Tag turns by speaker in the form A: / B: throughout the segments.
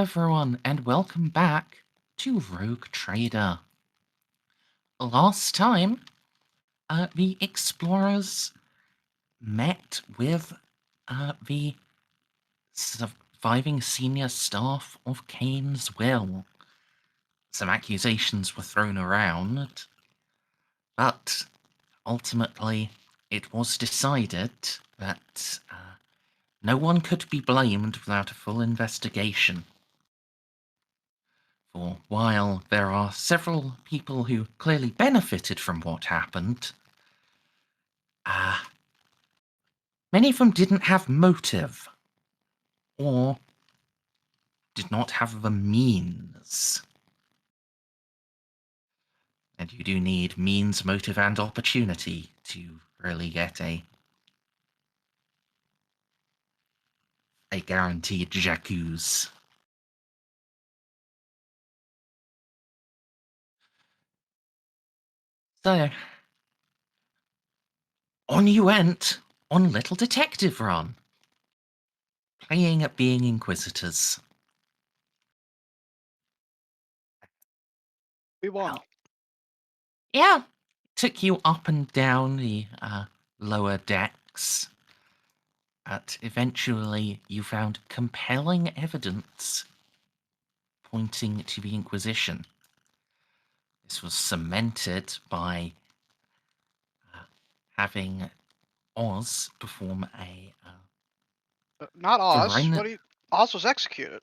A: everyone, and welcome back to Rogue Trader. Last time, the explorers met with the surviving senior staff of Kane's will. Some accusations were thrown around, but ultimately it was decided that no one could be blamed without a full investigation. For while there are several people who clearly benefited from what happened, many of them didn't have motive or did not have the means. And you do need means, motive, and opportunity to really get a guaranteed j'accuse. So, on you went on Little Detective Run, playing at being Inquisitors.
B: We won.
A: Well, yeah, took you up and down the lower decks. But eventually you found compelling evidence pointing to the Inquisition. This was cemented by having Oz perform a
B: Not Oz. Oz was executed.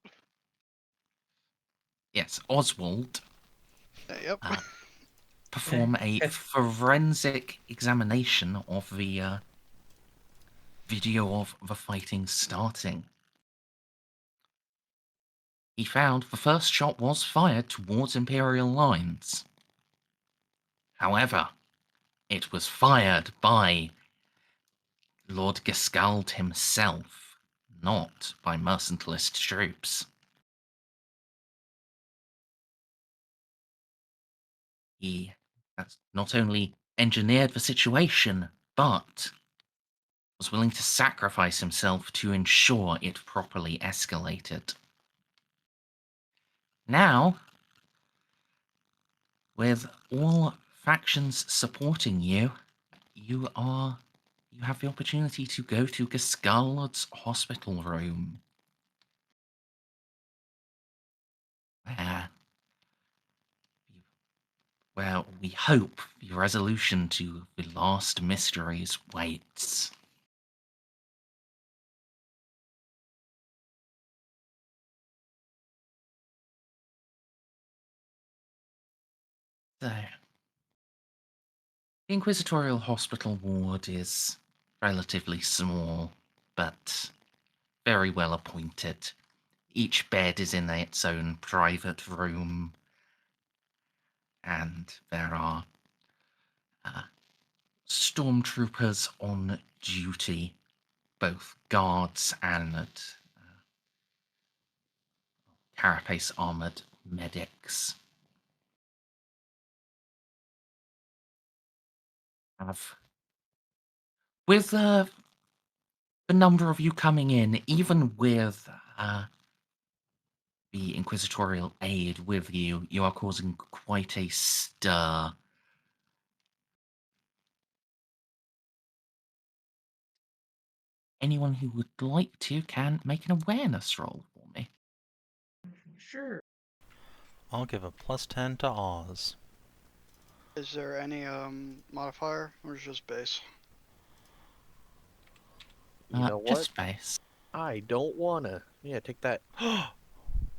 A: Yes, Oswald.
B: Yep.
A: Perform a forensic examination of the video of the fighting starting. He found the first shot was fired towards Imperial lines. However, it was fired by Lord Giscald himself, not by mercentalist troops. He has not only engineered the situation, but was willing to sacrifice himself to ensure it properly escalated. Now, with all factions supporting you, you have the opportunity to go to Giscald's hospital room, where we hope the resolution to the last mysteries waits. So, the Inquisitorial Hospital ward is relatively small, but very well appointed. Each bed is in its own private room, and there are stormtroopers on duty, both guards and carapace armored medics. With the number of you coming in, even with the Inquisitorial aid with you, you are causing quite a stir. Anyone who would like to can make an awareness roll for me.
C: Sure.
D: I'll give a +10 to Oz.
B: Is there any modifier or is it just base?
C: You know what?
A: Just base.
C: I don't wanna. Yeah, take that.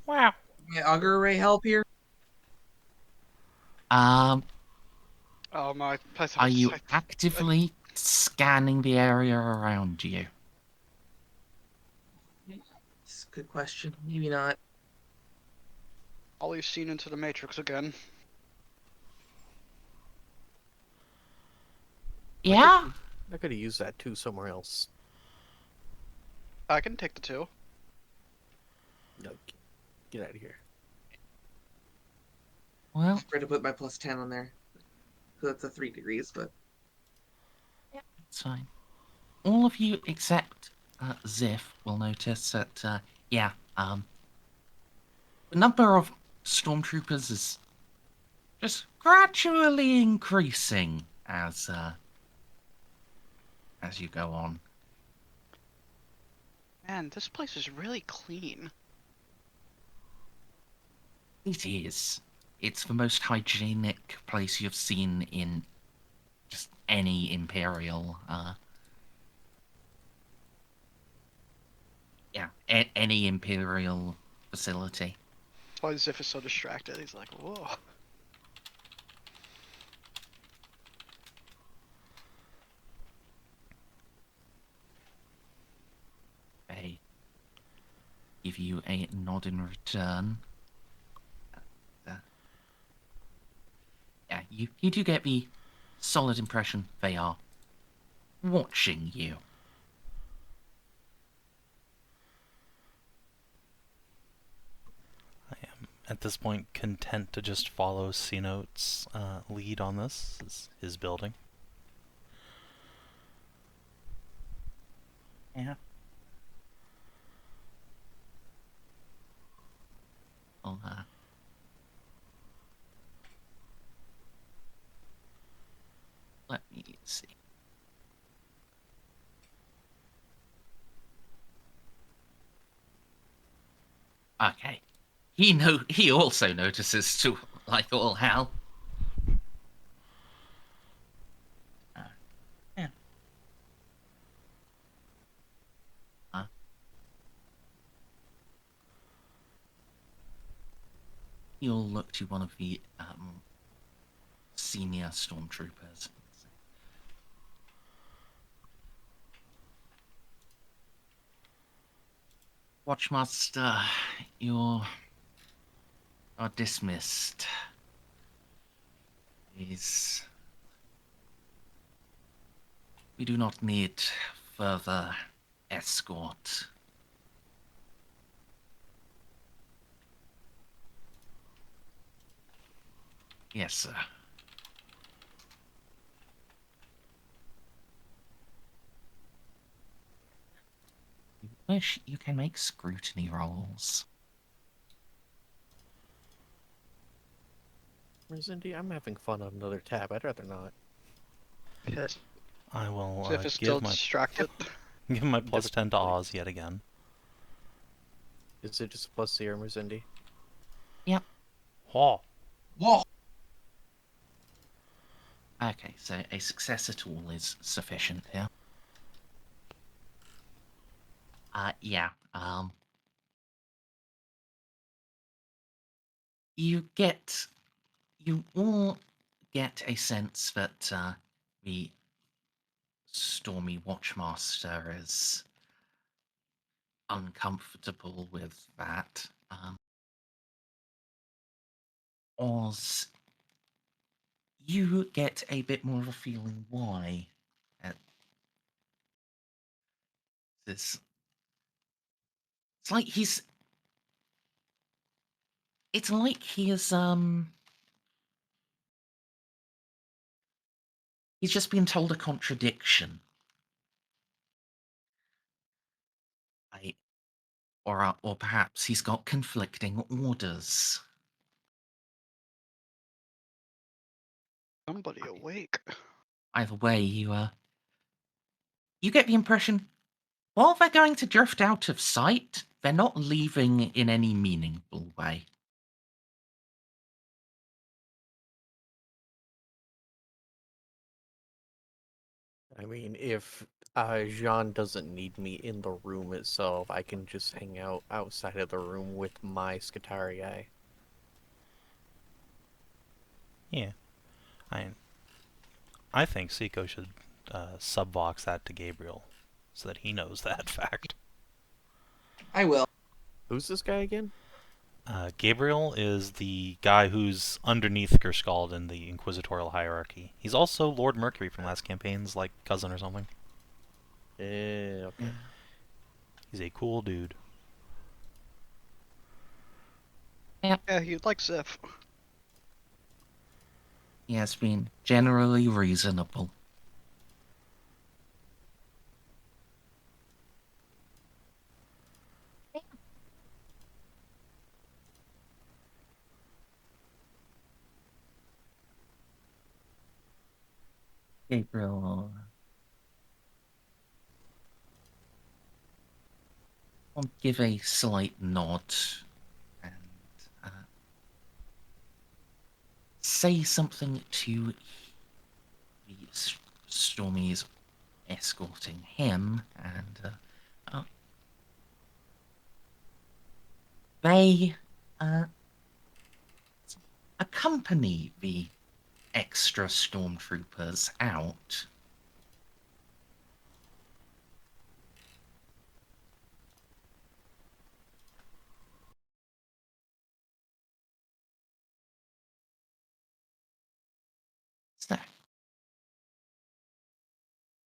D: Wow.
E: My auger array help here?
B: Oh my!
A: Are you actively scanning the area around you?
E: It's a good question. Maybe not.
B: Ollie's seen into the Matrix again.
A: Yeah?
C: I could have used that too somewhere else.
B: I can take the 2.
C: No, get out of here.
A: Well,
E: I tried to put my +10 on there. So that's a 3 degrees, but
A: it's fine. All of you except Xiph will notice that, The number of stormtroopers is just gradually increasing as you go on.
B: Man, this place is really clean.
A: It is. It's the most hygienic place you've seen in just any Imperial, any Imperial facility.
B: That's why Xiph is so distracted. He's like, whoa.
A: They give you a nod in return. Yeah, you do get the solid impression they are watching you.
D: I am, at this point, content to just follow C-Note's lead on this. Is his building.
A: Yeah. Well, let me see. Okay. He also notices too, like all hell. Yeah. You'll look to one of the senior stormtroopers. Watchmaster, you are dismissed. Please. We do not need further escort. Yes, sir. You wish you can make scrutiny rolls.
C: Merzendi, I'm having fun on another tab. I'd rather not.
B: Yes.
D: I will
B: Xiph is still
D: give my
B: distracted.
D: give my plus 10 to
C: Difficulty.
D: Oz yet again.
C: Is it just a plus zero, Merzendi?
A: Yep.
D: Oh,
E: Whoa!
A: Okay, so a success at all is sufficient here. Yeah. You all get a sense that the Stormy Watchmaster is uncomfortable with that. Oz, you get a bit more of a feeling why. Uh, This, it's like he's. It's like he is. He's just been told a contradiction. Or perhaps he's got conflicting orders.
B: Somebody awake.
A: Either way, you get the impression while they're going to drift out of sight, they're not leaving in any meaningful way.
C: I mean, if Jeanne doesn't need me in the room itself, I can just hang out outside of the room with my Skitarii.
D: yeah. I think Ceiko should subvox that to Gabriel, so that he knows that fact.
E: I will.
C: Who's this guy again?
D: Gabriel is the guy who's underneath Gerskald in the Inquisitorial hierarchy. He's also Lord Mercury from last campaign's, like, cousin or something.
C: Okay.
D: He's a cool dude.
B: Yeah, you'd like Xiph.
A: He has been generally reasonable. Gabriel will give a slight nod and say something to the Stormies escorting him, and they accompany the extra stormtroopers out. So,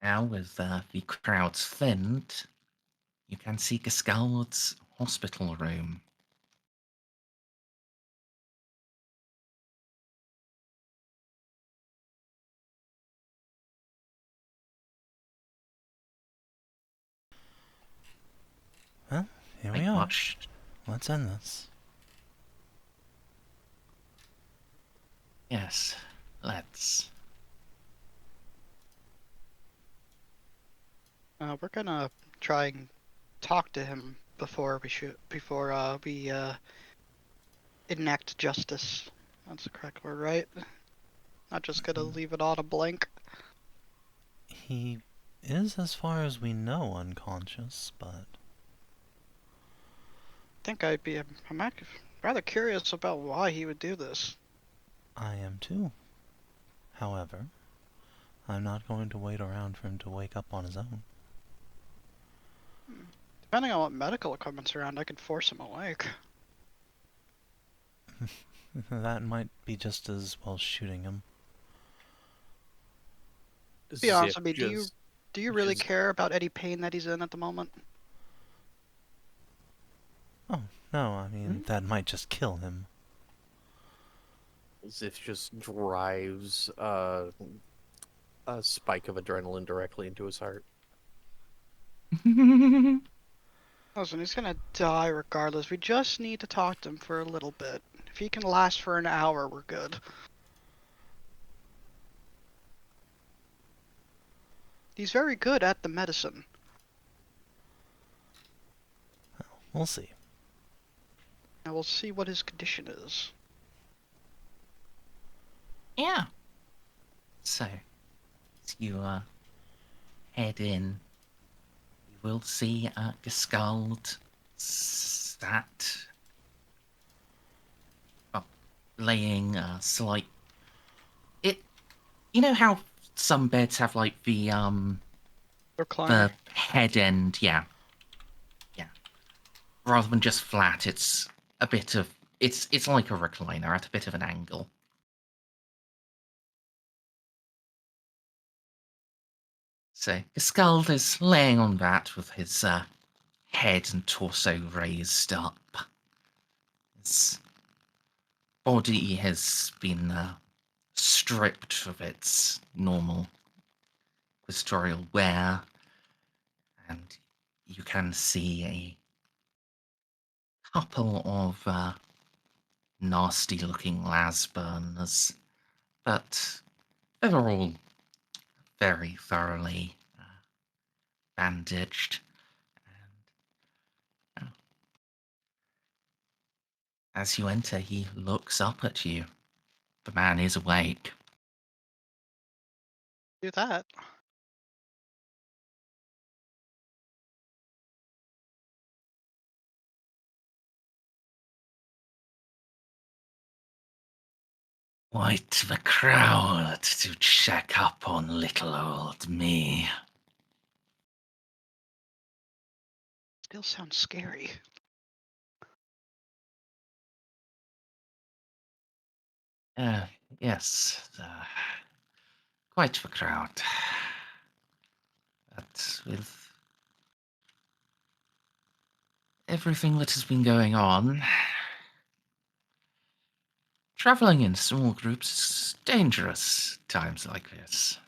A: now with the crowds thinned, you can see Gascald's hospital room.
D: Well, here we
A: Quite
D: are.
A: much.
D: Let's end this.
A: Yes, let's.
B: We're gonna try and talk to him before we enact justice. That's the correct word, right? Not just gonna leave it on a blank.
D: He is, as far as we know, unconscious, but
B: I think I'm actually rather curious about why he would do this.
D: I am too. However, I'm not going to wait around for him to wake up on his own.
B: Depending on what medical equipment's around, I could force him awake.
D: That might be just as well shooting him.
B: Be honest
C: Xiph
B: with me, do you really
C: just-
B: care about any pain that he's in at the moment?
D: Oh, no, I mean, that might just kill him.
C: Xiph just drives a spike of adrenaline directly into his heart.
B: Listen, he's gonna die regardless. We just need to talk to him for a little bit. If he can last for an hour, we're good. He's very good at the medicine.
D: We'll see.
B: And we'll see what his condition is.
A: Yeah. So, as you head in, you will see Gascald sat, laying slight. You know how some beds have like the
B: Recliner.
A: head end, yeah. Rather than just flat, it's a bit of it's like a recliner at a bit of an angle. So Gascald is laying on that with his head and torso raised up. His body has been stripped of its normal inquisitorial wear, and you can see a couple of nasty-looking las burners, but they were all very thoroughly bandaged. And as you enter, he looks up at you. The man is awake.
B: Do that.
A: Quite the crowd to check up on little old me.
B: Still sounds scary.
A: Yes, quite the crowd. But with everything that has been going on, traveling in small groups is dangerous times like this.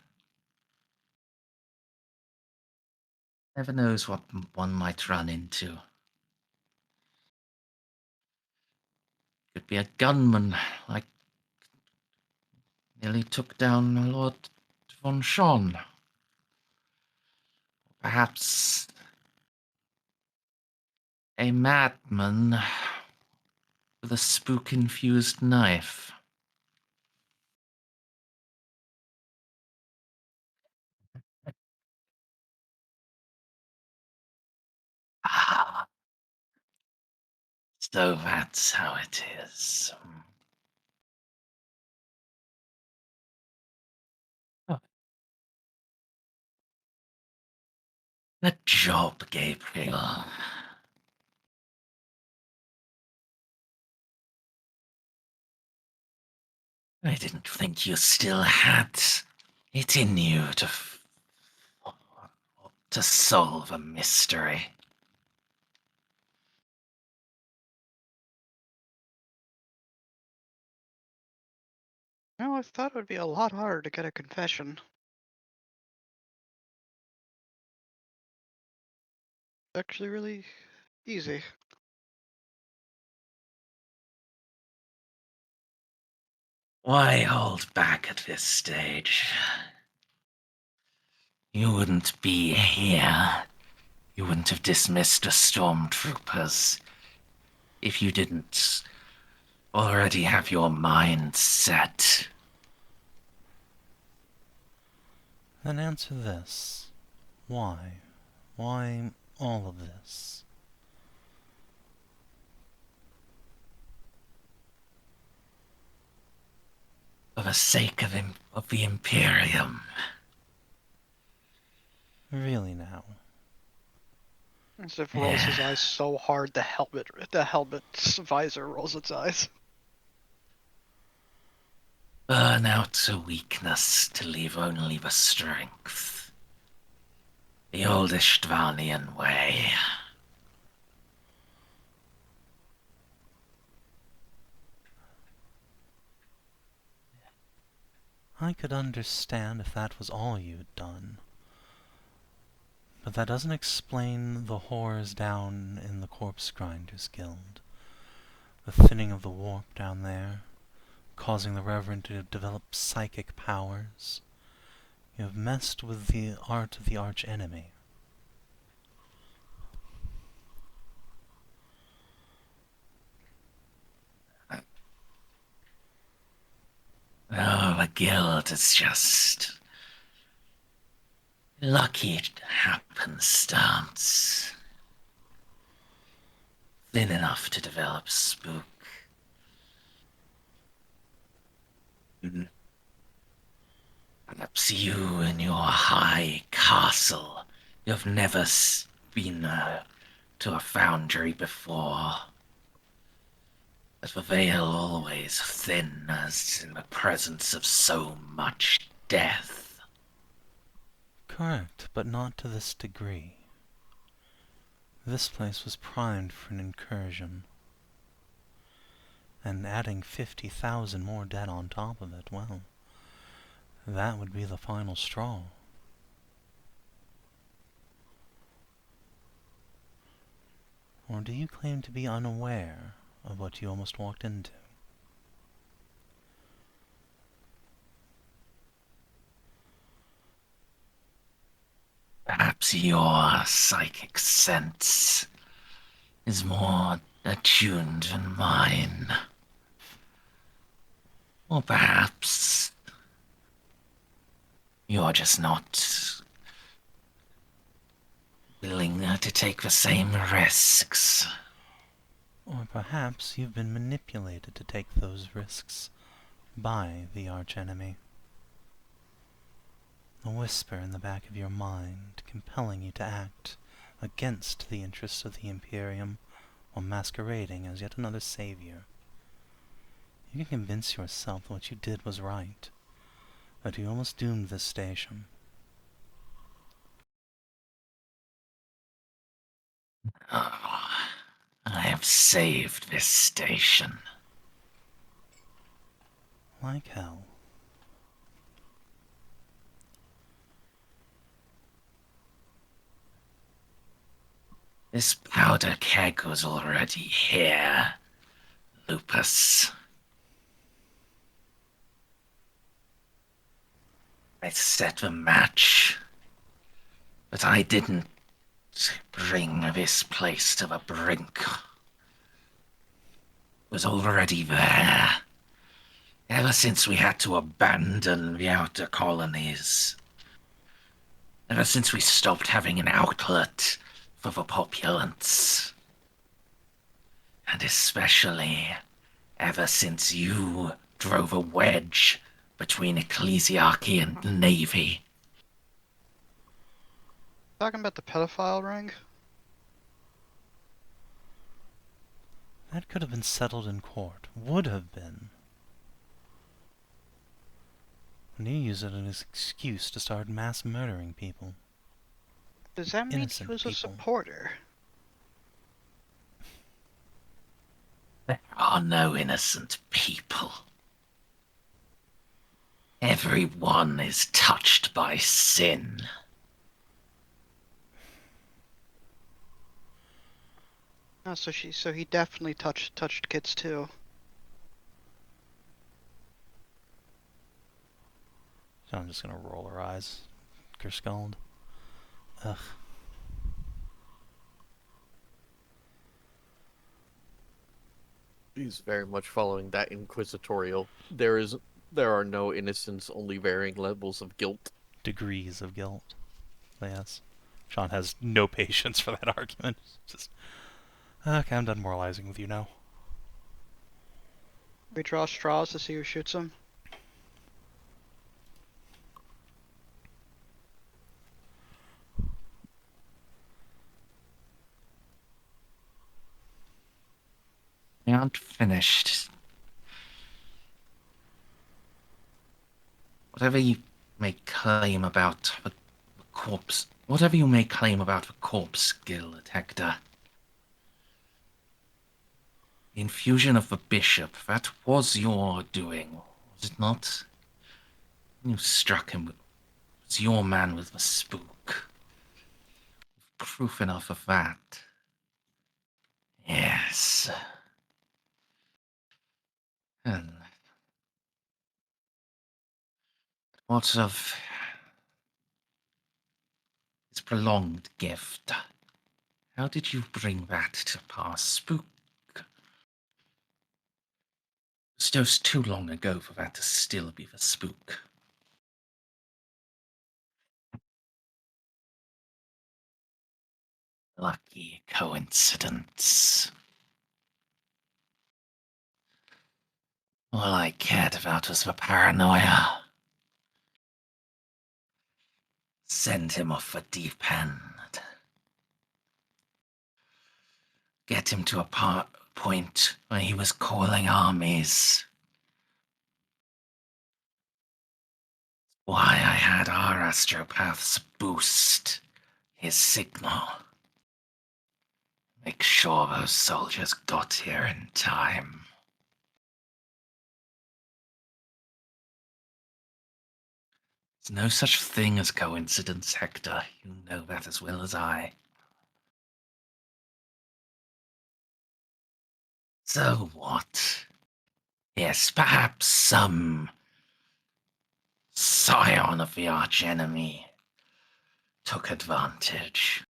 A: Never knows what one might run into. Could be a gunman, like nearly took down my Lord von Jeanne. Perhaps a madman with a spook-infused knife. Ah, so that's how it is. Oh. The job, Gabriel. I didn't think you still had it in you to solve a mystery.
B: No, I thought it would be a lot harder to get a confession. Actually, really easy.
A: Why hold back at this stage? You wouldn't be here. You wouldn't have dismissed the stormtroopers if you didn't already have your mind set.
D: Then answer this. Why? Why all of this?
A: For the sake of the Imperium.
D: Really now?
B: Xiph rolls his eyes so hard the helmet's visor rolls its eyes.
A: Burn out to weakness to leave only the strength. The old Ishtvanian way.
D: I could understand if that was all you'd done. But that doesn't explain the horrors down in the Corpse Grinders Guild. The thinning of the warp down there, causing the Reverend to develop psychic powers. You have messed with the art of the arch-enemy.
A: Oh, the guild is just lucky happenstance. Thin enough to develop spook. Perhaps you in your high castle, you've never been to a foundry before. But the veil always thins in the presence of so much death.
D: Correct, but not to this degree. This place was primed for an incursion. And adding 50,000 more dead on top of it, well, that would be the final straw. Or do you claim to be unaware of what you almost walked into?
A: Perhaps your psychic sense is more attuned than mine. Or perhaps you're just not willing to take the same risks.
D: Or perhaps you've been manipulated to take those risks by the archenemy. A whisper in the back of your mind compelling you to act against the interests of the Imperium while masquerading as yet another savior. You can convince yourself that what you did was right, but you almost doomed this station.
A: Oh, I have saved this station.
D: Like hell.
A: This powder keg was already here, Lupus. I set the match, but I didn't bring this place to the brink. It was already there. Ever since we had to abandon the outer colonies. Ever since we stopped having an outlet for the populace. And especially ever since you drove a wedge between ecclesiarchy and navy.
B: Talking about the pedophile ring?
D: That could have been settled in court. Would have been. And you use it as an excuse to start mass murdering people.
B: Does that mean
D: Innocent
B: he was a
D: people.
B: supporter?
A: There are no innocent people. Everyone is touched by sin.
B: Oh, so he definitely touched kids too.
D: So I'm just gonna roll her eyes. Gerskald. Ugh.
C: He's very much following that inquisitorial. There are no innocents, only varying levels of guilt.
D: Degrees of guilt. Yes. Sean has no patience for that argument. Just, okay, I'm done moralizing with you now.
B: We draw straws to see who shoots him.
A: We aren't finished. Whatever you may claim about the corpse... Whatever you may claim about the corpse guild, Hector. The infusion of the bishop, that was your doing, was it not? You struck him. It was your man with the spook. Proof enough of that. Yes. And what of his prolonged gift? How did you bring that to pass? Spook. It was just too long ago for that to still be the spook. Lucky coincidence. All I cared about was the paranoia. Send him off the deep end. Get him to a point where he was calling armies. Why I had our astropaths boost his signal. Make sure those soldiers got here in time. There's no such thing as coincidence, Hector. You know that as well as I. So what? Yes, perhaps some scion of the archenemy took advantage.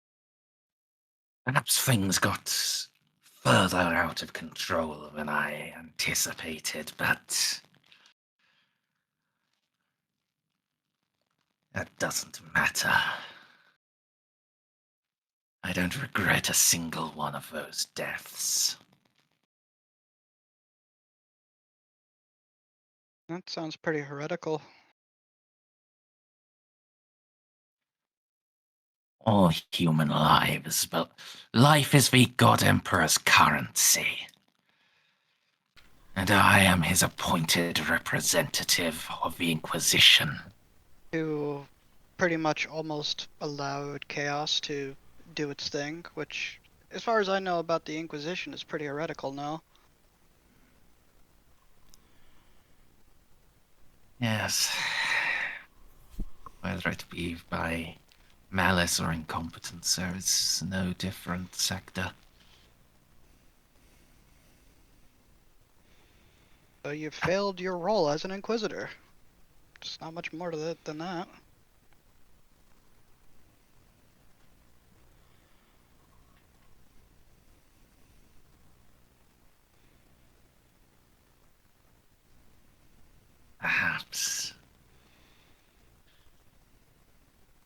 A: Perhaps things got further out of control than I anticipated, but that doesn't matter. I don't regret a single one of those deaths.
B: That sounds pretty heretical.
A: All human lives, but life is the God Emperor's currency. And I am his appointed representative of the Inquisition.
B: Who pretty much almost allowed chaos to do its thing, which, as far as I know about the Inquisition, is pretty heretical, no?
A: Yes. Whether it be by malice or incompetence, there is no different sector.
B: So you failed your role as an Inquisitor. There's not much more to it than that.
A: Perhaps.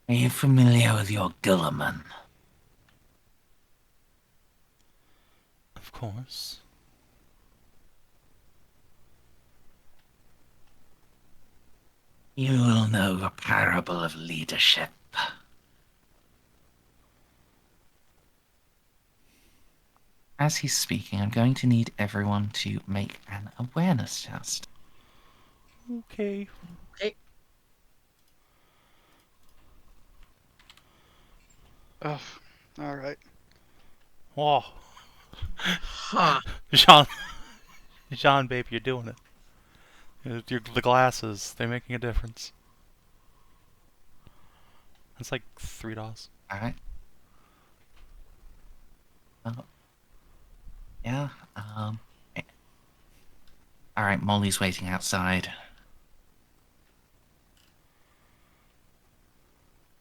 A: Are you familiar with your Gulliman?
D: Of course.
A: You will know the parable of leadership. As he's speaking, I'm going to need everyone to make an awareness test.
D: Okay.
E: Okay.
B: Oh, alright.
D: Whoa.
E: Huh.
D: Jeanne, babe, you're doing it. The glasses, they're making a difference. It's like $3.
A: Alright. Yeah, Alright, Molly's waiting outside.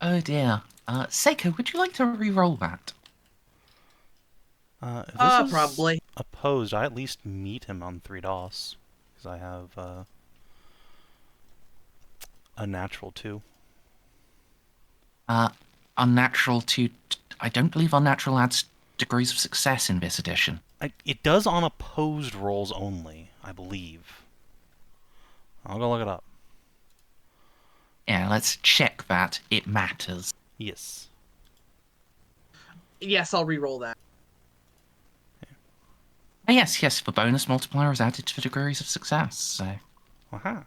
A: Oh dear. Ceiko, would you like to re-roll that?
D: If this is
E: Probably.
D: opposed, I at least meet him on $3. Because I have, a natural 2.
A: Unnatural to... I don't believe unnatural adds degrees of success in this edition.
D: It does on opposed rolls only, I believe. I'll go look it up.
A: Yeah, let's check that. It matters.
D: Yes.
E: Yes, I'll re-roll that.
A: Oh, yes, the bonus multiplier is added to the degrees of success, so...
D: Aha.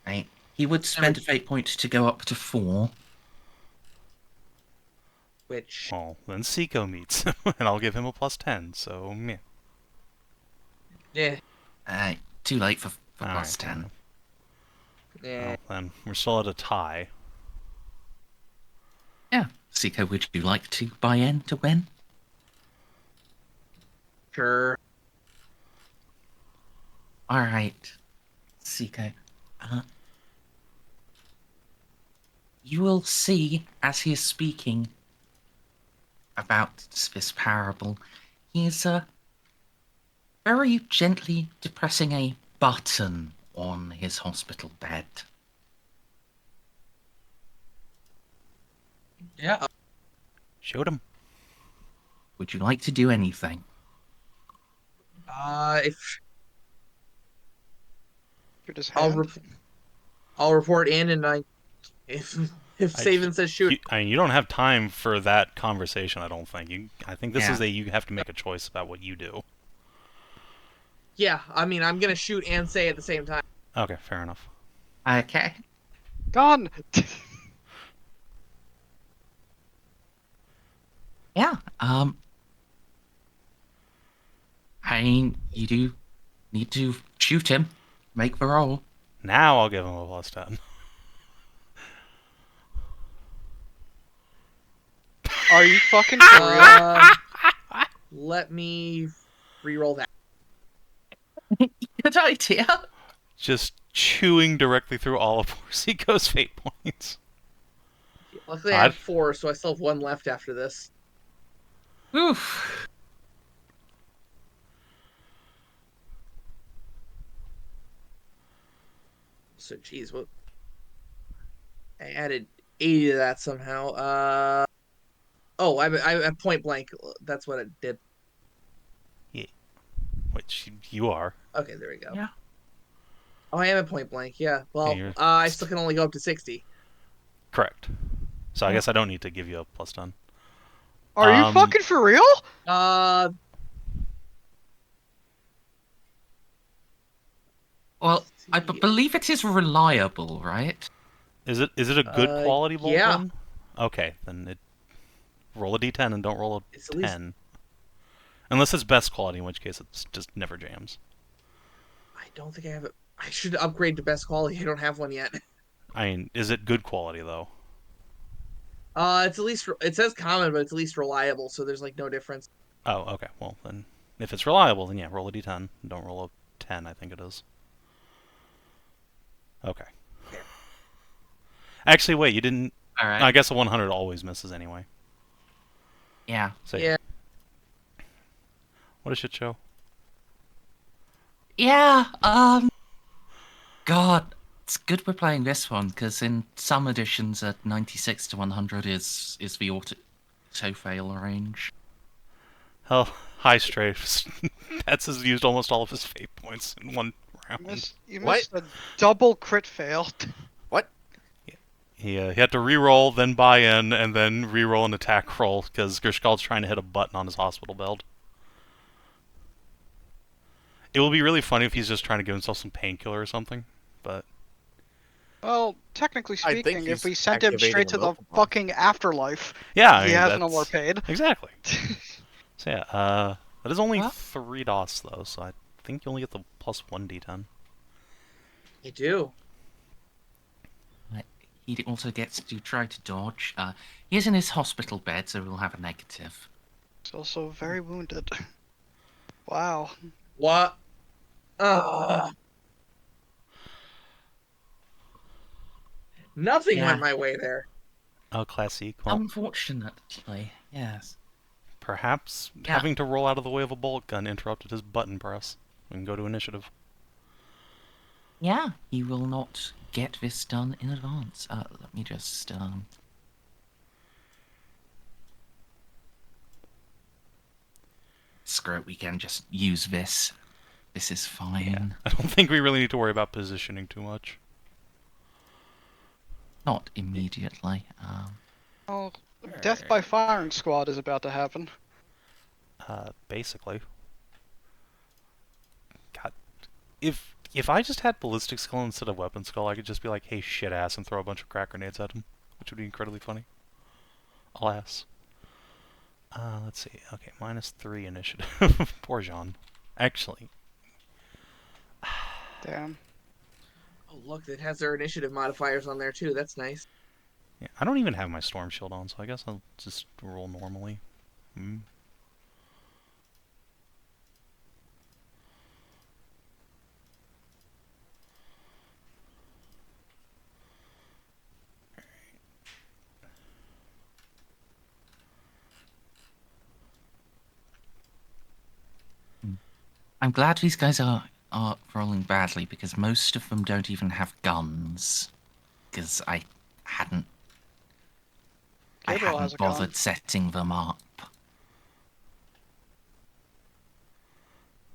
A: Right. He would spend a fate point to go up to 4.
E: Which...
D: Well, then Ceiko meets him, and I'll give him a +10, so yeah.
E: Yeah.
A: Too late for
D: All
A: plus
D: right,
A: 10.
E: Yeah.
D: Well, then we're still at a tie.
A: Yeah. Ceiko, would you like to buy in to win?
E: Sure.
A: Alright. Ceiko. You will see, as he is speaking about this parable, he is very gently depressing a button on his hospital bed.
E: Yeah.
D: Shoot him.
A: Would you like to do anything?
E: If
B: You're just
E: I'll report in, and if Savin says shoot,
D: You don't have time for that conversation, I don't think. I think this
A: Yeah.
D: is you have to make a choice about what you do.
E: yeah. I mean, I'm gonna shoot and say at the same time.
D: Okay, fair enough.
A: Okay.
B: Gone!
A: Yeah. I mean, you do need to shoot him. Make the roll.
D: Now I'll give him a +10.
B: Are you fucking for real?
E: Let me re-roll that.
A: Good idea.
D: Just chewing directly through all of Ceiko's fate points.
E: Luckily, I have 4, so I still have 1 left after this.
A: Oof.
E: So, geez, what? I added 80 to that somehow. Oh, I point blank. That's what it did.
D: Yeah. Which you are.
E: Okay, there we go.
A: Yeah.
E: Oh, I am at point blank. Yeah. Well,
D: Yeah,
E: I still can only go up to 60.
D: Correct. So I guess I don't need to give you a +10.
B: Are you fucking for real?
A: Well, I believe it is reliable, right?
D: Is it a good quality bolt
E: yeah.
D: then? Okay, then roll a d10 and don't roll a
E: It's at
D: 10.
E: least...
D: Unless it's best quality, in which case it's just never jams.
E: I don't think I have it. I should upgrade to best quality. I don't have one yet.
D: I mean, is it good quality though?
E: It's at least... It says common, but it's at least reliable, so there's, like, no difference.
D: Oh, okay. Well, then if it's reliable, then yeah, roll a d10. Don't roll a 10, I think it is. Okay.
E: Okay.
D: Actually, wait, you didn't...
A: Alright.
D: I guess a 100 always misses anyway.
A: Yeah.
D: So,
E: Yeah.
D: What a shit show.
A: Yeah, God, it's good we're playing this one, because in some editions, 96 to 100 is the auto-fail range.
D: Hell, hi, Strafe. Pets has used almost all of his fate points in one round.
B: You
C: What?
B: missed a double crit fail.
C: What?
D: He had to re-roll, then buy in, and then re-roll an attack roll, because Gershkald's trying to hit a button on his hospital belt. It will be really funny if he's just trying to give himself some painkiller or something, but...
B: Well, technically
C: I think
B: speaking, if
C: he's
B: we sent him
C: activating
B: straight
C: a
B: to the
C: welcome bomb.
B: fucking afterlife,
D: Yeah, I
B: he
D: mean,
B: has
D: that's...
B: no more pain.
D: Exactly. So yeah, that is only
A: Well-
D: 3 DOS, though, so I think you only get the plus 1 D10.
E: You do.
A: He also gets to try to dodge. He is in his hospital bed, so we'll have a negative.
B: He's also very wounded. Wow.
E: What? Ugh. Nothing
A: Yeah.
E: went my way there.
D: Oh, classic. Well,
A: Unfortunately, yes.
D: perhaps
A: Yeah.
D: having to roll out of the way of a bolt gun interrupted his button press. We can go to initiative.
A: Yeah, he will not get this done in advance. Let me just, Screw it, we can just use this. This is fine.
D: I don't think we really need to worry about positioning too much.
A: Not immediately.
B: Well, death by firing squad is about to happen.
D: Basically. God, if I just had ballistic skull instead of weapon skull, I could just be like, "Hey, shit ass," and throw a bunch of crack grenades at him, which would be incredibly funny. Alas. Let's see. Okay, -3 initiative. Poor Jeanne. Actually,
B: Damn.
E: Oh, look, it has their initiative modifiers on there too. That's nice.
D: yeah, I don't even have my storm shield on, so I guess I'll just roll normally. Hmm.
A: I'm glad these guys are rolling badly, because most of them don't even have guns. Because I hadn't
B: Gabriel has a gun.
A: bothered setting them up.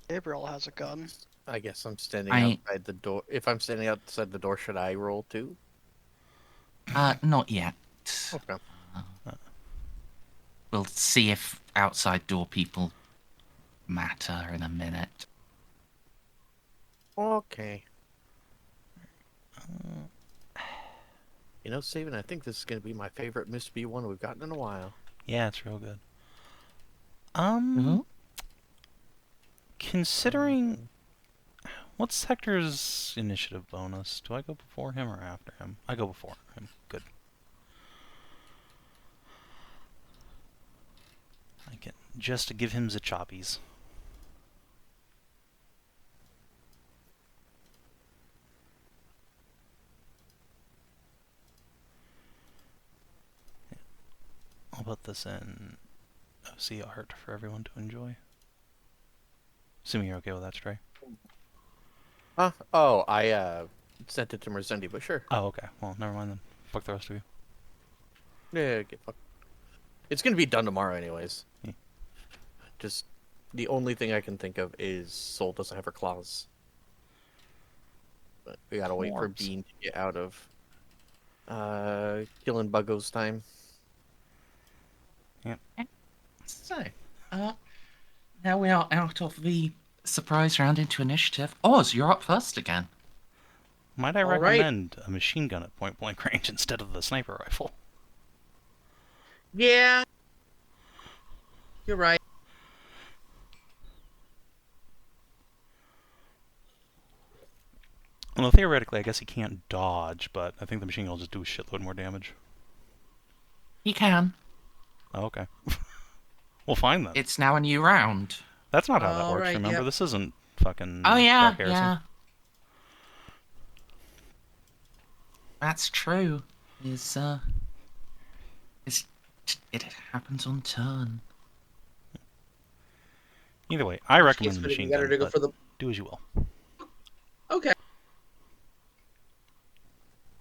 B: Gabriel has a gun.
C: I guess I'm standing
A: I-
C: outside the door. If I'm standing outside the door, should I roll too?
A: Not yet.
C: Okay.
A: We'll see if outside door people matter in a minute.
C: Okay. You know, Savin, I think this is going to be my favorite Miss B one we've gotten in a while.
D: Yeah, it's real good.
A: Mhm.
D: Considering... What's Hector's initiative bonus? Do I go before him or after him? I go before him. Good. I can just to give him the choppies. I'll put this in OC art for everyone to enjoy. Assuming you're okay with that, Stray.
C: Huh? Oh, I sent it to Merzendi, but sure.
D: Oh, okay. Well, never mind then. Fuck the rest of you.
C: Yeah, get fucked. It's going to be done tomorrow anyways.
D: Hmm.
C: Just, the only thing I can think of is Soul doesn't have her claws. But we gotta wait for
A: Claws.
C: Bean to get out of killing Buggos time.
A: So, now we are out of the surprise round into initiative. Oz, you're up first again.
D: Might I
E: All right.
D: recommend a machine gun at point blank range instead of the sniper rifle?
E: Yeah. You're right.
D: Well, theoretically, I guess he can't dodge, but I think the machine gun will just do a shitload more damage.
A: He can.
D: Oh, okay. Well, fine then.
A: It's now a new round.
D: That's not how that works,
E: Alright,
D: remember?
E: yep.
D: This isn't fucking
A: Oh yeah,
D: Dark Heresy.
A: yeah. That's true. is it happens on turn.
D: Either way, I
E: In which
D: recommend
E: case,
D: the
E: would it be
D: machine
E: better
D: gun,
E: to go
D: but
E: for the?
D: do as you will.
E: Okay.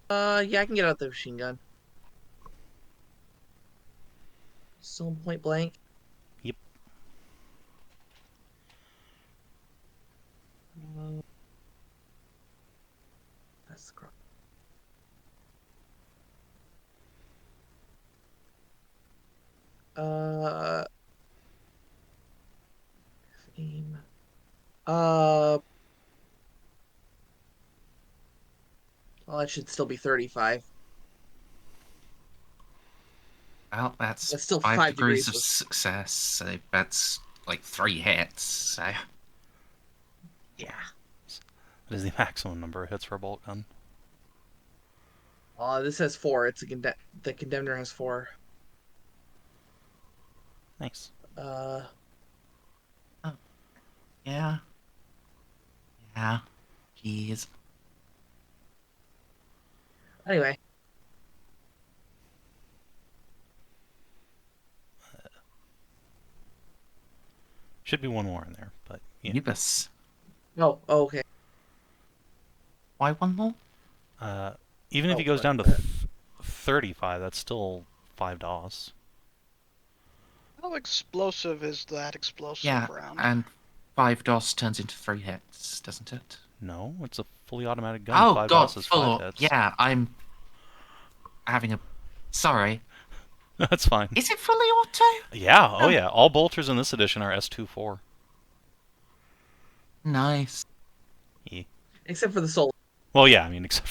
E: Yeah, I can get out the machine gun. Still in point blank.
D: Yep.
E: That's the cross. Aim. Well, that should still be 35.
A: Well, that's
E: That's still
A: 5 degrees
E: 5 degrees.
A: of success, so that's like 3 hits. So
E: Yeah.
D: That is the maximum number of hits for a bolt gun.
E: This has 4. The condemner has 4.
D: Nice.
E: Uh,
A: oh, yeah, yeah, jeez.
E: anyway.
D: Should be one more in there, but yeah.
A: Ubis.
E: Oh, okay.
A: Why one more?
D: Even if he goes down to 35, that's still 5 DOS.
B: How explosive is that explosive
A: Yeah,
B: round?
A: and 5 DOS turns into 3 hits, doesn't it?
D: No, it's a fully automatic gun.
A: Oh
D: 5
A: god,
D: DOS is 5
A: full.
D: hits.
A: Yeah, I'm having a. Sorry.
D: That's fine.
A: Is it fully auto?
D: Yeah, oh yeah. All bolters in this edition are S24.
A: Nice.
D: Yeah.
E: Except for the soul.
D: Well, yeah, I mean, except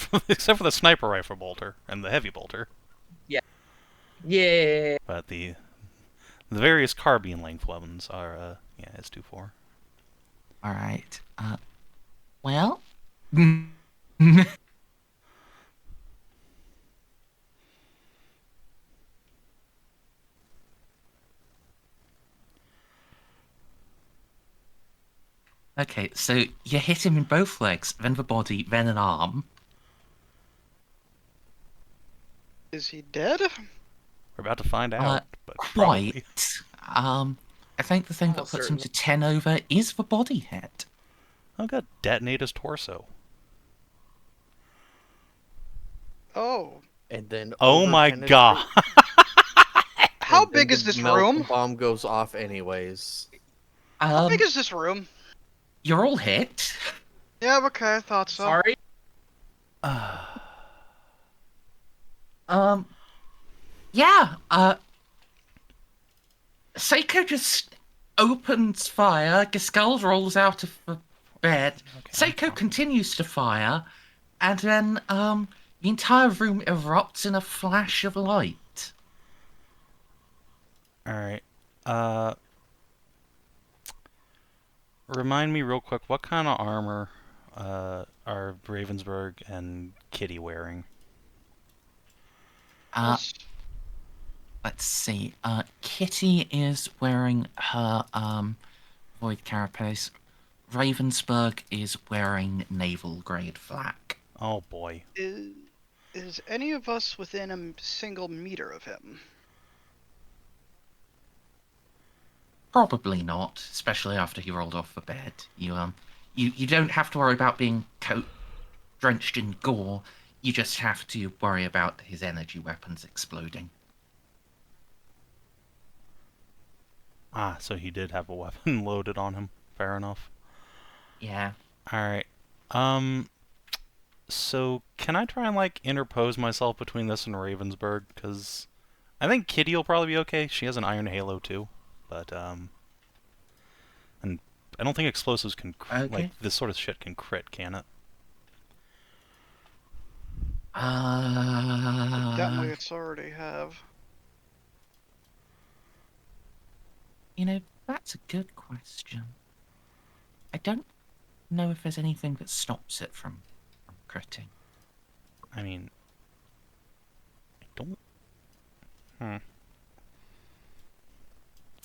D: for the sniper rifle bolter and the heavy bolter.
E: Yeah. Yeah.
D: But the various carbine length weapons are, yeah, S24.
A: Alright. Well. Okay, so you hit him in both legs, then the body, then an arm.
B: Is he dead?
D: We're about to find out, but
A: Quite.
D: probably.
A: I think the thing that
E: Almost
A: puts him
E: certainly.
A: to 10 over is the body hit.
D: Oh god, detonate his torso.
B: Oh.
C: And then
D: Oh my
C: overpenetrate-
D: god!
B: How
C: and then
B: big is
C: the
B: this
C: melting
B: room?
C: bomb goes off anyways.
B: How big is this room?
A: You're all hit.
B: Yeah, okay, I thought so.
E: Sorry.
A: Yeah, Ceiko just opens fire, Giscald rolls out of the bed,
D: Okay,
A: Ceiko continues to fire, and then, the entire room erupts in a flash of light.
D: Alright. Remind me real quick, what kind of armor are Ravensburg and Kitty wearing?
B: Yes.
A: Let's see, Kitty is wearing her, void carapace. Ravensburg is wearing naval grade flak.
D: Oh boy.
B: Is any of us within a single meter of him?
A: Probably not, especially after he rolled off the bed. You don't have to worry about being drenched in gore. You just have to worry about his energy weapons exploding.
D: Ah, so he did have a weapon loaded on him. Fair enough.
A: Yeah.
D: Alright. So can I try and, like, interpose myself between this and Ravensburg? Because I think Kitty will probably be okay. She has an Iron Halo, too. But, and I don't think explosives can,
A: Okay.
D: like, this sort of shit can crit, can it?
B: Detonates already have.
A: You know, that's a good question. I don't know if there's anything that stops it from critting.
D: I mean, I don't...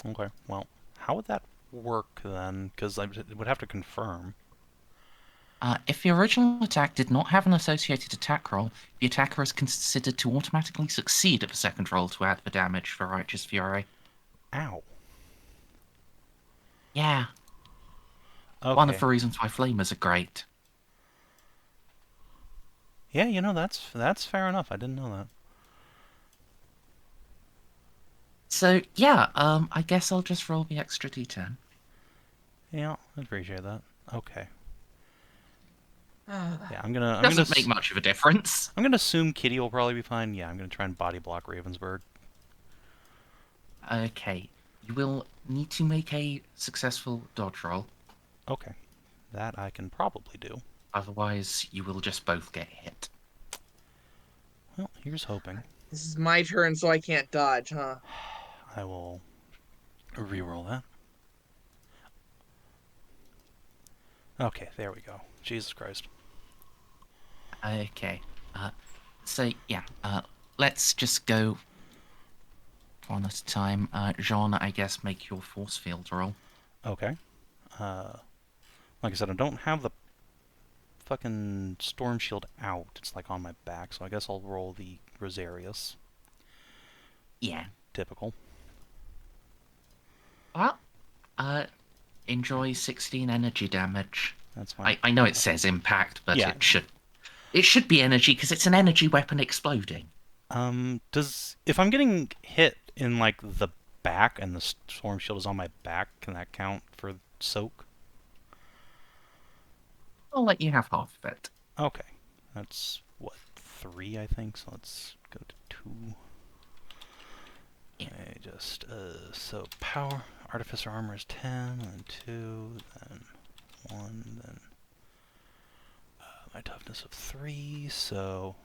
D: Okay, well, how would that work then? Because I would have to confirm.
A: If the original attack did not have an associated attack roll, the attacker is considered to automatically succeed at the second roll to add the damage for Righteous Fury.
D: Ow.
A: Yeah,
D: Okay.
A: one of the reasons why Flamers are great.
D: Yeah, you know, that's fair enough. I didn't know that.
A: So, yeah, I guess I'll just roll the extra d10.
D: Yeah, I appreciate that. Okay.
E: Ah,
D: Yeah, I'm gonna
A: Doesn't make much of a difference.
D: I'm gonna assume Kitty will probably be fine. Yeah, I'm gonna try and body block Ravensburg.
A: Okay, you will need to make a successful dodge roll.
D: Okay. That I can probably do.
A: Otherwise, you will just both get hit.
D: Well, here's hoping.
E: this is my turn, so I can't dodge, huh?
D: I will reroll that. Okay, there we go. Jesus Christ.
A: Okay, so yeah, let's just go one at a time. Jeanne, I guess make your force field roll.
D: Okay. Like I said, I don't have the fucking storm shield out. It's like on my back, so I guess I'll roll the Rosarius.
A: Yeah.
D: Typical.
A: Well, enjoy 16 energy damage.
D: That's fine.
A: I know it says impact, but
D: Yeah.
A: it should be energy because it's an energy weapon exploding.
D: If I'm getting hit in like the back and the storm shield is on my back, can that count for soak?
A: I'll let you have half of it.
D: Okay. That's what, 3 I think, so let's go to 2.
A: Yeah.
D: So power, artificer armor is 10, then 2, then 1, then my toughness of 3, so...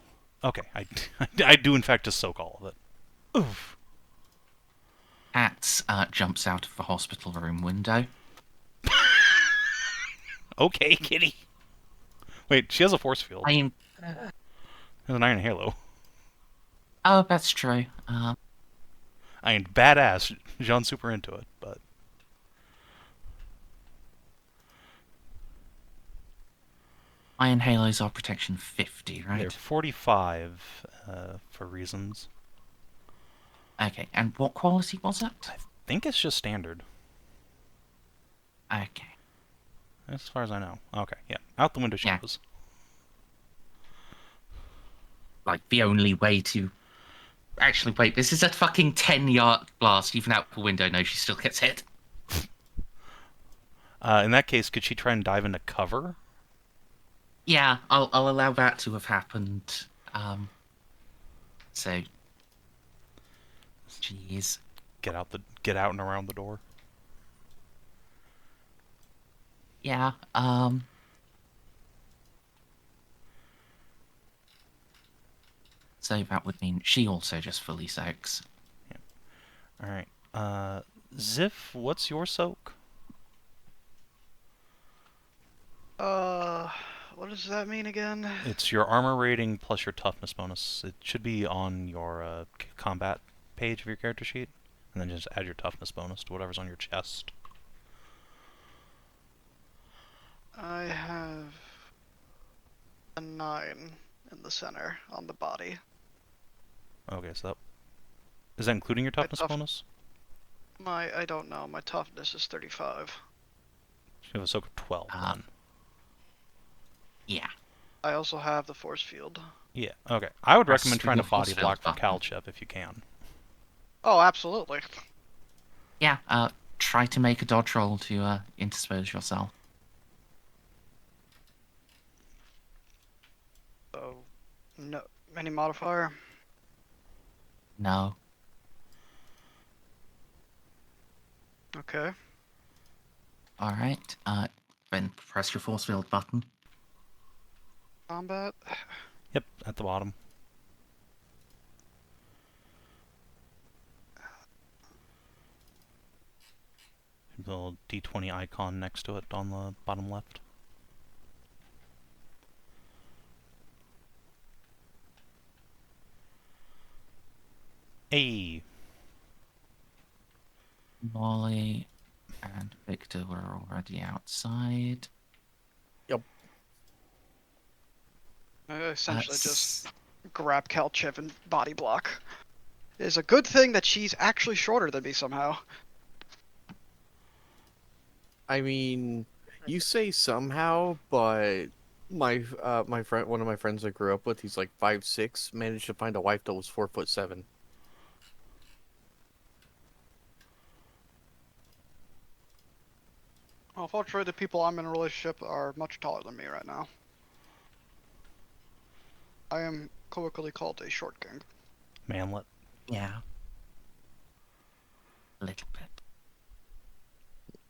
D: Okay, I do in fact just soak all of it. Oof.
A: Ats jumps out of the hospital room window.
D: Okay, kitty. Wait, she has a force field.
A: I am...
D: Has an iron halo.
A: Oh, that's true.
D: I mean, badass. Jeanne's super into it, but...
A: Iron Halos are protection 50, right?
D: They're 45 for reasons.
A: Okay, and what quality was it?
D: I think it's just standard,
A: Okay.
D: as far as I know. Okay, yeah. Out the window she
A: Yeah.
D: goes.
A: Like, the only way to... Actually, wait, this is a fucking 10-yard blast. Even out the window, no, she still gets hit.
D: In that case, could she try and dive into cover?
A: Yeah, I'll allow that to have happened. So... Jeez.
D: Get out and around the door.
A: Yeah, So that would mean she also just fully soaks.
D: Alright. Xiph, what's your soak?
B: What does that mean again?
D: It's your armor rating plus your toughness bonus. It should be on your combat page of your character sheet. And then just add your toughness bonus to whatever's on your chest.
B: I have a 9 in the center on the body.
D: Okay, so that... Is that including your toughness
B: tough-
D: bonus?
B: I don't know. My toughness is 35.
D: You have a soak of 12 then.
A: Yeah.
B: I also have the force field.
D: Yeah, okay. I would
A: Press
D: recommend trying to
A: the force
D: body
A: field
D: block for
A: button.
D: Calchep if you can.
B: Oh, absolutely.
A: Yeah, try to make a dodge roll to interpose yourself.
B: So, no, any modifier?
A: No.
B: Okay.
A: Alright, then press your force field button.
B: Combat.
D: Yep, at the bottom. The little D20 icon next to it on the bottom left. Hey!
A: Molly and Victor were already outside.
C: Yep.
B: Essentially just
A: s-
B: grab Kelchev and body block. It's a good thing that she's actually shorter than me somehow.
C: I mean, you say somehow, but my friend, one of my friends I grew up with, he's like 5'6", managed to find a wife that was 4'7".
B: Unfortunately, the people I'm in a relationship are much taller than me right now. I am colloquially called a short king.
D: Manlet.
A: yeah. A little bit.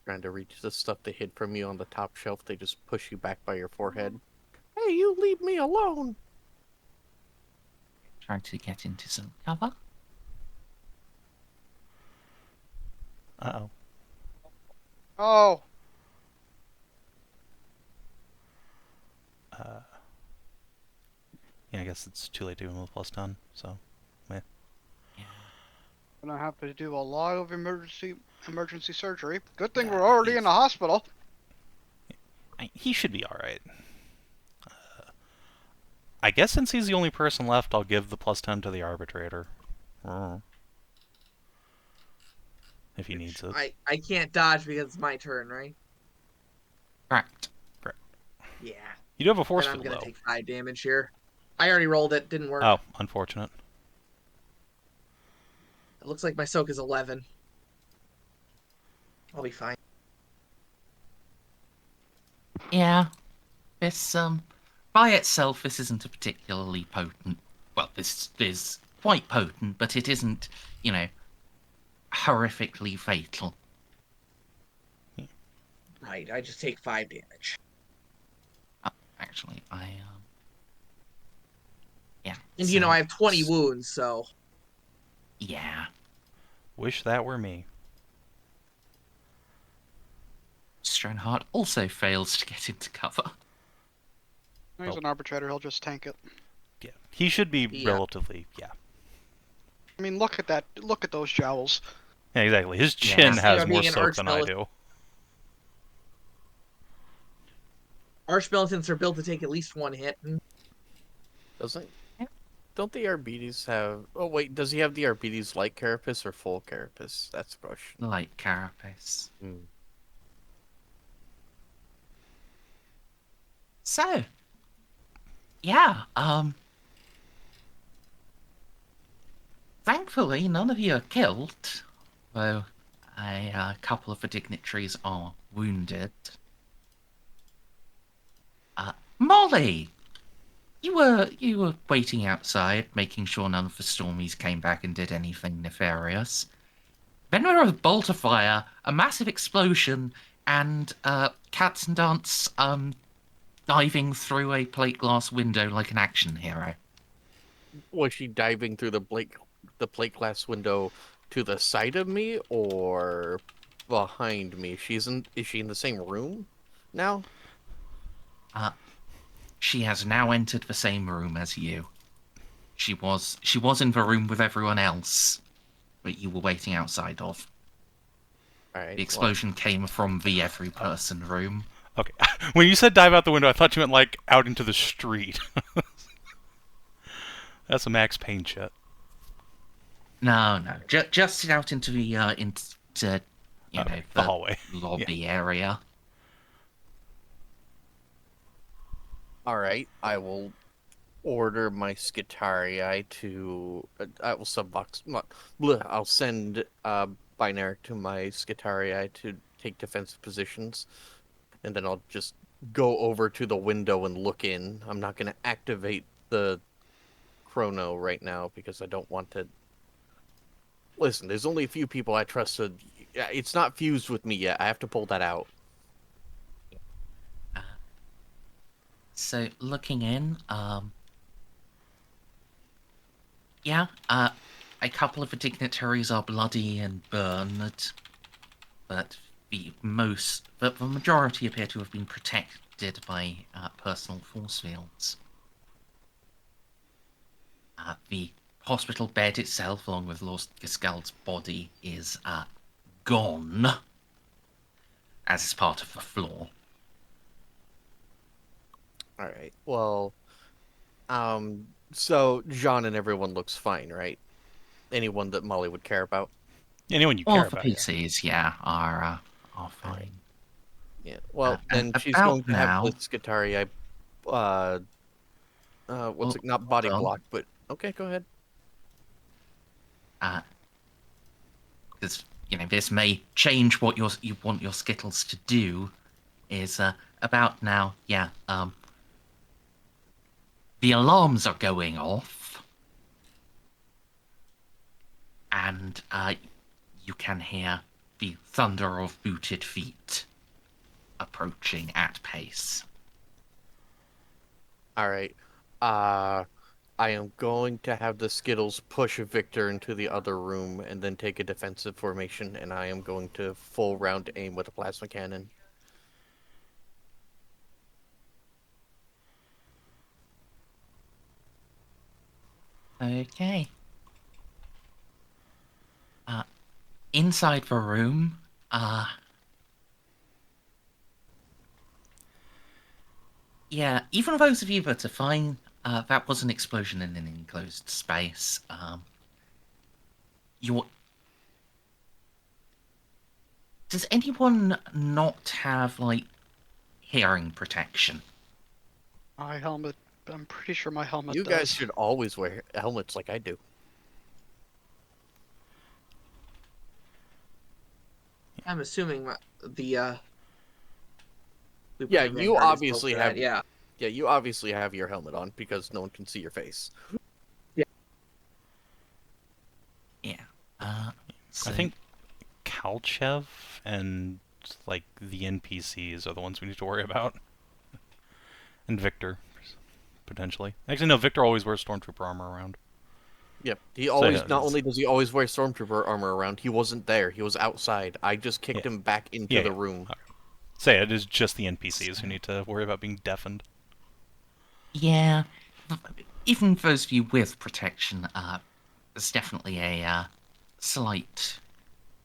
C: Trying to reach the stuff they hid from you on the top shelf, they just push you back by your forehead. Hey, you leave me alone!
A: Try to get into some cover.
D: Uh-oh.
B: Oh!
D: Yeah, I guess it's too late to even with +10, so...
A: Yeah.
B: I'm gonna have to do a lot of emergency surgery. Good thing
D: Yeah,
B: we're already in the hospital.
D: He should be alright. I guess since he's the only person left, I'll give the +10 to the arbitrator. If he needs it.
E: I can't dodge because it's my turn, right?
A: Correct.
E: Yeah.
D: You do have a force
E: Then I'm
D: field,
E: gonna
D: though.
E: take 5 damage here. I already rolled it, didn't work.
D: Oh, unfortunate.
E: It looks like my soak is 11. I'll be fine.
A: Yeah. This by itself, this isn't a particularly potent. Well, this is quite potent, but it isn't, horrifically fatal.
E: Right, I just take 5 damage.
A: Actually, yeah.
E: And
A: so,
E: I have 20 wounds, so
A: Yeah.
D: Wish that were me.
A: Stronheart also fails to get into cover.
B: He's an arbitrator, he'll just tank it.
D: Yeah. He should be
E: Yeah.
D: relatively,
B: I mean, look at that. Look at those jowls.
D: Yeah, exactly. His
A: Yeah.
D: chin
A: This
D: has
E: thing
D: more
E: being an
D: soak than I
E: Arch-Militant.
D: do.
E: Arch-Militants are built to take at least 1 hit.
C: Doesn't...
A: Yeah.
C: Don't the Arbites have... Oh, wait, does he have the Arbites light carapace or full carapace? That's the question.
A: Light carapace. So, yeah, thankfully none of you are killed, though a couple of the dignitaries are wounded. Molly, you were waiting outside, making sure none of the Stormies came back and did anything nefarious. Then there was a bolt of fire, a massive explosion, and Cats and Dance diving through a plate glass window like an action hero.
C: Was she diving through the plate glass window to the side of me or behind me? Is she in the same room now?
A: She has now entered the same room as you. She was in the room with everyone else that you were waiting outside of.
C: All right.
A: The explosion came from the every person room.
D: Okay. When you said dive out the window, I thought you meant, like, out into the street. That's a Max Payne shit.
A: No. Just out into the the
D: hallway.
A: lobby area.
C: All right. I will order my Skitarii to... I will subbox... I'll send Binary to my Skitarii to take defensive positions. And then I'll just go over to the window and look in. I'm not going to activate the chrono right now because I don't want to... Listen, there's only a few people I trust. It's not fused with me yet. I have to pull that out.
A: So looking in, a couple of the dignitaries are bloody and burned, but the majority appear to have been protected by personal force fields. The hospital bed itself, along with Lord Giscald's body, is gone, as is part of the floor.
C: All right. Well, So Jeanne and everyone looks fine, right? Anyone that Molly would care about.
D: Anyone you
A: All
D: care
A: of the
D: about, yeah.
A: PCs, yeah, are
C: All right.
A: fine.
C: Yeah. Well,
A: And
C: then she's
A: about
C: going to have
A: now,
C: the Skitarii, what's
A: oh,
C: it? Not body
A: hold on,
C: block, but okay, go ahead.
A: because this may change what you want your Skittles to do. Is about now, yeah. The alarms are going off, and you can hear the thunder of booted feet approaching at pace.
C: All right. I am going to have the Skittles push Victor into the other room and then take a defensive formation, and I am going to full round aim with a plasma cannon.
A: Okay. Inside the room, yeah, even those of you that are fine, that was an explosion in an enclosed space. You're... Does anyone not have, like, hearing protection?
B: My helmet. I'm pretty sure my helmet
C: You
B: does.
C: guys should always wear helmets like I do.
E: I'm assuming the we put
C: Yeah,
E: the
C: you
E: Vanguard is built
C: obviously
E: for that.
C: have.
E: Yeah.
C: Yeah, you obviously have your helmet on because no one can see your face.
A: Yeah. So,
D: I think Kalchev and like the NPCs are the ones we need to worry about. And Victor, potentially. Actually, no, Victor always wears Stormtrooper armor around.
C: Yep. He
D: So,
C: always
D: yeah,
C: not only does he always wear stormtrooper armor around, he wasn't there. He was outside. I just kicked
D: Yeah.
C: him back into
D: Yeah,
C: the
D: yeah.
C: room.
D: Okay. Say it is just the NPCs who need to worry about being deafened.
A: yeah. Even those of you with protection, there's definitely a slight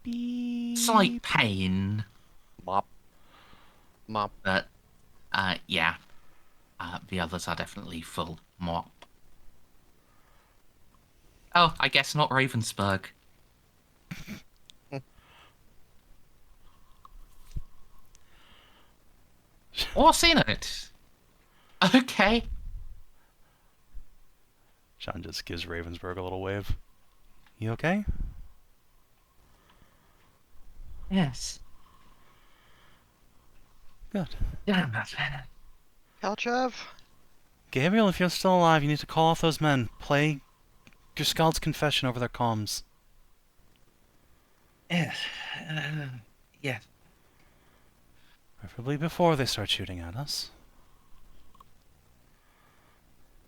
D: Beep.
A: pain,
C: Mop. Mop.
A: but yeah, the others are definitely full mop. Oh, I guess not Ravensburg. Or seen it. Okay.
D: John just gives Ravensburg a little wave. You okay?
A: Yes.
D: Good.
A: Damn it.
B: Kalchev?
D: Gabriel, if you're still alive, you need to call off those men. Play your Scald's Confession over their comms.
A: Yes. Yes.
D: Preferably before they start shooting at us.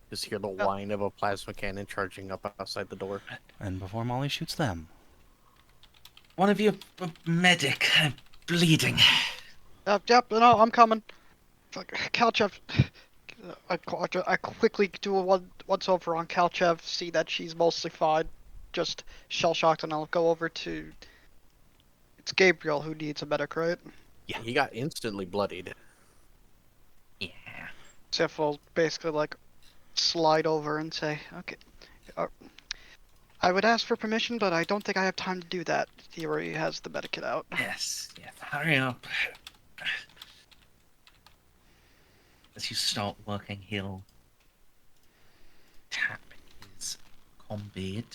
C: Just hear the whine of a plasma cannon charging up outside the door.
D: And before Molly shoots them.
A: One of you, medic, bleeding.
B: Yep, no, I'm coming. Fuck, Kalchev. I quickly do a once over on Kalchev, see that she's mostly fine, just shell shocked, and I'll go over to. It's Gabriel who needs a medic, right?
D: Yeah.
C: He got instantly bloodied.
A: Yeah.
B: Xiph will basically like slide over and say, "Okay, I would ask for permission, but I don't think I have time to do that." He already has the medikit out.
A: Yes. Hurry up. As you start working, he'll tap his comm bead.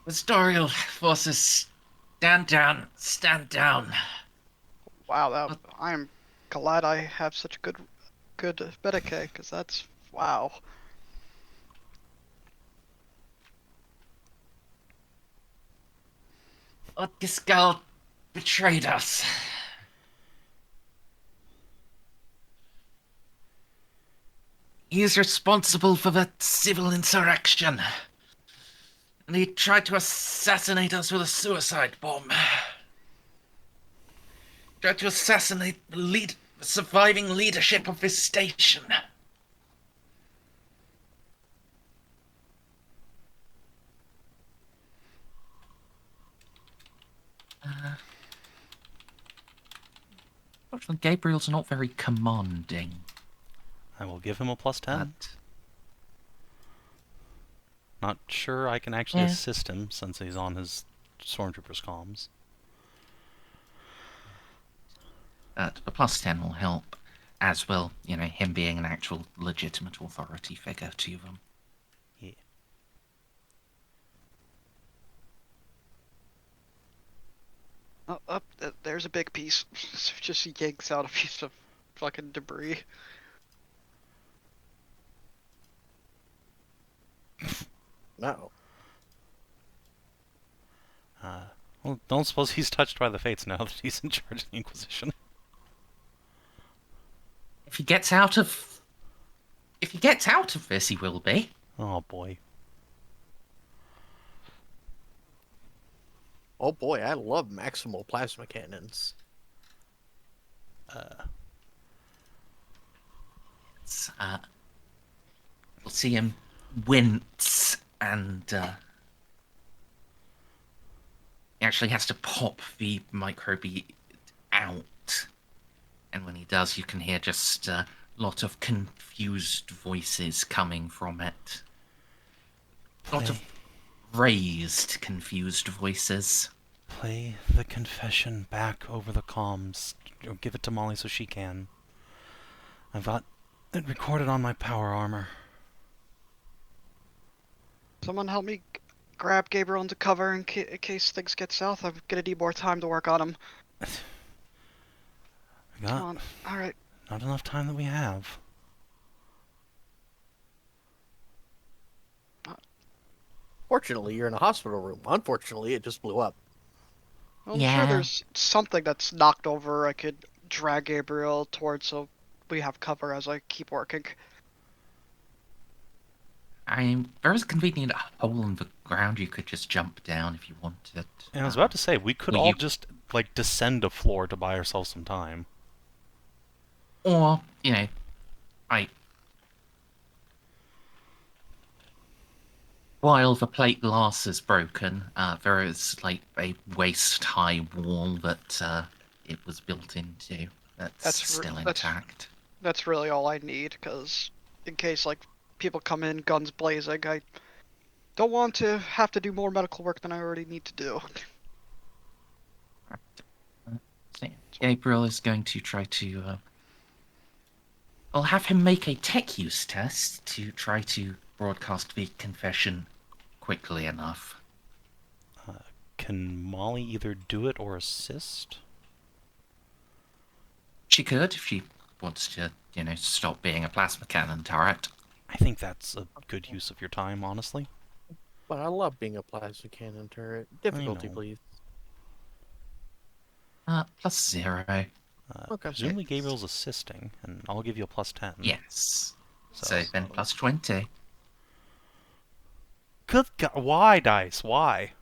A: Pastorial forces, stand down, stand down.
B: Wow, I'm glad I have such good medikit, because that's wow.
A: Ozcar betrayed us. He is responsible for the civil insurrection. And he tried to assassinate us with a suicide bomb. Tried to assassinate the surviving leadership of this station. Fortunately, Gabriel's not very commanding.
D: I will give him a +10.
A: But
D: Not sure I can actually
A: Yeah.
D: assist him since he's on his stormtrooper's comms.
A: a +10 will help, as will, him being an actual legitimate authority figure to them.
D: Yeah.
B: Oh, there's a big piece. Just yanks out a piece of fucking debris.
C: No.
D: Well, don't suppose he's touched by the fates now that he's in charge of the Inquisition.
A: If he gets out of this, he will be.
D: Oh boy.
C: Oh boy, I love maximal plasma cannons.
A: We'll see him wince, and he actually has to pop the microbead out. And when he does, you can hear just a lot of confused voices coming from it. A lot of raised, confused voices.
D: Play the confession back over the comms. Or give it to Molly so she can. I've got it recorded on my power armor.
B: Someone help me grab Gabriel into cover in case things get south. I'm gonna need more time to work on him.
D: I
B: Come
D: got
B: on. Alright.
D: not enough time that we have.
C: Fortunately, you're in a hospital room. Unfortunately, it just blew up.
B: Well, I'm
A: Yeah.
B: sure there's something that's knocked over I could drag Gabriel towards so we have cover as I keep working.
A: There is a convenient hole in the ground you could just jump down if you wanted.
D: And I was about to say, we could
A: Well,
D: all
A: you-
D: just, like, descend a floor to buy ourselves some time.
A: Or, while the plate glass is broken, there is, like, a waist-high wall that it was built into that's
B: That's
A: still
B: that's-
A: intact.
B: That's really all I need, because in case, like, people come in guns blazing, I don't want to have to do more medical work than I already need to do.
A: So, Gabriel is going to try to... I'll have him make a tech use test to try to broadcast the confession quickly enough.
D: Can Molly either do it or assist?
A: She could, if she wants to, stop being a plasma cannon turret.
D: I think that's a good use of your time, honestly.
C: But I love being a plasma cannon turret. Difficulty,
D: know.
C: please.
A: +0.
C: Okay.
D: Presumably Gabriel's assisting, and I'll give you a +10.
A: Yes.
D: So-
A: So then +20.
D: Good God, why, Dice? Why?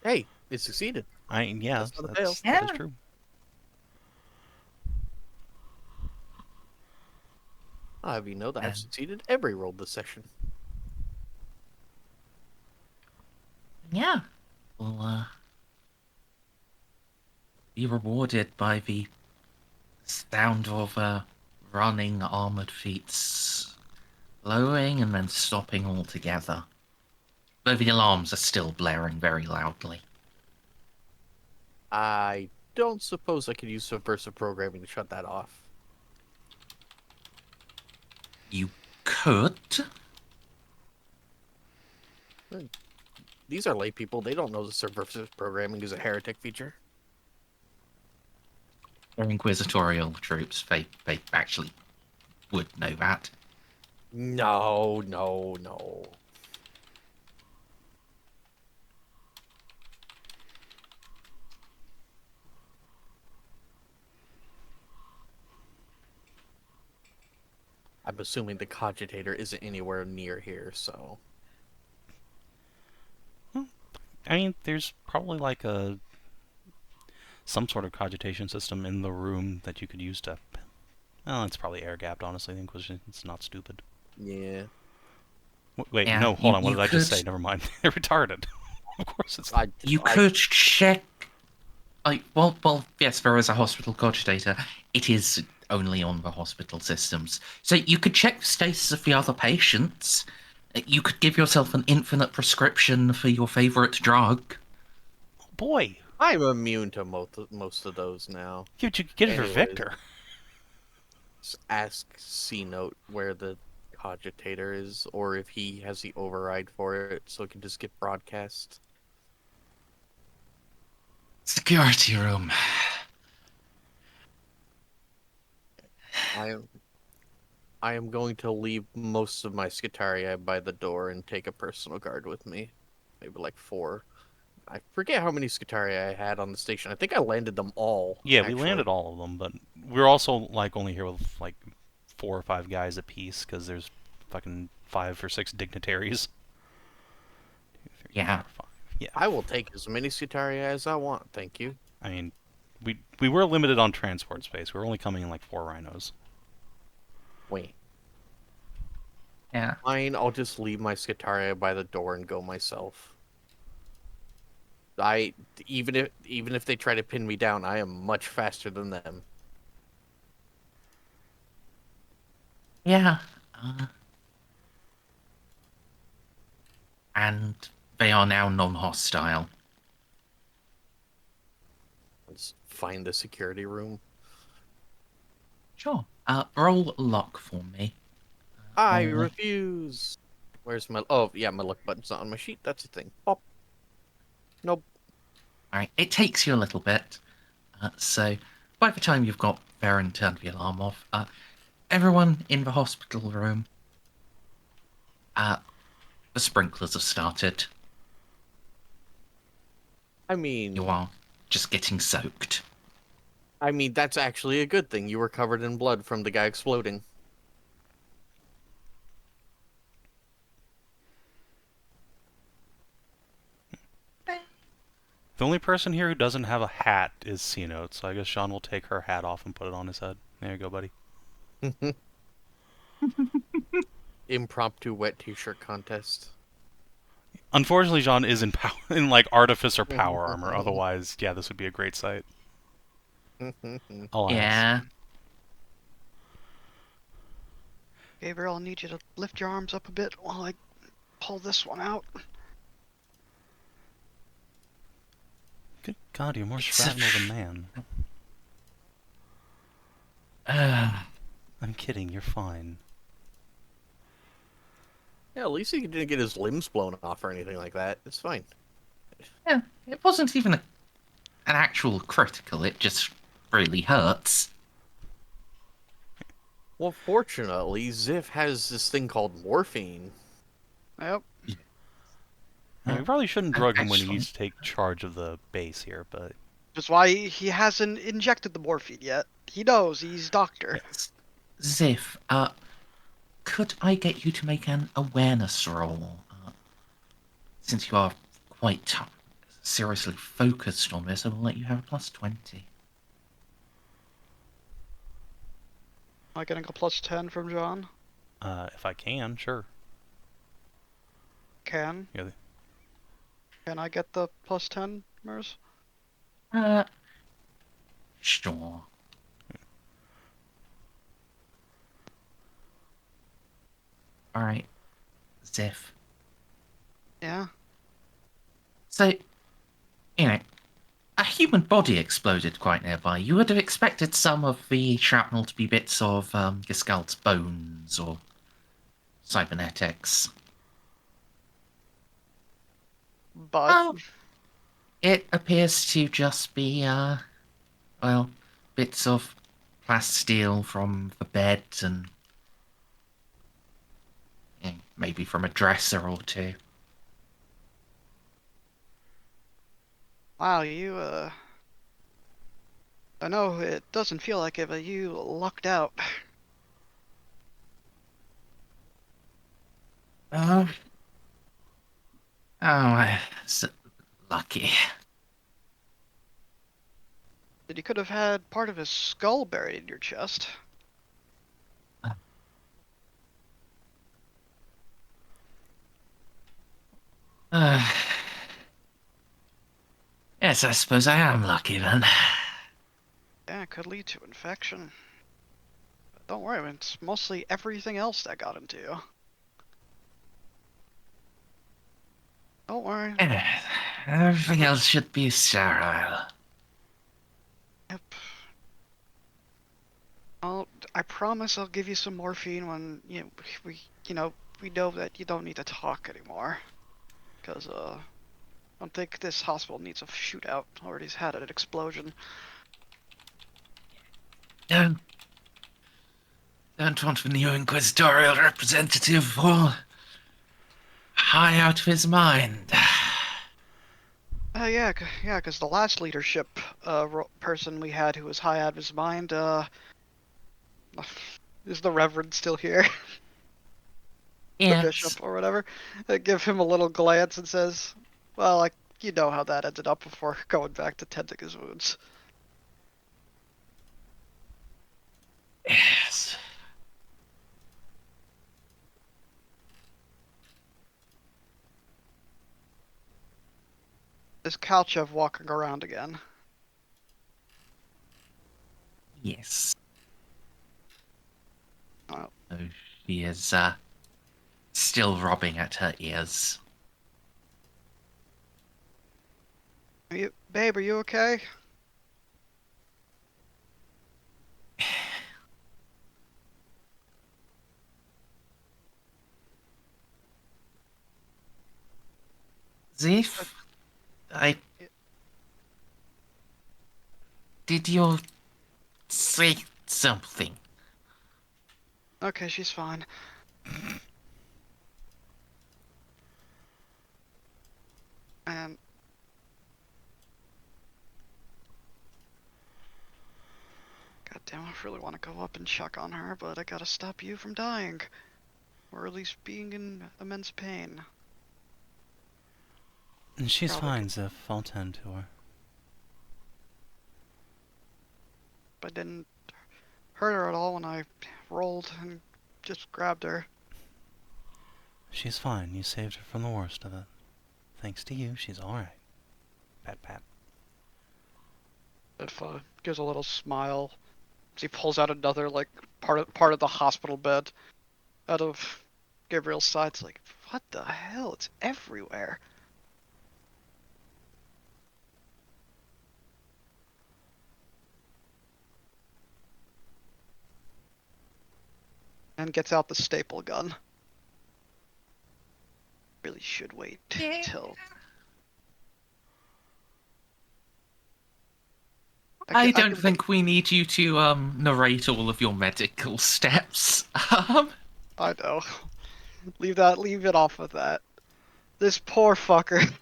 C: Hey, it succeeded.
D: Yeah,
C: That's not a
D: that is
A: fail.
D: true.
C: I'll have you know that I've
A: And-
C: succeeded every roll this session.
A: Yeah. We'll be rewarded by the sound of running armored feet slowing and then stopping altogether. Though the alarms are still blaring very loudly.
C: I don't suppose I could use subversive programming to shut that off.
A: You could.
C: These are lay people. They don't know the subversive programming is a heretic feature.
A: They're inquisitorial troops. They actually would know that.
C: No, no, no. I'm assuming the cogitator isn't anywhere near here, so...
D: I mean, there's probably like some sort of cogitation system in the room that you could use to... Well, it's probably air-gapped, honestly. The Inquisition's not stupid.
C: Yeah.
D: Wait,
A: Yeah,
D: no, hold on. What
A: you
D: did I just
A: could-
D: say? Never mind. They're retarded. Of course it's...
A: You could check Yes, there is a hospital cogitator. It is only on the hospital systems. So you could check the status of the other patients. You could give yourself an infinite prescription for your favorite drug.
D: Boy,
C: I'm immune to most of those now.
D: you could get it for
C: Anyways.
D: Victor.
C: Just ask C-Note where the cogitator is, or if he has the override for it, so it can just get broadcast.
A: Security room.
C: I am going to leave most of my Skitarii by the door and take a personal guard with me. Maybe like 4. I forget how many Skitarii I had on the station. I think I landed them all.
D: Yeah,
C: actually.
D: we landed all of them, but we're also like only here with like 4 or 5 guys apiece because there's fucking 5 or 6 dignitaries. 2, 3,
A: Yeah.
D: 4, 5. Yeah.
C: I will take as many Skitarii as I want, thank you.
D: I mean, we were limited on transport space. We were only coming in like 4 rhinos.
C: Wait.
A: Yeah.
C: Fine, I'll just leave my Skitarii by the door and go myself. Even if they try to pin me down, I am much faster than them.
A: Yeah. And they are now non-hostile.
C: Let's find the security room.
A: Sure. Roll luck for me.
C: I
A: Roll-
C: refuse. Where's my... Oh, yeah, my luck button's not on my sheet. That's a thing. Pop. Nope.
A: Alright, it takes you a little bit. So, by the time you've got there and turned the alarm off, everyone in the hospital room, the sprinklers have started.
C: I mean...
A: You are just getting soaked.
C: that's actually a good thing. You were covered in blood from the guy exploding.
D: The only person here who doesn't have a hat is C-Note, so I guess Jeanne will take her hat off and put it on his head. There you go, buddy.
C: Impromptu wet t-shirt contest.
D: Unfortunately, Jeanne is in in like artificer power armor. Otherwise, yeah, this would be a great sight. Alas.
A: Yeah.
B: Gabriel, I need you to lift your arms up a bit while I pull this one out.
D: Good God, you're more
A: It's
D: shrapnel than man. I'm kidding, you're fine.
C: Yeah, at least he didn't get his limbs blown off or anything like that. It's fine.
A: Yeah, it wasn't even an actual critical, it just really hurts.
C: Well, fortunately, Xiph has this thing called morphine.
B: Yep.
D: We probably shouldn't drug him when he
A: Actually-
D: needs to take charge of the base here, but...
B: That's why he hasn't injected the morphine yet. He knows, he's doctor.
A: Xiph, could I get you to make an awareness roll? Since you are quite seriously focused on this, I will let you have a plus 20.
B: Am I getting a plus 10 from John?
D: If I can, sure.
B: Can?
D: Yeah,
B: Can I get the plus 10, Merz?
A: Sure. Alright, Xiph.
B: Yeah.
A: So, you know, a human body exploded quite nearby. You would have expected some of the shrapnel to be bits of Geskald's bones or cybernetics.
B: But
A: Oh, it appears to just be, well, bits of plasteel from the bed and maybe from a dresser or two.
B: wow, you I know it doesn't feel like it, but you lucked out.
A: Oh, I'm lucky.
B: You could have had part of his skull buried in your chest.
A: Yes, I suppose I am lucky then.
B: Yeah, it could lead to infection. But don't worry, it's mostly everything else that got into you. Don't worry.
A: Everything else should be sterile.
B: Yep. I promise I'll give you some morphine when we know that you don't need to talk anymore. Because I don't think this hospital needs a shootout. Already had an explosion.
A: Don't want the new inquisitorial representative all high out of his mind.
B: Yeah, because the last leadership person we had who was high out of his mind, is the Reverend still here? The
A: Yes.
B: bishop or whatever. I give him a little glance and says, well, you know how that ended up before going back to tending his wounds.
A: Yes.
B: Is Kalchev walking around again?
A: Yes.
B: Oh.
A: So she is still robbing at her ears.
B: Babe, are you okay?
A: Xiph, did you say something?
B: Okay, she's fine. And goddamn, I really want to go up and check on her, but I gotta stop you from dying. Or at least being in immense pain.
D: And she's
B: Probably
D: fine, Xiph. I'll tend to her.
B: I didn't hurt her at all when I rolled and just grabbed her.
D: She's fine. You saved her from the worst of it. Thanks to you, she's alright. Pat pat.
B: If gives a little smile as he pulls out another part of the hospital bed out of Gabriel's side. It's like, what the hell? It's everywhere. And gets out the staple gun. Really should wait till.
A: I don't think we need you to narrate all of your medical steps.
B: I know. Leave it off with that. This poor fucker.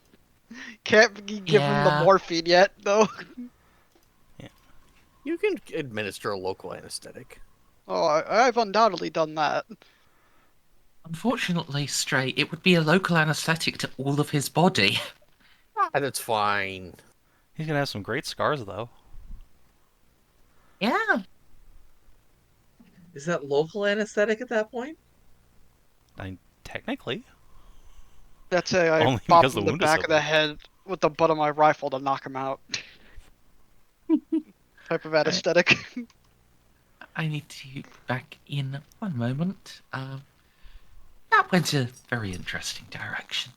B: Can't give him the
A: Yeah.
B: morphine yet, though.
C: You can administer a local anesthetic.
B: Oh, I've undoubtedly done that.
A: Unfortunately, Stray, it would be a local anesthetic to all of his body.
C: Ah, that's fine.
D: He's gonna have some great scars, though.
A: Yeah.
E: Is that local anesthetic at that point?
D: Technically.
B: That's I
D: Only
B: bopped
D: because
B: him in
D: the
B: the
D: wound is
B: back
D: so
B: of the head with the butt of my rifle to knock him out. Type of anesthetic.
A: I need to back in one moment. That went a very interesting direction.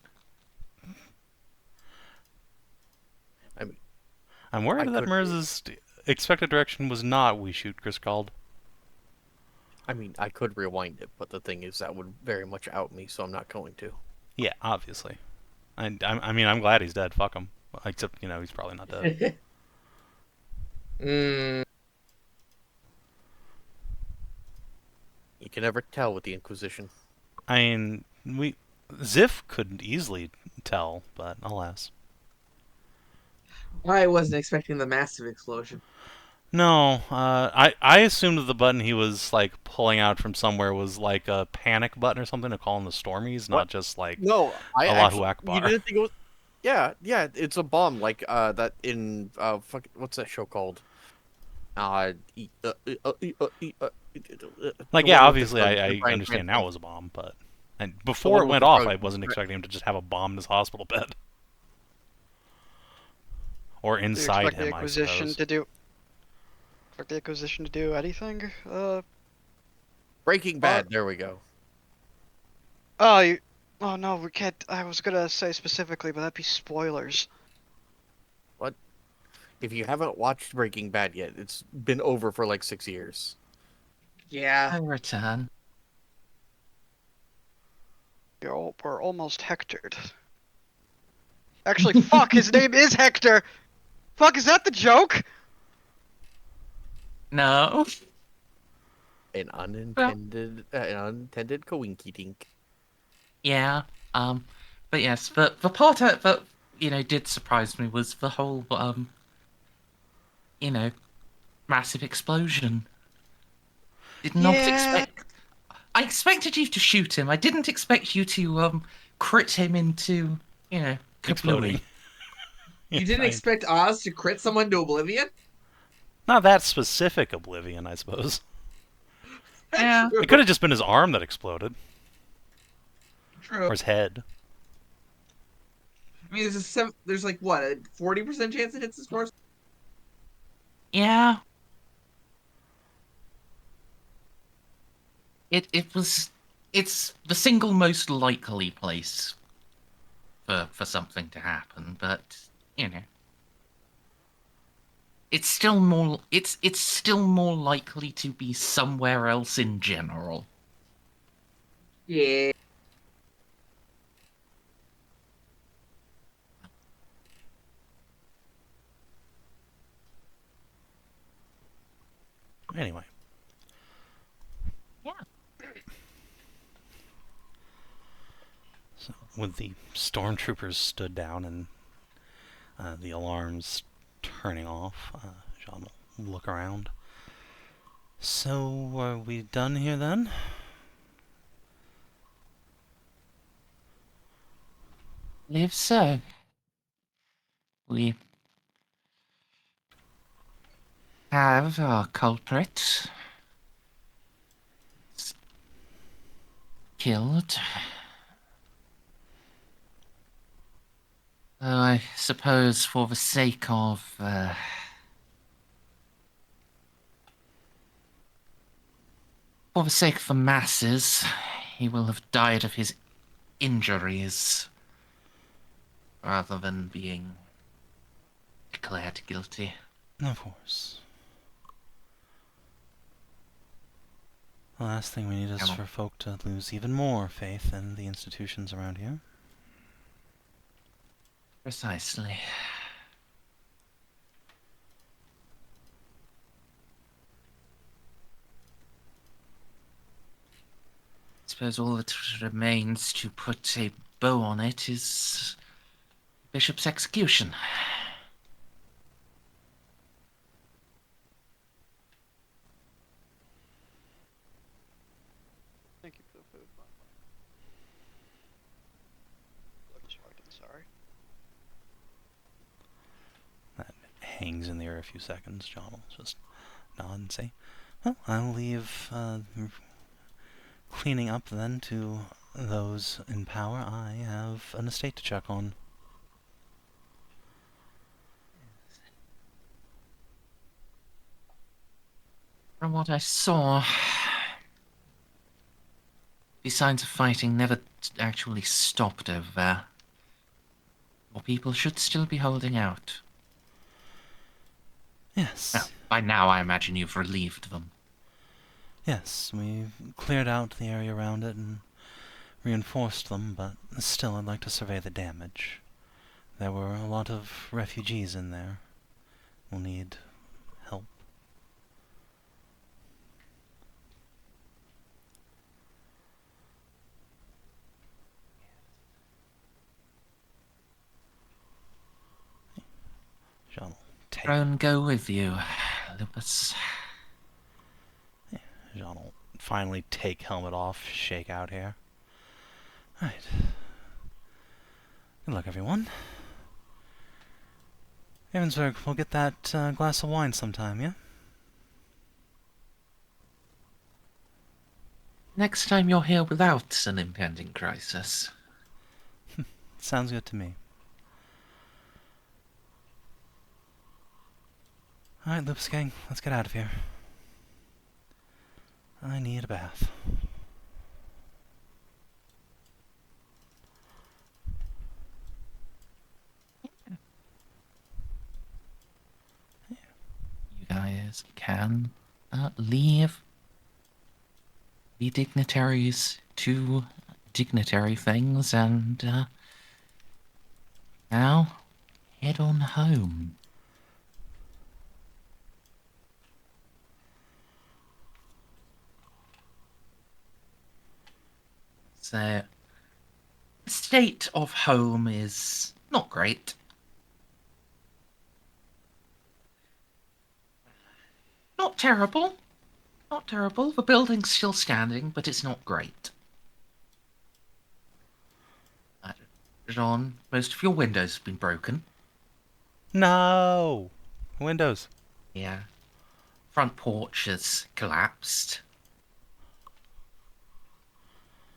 D: I'm worried
C: I
D: that
C: could-
D: Merz's expected direction was not we shoot Griscald.
C: I mean, I could rewind it, but the thing is that would very much out me, so I'm not going to.
D: Yeah, obviously. I mean, I'm glad he's dead. Fuck him. Except, he's probably not dead.
E: Mm,
C: You can never tell with the Inquisition.
D: I mean, Xiph couldn't easily tell, but alas.
E: I wasn't expecting the massive explosion.
D: No, I assumed that the button he was pulling out from somewhere was like a panic button or something to call in the Stormies, not just
C: No, I
D: Allahu
C: actually.
D: Akbar.
C: You didn't think it was. Yeah, it's a bomb like that in what's that show called?
D: yeah,
C: The
D: obviously
C: one with
D: I
C: Bryan
D: understand
C: Cranston.
D: now it was a bomb, but before
C: one
D: it
C: with
D: went
C: the
D: off,
C: drug-
D: I wasn't expecting him to just have a bomb in his hospital bed. Or
B: Do you
D: inside
B: expect the
D: him, I
B: Inquisition
D: suppose.
B: to do? Expect the Inquisition to do anything?
C: Breaking Bad. There we go.
B: Oh, you. Oh no, we can't. I was gonna say specifically, but that'd be spoilers.
C: What? If you haven't watched Breaking Bad yet, it's been over for like 6 years.
E: Yeah.
A: I return.
B: We're almost Hectored. Actually, fuck, his name is Hector! Fuck, is that the joke?
A: No.
C: An unintended coinky dink.
A: Yeah. But yes, but the part that did surprise me was the whole you know massive explosion. Did not
E: Yeah.
A: expect. I expected you to shoot him. I didn't expect you to crit him into
D: Exploding.
A: kablooey.
E: You didn't expect Oz to crit someone to oblivion?
D: Not that specific oblivion, I suppose.
A: Yeah.
E: True.
D: It could have just been his arm that exploded.
E: True.
D: Or his head.
E: I mean, there's like what, a 40% chance it hits his torso?
A: Yeah. It's the single most likely place for something to happen, but it's still more likely to be somewhere else in general.
E: Yeah.
D: Anyway.
A: Yeah.
D: So, when the stormtroopers stood down and the alarms turning off, Jeanne will look around. So, are we done here then?
A: Believe so. We have our culprit killed. Though I suppose for the sake of the masses, he will have died of his injuries rather than being declared guilty.
D: Of course. The last thing we need is for folk to lose even more faith in the institutions around here.
A: Precisely. I suppose all that remains to put a bow on it is Bishop's execution.
B: Thank you for the food. Sorry.
D: That hangs in the air a few seconds. Jeanne will just nod and say, well, I'll leave cleaning up then to those in power. I have an estate to check on.
A: From what I saw, the signs of fighting never actually stopped over there. More people should still be holding out.
D: Yes.
A: Well, by now I imagine you've relieved them.
D: Yes, we've cleared out the area around it and reinforced them, but still I'd like to survey the damage. There were a lot of refugees in there. We'll need help. Jeanne will take...
A: Drone go with you, Lupus.
D: Jeanne will finally take helmet off, shake out here. Right. Good luck, everyone. Ravensburg, we'll get that glass of wine sometime, yeah?
A: Next time you're here without an impending crisis.
D: Sounds good to me. Alright, Loops Gang, let's get out of here. I need a bath.
A: You guys can leave the dignitaries to dignitary things and now head on home. So, the state of home is not great. Not terrible. Not terrible. The building's still standing, but it's not great. Jeanne, most of your windows have been broken.
D: No! Windows.
A: Yeah. Front porch has collapsed.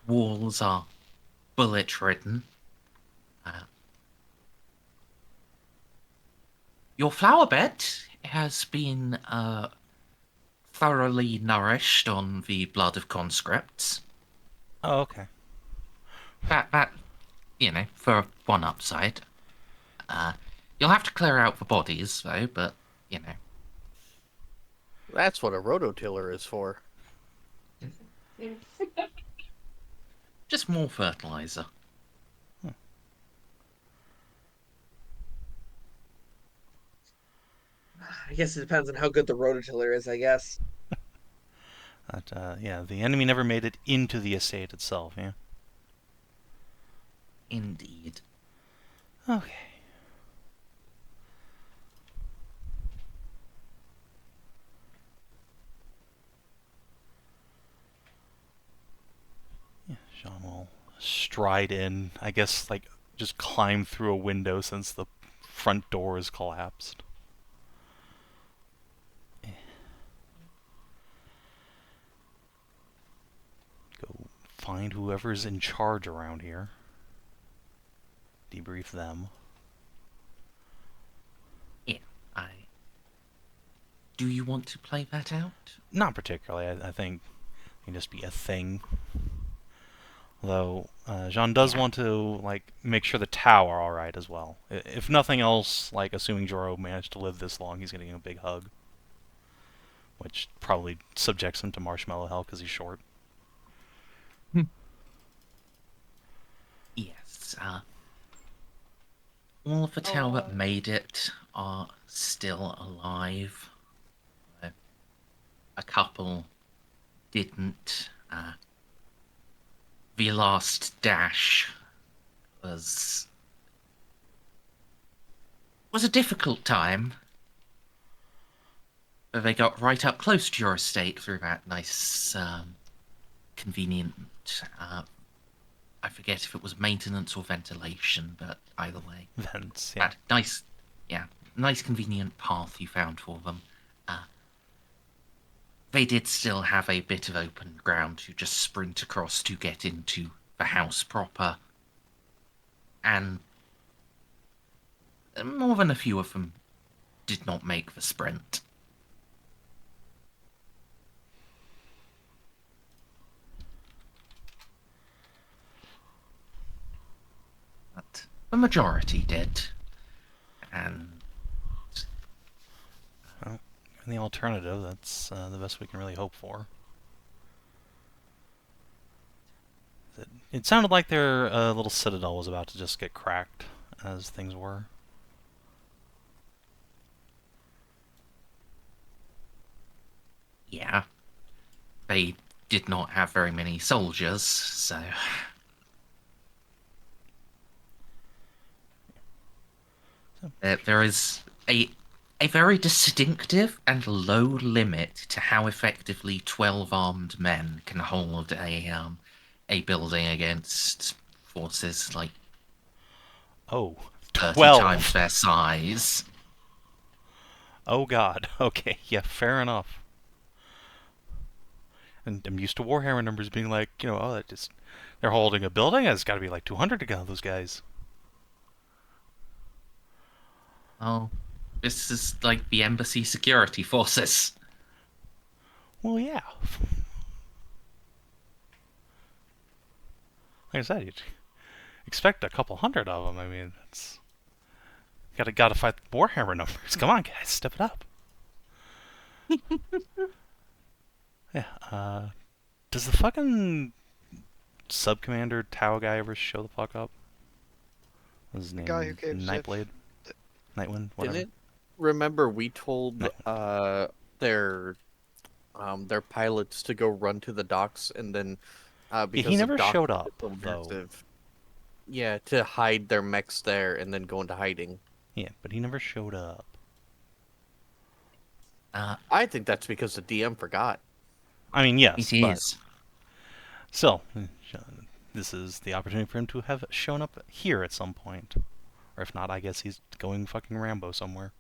A: Walls are bullet-ridden. Your flower bed has been thoroughly nourished on the blood of conscripts.
D: Oh, okay.
A: That, for one upside. You'll have to clear out the bodies, though, but,
C: That's what a rototiller is for.
A: just more fertilizer.
E: I guess it depends on how good the rototiller is, I guess.
D: But, yeah, the enemy never made it into the estate itself, yeah?
A: Indeed.
D: Okay. Yeah, Jeanne will stride in, I guess, like, just climb through a window since the front door is collapsed. Go find whoever's in charge around here. Debrief them.
A: Yeah, Do you want to play that out?
D: Not particularly. I think it can just be a thing. Though, Jeanne does want to, like, make sure the Tau are alright as well. If nothing else, like, assuming Joro managed to live this long, he's getting a big hug. Which probably subjects him to marshmallow hell because he's short.
A: Yes, all of the Tau that made it are still alive. A couple didn't. The last dash was a difficult time. But they got right up close to your estate through that nice, convenient, I forget if it was maintenance or ventilation, but either way.
D: Vents, yeah.
A: That nice convenient path you found for them. They did still have a bit of open ground to just sprint across to get into the house proper. And more than a few of them did not make the sprint. But the majority did. And
D: the alternative, that's the best we can really hope for. It sounded like their little citadel was about to just get cracked, as things were.
A: yeah, they did not have very many soldiers, so... There is a very distinctive and low limit to how effectively 12 armed men can hold a building against forces like 30
D: 12
A: times their size.
D: Oh god, okay, yeah, fair enough. And I'm used to Warhammer numbers being like, they're holding a building, it's gotta be like 200 to get those guys.
A: Oh, This is like the embassy security forces.
D: Well, yeah. Like I said, you'd expect a couple hundred of them. I mean, it's gotta fight the Warhammer numbers. Come on, guys, step it up. Yeah. Does the fucking sub-commander Tau guy ever show the fuck up? What's his
B: The
D: name?
B: guy who gave Xiph.
D: Nightblade, Nightwind, whatever.
C: Didn't it? Remember, we told their pilots to go run to the docks, and then because
D: he
C: the
D: never
C: docks
D: showed
C: are
D: up,
C: so
D: though.
C: massive, yeah, to hide their mechs there and then go into hiding.
D: Yeah, but he never showed up.
C: I think that's because the DM forgot.
D: I mean, yes,
A: It
D: but
A: is.
D: still, this is the opportunity for him to have shown up here at some point. Or if not, I guess he's going fucking Rambo somewhere.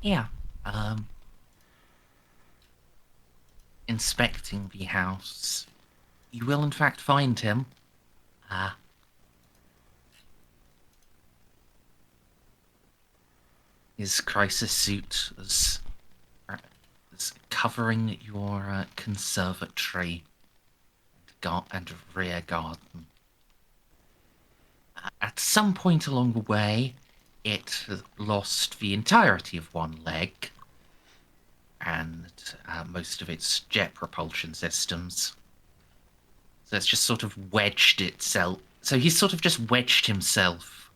A: Yeah. Inspecting the house, you will in fact find him. His crisis suit is covering your conservatory and rear garden. At some point along the way, it lost the entirety of one leg and most of its jet propulsion systems. So it's just sort of wedged itself. So he's sort of just wedged himself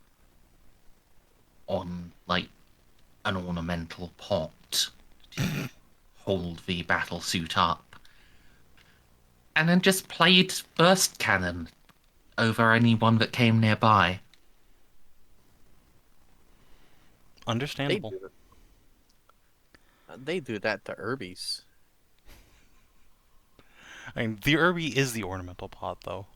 A: on, like, an ornamental pot to hold the battle suit up. And then just played burst cannon over anyone that came nearby.
D: Understandable.
C: They do that to Urbies.
D: I mean, the Irby is the ornamental pot, though.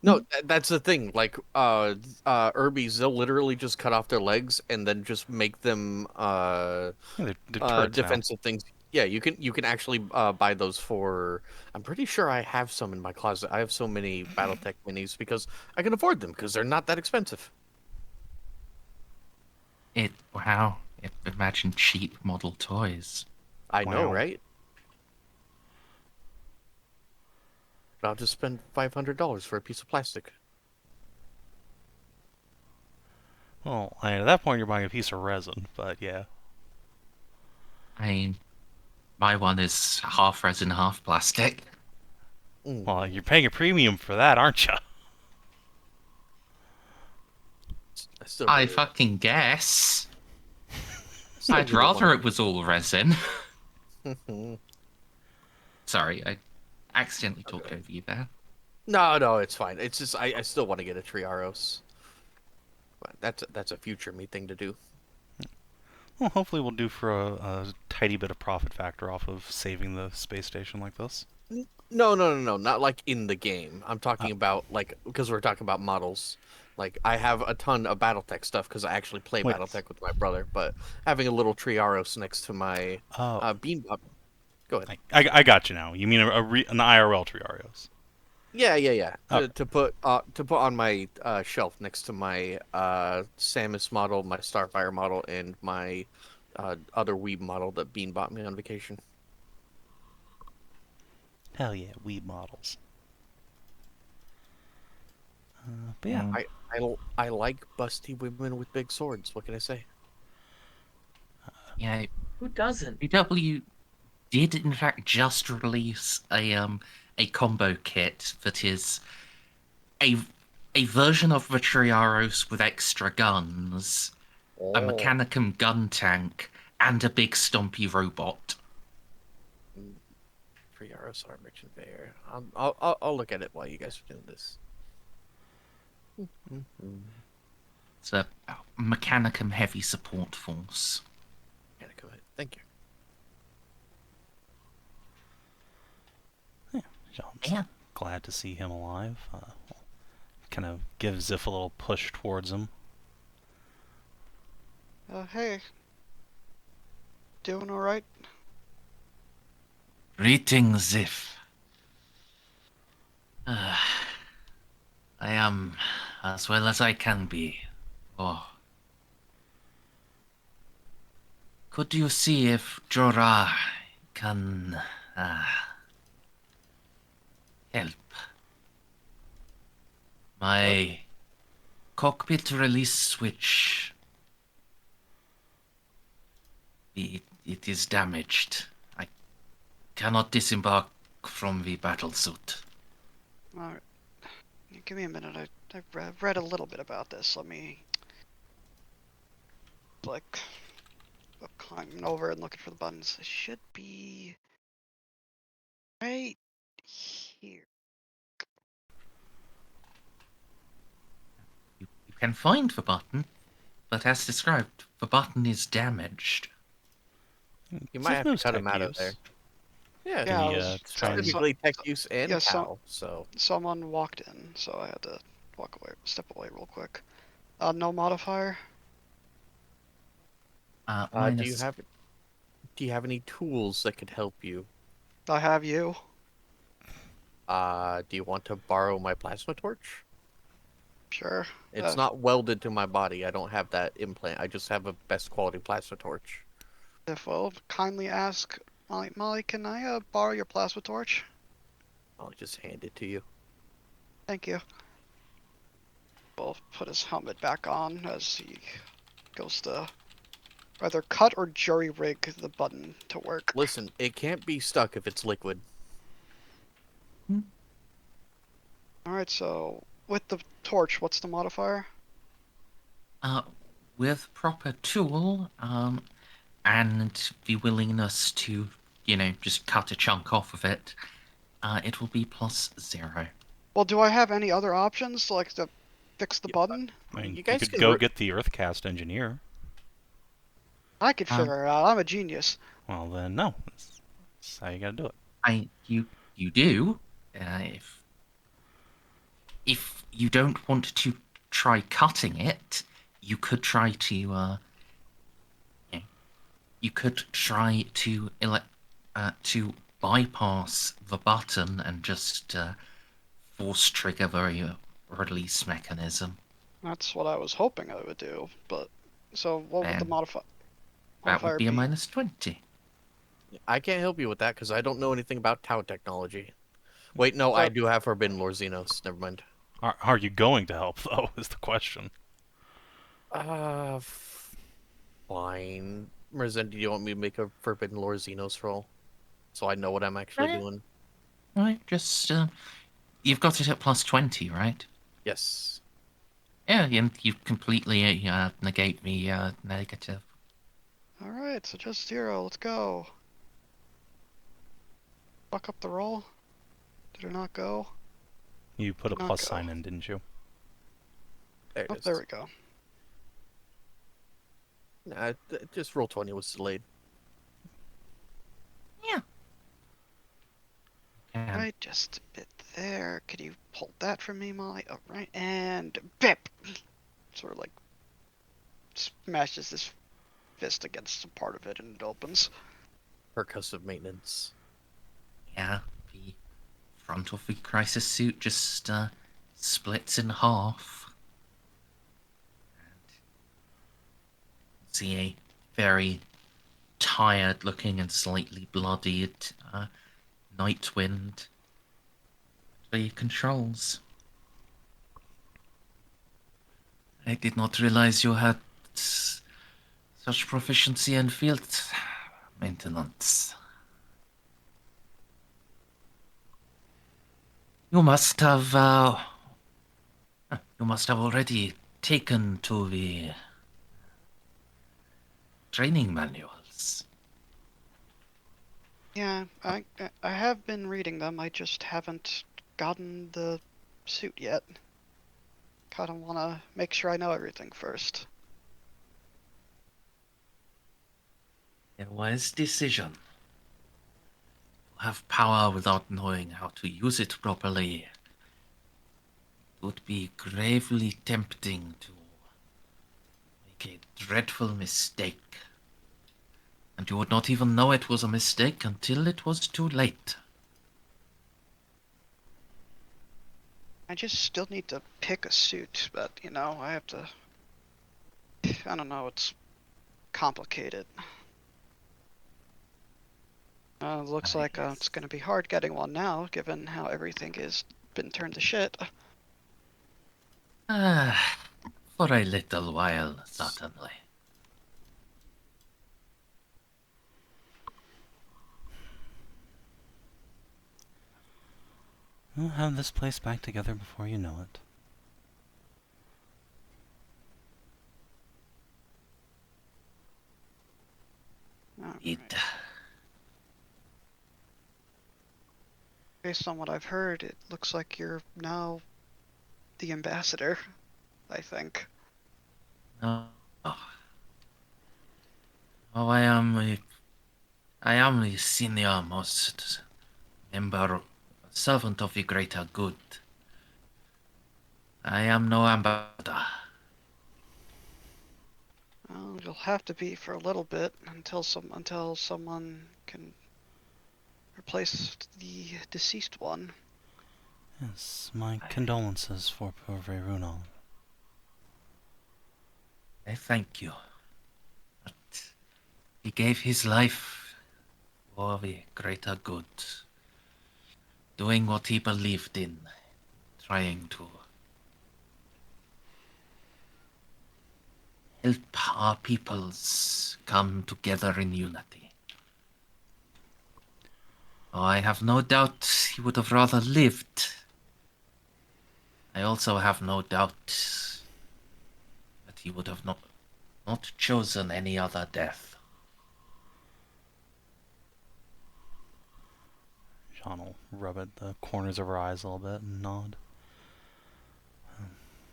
C: No, that's the thing. Like, Urbies, they'll literally just cut off their legs and then just make them
D: Yeah, they're turrets
C: defensive things. Yeah, you can actually buy those for. I'm pretty sure I have some in my closet. I have so many BattleTech minis because I can afford them because they're not that expensive.
A: Wow. Imagine cheap model toys.
C: I know,
D: Wow.
C: right? But I'll just spend $500 for a piece of plastic.
D: Well, at that point, you're buying a piece of resin, but yeah.
A: I mean, my one is half resin, half plastic.
D: Well, you're paying a premium for that, aren't you?
A: I fucking guess.
C: still
A: I'd
C: really
A: rather
C: want-
A: it was all resin. Sorry, I accidentally talked over you there.
C: No, it's fine. It's just I still want to get a Triaros. But that's a future me thing to do.
D: Well, hopefully we'll do for a tidy bit of profit factor off of saving the space station like this.
C: No, not like in the game. I'm talking about like because we're talking about models. Like I have a ton of BattleTech stuff because I actually play
D: Wait.
C: BattleTech with my brother. But having a little Triaros next to my
D: Oh,
C: beam. Go ahead.
D: I got you now. You mean an IRL Triarios?
C: Yeah.
D: Okay.
C: To put on my shelf next to my Samus model, my Starfire model, and my other Weeb model that Bean bought me on vacation.
D: Hell yeah, weeb models. But yeah,
C: I like busty women with big swords. What can I say?
A: Yeah,
E: Who doesn't?
A: VW did in fact just release a combo kit that is a version of the Triaros with extra guns, a Mechanicum gun tank, and a big stompy robot.
C: Triaros armor conveyor. I'll look at it while you guys are doing this.
A: It's a Mechanicum heavy support force.
C: Yeah, go ahead. Thank you.
D: John's
A: Yeah.
D: glad to see him alive. Kind of give Xiph a little push towards him.
B: Hey. Doing alright?
A: Greetings, Xiph. I am as well as I can be. Oh, Could you see if Jorah can help? My cockpit release switch. It is damaged. I cannot disembark from the battlesuit.
B: Alright. Give me a minute. I've read a little bit about this. Let me... Like... I'm climbing over and looking for the buttons. It should be... right here.
A: You can find the button, but as described, the button is damaged.
C: You might have to
D: knows
C: cut him
D: tech
C: out of
D: use.
C: there. Yeah,
B: Yeah, I
D: we,
B: was
D: try and-
C: typically tech use and
B: yeah,
C: cow, so...
B: someone walked in, so I had to step away real quick. No modifier?
A: Minus,
C: Do you have any tools that could help you?
B: I have you.
C: Do you want to borrow my plasma torch?
B: Sure.
C: It's not welded to my body. I don't have that implant. I just have a best quality plasma torch.
B: If well, kindly ask Molly, can I borrow your plasma torch?
C: I'll just hand it to you.
B: Thank you. We'll put his helmet back on as he goes to either cut or jury rig the button to work.
C: Listen, it can't be stuck if it's liquid.
B: Alright, so with the torch, what's the modifier?
A: with proper tool, and the willingness to, just cut a chunk off of it, it will be +0.
B: Well, do I have any other options, like to fix the button?
D: I mean,
C: You
D: you
C: guys
D: could
C: can
D: go
C: work-
D: get the Earthcast engineer.
B: I could figure it out. I'm a genius.
D: Well, then no. That's how you gotta do it.
A: You do, if you don't want to try cutting it, you could try to, to bypass the button and just force trigger the release mechanism.
B: That's what I was hoping I would do, but... So, what would the
A: Then
B: modifier
A: That would be a
B: be?
A: -20.
C: I can't help you with that because I don't know anything about Tau technology. Wait, no, I do have Forbidden Lord Xenos. Never mind.
D: Are you going to help, though, is the question.
C: Fine. Merzendi, do you want me to make a Forbidden Lord Xenos roll? So I know what I'm actually doing?
A: Right, just, you've got it at +20, right?
C: Yes.
A: Yeah, and you completely negate the negative.
B: Alright, so just 0. Let's go. Fuck up the roll? Did it not go?
D: You put a
B: Did not
D: plus
B: go.
D: sign in, didn't you?
C: There it
B: Oh,
C: is.
B: there we go.
C: Nah, just roll 20 was delayed.
A: Yeah.
B: Right, just a bit there. Could you pull that from me, Molly? Alright, and bip! Sort of like smashes his fist against some part of it and it opens.
C: Percussive maintenance.
A: Yeah, the front of the crisis suit just splits in half. And see a very tired-looking and slightly bloodied Nightwind. The controls. I did not realize you had such proficiency in field maintenance. You must have already taken to the training manuals.
B: Yeah, I have been reading them. I just haven't gotten the suit yet. Kinda wanna make sure I know everything first.
A: A wise decision. To have power without knowing how to use it properly would be gravely tempting to make a dreadful mistake. And you would not even know it was a mistake until it was too late.
B: I just still need to pick a suit, but, you know, I have to... I don't know, it's complicated. Looks
A: Ah,
B: like
A: yes.
B: it's gonna be hard getting one now, given how everything is been turned to shit.
A: Ah, for a little while, certainly.
D: We'll have this place back together before you know it.
A: It,
B: Alright. Based on what I've heard, it looks like you're now the ambassador, I think.
A: oh, oh, I am the senior most member, servant of the greater good. I am no ambassador.
B: Well, you'll have to be for a little bit until someone can replace the deceased one.
D: Yes, my condolences for poor Verunal.
A: I thank you. But he gave his life for the greater good, doing what he believed in, trying to help our peoples come together in unity. Oh, I have no doubt he would have rather lived. I also have no doubt that he would have not chosen any other death.
D: Jeanne will rub at the corners of her eyes a little bit and nod.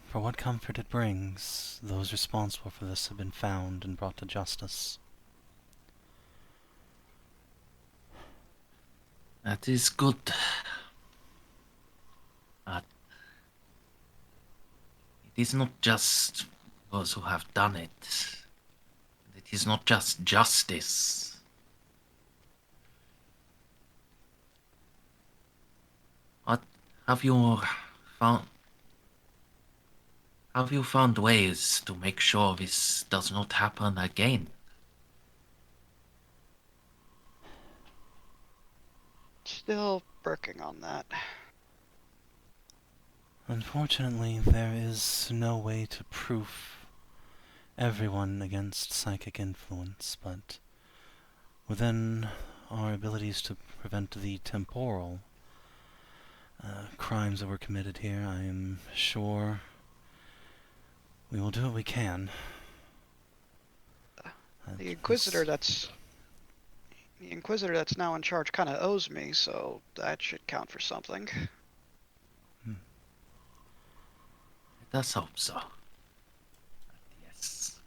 D: For what comfort it brings, those responsible for this have been found and brought to justice.
A: That is good. But it is not just those who have done it. It is not just justice. What have you found? Have you found ways to make sure this does not happen again?
B: Still working on that.
D: Unfortunately, there is no way to proof everyone against psychic influence, but within our abilities to prevent the temporal crimes that were committed here, I am sure we will do what we can.
B: The Inquisitor that's now in charge kind of owes me, so that should count for something.
A: Let us hope so. Yes.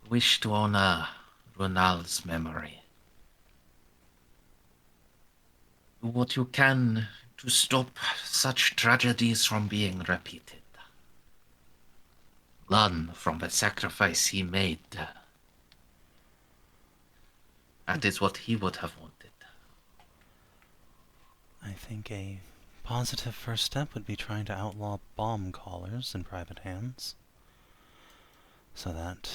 A: Wish to honor Runal's memory. Do what you can to stop such tragedies from being repeated. Learn from the sacrifice he made. That is what he would have wanted.
D: I think a positive first step would be trying to outlaw bomb callers in private hands, so that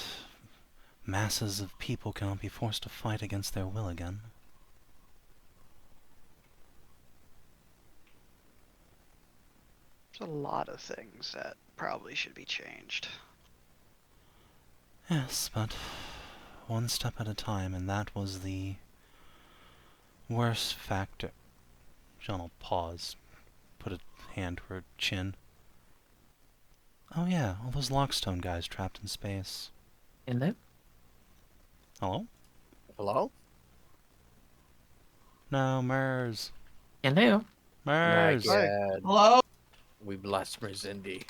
D: masses of people cannot be forced to fight against their will again.
B: There's a lot of things that probably should be changed.
D: Yes, but one step at a time, and that was the worst factor. Jeanne will pause, put a hand to her chin. Oh yeah, all those Lockstone guys trapped in space.
A: Hello?
D: Hello?
C: Hello?
D: No, Merz.
A: Hello?
D: Merz!
B: Hi.
C: Magad.
E: Hello?
C: We bless Merzendi.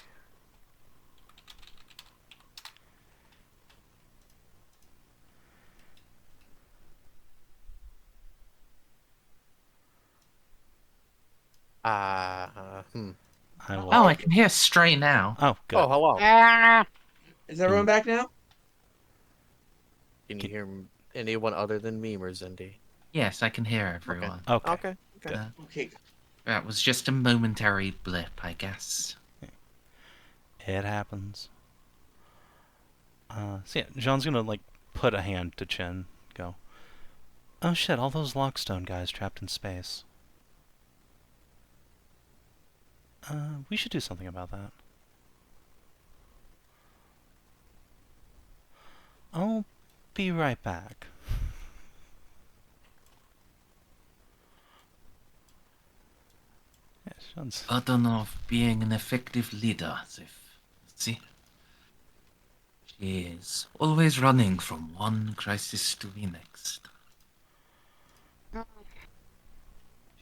D: I will...
A: Oh, I can hear Stray now.
D: Oh, good.
C: Oh, hello.
E: Is everyone back now?
C: Can you hear anyone other than me, Merzendi?
A: Yes, I can hear everyone.
D: Okay.
C: Okay.
D: Good.
E: Okay.
A: That was just a momentary blip, I guess.
D: It happens. So yeah, Jean's gonna, like, put a hand to Chin, go, Oh shit, all those Lockstone guys trapped in space. We should do something about that. I'll be right back. Yeah, sounds...
A: Burden of being an effective leader, Xiph. See? She is always running from one crisis to the next.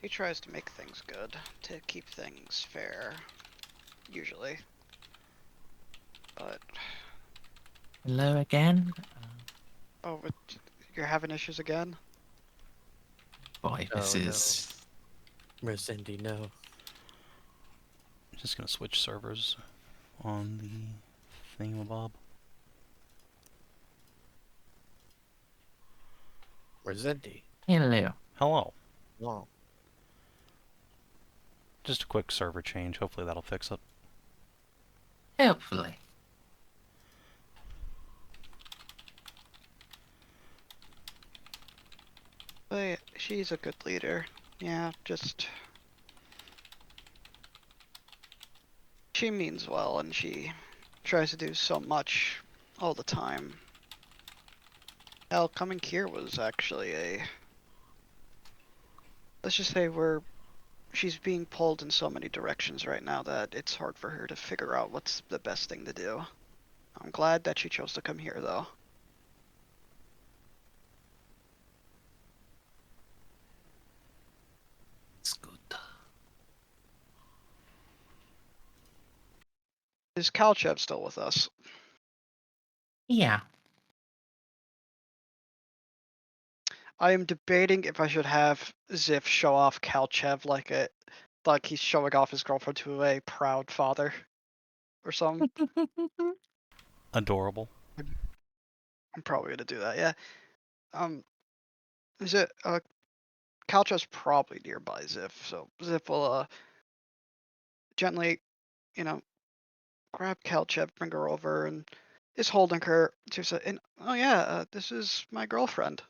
B: She tries to make things good, to keep things fair, usually. But,
A: Hello again?
B: oh, but you're having issues again?
A: Boy, this
C: Oh, no.
A: is...
C: Merzendi, no.
D: Just gonna switch servers on the thingamabob.
C: Merzendi.
A: Hello.
D: Hello.
C: Wow.
D: Just a quick server change. Hopefully that'll fix it.
A: Hopefully.
B: But yeah, she's a good leader. Yeah, just... She means well, and she tries to do so much all the time. Hell, coming here was actually a... Let's just say she's being pulled in so many directions right now that it's hard for her to figure out what's the best thing to do. I'm glad that she chose to come here, though.
A: It's good.
B: Is Kalchev still with us?
A: Yeah.
B: I am debating if I should have Xiph show off Kalchev like he's showing off his girlfriend to a proud father, or something.
D: Adorable.
B: I'm probably gonna do that. Yeah. Is it Kalchev's probably nearby Xiph, so Xiph will gently, you know, grab Kalchev, bring her over, and is holding her to say, and, oh yeah, this is my girlfriend.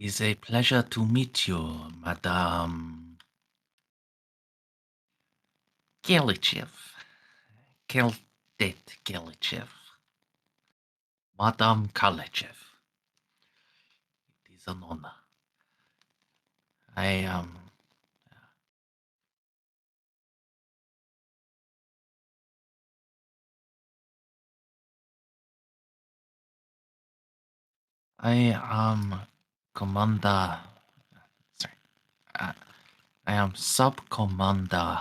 A: It's a pleasure to meet you, Madame Gelichev. Keldet Gelichev. Madame Kalechev. It is an honor. I am Commander. Sorry. Uh, I am Sub Commander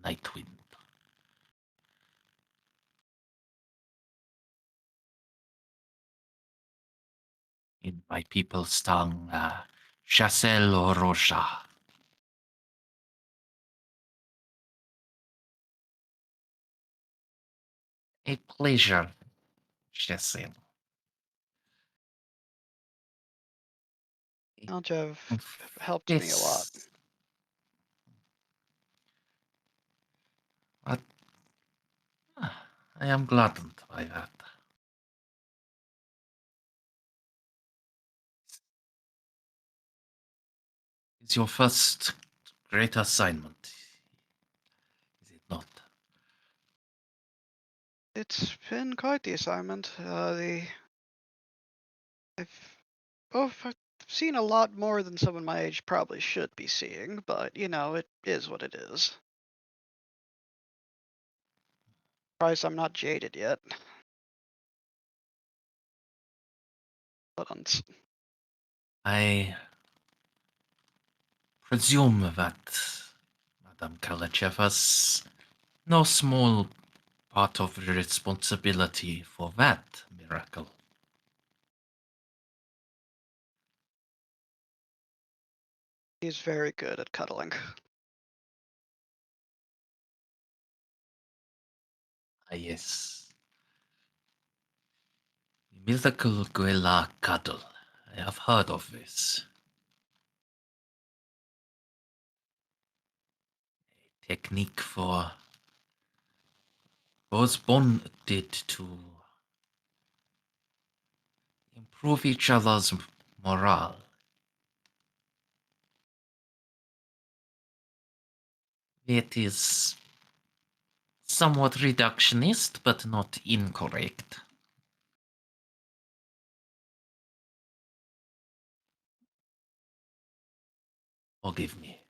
A: Nightwind. In my people's tongue, Chassel Roja. A pleasure, Chassel.
B: Kalchev helped me a lot.
A: Yes. But I am gladdened by that. It's your first great assignment, is it not?
B: It's been quite the assignment. I've seen a lot more than someone my age probably should be seeing, but you know, it is what it is. Surprised I'm not jaded yet. But
A: I presume that Madame Kalachev has no small part of the responsibility for that miracle.
B: he's very good at cuddling.
A: Ah, yes. The mythical Guela cuddle. I have heard of this. Technique for was bonded to improve each other's morale. It is somewhat reductionist, but not incorrect. Forgive me.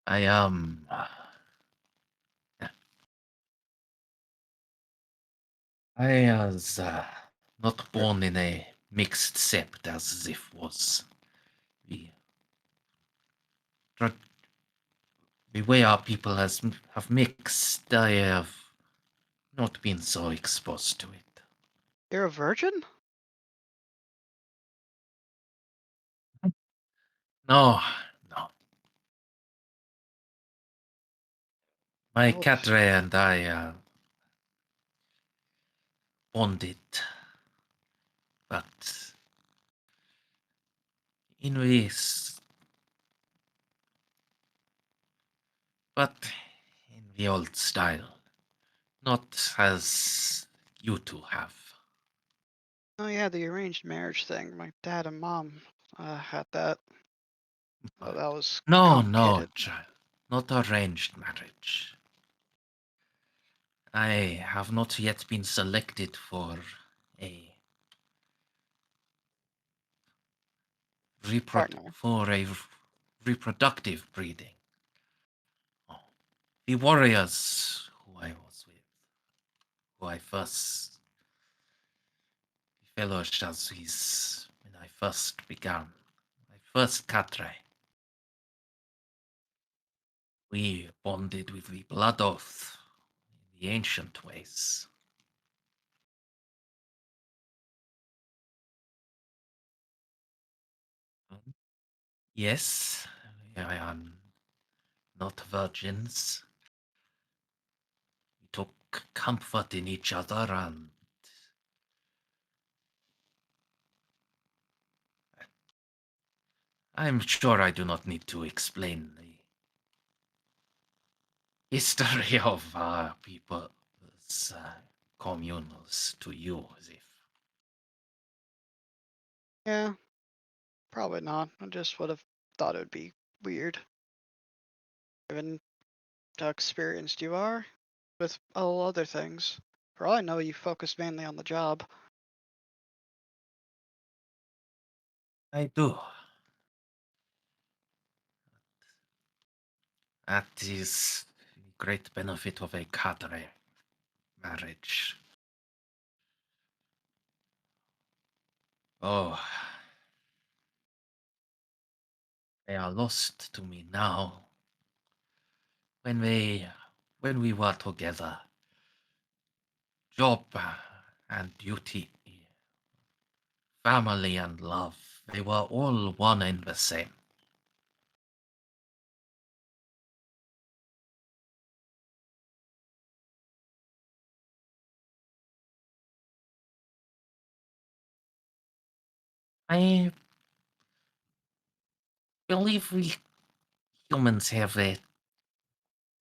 A: I am. I was not born in a mixed sept as Xiph was. We, the way our people have mixed, I have not been so exposed to it.
B: You're a virgin?
A: No, no. My
B: Oh,
A: cadre and I bonded, but in this, but in the old style, not as you two have.
B: oh yeah, the arranged marriage thing. My dad and mom had that. Oh, that was
A: No,
B: complicated.
A: child, not arranged marriage. I have not yet been selected for a
B: Partner.
A: reproductive breeding. Oh, the warriors who I was with, who I first fellowshipped as his when I first began, my first cadre. We bonded with the blood oath in the ancient ways. Yes, I am not virgins. We took comfort in each other, and I'm sure I do not need to explain the history of our people's communals to you, Xiph.
B: Yeah, probably not. I just would have thought it would be weird, given how experienced you are with all other things. For all I know, you focus mainly on the job.
A: I do. That is the great benefit of a cadre marriage. Oh, they are lost to me now. When we were together, job and duty, family and love, they were all one and the same. I believe we humans have a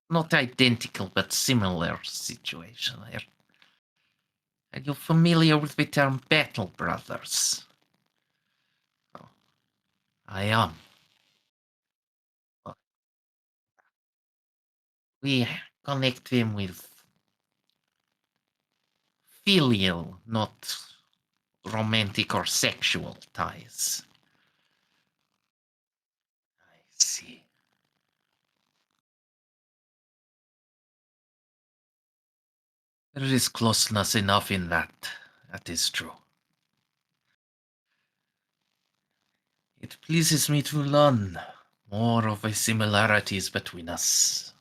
A: not identical but similar situation here. Are you familiar with the term battle brothers? Oh, I am. We connect them with filial, not romantic or sexual ties. I see. There is closeness enough in that. That is true. It pleases me to learn more of the similarities between us.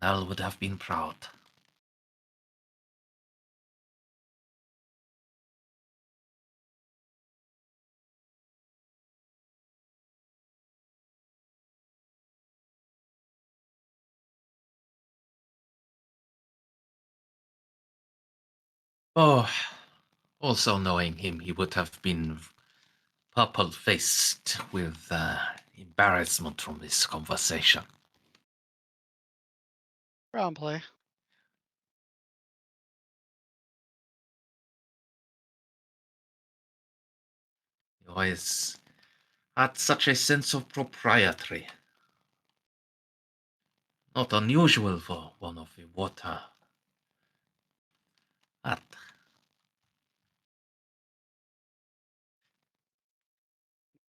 A: Nal would have been proud. Oh, also knowing him, he would have been purple-faced with embarrassment from this conversation.
B: Round play.
A: You always had such a sense of propriety. Not unusual for one of the water. That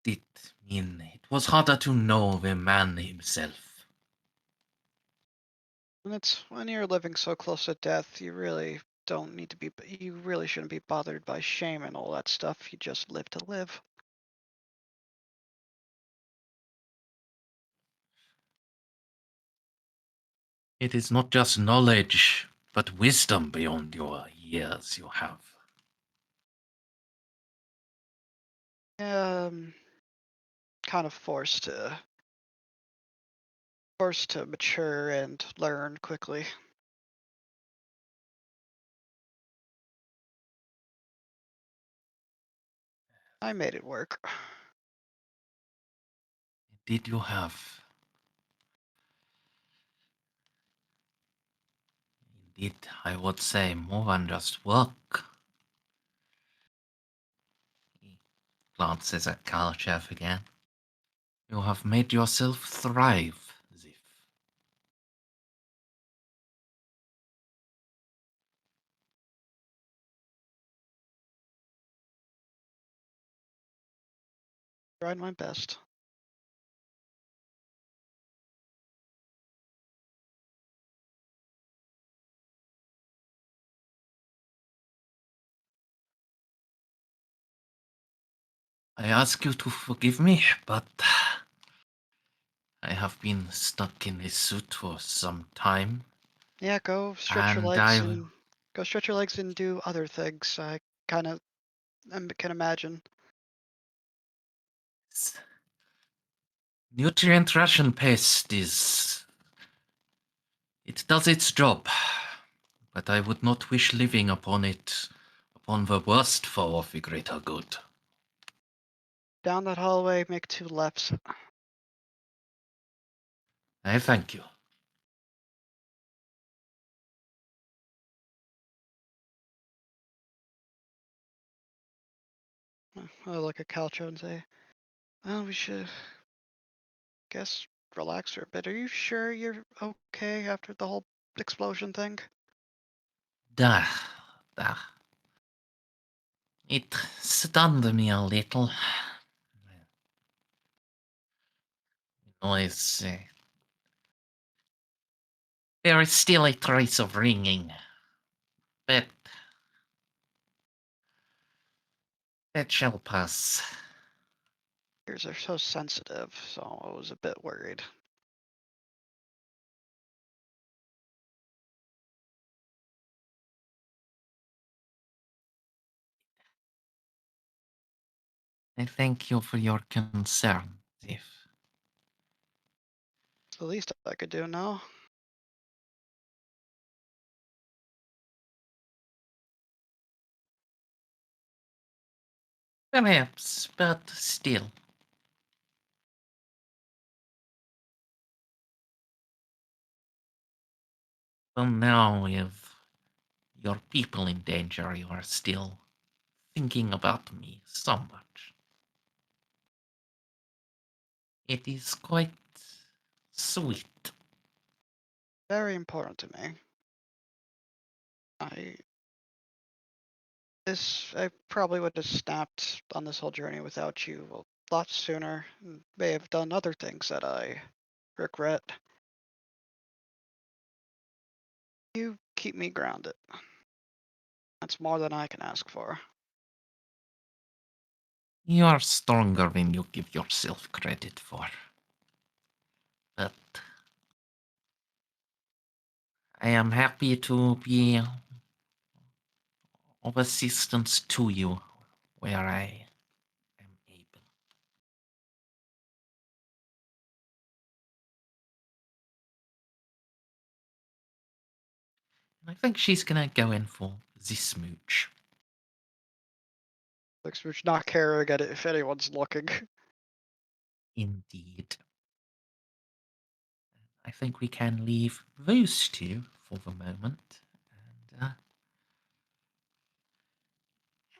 A: did mean it was harder to know the man himself.
B: And it's when you're living so close to death, you really don't need to be. You really shouldn't be bothered by shame and all that stuff. You just live to live.
A: It is not just knowledge, but wisdom beyond your years you have.
B: Kind of forced to mature and learn quickly. I made it work.
A: Did you have? Indeed, I would say more than just work. He glances at Kalchev again. You have made yourself thrive, Xiph.
B: Tried my best.
A: I ask you to forgive me, but I have been stuck in this suit for some time,
B: Yeah, go stretch your
A: and
B: legs and go stretch your legs and do other things. I kind of can imagine.
A: nutrient ration paste is... It does its job, but I would not wish living upon it, upon the worst foe of the greater good.
B: Down that hallway, make 2 lefts.
A: I thank you.
B: I look at Calcho and say, "Well, we should, guess, relax for a bit. Are you sure you're okay after the whole explosion thing?"
A: Da, da. It stunned me a little. Noise. There is still a trace of ringing, but that shall pass.
B: Ears are so sensitive, so I was a bit worried.
A: I thank you for your concern, Xiph.
B: It's the least I could do now.
A: Perhaps, but still. Well, now with your people in danger, you are still thinking about me so much. It is quite sweet.
B: Very important to me. I probably would have snapped on this whole journey without you a lot sooner. And may have done other things that I regret. You keep me grounded. That's more than I can ask for.
A: You are stronger than you give yourself credit for. But I am happy to be of assistance to you where I am able. And I think she's gonna go in for the smooch.
B: Like Smooch not caring at it if anyone's looking.
A: Indeed. I think we can leave those two for the moment. And,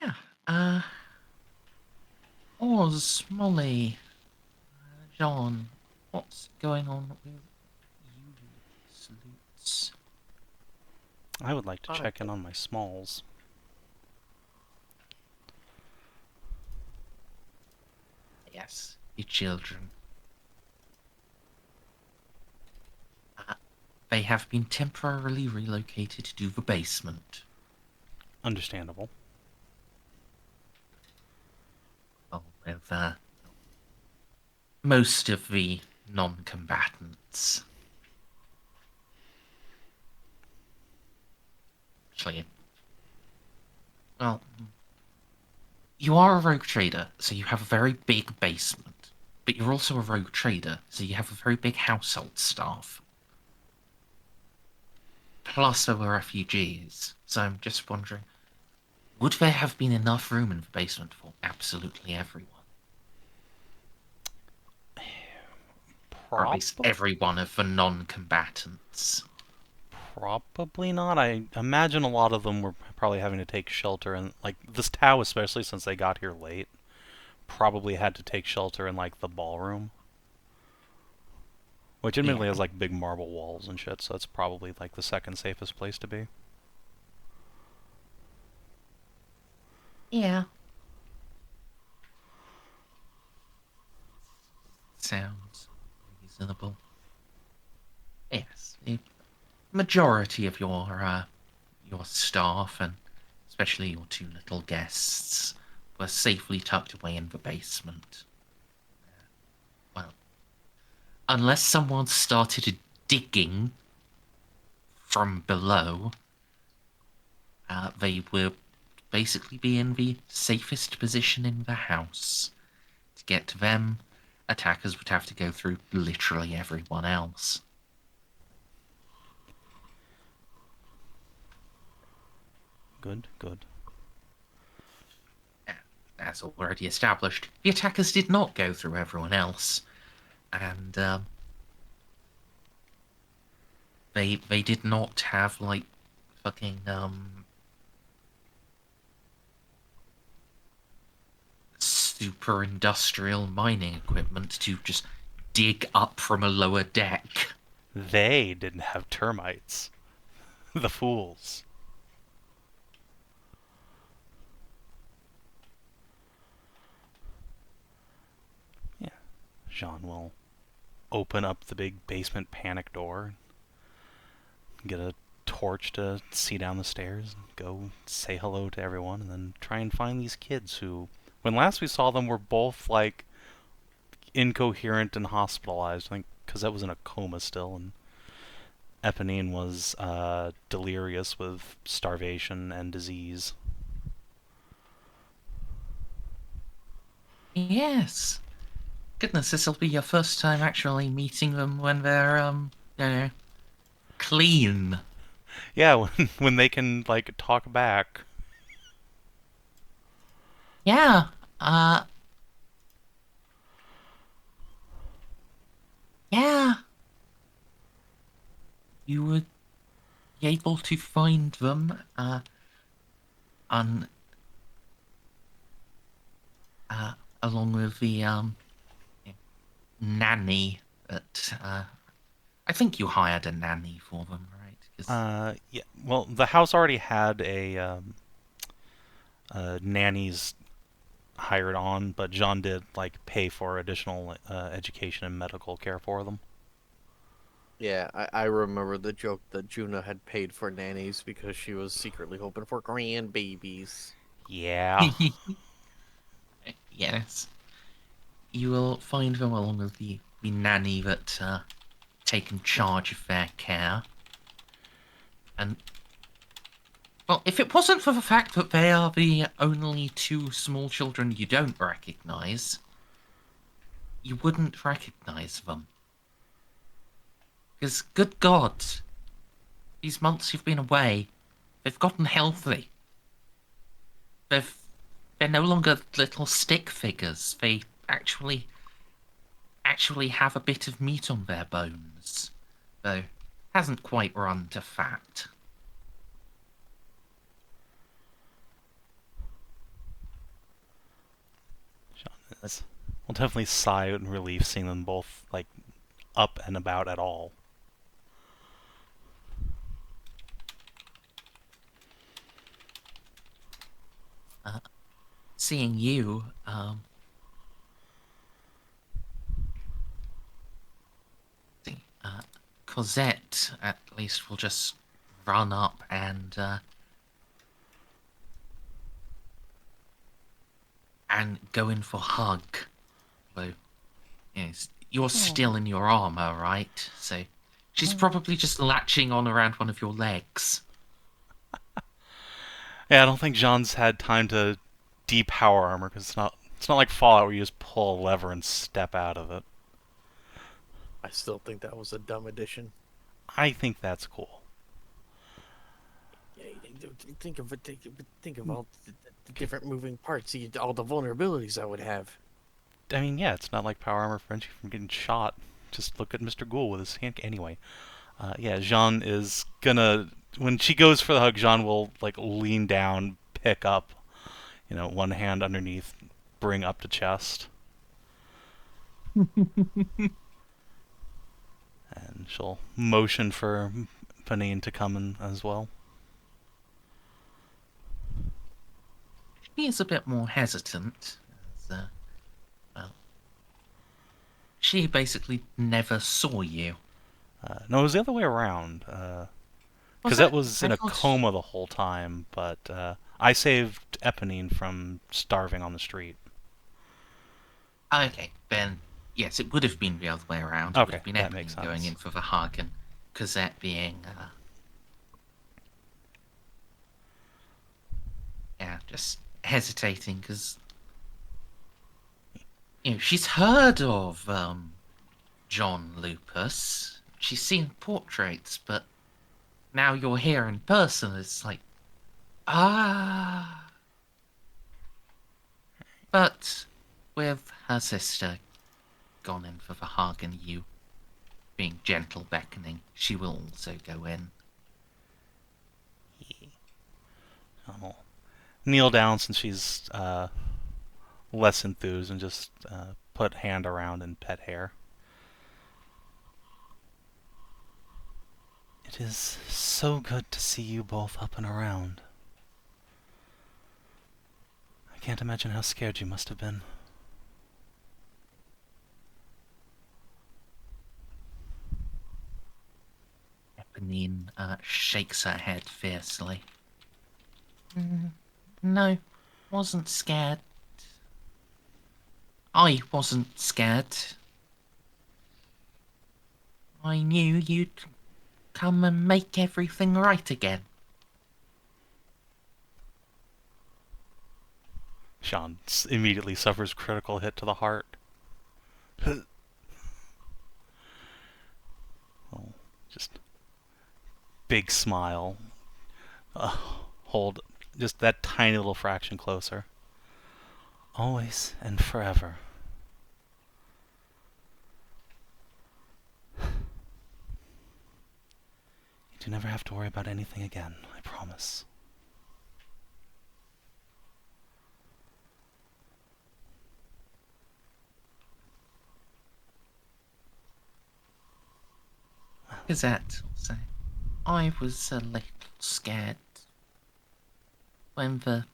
A: yeah. Oz, Molly, Jeanne, what's going on with you salutes?
D: I would like to
C: Oh.
D: check in on my smalls.
A: Yes, your children. They have been temporarily relocated to the basement.
D: Understandable.
A: Well, with most of the non-combatants. Actually, well, you are a rogue trader, so you have a very big basement. But you're also a rogue trader, so you have a very big household staff. Plus, there were refugees, so I'm just wondering, would there have been enough room in the basement for absolutely everyone? Or at least every one of the non-combatants.
D: Probably not. I imagine a lot of them were probably having to take shelter, and like this Tau, especially since they got here late, probably had to take shelter in like the ballroom, which admittedly has like big marble walls and shit. So it's probably like the second safest place to be.
A: Yeah. Sounds reasonable. Yes, the majority of your staff, and especially your two little guests, were safely tucked away in the basement. Well, unless someone started digging from below, they will basically be in the safest position in the house. To get to them, attackers would have to go through literally everyone else.
D: Good, good.
A: As already established, the attackers did not go through everyone else, and they did not have like fucking super industrial mining equipment to just dig up from a lower deck.
D: They didn't have termites. The fools. Yeah. Jeanne will open up the big basement panic door, get a torch to see down the stairs, and go say hello to everyone, and then try and find these kids who, when last we saw them, were both like incoherent and hospitalized. I think because that was in a coma still, and Eponine was delirious with starvation and disease.
A: Yes. Goodness, this will be your first time actually meeting them when they're, clean.
D: Yeah, when they can, like, talk back.
A: Yeah, yeah. You would be able to find them, on, along with the, nanny that, I think you hired a nanny for them, right? 'Cause
D: Yeah, well, the house already had a nannies hired on, but Jeanne did, like, pay for additional education and medical care for them.
C: Yeah, I remember the joke that Juna had paid for nannies because she was secretly hoping for grandbabies.
D: Yeah.
A: Yes. You will find them along with the nanny that taken charge of their care. And, well, if it wasn't for the fact that they are the only two small children you don't recognize, you wouldn't recognize them. Because, good God, these months you've been away, they've gotten healthy. They're no longer little stick figures. They actually have a bit of meat on their bones. though hasn't quite run to fat.
D: We'll definitely sigh in relief seeing them both, like, up and about at all.
A: Seeing you, Cosette at least will just run up and go in for hug. Although, yes, you're still in your armor, right? So she's probably just latching on around one of your legs.
D: Yeah, I don't think Jeanne's had time to depower armor, because it's not like Fallout where you just pull a lever and step out of it.
C: I still think that was a dumb addition.
D: I think that's cool.
C: Yeah, think of it. Think of all the different moving parts. All the vulnerabilities I would have.
D: I mean, yeah, it's not like power armor prevents you from getting shot. Just look at Mr. Ghoul with his hand. Anyway, yeah, Jeanne is gonna, when she goes for the hug, Jeanne will like lean down, pick up, one hand underneath, bring up to chest, and she'll motion for Panine to come in as well.
A: She is a bit more hesitant. Well, she basically never saw you.
D: No, it was the other way around. Because that was in a coma the whole time, but I saved Eponine from starving on the street.
A: Okay, then yes, it would have been the other way around. It would
D: Okay,
A: have been
D: that makes
A: Eponine going
D: sense.
A: in for the hug and Cosette being, just hesitating because she's heard of John Lupus. She's seen portraits, but now you're here in person. It's like, ah. But with her sister gone in for the hug and you being gentle beckoning, she will also go in.
D: I'll kneel down since she's less enthused and just put hand around and pet hair. It is so good to see you both up and around. I can't imagine how scared you must have been.
A: Eponine shakes her head fiercely. No, wasn't scared. I wasn't scared. I knew you'd come and make everything right again.
D: Jeanne immediately suffers critical hit to the heart. Oh, just big smile. Hold just that tiny little fraction closer. Always and forever. You do never have to worry about anything again, I promise.
A: Gazette will say, I was a little scared when the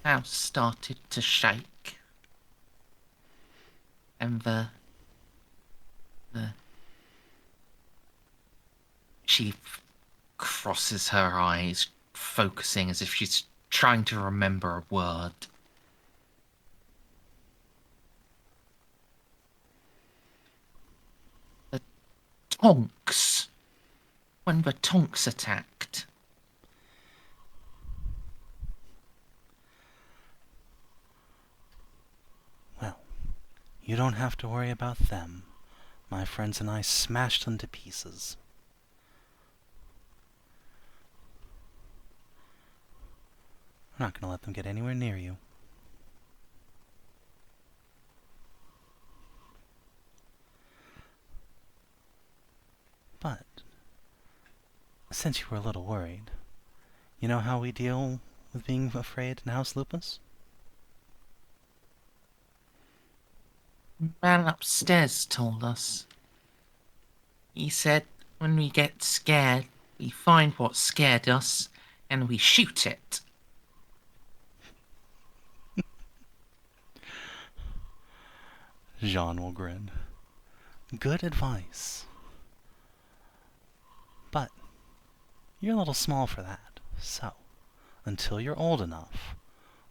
A: house started to shake and she crosses her eyes, focusing as if she's trying to remember a word. The Tonks. When the Tonks attacked.
D: Well, you don't have to worry about them. My friends and I smashed them to pieces. I'm not going to let them get anywhere near you. But, since you were a little worried, you know how we deal with being afraid in House Lupus?
A: Man upstairs told us. He said when we get scared, we find what scared us and we shoot it.
D: Jeanne will grin. Good advice. But, you're a little small for that, so, until you're old enough,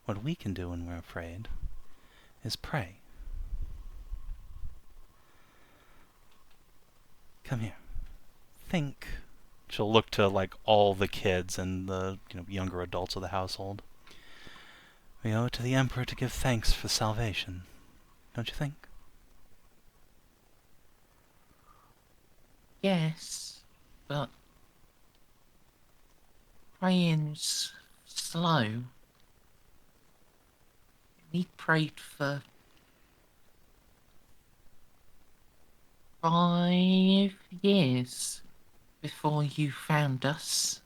D: what we can do when we're afraid is pray. Come here. Think. She'll look to, like, all the kids and the, younger adults of the household. We owe it to the Emperor to give thanks for salvation, don't you think?
A: Yes, but praying's slow. We prayed for 5 years before you found us.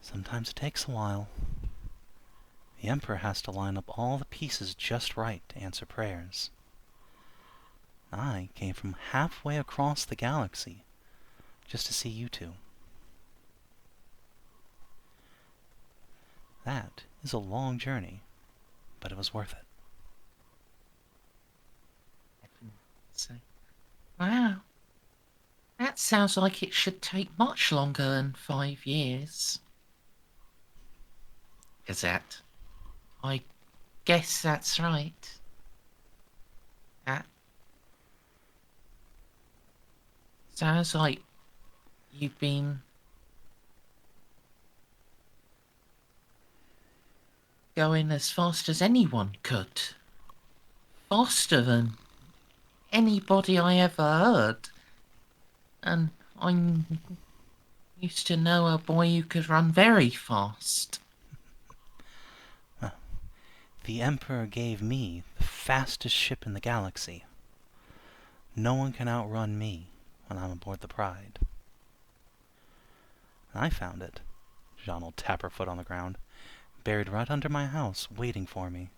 D: Sometimes it takes a while. The Emperor has to line up all the pieces just right to answer prayers. I came from halfway across the galaxy just to see you two. That is a long journey, but it was worth it.
A: So, wow. That sounds like it should take much longer than 5 years. Is that? I guess that's right. That sounds like you've been going as fast as anyone could. Faster than anybody I ever heard. And I used to know a boy who could run very fast.
D: Well, the Emperor gave me the fastest ship in the galaxy. No one can outrun me when I'm aboard the Pride. I found it. Jeanne will tap her foot on the ground. Buried right under my house, waiting for me.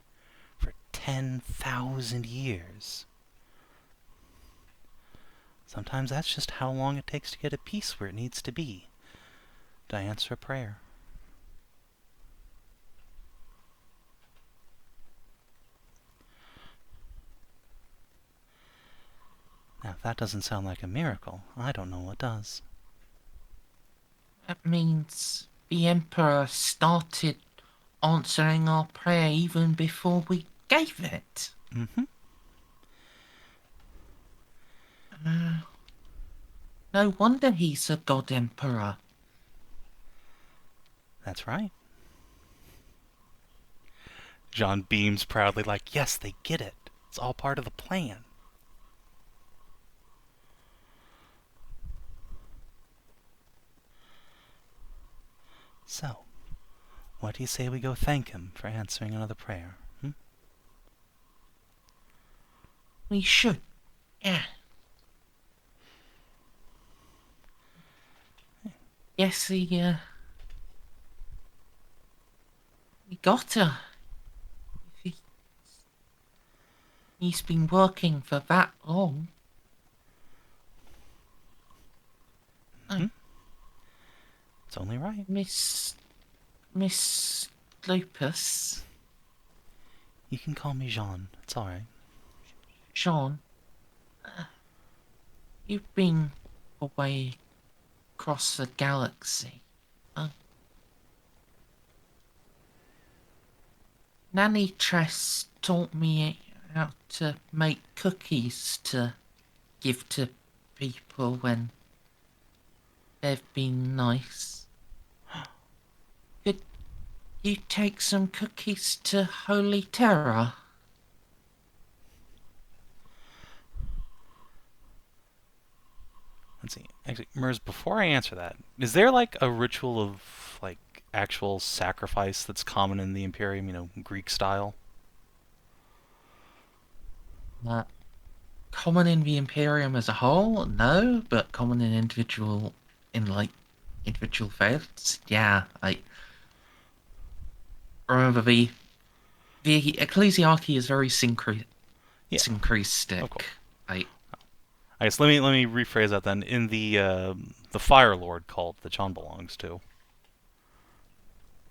D: For 10,000 years. Sometimes that's just how long it takes to get a piece where it needs to be. To answer a prayer. Now, if that doesn't sound like a miracle, I don't know what does.
A: That means the Emperor started answering our prayer even before we gave it.
D: Mm-hmm.
A: No wonder he's a God Emperor.
D: That's right. Jeanne beams proudly like, yes, they get it. It's all part of the plan. So, what do you say we go thank him for answering another prayer?
A: We should. Yeah. Yes, we gotta. If he's been working for that long.
D: It's only right.
A: Miss Lupus.
D: You can call me Jeanne. It's all right.
A: Jeanne. You've been away across the galaxy. Nanny Tress taught me how to make cookies to give to people when they've been nice. Could you take some cookies to Holy Terror?
D: Let's see. Actually, Merz, before I answer that, is there like a ritual of like actual sacrifice that's common in the Imperium, you know, Greek style?
A: Uh, common in the Imperium as a whole, no, but common in individual faiths, yeah. I remember the ecclesiarchy is very
D: Yeah,
A: syncretistic.
D: of course.
A: I
D: I guess let me rephrase that then. In the Fire Lord cult that John belongs to.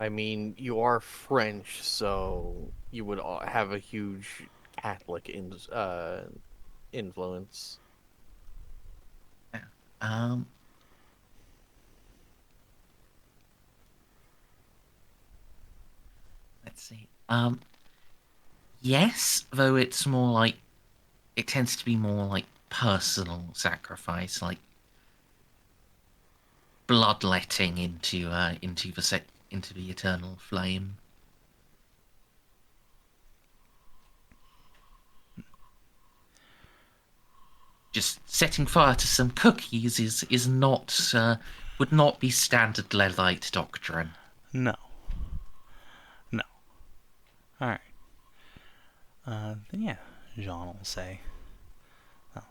C: I mean, you are French, so you would have a huge Catholic influence.
A: um let's see. Yes, though it's more like it tends to be more like personal sacrifice, like bloodletting into the eternal flame. Just setting fire to some cookies is not would not be standard Levite doctrine.
D: No. No. Alright. Then yeah, Jean will say. Well,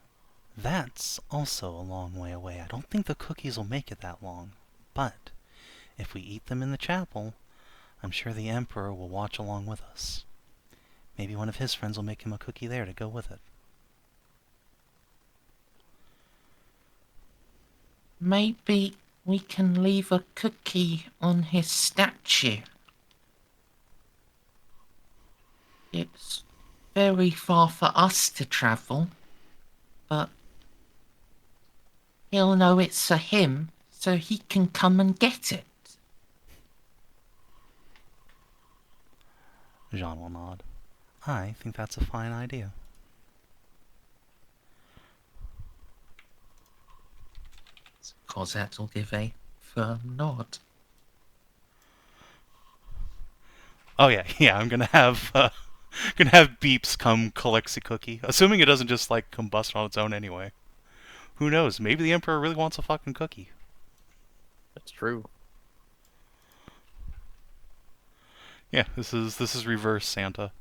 D: that's also a long way away. I don't think the cookies will make it that long. But if we eat them in the chapel, I'm sure the Emperor will watch along with us. Maybe one of his friends will make him a cookie there to go with it.
A: Maybe we can leave a cookie on his statue. It's very far for us to travel, but he'll know it's a him, so he can come and get it.
D: Jean will nod. I think that's a fine idea.
A: Cosette will give a firm nod.
D: Oh yeah, yeah. I'm gonna have Beeps come collect the cookie, assuming it doesn't just like combust on its own anyway. Who knows? Maybe the Emperor really wants a fucking cookie.
C: That's true.
D: Yeah, this is reverse Santa.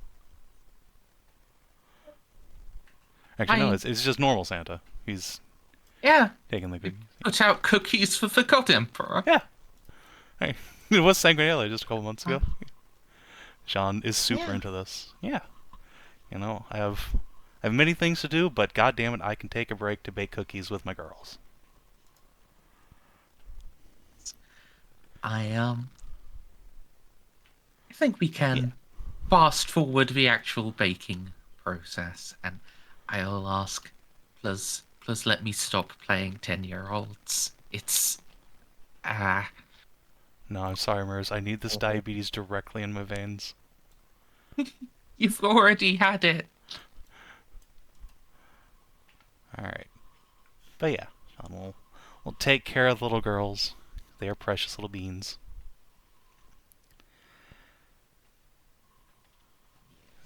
D: Actually, no, it's just normal Santa. He's
A: Yeah,
D: taking the cookies.
A: put out cookies for the God Emperor.
D: Yeah. Hey, it was Sanguinelli just a couple months ago. Jean is super into this. Yeah. You know, I have many things to do, but god damn it, I can take a break to bake cookies with my girls.
A: I think we can fast forward the actual baking process, and I'll ask, please let me stop playing 10-year-olds. It's
D: No, I'm sorry, Merz. I need this diabetes directly in my veins.
A: you've already had it.
D: Alright. But yeah, John will take care of the little girls. They are precious little beans.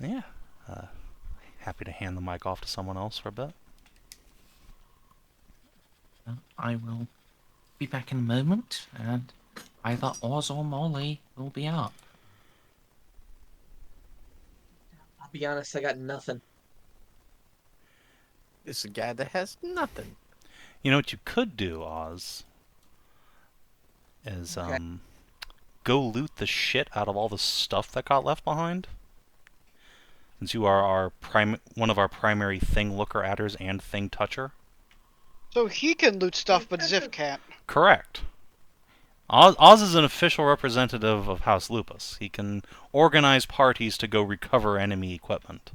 D: Yeah. Happy to hand the mic off to someone else for a bit.
A: I will be back in a moment, and either Oz or Molly will be up.
E: I'll be honest, I got nothing.
C: This is a guy that has nothing.
D: You know what you could do, Oz? Is
E: Okay.
D: go loot the shit out of all the stuff that got left behind. Since you are one of our primary thing looker adders and thing toucher.
B: So he can loot stuff, but Xiph can't.
D: Correct. Oz is an official representative of House Lupus. He can organize parties to go recover enemy equipment.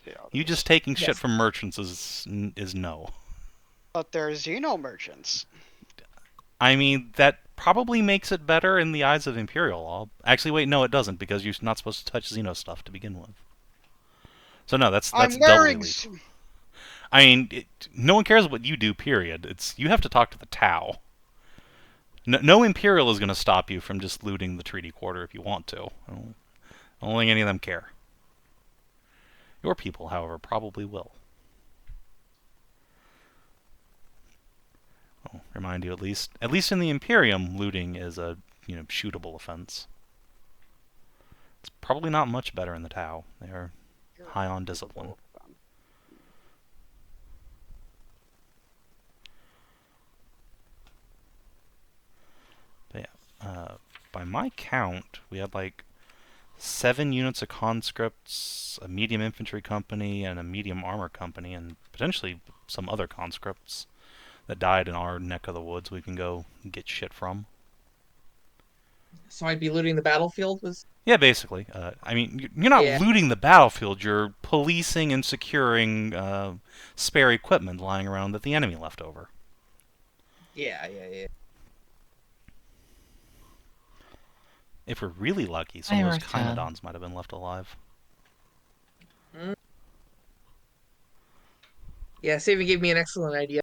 B: Yeah,
D: You just taking shit
E: Yes.
D: from merchants is no.
B: But there's Xeno merchants.
D: I mean, that probably makes it better in the eyes of Imperial law. Actually, wait, no, it doesn't, because you're not supposed to touch Xeno stuff to begin with. So no, that's
B: I'm
D: doubly
B: wearing.
D: legal. I mean, no one cares what you do, period. You have to talk to the Tau. No Imperial is going to stop you from just looting the treaty quarter if you want to. I don't think any of them care. Your people, however, probably will. I'll remind you, at least in the Imperium, looting is a shootable offense. It's probably not much better in the Tau. They are high on discipline. But yeah, by my count, we had like 7 units of conscripts, a medium infantry company, and a medium armor company, and potentially some other conscripts that died in our neck of the woods we can go get shit from.
E: So I'd be looting the battlefield.
D: Yeah, basically. I mean, you're not
E: Yeah.
D: looting the battlefield. You're policing and securing spare equipment lying around that the enemy left over.
E: Yeah.
D: If we're really lucky, some of those Kynodons might have been left alive.
E: Yeah, Savin gave me an excellent idea.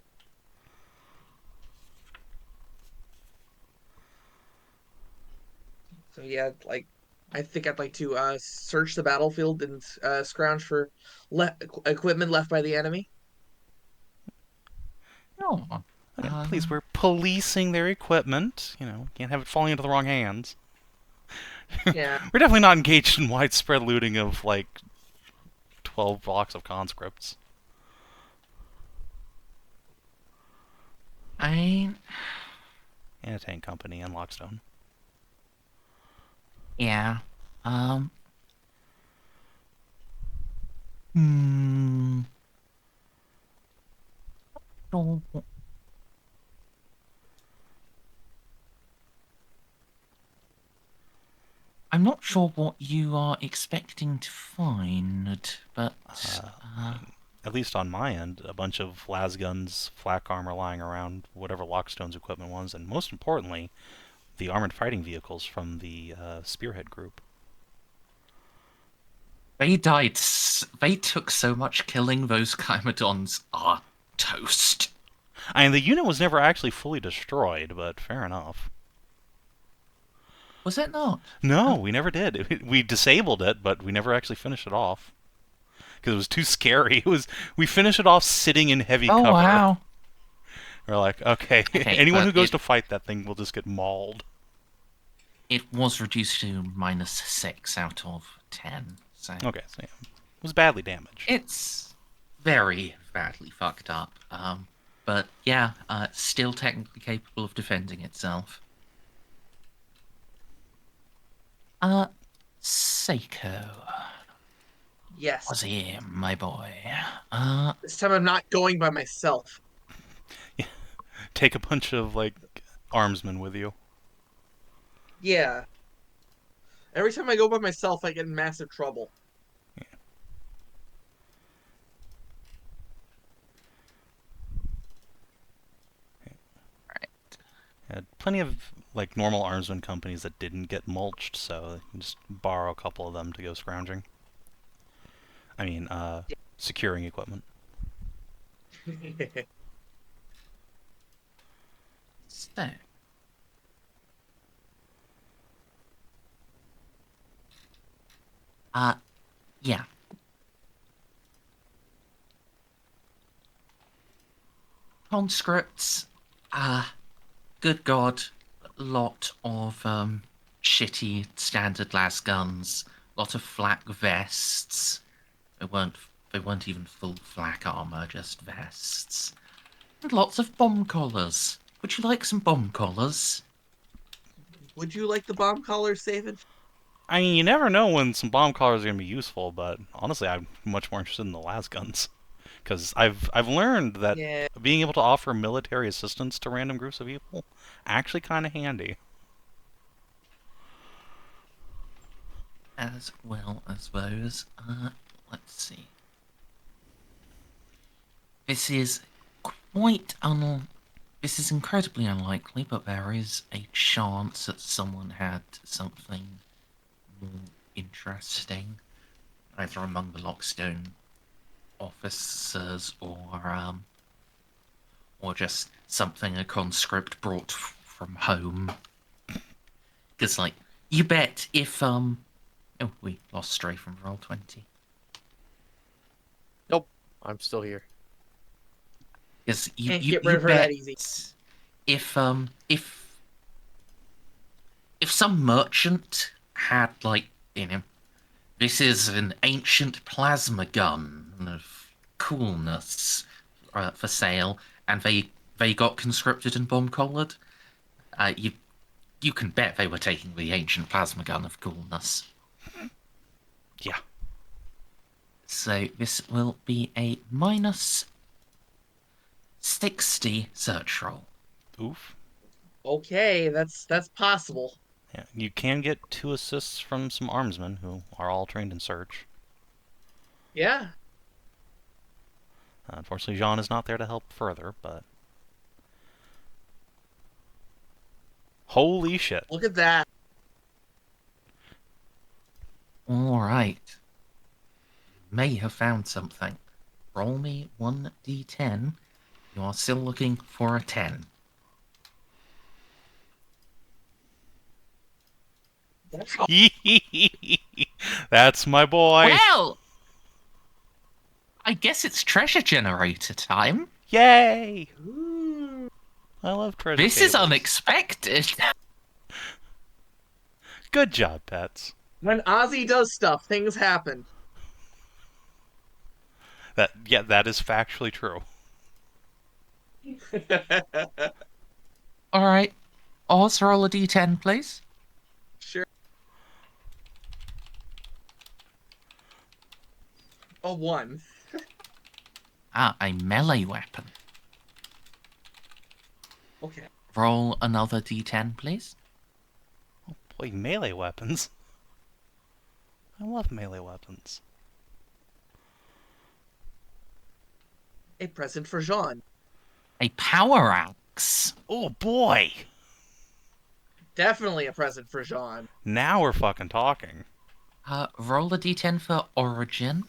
E: So yeah, like I think I'd like to search the battlefield and scrounge for equipment left by the enemy.
A: Oh,
D: Yeah, please, we're policing their equipment. Can't have it falling into the wrong hands.
E: Yeah.
D: We're definitely not engaged in widespread looting of, like, 12 blocks of conscripts.
A: I...
D: And a tank company and Lockstone.
A: Yeah. Hmm... Oh. I'm not sure what you are expecting to find, but...
D: At least on my end, a bunch of lasguns, flak armor lying around, whatever Lockstone's equipment was, and most importantly, the armored fighting vehicles from the Spearhead group.
A: They died. They took so much killing, those Chimodons are toast.
D: I mean, the unit was never actually fully destroyed, but fair enough.
A: Was it not?
D: No, we never did. We disabled it, but we never actually finished it off. Because it was too scary. We finished it off sitting in heavy cover.
A: Oh, wow.
D: We're like, okay, anyone who goes to fight that thing will just get mauled.
A: It was reduced to -6 out of 10. So
D: okay, so yeah, it was badly damaged.
A: It's very badly fucked up. But yeah, still technically capable of defending itself. Ceiko.
E: Yes.
A: Was he, my boy?
E: This time I'm not going by myself.
D: Yeah. Take a bunch of, like, armsmen with you.
E: Yeah. Every time I go by myself, I get in massive trouble.
D: Yeah.
A: Right.
D: Had plenty of, like, normal armsman companies that didn't get mulched, so you can just borrow a couple of them to go scrounging. I mean, securing equipment.
A: So. Yeah. Conscripts, good god, lot of, shitty standard las guns, lot of flak vests. They weren't even full flak armor, just vests. And lots of bomb collars. Would you like some bomb collars?
E: Would you like the bomb collar, Savin?
D: I mean, you never know when some bomb collars are going to be useful, but honestly, I'm much more interested in the las guns. Because I've learned that being able to offer military assistance to random groups of people actually kind of handy.
A: As well as those. Let's see. This is This is incredibly unlikely, but there is a chance that someone had something more interesting, either among the Lockstone officers or just something a conscript brought from home. Because, like, you bet if oh, we lost Stray from Roll20.
C: Nope, I'm still here.
A: Because
E: Can't get rid of her that easy.
A: if some merchant had, like, this is an ancient plasma gun of coolness for sale, and they got conscripted and bomb collared, you can bet they were taking the ancient plasma gun of coolness.
D: Yeah.
A: So this will be a minus 60 search roll.
D: Oof.
E: Okay, that's possible.
D: Yeah, you can get 2 assists from some armsmen who are all trained in search.
E: Yeah.
D: Unfortunately, Jeanne is not there to help further, but... Holy shit.
E: Look at that.
A: All right. May have found something. Roll me 1d10. You are still looking for a 10.
D: That's my boy.
A: Well, I guess it's treasure generator time.
D: Yay!
E: Ooh.
D: I love treasure
A: This is
D: tables.
A: unexpected.
D: Good job, pets.
E: When Ozzy does stuff, things happen.
D: That is factually true.
A: All right. Oz, roll a d10, please.
E: Sure. A 1.
A: A melee weapon.
E: Okay.
A: Roll another d10, please.
D: Oh boy, melee weapons. I love melee weapons.
E: A present for Jeanne.
A: A power axe.
D: Oh boy!
E: Definitely a present for Jeanne.
D: Now we're fucking talking.
A: Roll a d10 for origin.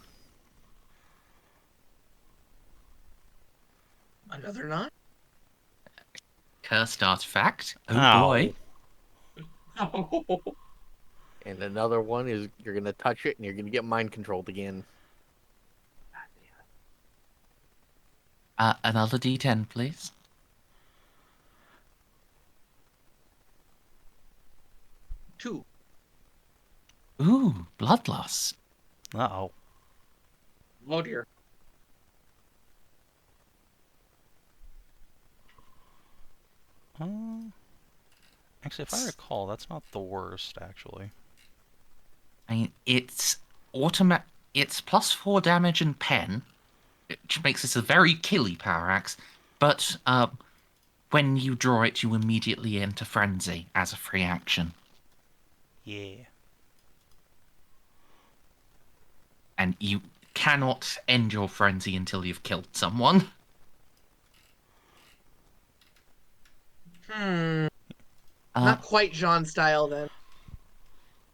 E: Another 9?
A: Cursed artifact. Oh
D: Ow.
A: boy.
E: Oh.
C: And another one is you're gonna touch it and you're gonna get mind controlled again.
A: Another d10, please.
E: Two.
A: Ooh, bloodlust.
D: Uh-oh.
E: Oh dear.
D: Actually, if I recall, that's not the worst, actually.
A: I mean, it's It's +4 damage and pen, which makes this a very killy power axe. But when you draw it, you immediately enter frenzy as a free action,
D: Yeah.
A: and you cannot end your frenzy until you've killed someone.
E: Not quite Jean style then.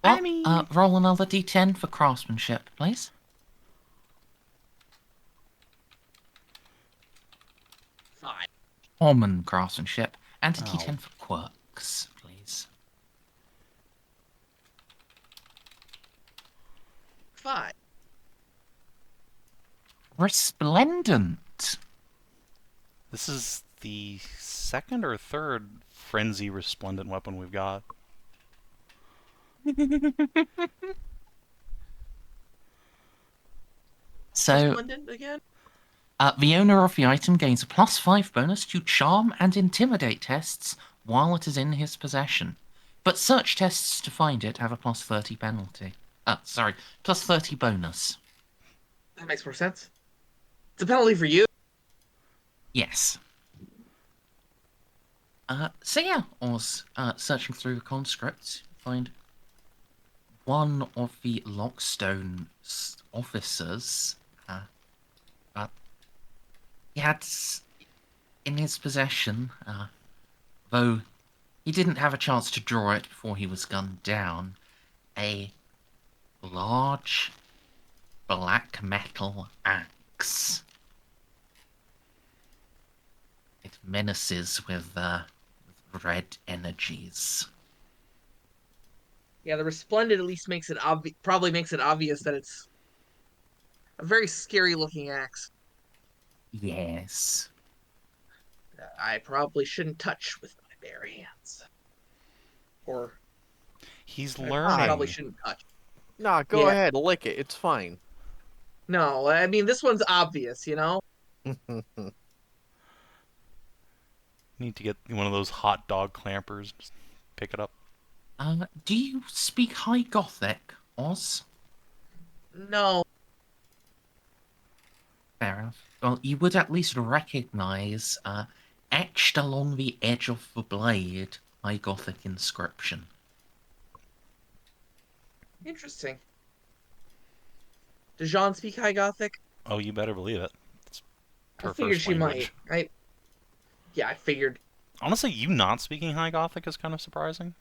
A: Well, roll another d10 for craftsmanship, please.
E: 5.
A: Common craftsmanship, and a
D: Ow.
A: d10 for quirks, please.
E: 5.
A: Resplendent.
D: This is the second or third frenzy resplendent weapon we've got.
A: So,
E: Resplendent again?
A: the owner of the item gains a +5 bonus to charm and intimidate tests while it is in his possession. But search tests to find it have a +30 penalty. +30 bonus.
E: That makes more sense. It's a penalty for you.
A: Yes. So yeah, I was searching through the conscripts, find one of the Lockstone officers. He had in his possession, though he didn't have a chance to draw it before he was gunned down, a large black metal axe. It menaces with red energies.
E: Yeah, the resplendent at least makes it probably makes it obvious that it's a very scary looking axe.
A: Yes.
E: I probably shouldn't touch with my bare hands. Or
D: He's
E: I probably
D: learning.
E: shouldn't touch.
C: Nah, go
E: Yeah.
C: ahead, lick it. It's fine.
E: No, I mean this one's obvious, you know?
D: Need to get one of those hot dog clampers. Just pick it up.
A: Do you speak High Gothic, Oz?
E: No.
A: Fair enough. Well, you would at least recognize, etched along the edge of the blade, High Gothic inscription.
E: Interesting. Does Jeanne speak High Gothic?
D: Oh, you better believe it. It's
E: I
D: her
E: figured
D: first
E: she
D: language.
E: might. Yeah, I figured.
D: Honestly, you not speaking High Gothic is kind of surprising.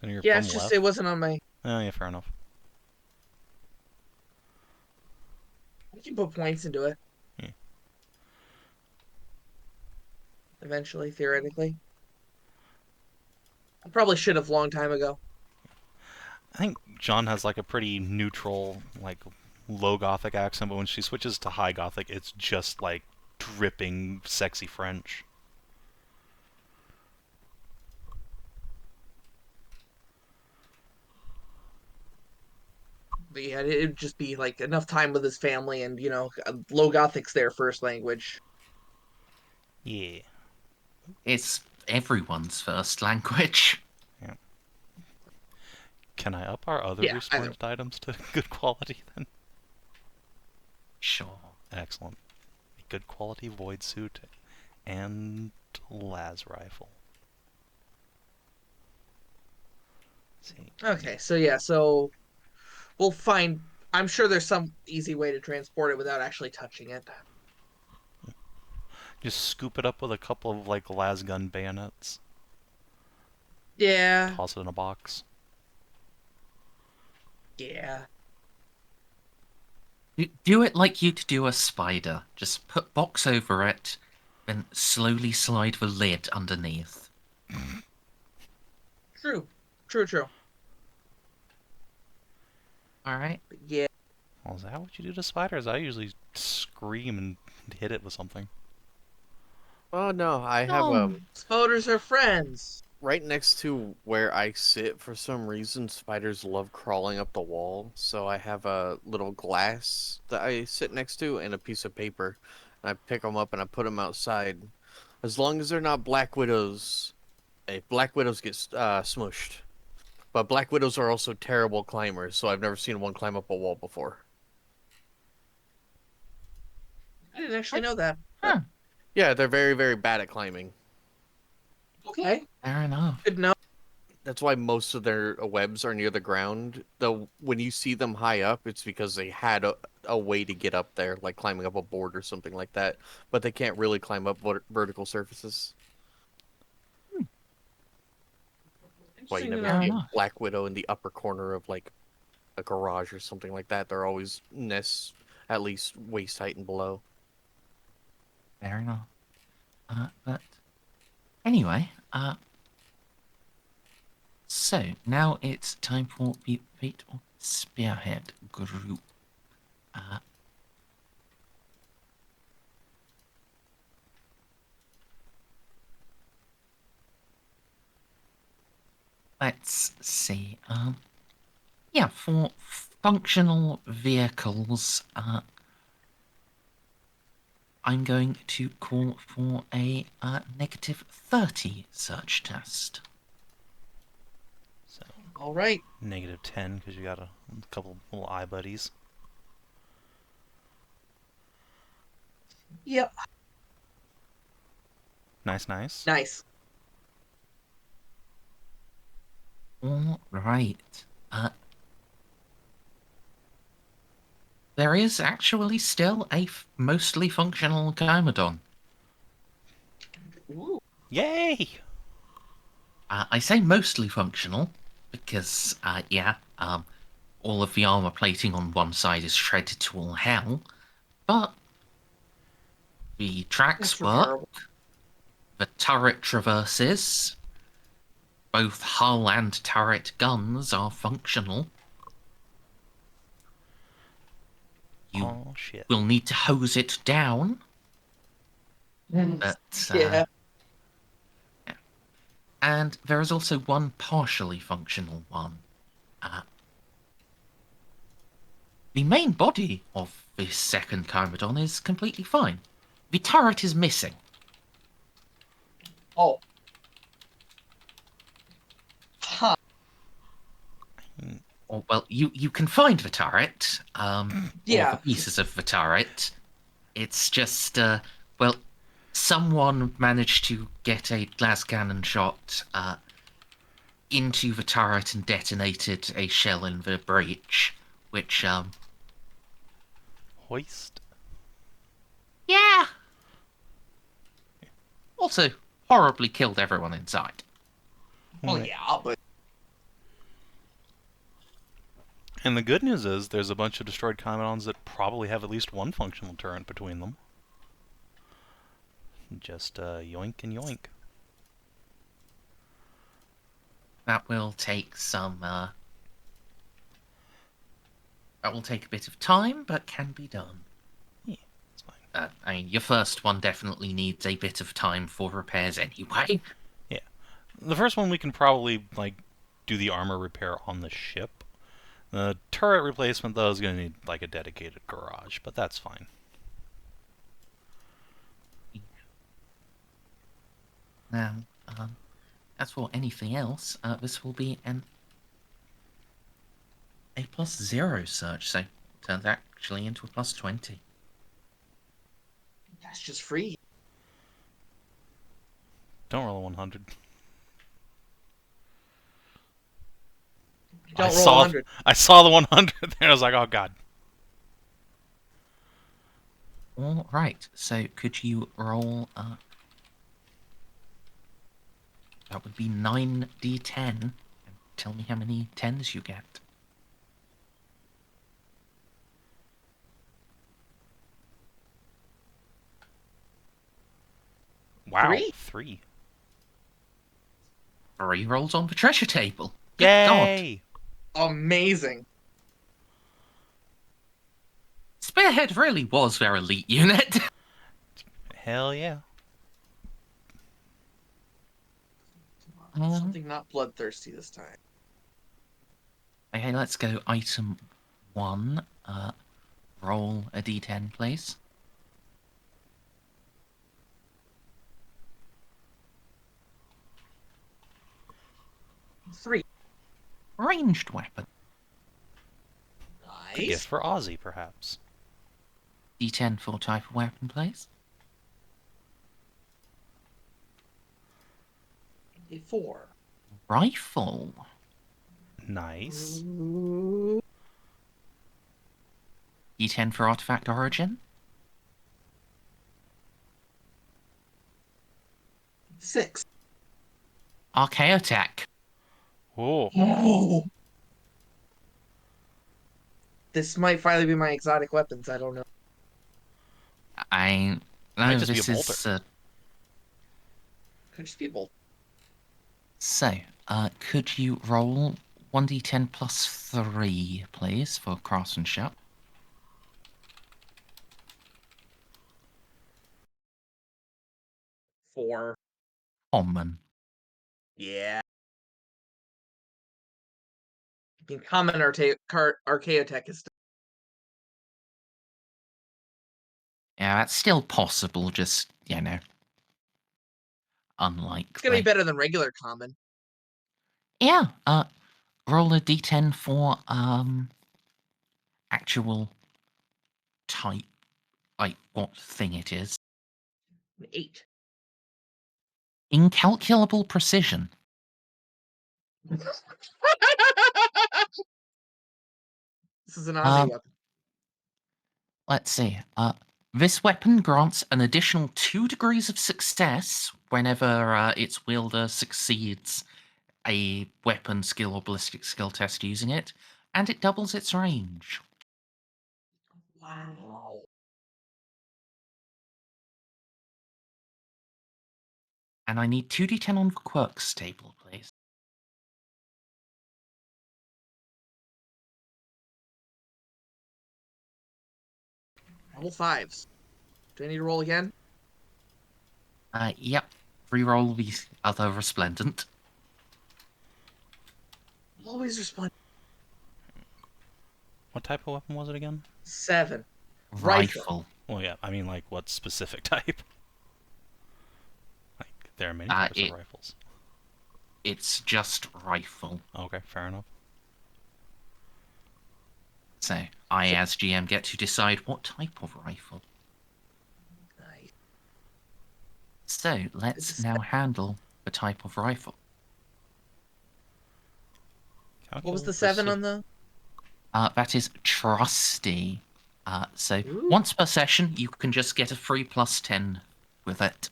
D: And you're
E: Yeah,
D: from
E: it's just
D: left.
E: it wasn't on my.
D: Oh, yeah, fair enough.
E: We can put points into it.
D: Hmm.
E: Eventually, theoretically. I probably should have long time ago.
D: I think John has like a pretty neutral, like low Gothic accent, but when she switches to High Gothic, it's just like dripping sexy French.
E: But yeah, it'd just be like enough time with his family, and Low Gothic's their first language.
D: Yeah.
A: It's everyone's first language.
D: Yeah. Can I up our other
E: Yeah,
D: reforged items to good quality then?
A: Sure.
D: Excellent. A good quality void suit and las rifle. Let's see.
E: Okay, so yeah, so we'll find. I'm sure there's some easy way to transport it without actually touching it.
D: Just scoop it up with a couple of like las gun bayonets.
E: Yeah,
D: Toss it in a box.
E: yeah.
A: Do it like you'd do a spider. Just put box over it, then slowly slide the lid underneath.
E: True, true.
A: Alright?
E: But yeah,
D: Well, is that what you do to spiders? I usually scream and hit it with something.
C: Oh no, I have
E: no, spiders are friends.
C: right next to where I sit. For some reason, spiders love crawling up the wall. So I have a little glass that I sit next to and a piece of paper. And I pick them up and I put them outside. As long as they're not black widows, black widows get smushed. But black widows are also terrible climbers, so I've never seen one climb up a wall before.
E: I didn't actually know that.
A: Huh.
C: Yeah, they're very, very bad at climbing.
E: Okay,
A: Fair enough.
E: good to know.
C: That's why most of their webs are near the ground. Though when you see them high up, it's because they had a way to get up there, like climbing up a board or something like that. But they can't really climb up vertical surfaces. Why you
E: Interesting to
C: never
E: know.
C: see
A: know.
C: a black widow in the upper corner of like a garage or something like that. They're always nests at least waist height and below.
A: Fair enough. But anyway, so now it's time for the fate of Spearhead group. Let's see. Yeah, for functional vehicles, I'm going to call for a -30 search test.
D: So
E: All right.
D: -10 because you got a couple little eye buddies.
E: Yep.
D: Nice.
E: Nice.
A: All right. There is actually still a mostly functional Gymodon.
E: Ooh.
D: Yay!
A: I say mostly functional because, all of the armor plating on one side is shredded to all hell, but the tracks
E: That's
A: work,
E: repairable.
A: the turret traverses, both hull and turret guns are functional. You
D: Oh shit.
A: will need to hose it down, But,
E: Yeah.
A: and there is also one partially functional one. The main body of this second Chirodon is completely fine. The turret is missing.
E: Oh. Huh.
A: Or, well, you can find the turret, or
E: Yeah.
A: the pieces of the turret. It's just, well, someone managed to get a glass cannon shot into the turret and detonated a shell in the breach, which,
D: Hoist.
A: yeah, also horribly killed everyone inside.
E: Well, yeah, but
D: And the good news is there's a bunch of destroyed Chirodons that probably have at least one functional turret between them. Just yoink and yoink.
A: That will take some, that will take a bit of time, but can be done.
D: Yeah, it's fine.
A: I mean, your first one definitely needs a bit of time for repairs anyway.
D: Yeah. The first one we can probably, like, do the armor repair on the ship. The turret replacement, though, is going to need, like, a dedicated garage, but that's fine.
A: Now, as for anything else, this will be a +0 search, so turns actually into a +20.
E: that's just free.
D: Don't roll a 100.
E: Don't roll 100.
D: I saw the 100 there, and I was like, oh god.
A: All right, so could you roll? That would be 9d10, and tell me how many 10s you get.
D: Wow.
E: 3?
D: 3.
A: 3 rolls on the treasure table. Good God.
D: Yay!
E: Amazing.
A: Spearhead really was their elite unit.
D: Hell yeah.
E: Something not bloodthirsty this time.
A: Okay, let's go item 1. Roll a d10, please.
E: Three.
A: Ranged weapon.
D: A gift
E: Nice.
D: for Ozzy, perhaps.
A: D10 for type of weapon, please.
E: A 4.
A: Rifle.
D: Nice.
A: D10 for artifact origin.
E: 6.
A: Archaeotech.
D: Oh.
E: Oh. This might finally be my exotic weapons. I don't know.
A: I
D: Might
A: no,
D: just be a
A: this
D: bolter.
A: is
E: Could just be a bolt.
A: so. Could you roll 1d10 plus 3, please, for craftsmanship?
E: 4.
A: Common.
E: Yeah. I mean, common Archaeotech is
A: Yeah, that's still possible. Just unlikely.
E: it's gonna be better than regular common.
A: Yeah. Roll a d10 for actual type, like what thing it is.
E: An 8.
A: Incalculable precision.
E: This is an Aussie weapon.
A: Let's see. This weapon grants an additional 2 degrees of success whenever its wielder succeeds a weapon skill or ballistic skill test using it, and it doubles its range.
E: Wow.
A: And I need 2d10 on the quirks table, please.
E: Roll 5s. Do I need to roll again?
A: Yep. Reroll the other resplendent.
E: Always respond.
D: What type of weapon was it again?
E: 7. Rifle.
A: Rifle.
D: Well, yeah, I mean, like, what specific type? Like, there are many types of rifles.
A: It's just rifle.
D: Okay, fair enough.
A: So, I, as GM, get to decide what type of rifle.
E: Nice.
A: So, let's now handle the type of rifle.
E: What was the 7 on the?
A: That is trusty. So,
E: Ooh.
A: once per session, you can just get a free +10 with it.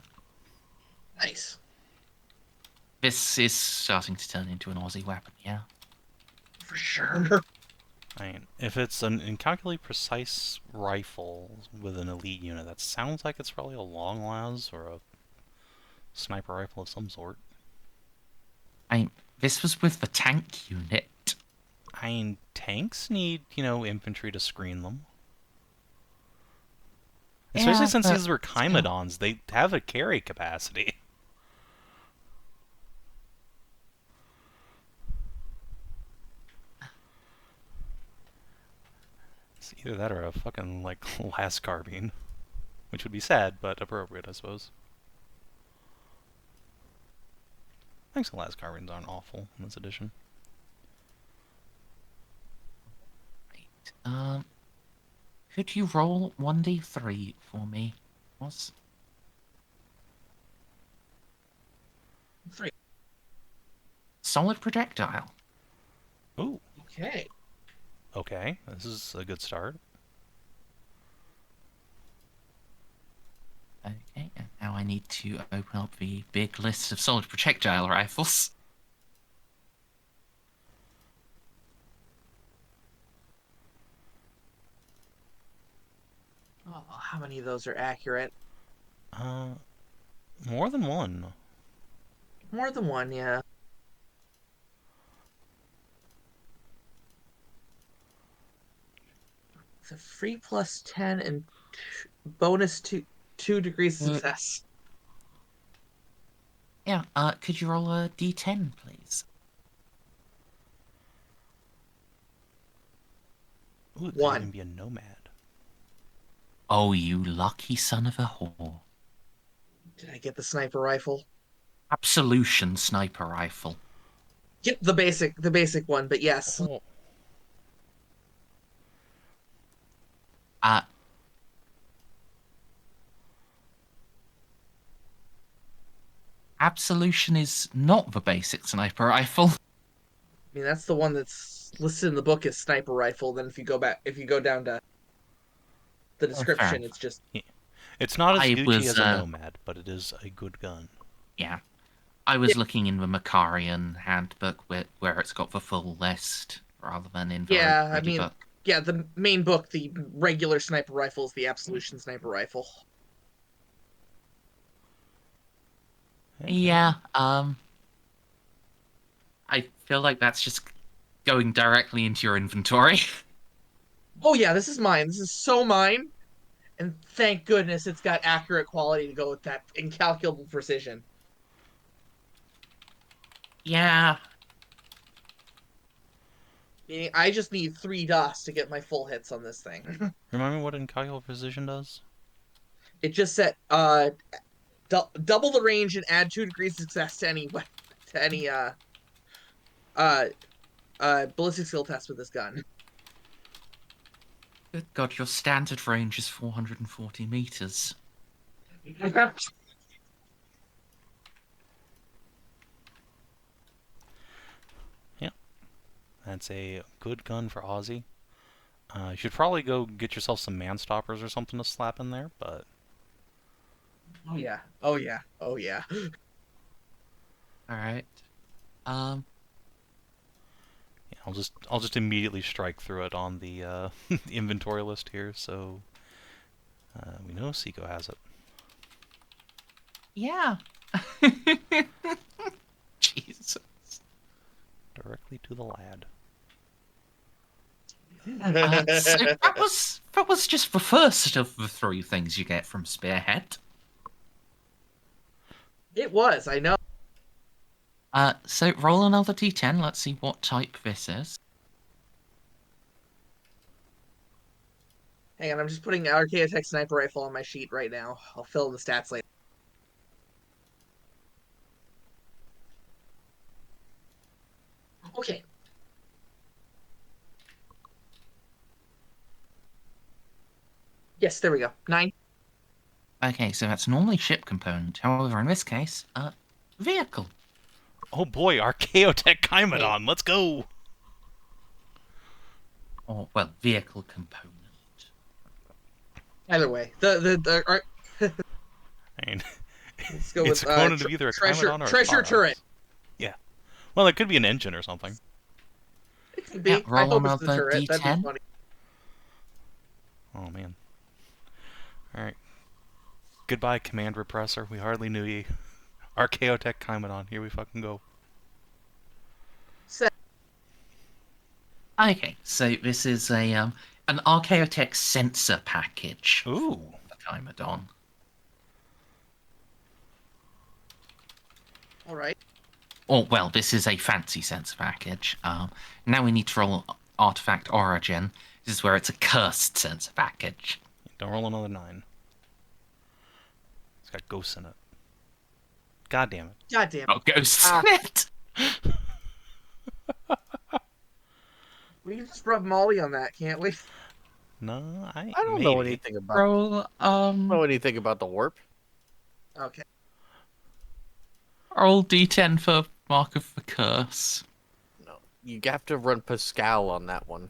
E: Nice.
A: This is starting to turn into an Aussie weapon, yeah.
E: For sure.
D: I mean, if it's an incalculably precise rifle with an elite unit, that sounds like it's probably a long las or a sniper rifle of some sort.
A: This was with the tank unit.
D: I mean, tanks need, you know, infantry to screen them. Especially
A: Yeah,
D: since
A: but
D: these were Chimodons, they have a carry capacity. It's either that or a fucking, like, las carbine. Which would be sad, but appropriate, I suppose. Thanks, las carbines aren't awful in this edition.
A: Right. Could you roll 1d3 for me? What's...
E: 3.
A: Solid projectile.
D: Ooh,
E: Okay.
D: okay, this is a good start.
A: Okay, and now I need to open up the big list of solid projectile rifles.
E: Oh, how many of those are accurate?
D: More than one.
E: More than one, yeah. It's a free +10 and bonus 2 degrees of success.
A: Yeah, could you roll a d10, please?
D: Ooh, it could
E: 1.
D: even be a nomad.
A: Oh, you lucky son of a whore.
E: Did I get the sniper rifle?
A: Absolution sniper rifle.
E: Yep, the basic one, but yes.
D: Oh.
E: I
A: Absolution is not the basic sniper rifle.
E: mean, that's the one that's listed in the book as sniper rifle. Then if you go down to the description, it's just
D: Yeah. It's not as
A: I
D: Gucci
A: was,
D: as a nomad, but it is a good gun.
A: yeah. I was looking in the Macarian handbook where it's got the full list rather than in the
E: yeah. I
A: ready
E: mean,
A: book.
E: yeah, the main book, the regular sniper rifle is the Absolution sniper rifle.
A: Yeah, I feel like that's just going directly into your inventory.
E: Oh yeah, this is mine. This is so mine. And thank goodness it's got accurate quality to go with that incalculable precision.
A: Yeah.
E: Meaning I just need 3 dots to get my full hits on this thing.
D: Remind me what incalculable precision does?
E: It just set double the range and add 2 degrees of success to any uh ballistic skill test with this gun.
A: Good God, your standard range is 440 meters.
D: That's a good gun for Aussie. You should probably go get yourself some man stoppers or something to slap in there, but
E: Oh yeah. Oh yeah. Oh yeah.
A: Alright.
D: yeah, I'll just immediately strike through it on the the inventory list here, so we know Ceiko has it.
A: Yeah. Jesus.
D: Directly to the lad.
A: So that was just the first of the 3 things you get from Spearhead.
E: It was, I know.
A: So roll another d10. Let's see what type this is.
E: Hang on, I'm just putting Archaeotech Sniper Rifle on my sheet right now. I'll fill in the stats later. Okay. Yes, there we go. 9.
A: Okay, so that's normally ship component. However, in this case, vehicle.
D: Oh boy, Archaeotech Chimeron,
E: Hey.
D: let's go!
A: Or, well, vehicle component.
E: Either way,
D: I mean,
E: let's go
D: it's
E: with
D: a component of either a Chimeron or a
E: treasure
D: Taurus.
E: turret.
D: Yeah. Well, it could be an engine or something.
E: It could be.
A: Yeah,
E: I
A: roll
E: hope it's the
A: another
E: turret. That'd be
A: d10.
E: funny.
D: Oh man. Alright. Goodbye, Command Repressor. We hardly knew ye. Archaeotech Chimeron, here we fucking go.
A: Okay, so this is a an Archaeotech sensor package.
D: Ooh.
A: For Chimeron.
E: All right.
A: Or, well, this is a fancy sensor package. Now we need to roll Artifact Origin. This is where it's a cursed sensor package.
D: Don't roll another 9. It's got ghosts in it. God damn it.
E: God damn it.
A: Oh, ghosts in it!
E: We can just rub Molly on that, can't we?
D: No,
C: I don't know anything about.
A: Roll,
C: Know anything about the warp?
E: Okay.
A: roll d10 for Mark of the Curse.
C: No. You have to run Pascal on that one.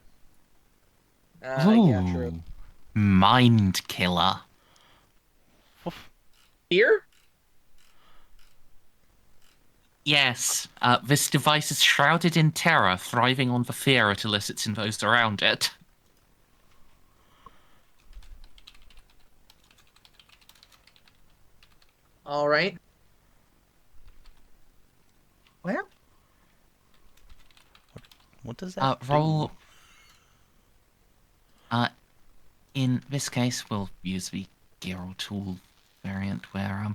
E: Yeah, true.
A: Mind Killer.
E: Here?
A: Yes, this device is shrouded in terror, thriving on the fear it elicits in those around it.
E: All right.
A: Well,
D: What does that
A: roll.
D: do?
A: In this case, we'll use the Gear or Tool variant where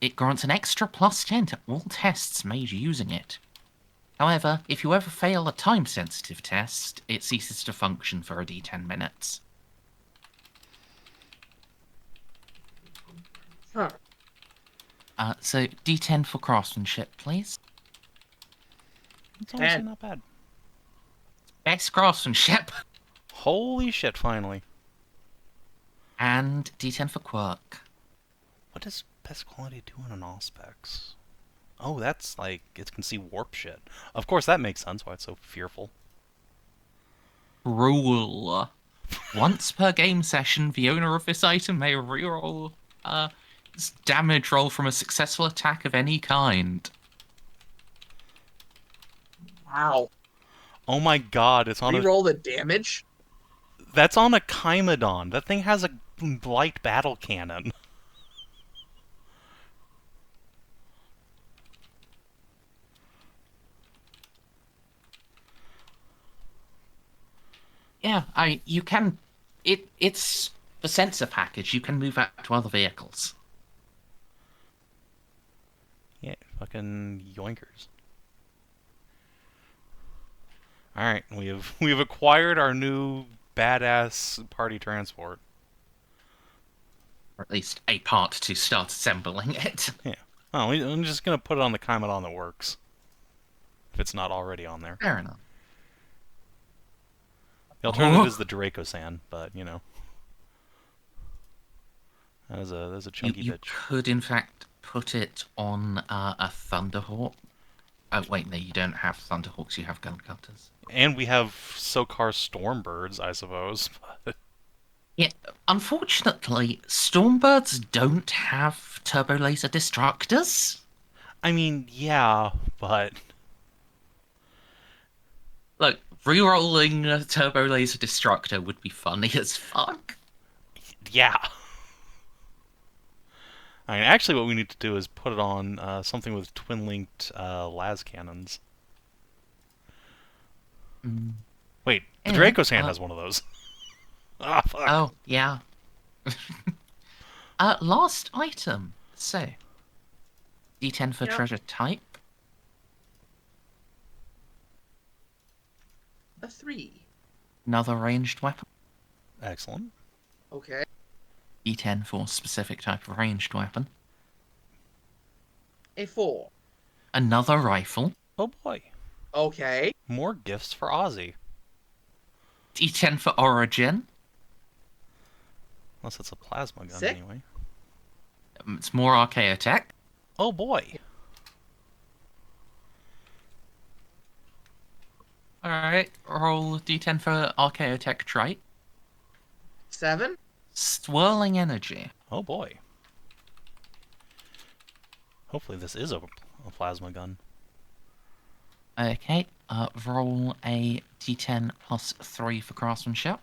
A: it grants an extra +10 to all tests made using it. However, if you ever fail a time-sensitive test, it ceases to function for a d10 minutes.
E: Huh.
A: So d10 for craftsmanship, please.
D: It's honestly
E: And-
D: not bad.
A: Best craftsmanship.
D: Holy shit, finally.
A: And d10 for quirk.
D: What does best quality do on an all specs? Oh, that's like, it can see warp shit. Of course, that makes sense why it's so fearful.
A: Rule. Once per game session, the owner of this item may reroll its damage roll from a successful attack of any kind.
E: Wow.
D: Oh my god, it's on
E: Reroll the damage?
D: That's on a Chimeron. That thing has a light battle cannon.
A: Yeah, you can. It's the sensor package. You can move that to other vehicles.
D: Yeah, fucking yoinkers. Alright, we've acquired our new badass party transport.
A: Or at least a part to start assembling it.
D: Yeah. Oh, I'm just gonna put it on the Chimeron that works. If it's not already on there.
A: Fair enough.
D: The alternative is the Draco-san, but, you know. That's a chunky
A: You
D: bitch.
A: could, in fact, put it on a Thunderhawk. Oh, wait, no, you don't have Thunderhawks, you have gun cutters.
D: And we have Sokar Stormbirds, I suppose. But
A: Yeah, unfortunately, Stormbirds don't have turbo laser destructors.
D: I mean, yeah, but
A: Look, rerolling a turbo laser destructor would be funny as fuck.
D: yeah. I mean, actually, what we need to do is put it on something with twin-linked las cannons. Wait, the
A: Anyway,
D: Draco-san has one of those. Ah, fuck.
A: Oh, yeah. Last item. So, D10 for
E: Yep.
A: treasure type.
E: A 3.
A: Another ranged weapon.
D: Excellent.
E: Okay.
A: D10 for specific type of ranged weapon.
E: A 4.
A: Another rifle.
D: Oh boy.
E: Okay.
D: More gifts for Ozzy.
A: D10 for origin.
D: Unless it's a plasma gun
E: Sick.
D: anyway.
A: It's more archaeotech.
D: Oh boy.
A: Alright, roll D10 for archaeotech trait.
E: 7.
A: Swirling energy.
D: Oh boy. Hopefully this is a plasma gun.
A: Okay, roll a D10 plus 3 for craftsmanship.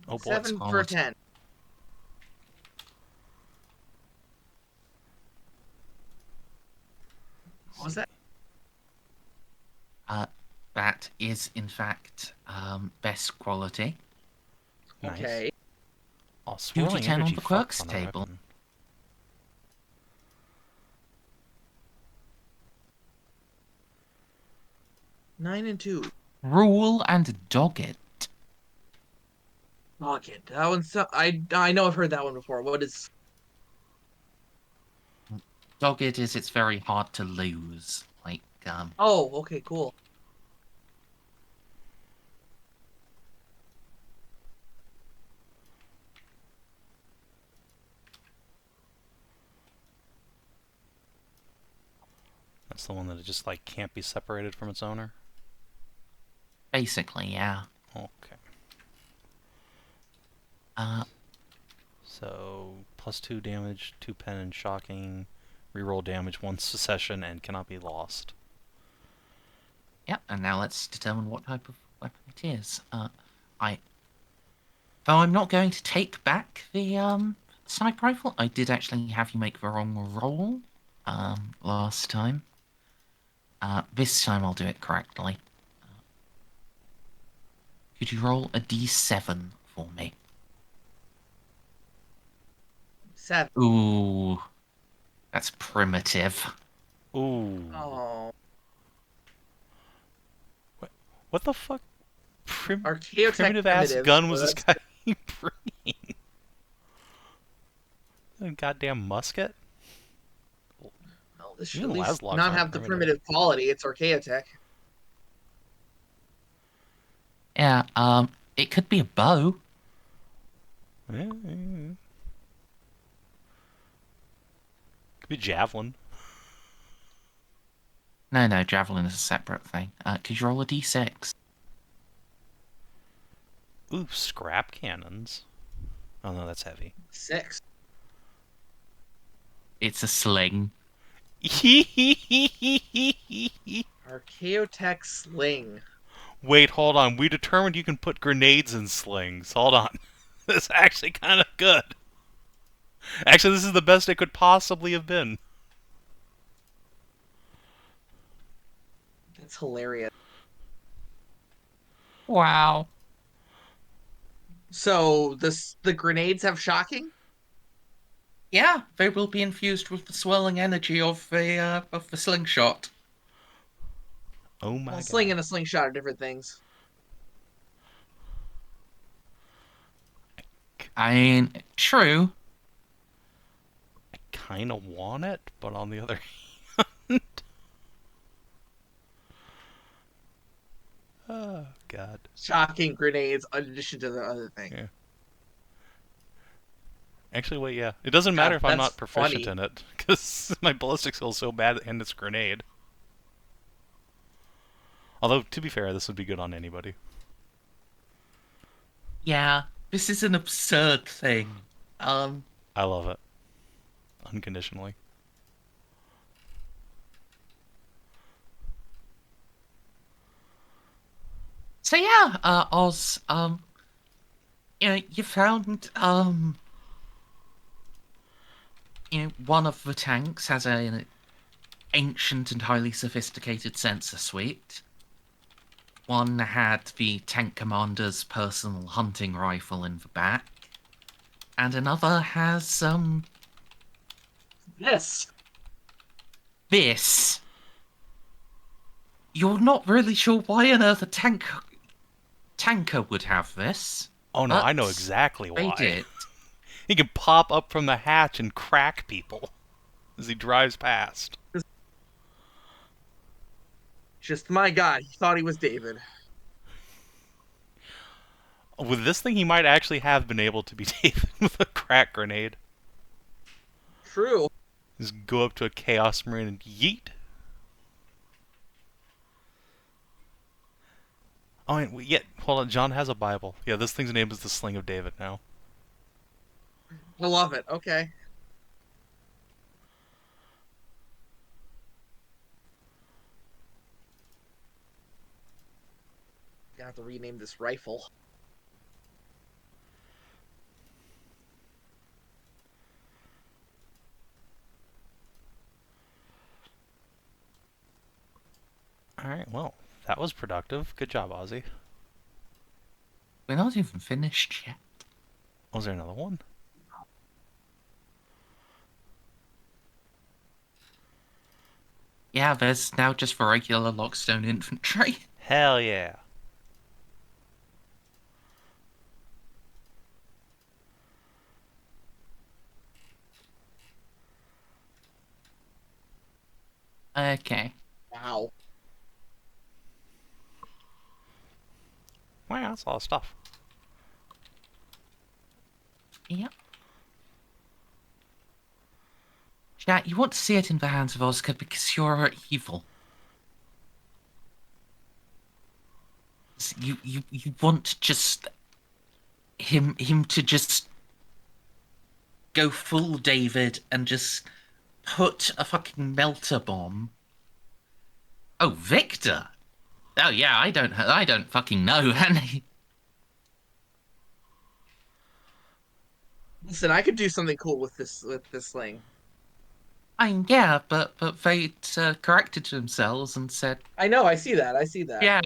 D: Oh boy.
E: 7
A: it's
E: for
A: all-
E: 10. What was that?
A: That is, in fact, best quality.
D: Nice.
E: Okay.
D: Oh, swirling
A: 2d10 on
D: energy
A: the
D: fucks
A: quirks
D: on a
A: table.
D: weapon.
E: 9 and 2.
A: Rule and dogged.
E: Fuck it. That one's so, I know I've heard that one before. What is?
A: Dogged is it's very hard to lose. Like,
E: Oh, okay, cool.
D: That's the one that just like can't be separated from its owner.
A: basically, yeah.
D: Okay.
A: Uh,
D: So +2 damage, 2 pen and shocking, reroll damage once a session, and cannot be lost.
A: yeah, and now let's determine what type of weapon it is. Though I'm not going to take back the, sniper rifle, I did actually have you make the wrong roll, last time. This time I'll do it correctly. Could you roll a d7 for me?
E: 7.
A: Ooh, that's primitive.
D: Ooh.
E: Oh.
D: What the fuck?
E: Archaeotech
D: Primitive ass
E: primitives,
D: gun was
E: so
D: this guy bringing? A goddamn musket?
E: Well, this should
D: Even
E: at least
D: Laszloks
E: not
D: aren't
E: have the
D: primitive.
E: primitive quality. It's Archaeotech.
A: Yeah, it could be a bow.
D: Yeah. Could be javelin.
A: No, javelin is a separate thing. Could you roll a d6?
D: Ooh, scrap cannons. Oh no, that's heavy.
E: 6.
A: It's a sling.
E: Archaeotech sling.
D: Wait, hold on. We determined you can put grenades in slings. Hold on. This is actually kind of good. Actually, this is the best it could possibly have been.
E: That's hilarious.
A: Wow.
E: So the grenades have shocking?
A: Yeah, they will be infused with the swirling energy of the slingshot.
D: Oh my
E: Well,
D: god.
E: sling and a slingshot are different things.
A: I mean, true.
D: I kind of want it, but on the other oh god.
E: Shocking grenades in addition to the other thing.
D: Yeah. Actually, wait, yeah. It doesn't matter if I'm
E: that's
D: not proficient
E: funny.
D: in it, because my ballistic skill is so bad and it's grenade. Although, to be fair, this would be good on anybody.
A: Yeah, this is an absurd thing.
D: I love it. Unconditionally.
A: So yeah, Oz, you found, one of the tanks has an ancient and highly sophisticated sensor suite. One had the tank commander's personal hunting rifle in the back. and another has
E: Yes.
A: this. You're not really sure why on earth a tanker would have this.
D: Oh no, I know
A: but
D: exactly
A: They
D: why.
A: did.
D: He can pop up from the hatch and crack people as he drives past.
E: Just my God, he thought he was David.
D: With this thing, he might actually have been able to be David with a crack grenade.
E: True.
D: Just go up to a Chaos Marine and yeet. Oh, and hold on, John has a Bible. Yeah, this thing's name is the Sling of David now.
E: I love it. Okay. Gonna have to rename this rifle.
D: Alright, well, that was productive. Good job, Ozzy.
A: We're not even finished yet.
D: Was there another one?
A: Yeah, there's now just for regular Lockstone infantry.
D: Hell yeah.
A: Okay.
E: Wow.
D: Wow, that's a lot of stuff.
A: Yep. Jack, you want to see it in the hands of Ozcar because you're evil. You want just him to just go full David and just put a fucking melter bomb. Oh, Victor. Oh yeah, I don't fucking know.
E: Listen, I could do something cool with this sling.
A: I mean, yeah, but they corrected themselves and said,
E: I know. I see that. I see that.
A: yeah.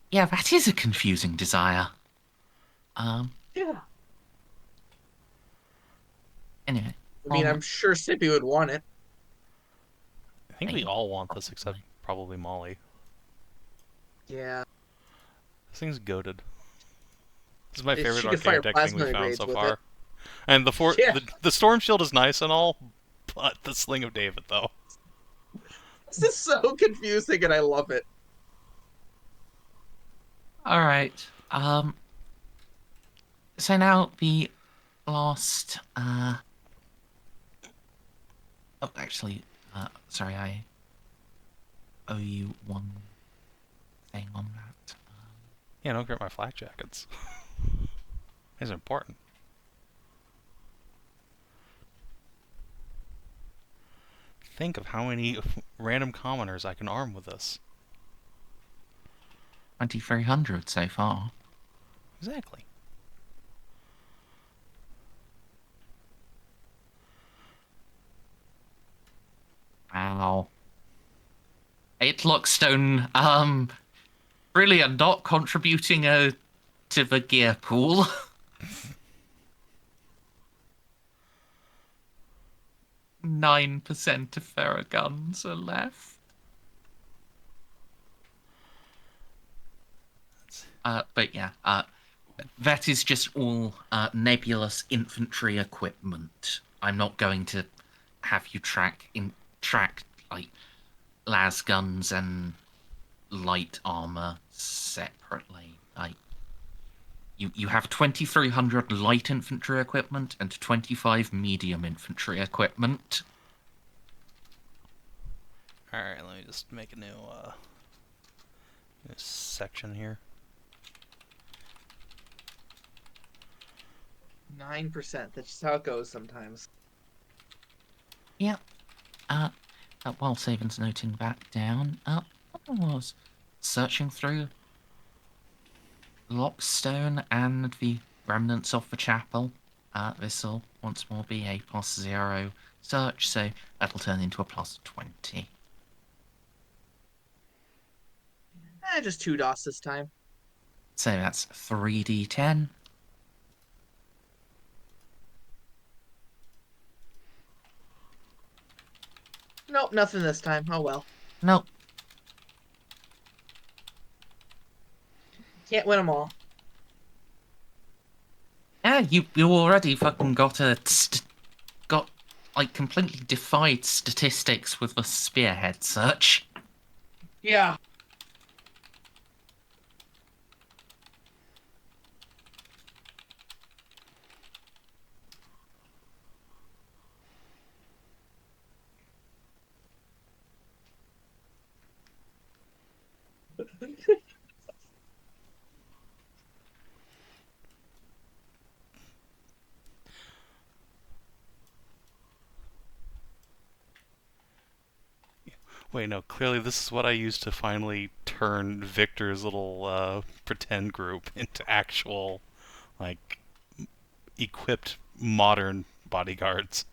A: Yeah, that is a confusing desire.
E: Yeah.
A: Anyway.
E: I mean, I'm sure Snippy would want it.
D: I think we all want this except probably Molly.
E: Yeah.
D: This thing's goated. This is my
E: She
D: favorite
E: could fire
D: arcade deck thing
E: plasma
D: we've found
E: grenades
D: so
E: with
D: far.
E: it.
D: And
E: Yeah.
D: the Storm Shield is nice and all, but the Sling of David, though.
E: This is so confusing, and I love it.
A: All right. So now the last. Oh, actually, sorry, I owe you one thing on that.
D: Yeah, don't get my flak jackets. These are important. Think of how many random commoners I can arm with this.
A: 2,300 so far.
D: Exactly.
A: Wow. 8 Lockstone, really are not contributing to the gear pool. 9% of Ferraguns are left. But yeah, that is just all nebulous infantry equipment. I'm not going to have you track like las guns and light armor separately. Like you have 2,300 light infantry equipment and 25 medium infantry equipment.
D: Alright, let me just make a new section here.
E: 9%. That's just how it goes sometimes.
A: Yeah. While Savin's noting back down, I was searching through Lockstone and the remnants of the chapel. This will once more be a +0 search, so that'll turn into a +20.
E: Just 2 DOS this time.
A: So that's 3d10.
E: Nope, nothing this time. Oh well.
A: Nope.
E: Can't win them all.
A: Yeah, you already fucking got like completely defied statistics with the spearhead search.
E: Yeah.
D: Wait, no, clearly this is what I used to finally turn Victor's little pretend group into actual, like, equipped modern bodyguards.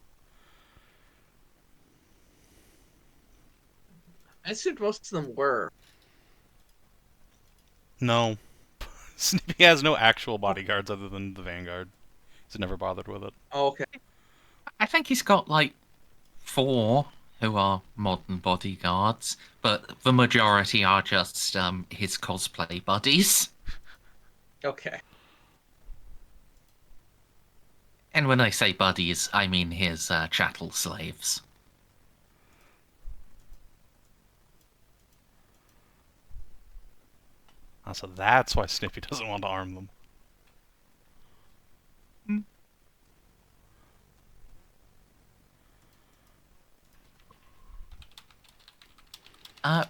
E: I assumed most of them were.
D: No. Snippy has no actual bodyguards other than the Vanguard. He's never bothered with it.
E: Oh, okay.
A: I think he's got like 4 who are modern bodyguards, but the majority are just his cosplay buddies.
E: Okay.
A: And when I say buddies, I mean his chattel slaves.
D: So that's why Snippy doesn't want to arm them.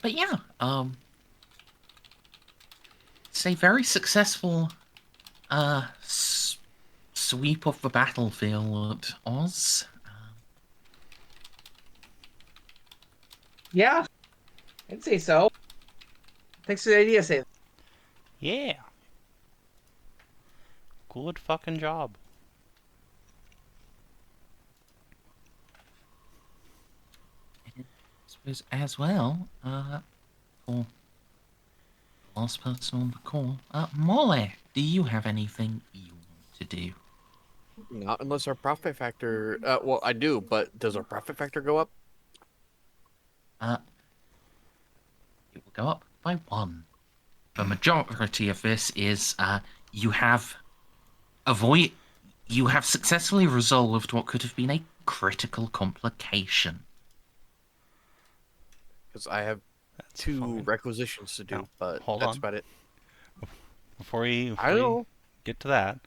A: But yeah, it's a very successful sweep of the battlefield, Oz.
E: Yeah. I'd say so. Thanks for the idea, Savin.
D: Yeah. Good fucking job.
A: I suppose as well, for the last person on the call, Molly, do you have anything you want to do?
C: Not unless our profit factor. Well, I do, but does our profit factor go up?
A: It will go up by 1. The majority of this is you have you have successfully resolved what could have been a critical complication.
C: Because I have
D: That's
C: 2
D: fine.
C: requisitions to do,
D: Now,
C: but
D: hold
C: that's
D: on.
C: about it.
D: Before we
C: know.
D: get to that,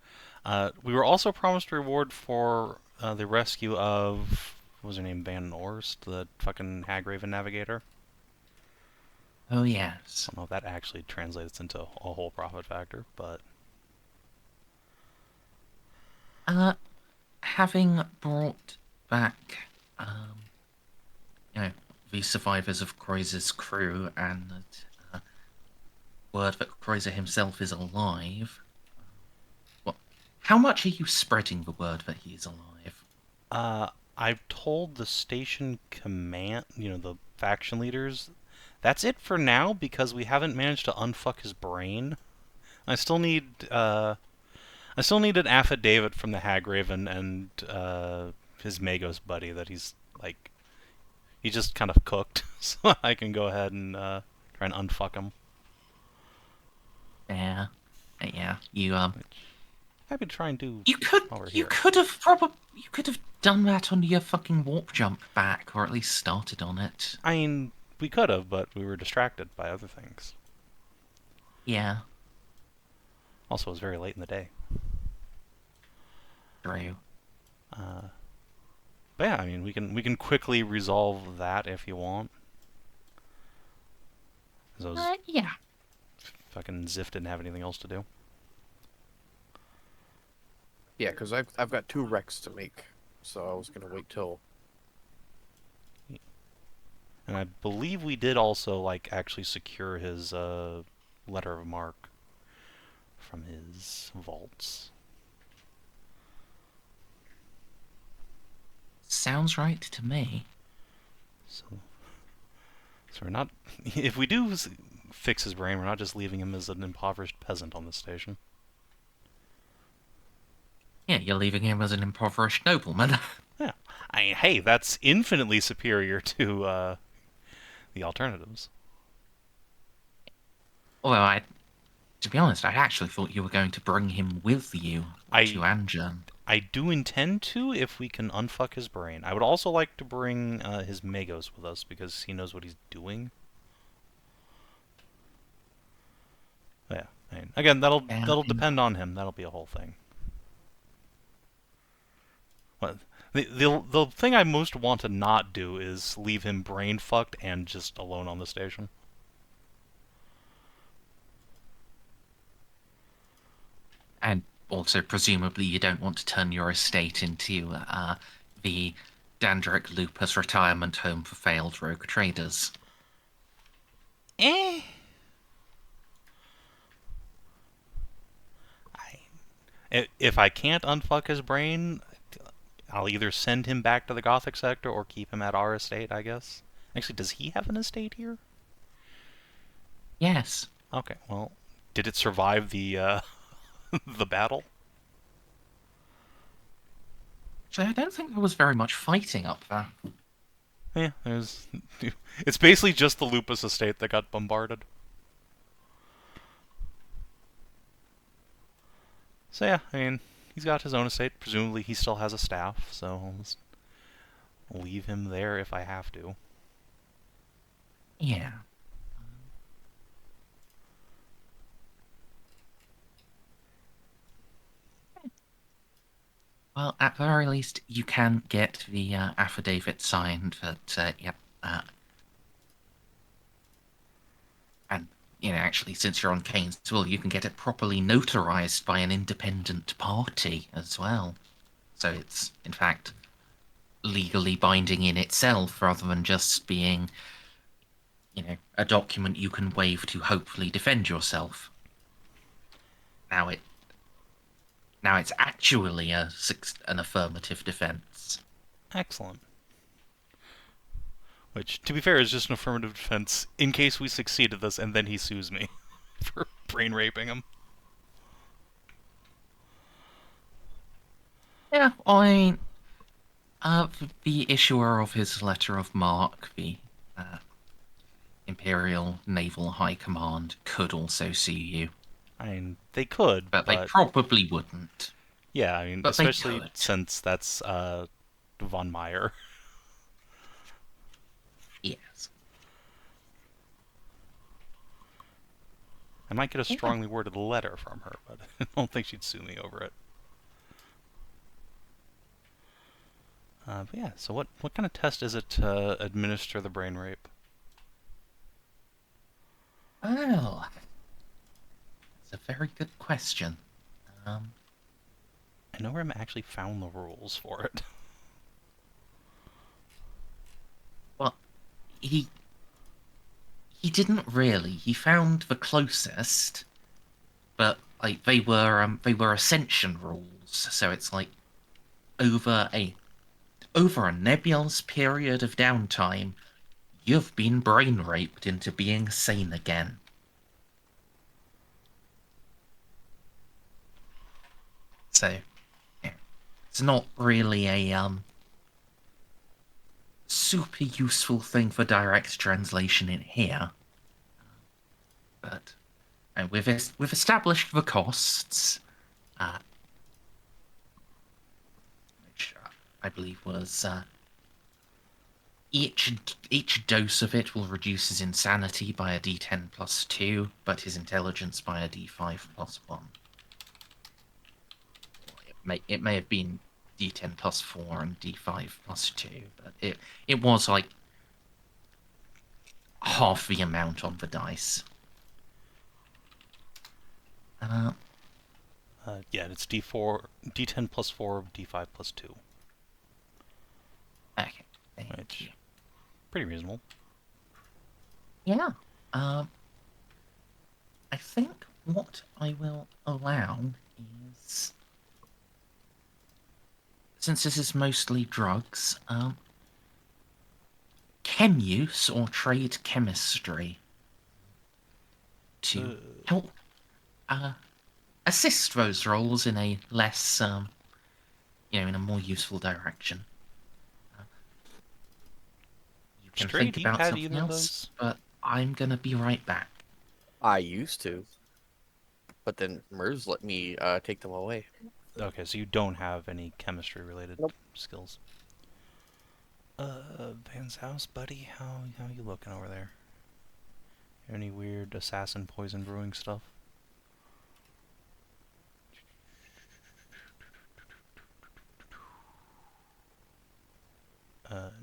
D: we were also promised a reward for the rescue of, what was her name, Van Orst, the fucking Hagraven Navigator.
A: Oh yes.
D: I don't know if that actually translates into a whole profit factor, but
A: Having brought back, you know, the survivors of Kreuser's crew and word that Kreuser himself is alive. What? How much are you spreading the word that he is alive?
D: I've told the station command, the faction leaders, that's it for now because we haven't managed to unfuck his brain. I still need an affidavit from the Hagraven and his Magos buddy that he's just kind of cooked, so I can go ahead and try and unfuck him.
A: Yeah, yeah. You
D: Happy to try and do.
A: you could
D: while we're
A: you
D: here.
A: could have done that on your fucking warp jump back, or at least started on it.
D: I mean, we could have, but we were distracted by other things.
A: Yeah,
D: Also, it was very late in the day.
A: true.
D: But yeah, I mean, we can quickly resolve that if you want. Those
A: Yeah.
D: fucking Xiph didn't have anything else to do.
C: Yeah, because I've got 2 recs to make, so I was gonna wait till.
D: And I believe we did also actually secure his letter of marque from his vaults.
A: Sounds right to me.
D: So we're not. If we do fix his brain. We're not just leaving him as an impoverished peasant on this station.
A: Yeah, you're leaving him as an impoverished nobleman.
D: Yeah. I mean, hey, that's infinitely superior to the alternatives.
A: Although to be honest, I actually thought you were going to bring him with you to Jeanne.
D: I do intend to if we can unfuck his brain. I would also like to bring his Magos with us because he knows what he's doing. Yeah. I mean, again, that'll depend on him. That'll be a whole thing. Well, the thing I most want to not do is leave him brain fucked and just alone on the station.
A: And also, presumably, you don't want to turn your estate into the Dandrick Lupus retirement home for failed rogue traders.
D: If I can't unfuck his brain, I'll either send him back to the Gothic sector or keep him at our estate, I guess. Actually, does he have an estate here?
A: Yes.
D: Okay, well, did it survive the the battle?
A: So I don't think there was very much fighting up there.
D: Yeah, it's basically just the Lupus estate that got bombarded. So yeah, I mean, he's got his own estate. Presumably he still has a staff, so I'll just leave him there if I have to.
A: Yeah. Well, at the very least, you can get the affidavit signed that, yep. And, actually, since you're on Kane's will, you can get it properly notarized by an independent party as well. So it's, in fact, legally binding in itself rather than just being, a document you can wave to hopefully defend yourself. Now it's actually an affirmative defense.
D: Excellent. Which, to be fair, is just an affirmative defense in case we succeed at this and then he sues me for brain raping him.
A: Yeah, the issuer of his letter of marque, the Imperial Naval High Command, could also sue you.
D: I mean, they could,
A: but they probably wouldn't.
D: Yeah, I mean, especially since that's von Meyer.
A: Yes.
D: I might get a strongly worded letter from her, but I don't think she'd sue me over it. But yeah, so what kind of test is it to administer the brain rape?
A: Well, it's a very good question.
D: I never actually found the rules for it.
A: Well, he didn't really. He found the closest, but they were ascension rules. So it's like over a nebulous period of downtime, you've been brain raped into being sane again. So, yeah, it's not really a super useful thing for direct translation in here. But we've established the costs, which I believe was each dose of it will reduce his insanity by a D10 plus 2, but his intelligence by a D5 plus 1. It may have been D10 plus 4 and D5 plus 2, but it was like half the amount on the dice.
D: Yeah, it's D10 plus 4, D5 plus 2.
A: Okay.
D: Which, pretty reasonable.
A: Yeah. I think what I will allow is, since this is mostly drugs, chem use or trade chemistry. to help assist those roles in a less, in a more useful direction. You can
D: Straight,
A: think
D: you
A: about
D: had
A: something
D: either of
A: else,
D: those?
A: but I'm gonna be right back.
C: I used to, but then Merz let me take them away.
D: Okay, so you don't have any chemistry-related
C: Nope.
D: skills. Van's house, buddy? How you looking over there? Any weird assassin poison brewing stuff?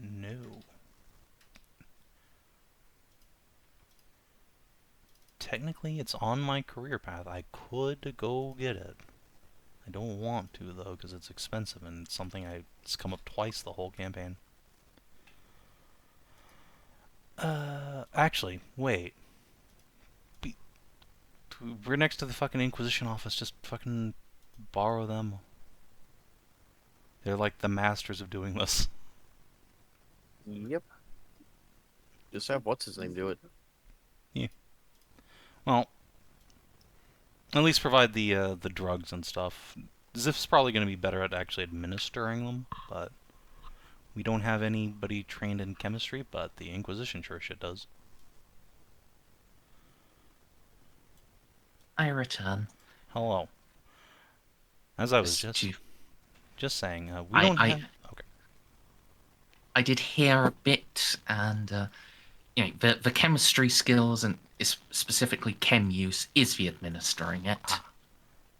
D: No. Technically, it's on my career path. I could go get it. I don't want to, though, because it's expensive, and it's something it's come up twice the whole campaign. Actually, wait. We're next to the fucking Inquisition office. Just fucking borrow them. They're like the masters of doing this.
C: Yep. Just have what's his name do it.
D: Well, at least provide the drugs and stuff. Xip's probably going to be better at actually administering them, but we don't have anybody trained in chemistry, but the Inquisition sure shit does.
A: I return.
D: Hello. As I was just saying, we don't have... Okay.
A: I did hear a bit, and the chemistry skills and specifically chem use is the administering it.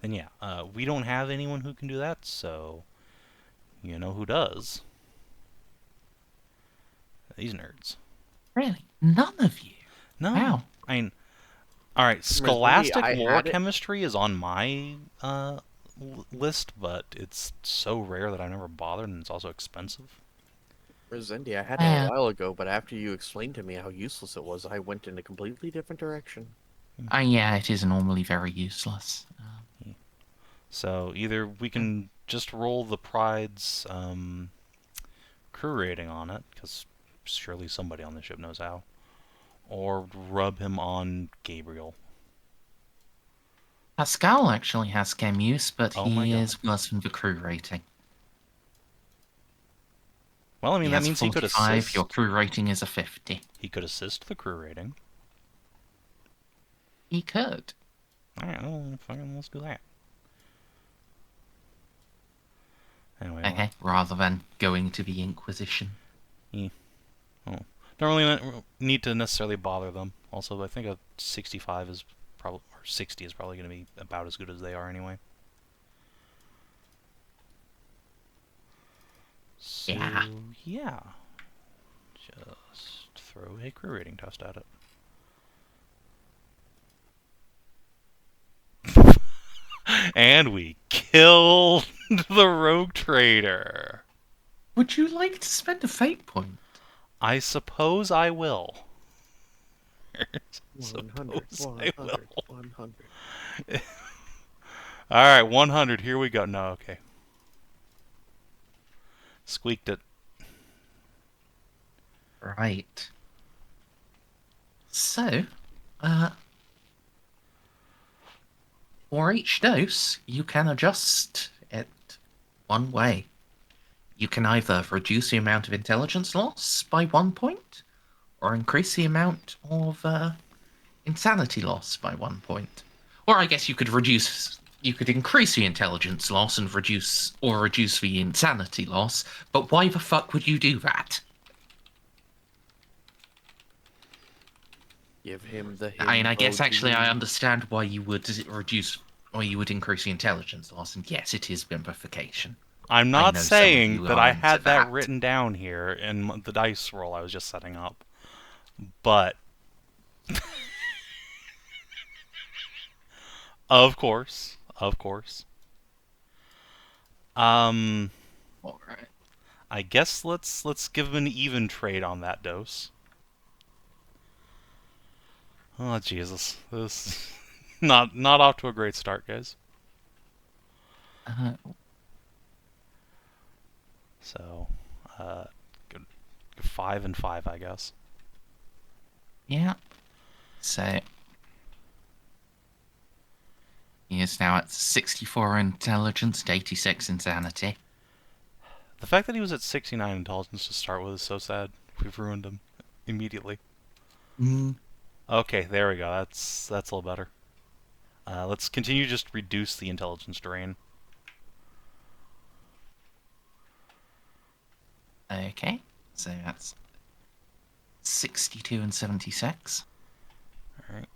D: Then yeah, we don't have anyone who can do that, so you know who does. These nerds.
A: Really? None of you?
D: No.
A: Wow.
D: I mean, alright, Scholastic
C: I
D: War
C: had it.
D: Chemistry is on my list, but it's so rare that I've never bothered, and it's also expensive.
C: Merzendi, I had it a while ago, but after you explained to me how useless it was, I went in a completely different direction.
A: Yeah, it is normally very useless.
D: So either we can just roll the Pride's crew rating on it, because surely somebody on the ship knows how, or rub him on Gabriel.
A: Pascal actually has chem use, but
D: Oh my
A: he
D: God.
A: is worse than the crew rating.
D: Well, I mean,
A: He
D: that
A: has
D: means he could
A: 45,
D: assist.
A: your crew rating is a 50.
D: He could assist the crew rating.
A: He could.
D: Alright, well, fucking let's do that. Anyway.
A: Okay, rather than going to the Inquisition.
D: Don't really need to necessarily bother them. Also, I think a 65 is probably, or 60 is probably going to be about as good as they are anyway. So, yeah. Just throw a crew rating test at it. And we killed the rogue trader.
A: Would you like to spend a fate point?
D: I suppose I will.
C: 100,
D: Suppose I will.
C: 100.
D: Alright, 100. Here we go. No, okay. Squeaked it.
A: Right. So, for each dose, you can adjust it one way. You can either reduce the amount of intelligence loss by 1 point, or increase the amount of insanity loss by 1 point. Or I guess you could increase the intelligence loss and reduce the insanity loss, but why the fuck would you do that?
C: Give him the
A: I mean, I guess actually I
C: protein.
A: understand why you would increase the intelligence loss, and yes, it is bimbification.
D: I'm
A: I
D: not
A: know some of
D: saying
A: you
D: that
A: are
D: I
A: into
D: had that
A: that.
D: written down here in the dice roll I was just setting up. But of course.
A: Alright.
D: I guess let's give him an even trade on that dose. Oh Jesus. This not off to a great start, guys. So, good 5 and 5, I guess.
A: Yeah. So, He is now at 64 intelligence and 86 insanity.
D: The fact that he was at 69 intelligence to start with is so sad. We've ruined him immediately. Okay, there we go. That's a little better. Let's continue to just reduce the intelligence drain.
A: Okay, so that's 62 and 76.
D: Alright.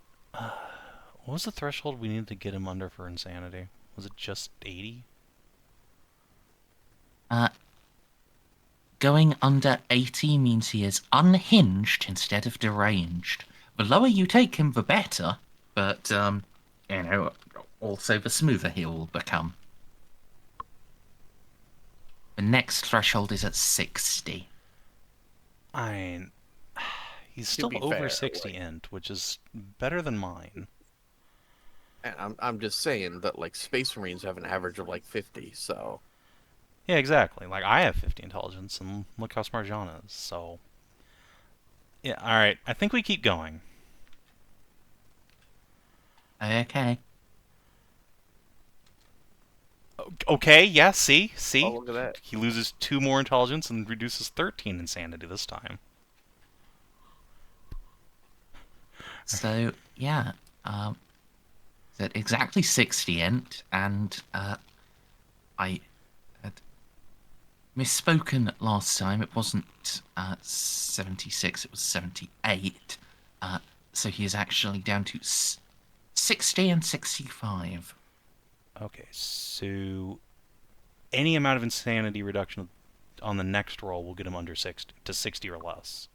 D: What was the threshold we needed to get him under for insanity? Was it just 80?
A: Going under 80 means he is unhinged instead of deranged. The lower you take him, the better, but, you know, also the smoother he will become. The next threshold is at 60.
D: He's still
C: be
D: over
C: fair,
D: 60
C: like-
D: int, which is better than mine.
C: And I'm just saying that like Space Marines have an average of like 50, so
D: Yeah, exactly. Like, I have 50 intelligence, and look how smart Jeanne is, so... Yeah, alright. I think we keep going.
A: Okay.
D: Okay, yeah, see? See?
C: oh look at that.
D: He loses 2 more intelligence and reduces 13 insanity this time.
A: So, yeah, at exactly 60 int, and, I had misspoken last time. It wasn't 76, it was 78. So he is actually down to 60 and 65.
D: Okay, so... Any amount of insanity reduction on the next roll will get him under 60 to 60 or less.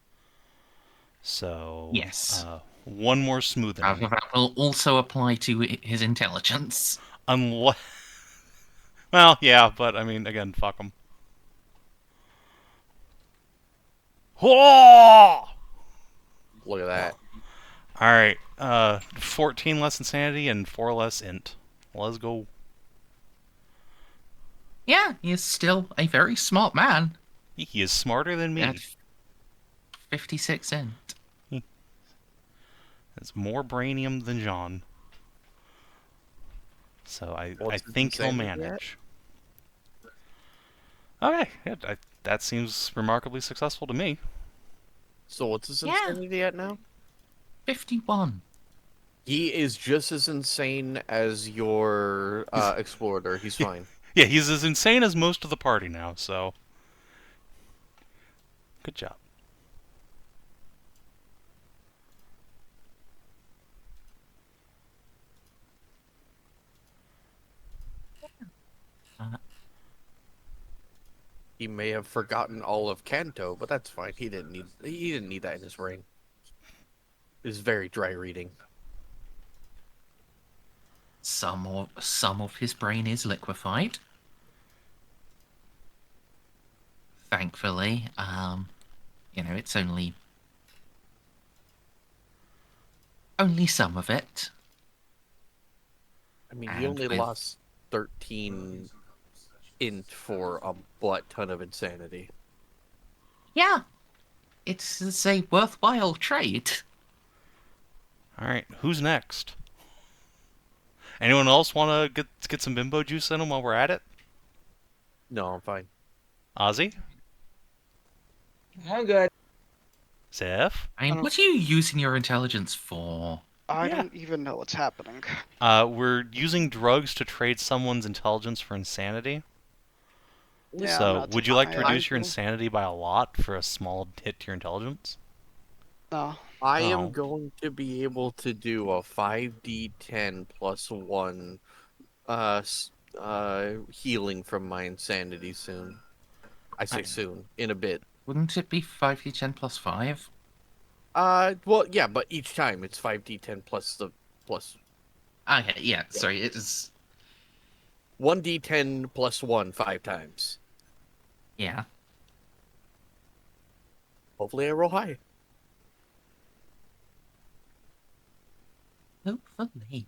D: So...
A: Yes.
D: One more smoothing.
A: That will also apply to his intelligence.
D: Unless... Well, yeah, but, I mean, again, fuck him. Whoa!
C: Look at that.
D: Alright, 14 less insanity and 4 less int. Let's go.
A: Yeah, he is still a very smart man.
D: He is smarter than me.
A: At 56 int.
D: It's more brainium than Jeanne. So I
C: What's his
D: think he'll
C: insanity
D: manage. Okay, yeah, that seems remarkably successful to me.
C: So what's his
A: Yeah.
C: insanity at now?
A: 51.
C: He is just as insane as your Explorator. He's fine.
D: Yeah, he's as insane as most of the party now, so... Good job.
C: He may have forgotten all of Kanto, but that's fine. He didn't need that in his brain. It's very dry reading.
A: Some of his brain is liquefied. Thankfully, you know, it's only some of it.
C: I mean, he
A: And
C: only
A: with-
C: lost 13 int for a butt ton of insanity.
A: Yeah, it's a worthwhile trade.
D: Alright, who's next? Anyone else want to get some bimbo juice in them while we're at it?
C: No, I'm fine.
D: Ozzy?
E: I'm good.
D: Xiph?
A: I mean, what are you using your intelligence for?
B: I
D: Yeah.
B: don't even know what's happening.
D: We're using drugs to trade someone's intelligence for insanity.
B: Yeah, I'm
D: So,
B: not
D: would you like to
B: denied.
D: reduce your insanity by a lot for a small hit to your intelligence?
B: No.
C: I
D: Oh.
C: am going to be able to do a 5d10 plus 1 healing from my insanity soon. I say soon, in a bit.
A: Wouldn't it be 5d10 plus 5?
C: Well, yeah, but each time it's 5d10 plus the plus
A: Okay, yeah, sorry, it is...
C: 1d10 plus 1 5 times.
A: Yeah.
C: Hopefully I roll high.
A: Hopefully.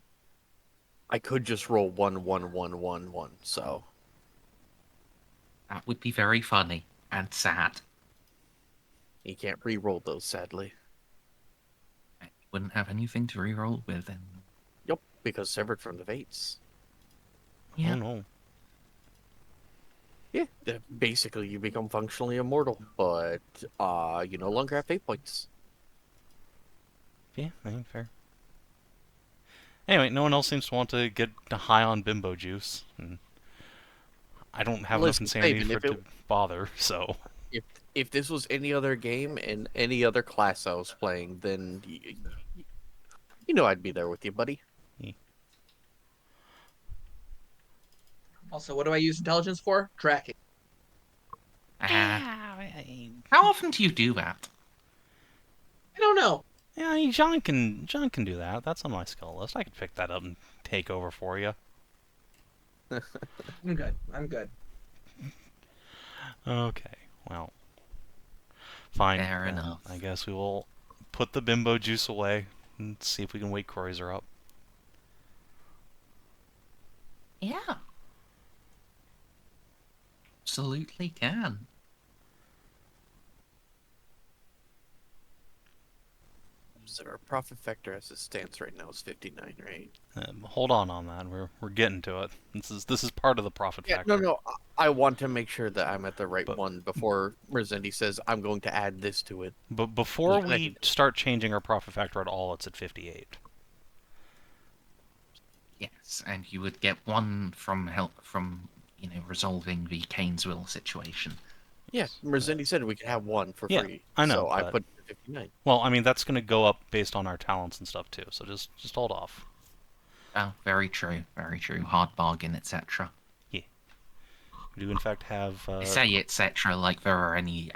C: I could just roll 1 1 1 1 1, so
A: That would be very funny and sad.
C: you can't re-roll those, sadly.
A: I wouldn't have anything to reroll with, and
C: Yep, because severed from the fates.
A: Yeah.
D: Oh no.
C: Yeah, basically you become functionally immortal, but you no longer have fate points.
D: Yeah, I mean, fair. Anyway, no one else seems to want to get high on bimbo juice, and I don't have enough
C: Listen,
D: insanity
C: Savin,
D: for it to bother, so...
C: if if this was any other game and any other class I was playing, then you know I'd be there with you, buddy.
E: Also, what do I use intelligence for? Tracking.
A: How often do you do that?
E: I don't know.
D: Yeah, I mean, Jeanne can do that. That's on my skill list. I could pick that up and take over for you.
E: I'm good. I'm good.
D: Okay, well, fine.
A: Fair
D: then.
A: enough.
D: I guess we will put the bimbo juice away and see if we can wake Kreuzer up.
A: Yeah. Absolutely can.
C: So our profit factor as it stands right now is 59, right?
D: Hold on that. We're getting to it. This is part of the profit
C: Yeah,
D: factor.
C: no. I want to make sure that I'm at the right
D: But-
C: one before Merzendi says I'm going to add this to it.
D: But before
C: Then I
D: we
C: can-
D: start changing our profit factor at all, it's at 58.
A: Yes, and you would get one from help from, resolving the Kane's will situation.
C: Yeah, Merzendi said we could have one for
D: Yeah,
C: free.
D: I know,
C: So I
D: but-
C: put 59.
D: Well, I mean that's going to go up based on our talents and stuff too. So just hold off.
A: Oh, very true, very true. Hard bargain, etc.
D: We do in fact have.
A: I say etc. like there are any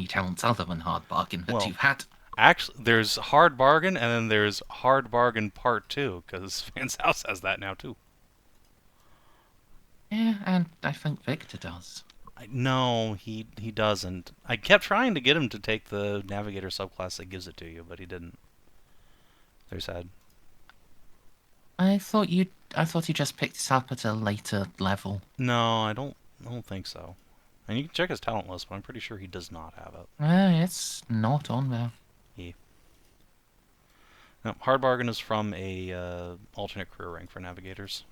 A: talents other than hard bargain that
D: Well,
A: you've had.
D: Actually, there's hard bargain, and then there's hard bargain part 2, because Van's house has that now too.
A: Yeah, and I think Victor does.
D: No, he doesn't. I kept trying to get him to take the Navigator subclass that gives it to you, but he didn't. They're sad.
A: I thought you just picked it up at a later level.
D: No, I don't think so. And you can check his talent list, but I'm pretty sure he does not have it.
A: It's not on there.
D: No, hard bargain is from a alternate career rank for navigators,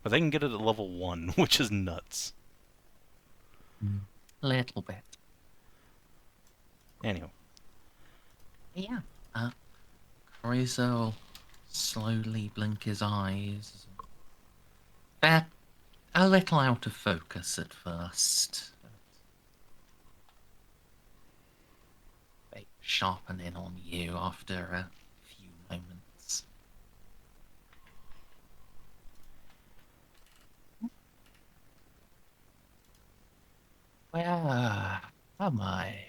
D: but they can get it at level 1, which is nuts.
A: Little bit.
D: Anyway,
A: Yeah. Kreuzer will slowly blink his eyes. They're a little out of focus at first. They sharpen in on you after a few moments. Where am I?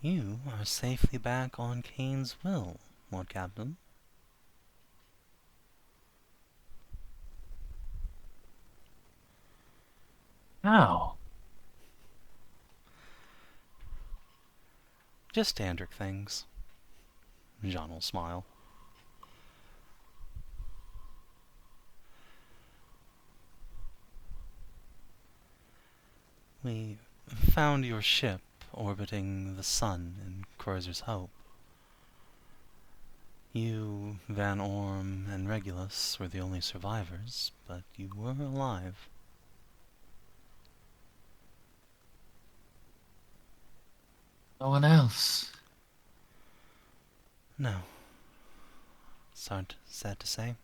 D: you are safely back on Kane's will, Lord Captain.
A: How?
D: Just standard things. Jeanne will smile. We found your ship orbiting the sun in Kreuzer's Hope. You, Van Orm, and Regulus were the only survivors, but you were alive.
A: No one else.
D: No. Sad to say.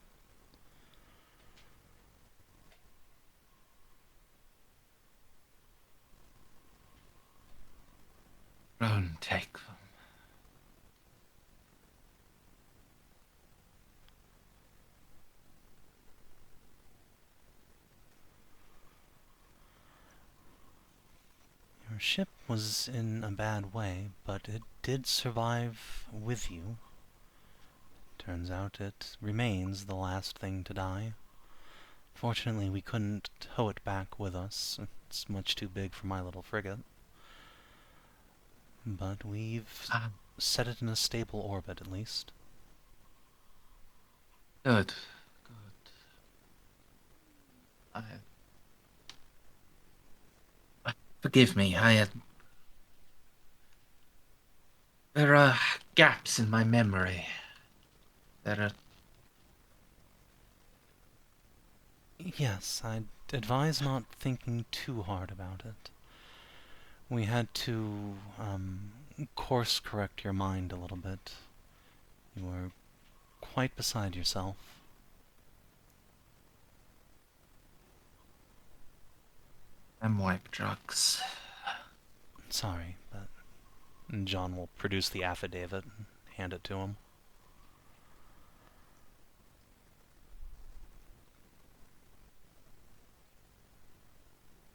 A: Don't take them.
D: Your ship was in a bad way, but it did survive with you. Turns out it remains the last thing to die. Fortunately, we couldn't tow it back with us. It's much too big for my little frigate. But we've set it in a stable orbit, at least.
A: Good. Forgive me, there are gaps in my memory. There are
D: Yes, I'd advise not thinking too hard about it. We had to, course correct your mind a little bit. You were quite beside yourself.
A: I'm wipe drugs.
D: Sorry, but John will produce the affidavit and hand it to him.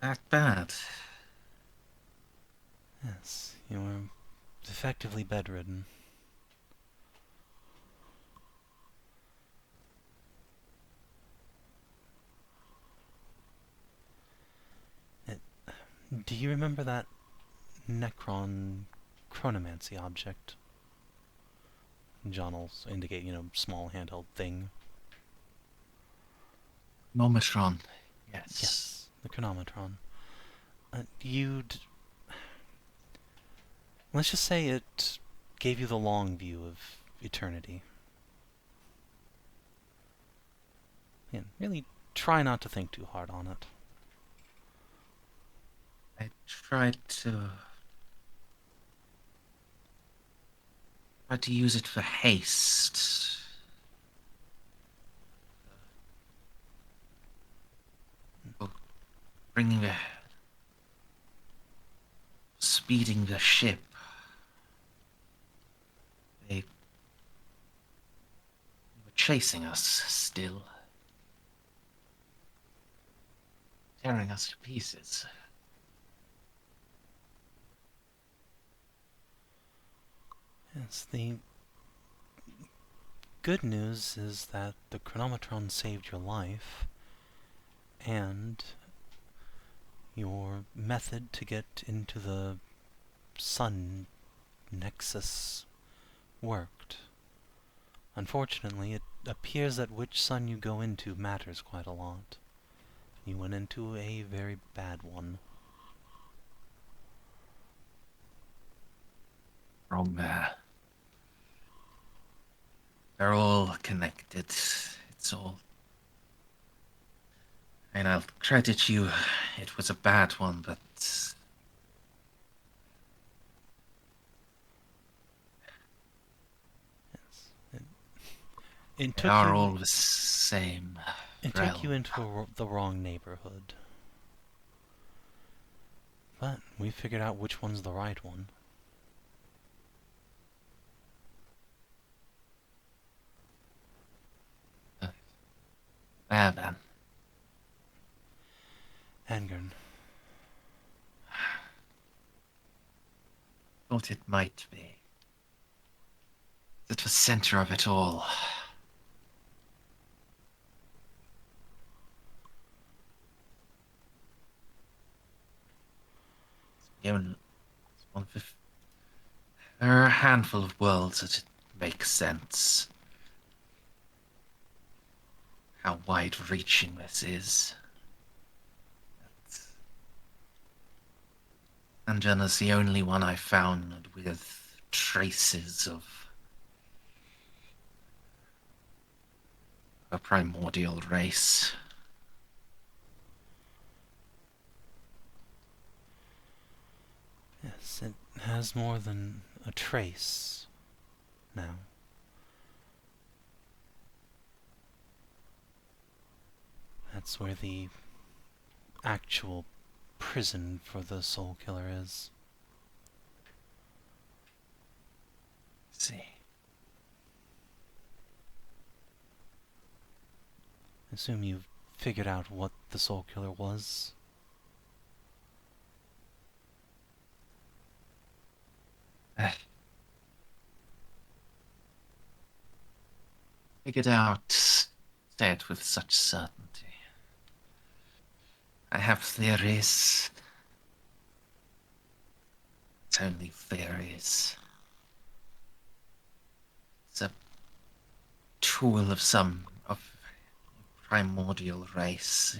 A: That bad.
D: Yes, you were effectively bedridden. Do you remember that Necron chronomancy object? John will indicate, small handheld thing.
A: Nomatron. Yes.
D: Yes, the chronometron. You'd... Let's just say it gave you the long view of eternity. Yeah, really try not to think too hard on it.
A: I tried to use it for haste. Bringing speeding the ship. They were chasing us still. Tearing us to pieces.
D: Yes, the good news is that the chronometron saved your life, and your method to get into the sun nexus worked. Unfortunately, it appears that which sun you go into matters quite a lot. You went into a very bad one.
A: Wrong there. They're all connected. It's all... And I'll credit you, it was a bad one, but...
D: Yes. It
A: They
D: took
A: are
D: you...
A: all the same
D: It
A: realm.
D: took you into the wrong neighborhood. But we figured out which one's the right one.
A: There then.
D: Angern.
A: Thought it might be. At the center of it all. There are a handful of worlds that it makes sense. How wide-reaching this is. And Jeanne's the only one I found with traces of a primordial race.
D: Yes, it has more than a trace now. That's where the actual prison for the soul killer is.
A: See.
D: I assume you've figured out what the soul killer was?
A: Figured out, say it with such certainty. I have theories. It's only theories. It's a tool of some primordial race.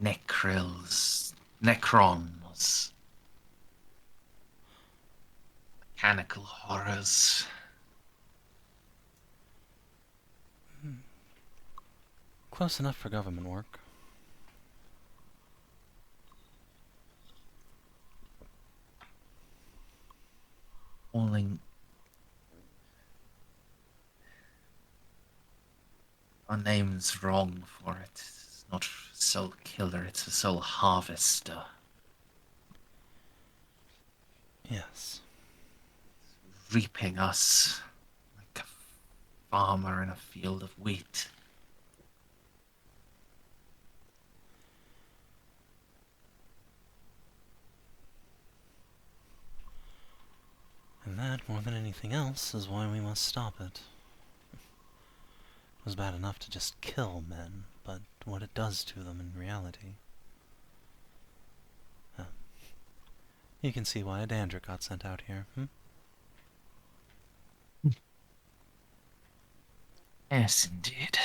A: Necrons. Mechanical horrors.
D: Close enough for government work.
A: Calling our name's wrong for it. It's not a soul killer, it's a soul harvester.
D: Yes.
A: Reaping us like a farmer in a field of wheat.
D: And that, more than anything else, is why we must stop it. It was bad enough to just kill men, but what it does to them in reality. You can see why a Dandrick got sent out here,
A: Yes, indeed.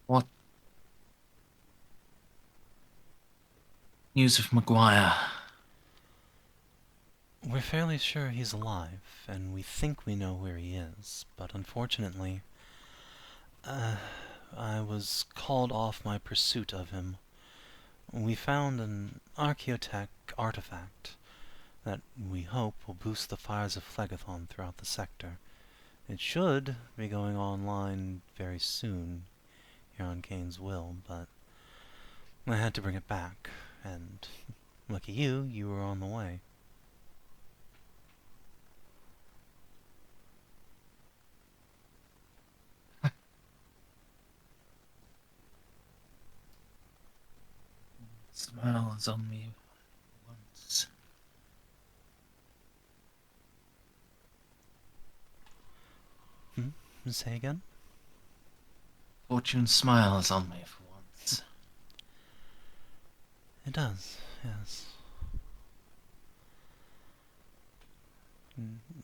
A: What news of Maguire?
D: We're fairly sure he's alive, and we think we know where he is, but unfortunately, I was called off my pursuit of him. We found an archaeotech artifact that we hope will boost the fires of Phlegethon throughout the sector. It should be going online very soon, here on Kane's will, but I had to bring it back, and lucky you, you were on the way.
A: Smiles on me once.
D: Say again?
A: Fortune smiles on me for once.
D: It does, yes.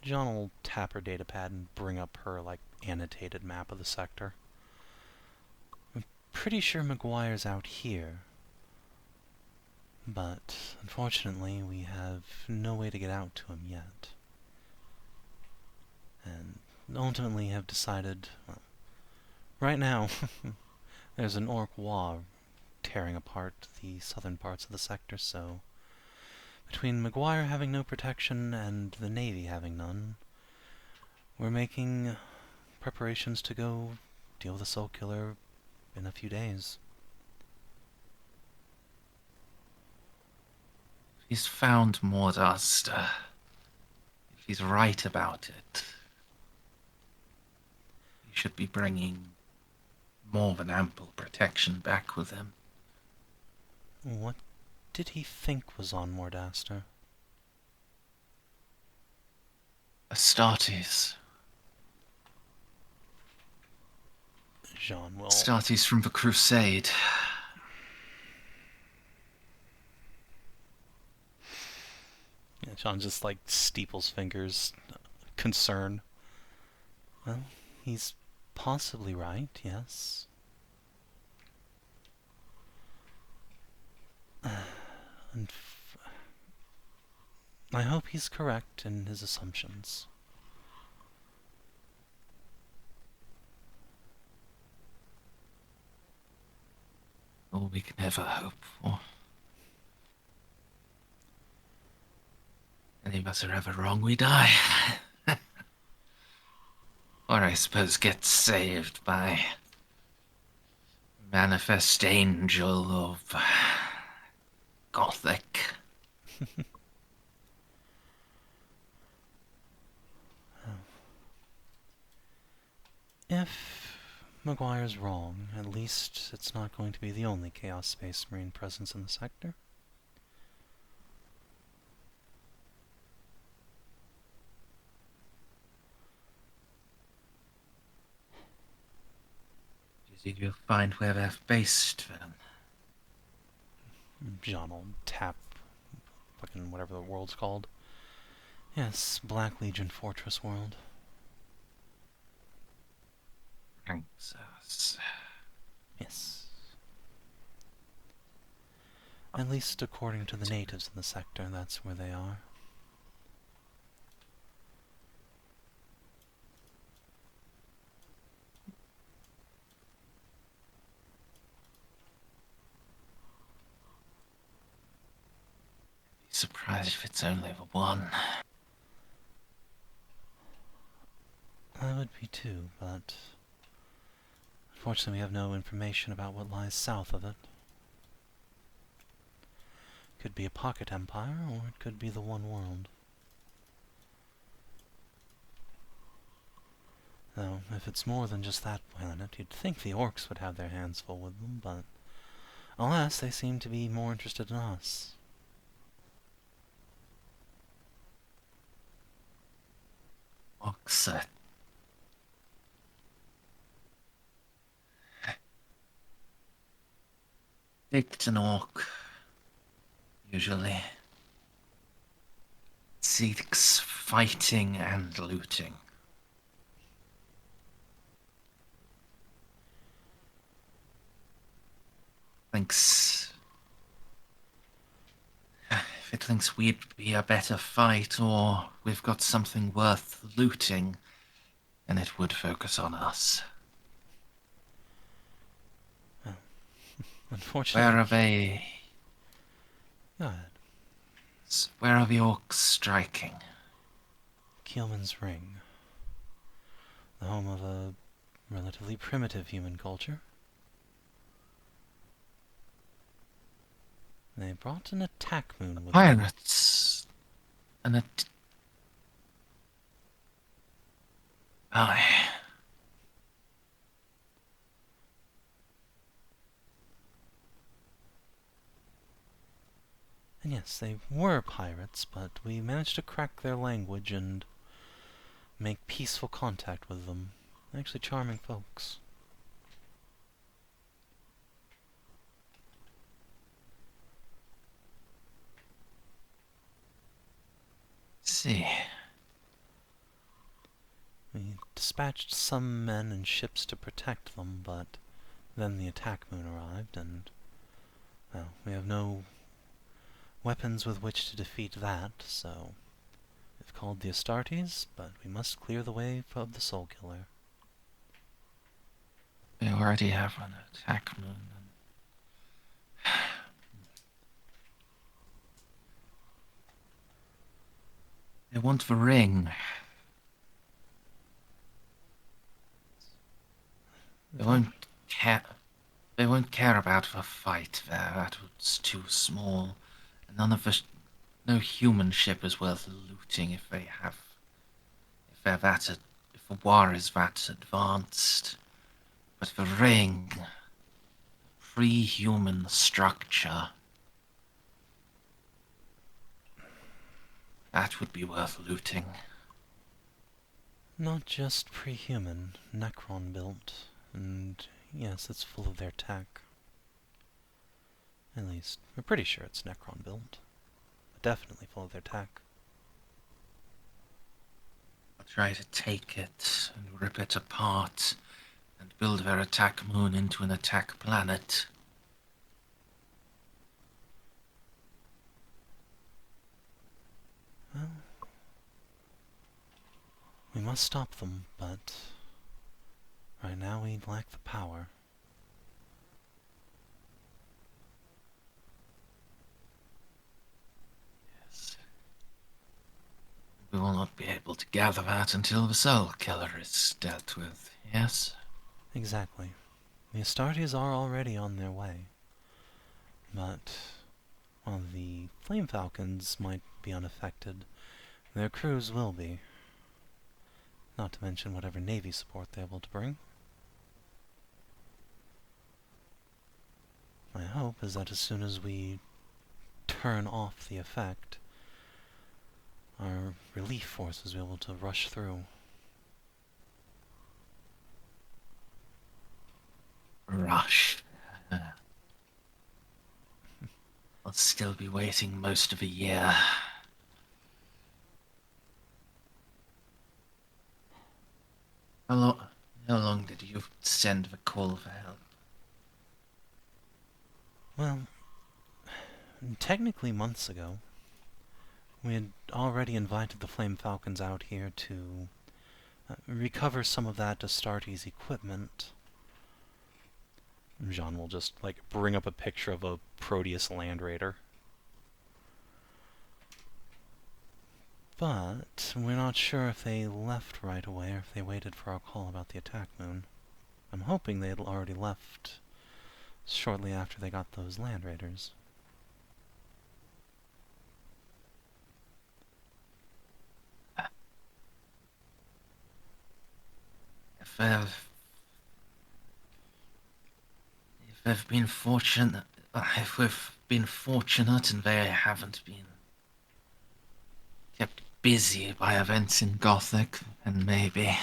D: Jeanne will tap her datapad and bring up her, annotated map of the sector. I'm pretty sure Maguire's out here. But, unfortunately, we have no way to get out to him yet. And ultimately have decided, well, right now, there's an orc war tearing apart the southern parts of the sector, so between Maguire having no protection and the Navy having none, we're making preparations to go deal with the Soul Killer in a few days.
A: He's found more dust. If he's right about it, he should be bringing more than ample protection back with him.
D: What did he think was on Mordaster?
A: Astartes.
D: Jeanne will...
A: Astartes from the Crusade.
D: Yeah, Jeanne just, steeples fingers. Concern. Well, he's possibly right, yes. I hope he's correct in his assumptions.
A: All we can ever hope for. Any of us are ever wrong, we die. Or I suppose get saved by manifest angel of Gothic.
D: If Maguire's wrong, at least it's not going to be the only Chaos Space Marine presence in the sector.
A: Do you think you'll find where they're based then?
D: Jeanne will tap fucking whatever the world's called. Yes, Black Legion Fortress World.
A: Thanks.
D: Yes. At least according to the natives in the sector, that's where they are.
A: Surprised if it's only the one.
D: I would be too, but unfortunately we have no information about what lies south of it. Could be a pocket empire, or it could be the one world. Though, if it's more than just that planet, you'd think the orcs would have their hands full with them, but alas, they seem to be more interested in us.
A: Orcs, picked an orc, usually. Seeks fighting and looting. Thinks... If it thinks we'd be a better fight, or we've got something worth looting, then it would focus on us.
D: Unfortunately...
A: Where are they...
D: Go ahead.
A: Where are the orcs striking?
D: Keelman's Ring. The home of a relatively primitive human culture. They brought an attack moon with them.
A: Pirates. Aye.
D: And yes, they were pirates, but we managed to crack their language and make peaceful contact with them. Actually charming folks.
A: See.
D: We dispatched some men and ships to protect them, but then the attack moon arrived, and, well, we have no weapons with which to defeat that, so we've called the Astartes, but we must clear the way of the Soul Killer.
A: They already have an attack moon. They want the ring. They won't care. They won't care about the fight there. That was too small. And no human ship is worth looting if if the war is that advanced. But the ring, pre-human structure, that would be worth looting.
D: Not just pre-human, Necron built, and yes, it's full of their tech. At least, we're pretty sure it's Necron built. But definitely full of their tech.
A: I'll try to take it and rip it apart and build their attack moon into an attack planet.
D: Well, we must stop them, but right now we lack the power.
A: Yes. We will not be able to gather that until the Soul Killer is dealt with, yes?
D: Exactly. The Astartes are already on their way. But while the Flame Falcons might be unaffected, their crews will be. Not to mention whatever navy support they're able to bring. My hope is that as soon as we turn off the effect, our relief forces will be able to rush through.
A: Rush. I'll still be waiting most of a year. How long did you send the call for help?
D: Well, Technically months ago. We had already invited the Flame Falcons out here to recover some of that Astartes equipment. Jeanne will just, like, bring up a picture of a Proteus Land Raider. But we're not sure if they left right away or if they waited for our call about the attack moon. I'm hoping they had already left shortly after they got those Land Raiders.
A: If we've been fortunate and they haven't been kept busy by events in Gothic, and maybe.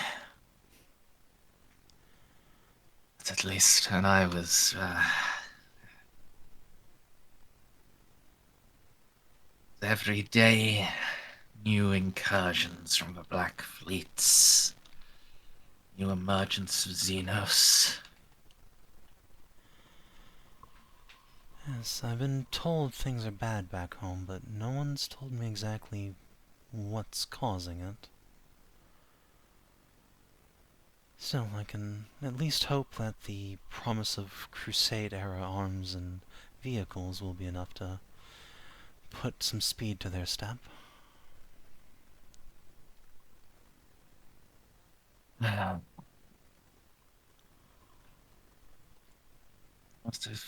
A: But at least when I was, every day, new incursions from the Black Fleets, new emergence of Xenos.
D: Yes, I've been told things are bad back home, but no one's told me exactly what's causing it. Still, I can at least hope that the promise of Crusade-era arms and vehicles will be enough to put some speed to their step.
A: Most of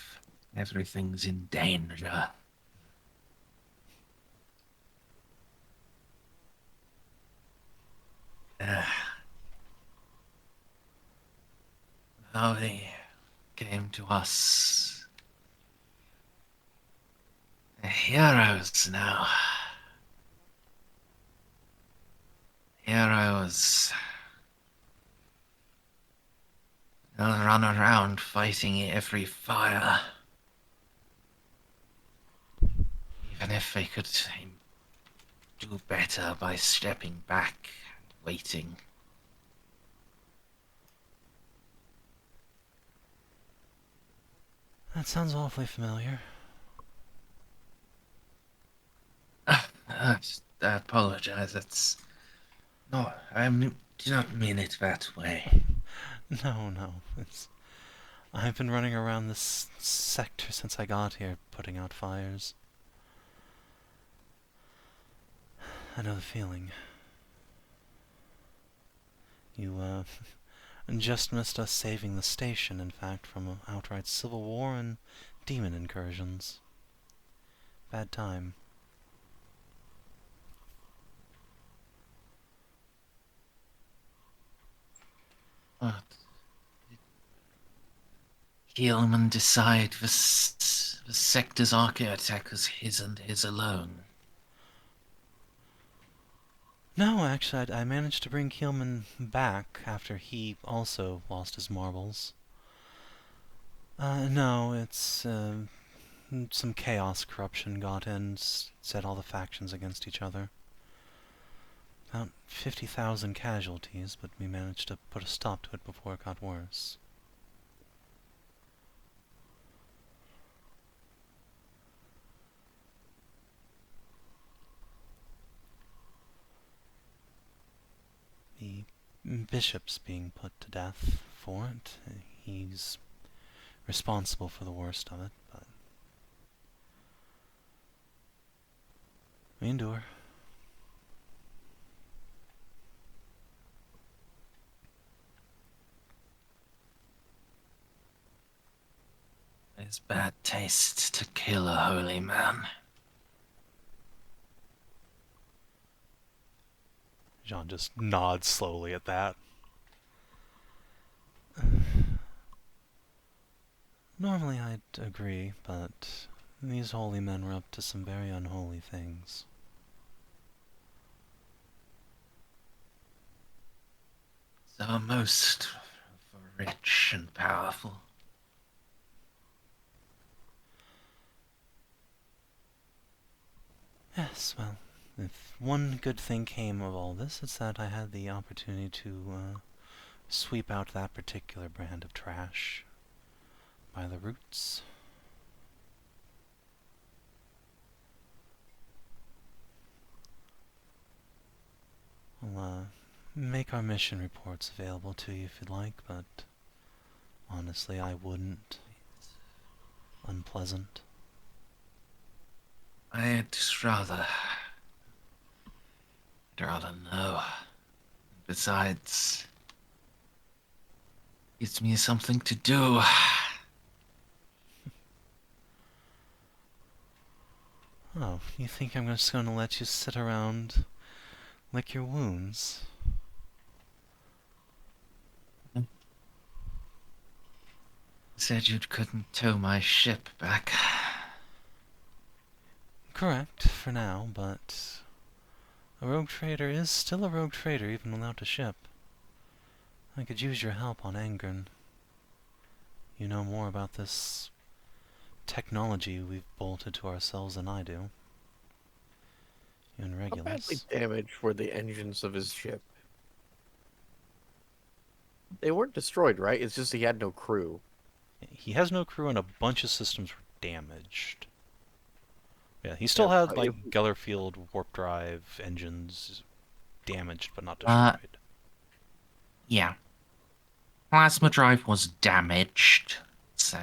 A: everything's in danger. How they came to us. They're heroes now. Heroes. They'll run around fighting every fire. Even if they could do better by stepping back and waiting.
D: That sounds awfully familiar.
A: I apologize. It's no, do not mean it that way.
D: No, I've been running around this sector since I got here, putting out fires. I know the feeling. You, just missed us saving the station, in fact, from outright civil war and demon incursions. Bad time.
A: But Hillman decide the sector's architect was his and his alone.
D: No, actually, I managed to bring Keelman back after he also lost his marbles. No, it's, some chaos corruption got in, set all the factions against each other. About 50,000 casualties, but we managed to put a stop to it before it got worse. The bishop's being put to death for it. He's responsible for the worst of it, but we endure.
A: It's bad taste to kill a holy man.
D: Jeanne just nods slowly at that. Normally I'd agree, but these holy men were up to some very unholy things.
A: So most rich and powerful.
D: Yes, well, if one good thing came of all this, it's that I had the opportunity to sweep out that particular brand of trash by the roots. make our mission reports available to you if you'd like, but honestly, I wouldn't. Unpleasant.
A: I'd rather know. Besides, gives me something to do.
D: Oh, you think I'm just going to let you sit around, lick your wounds?
A: You said you couldn't tow my ship back.
D: Correct, for now, but a rogue trader is still a rogue trader even without a ship. I could use your help on Angren. You know more about this technology we've bolted to ourselves than I do. You and
C: How badly
D: Regulus.
C: damaged were the engines of his ship? They weren't destroyed, right? It's just he had no crew.
D: He has no crew and a bunch of systems were damaged. Yeah, he still
C: Yeah,
D: had, like, Gellerfield warp drive engines damaged but not
A: Uh,
D: destroyed.
A: Yeah. Plasma drive was damaged, so...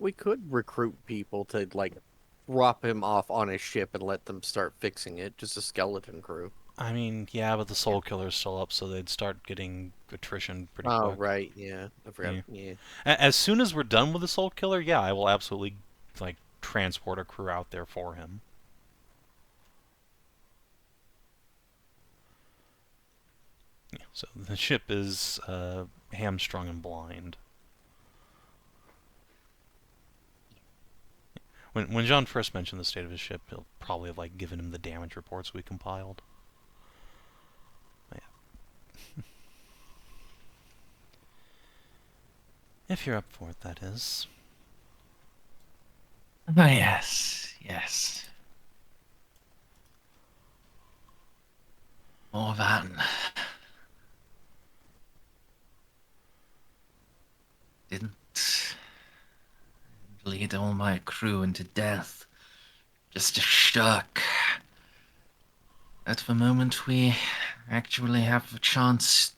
C: we could recruit people to, like, drop him off on his ship and let them start fixing it. Just a skeleton crew.
D: I mean, yeah, but the Soul Killer's still up, so they'd start getting attrition pretty
C: Oh,
D: quick.
C: right, yeah. I forgot.
D: Yeah.
C: Yeah.
D: As soon as we're done with the Soul Killer, yeah, I will absolutely, like, transport a crew out there for him. Yeah, so the ship is hamstrung and blind. When Jeanne first mentioned the state of his ship, he'll probably have, like, given him the damage reports we compiled. Yeah. If you're up for it, that is.
A: Oh, yes. More than... Didn't lead all my crew into death. Just a shirk. At the moment, we actually have a chance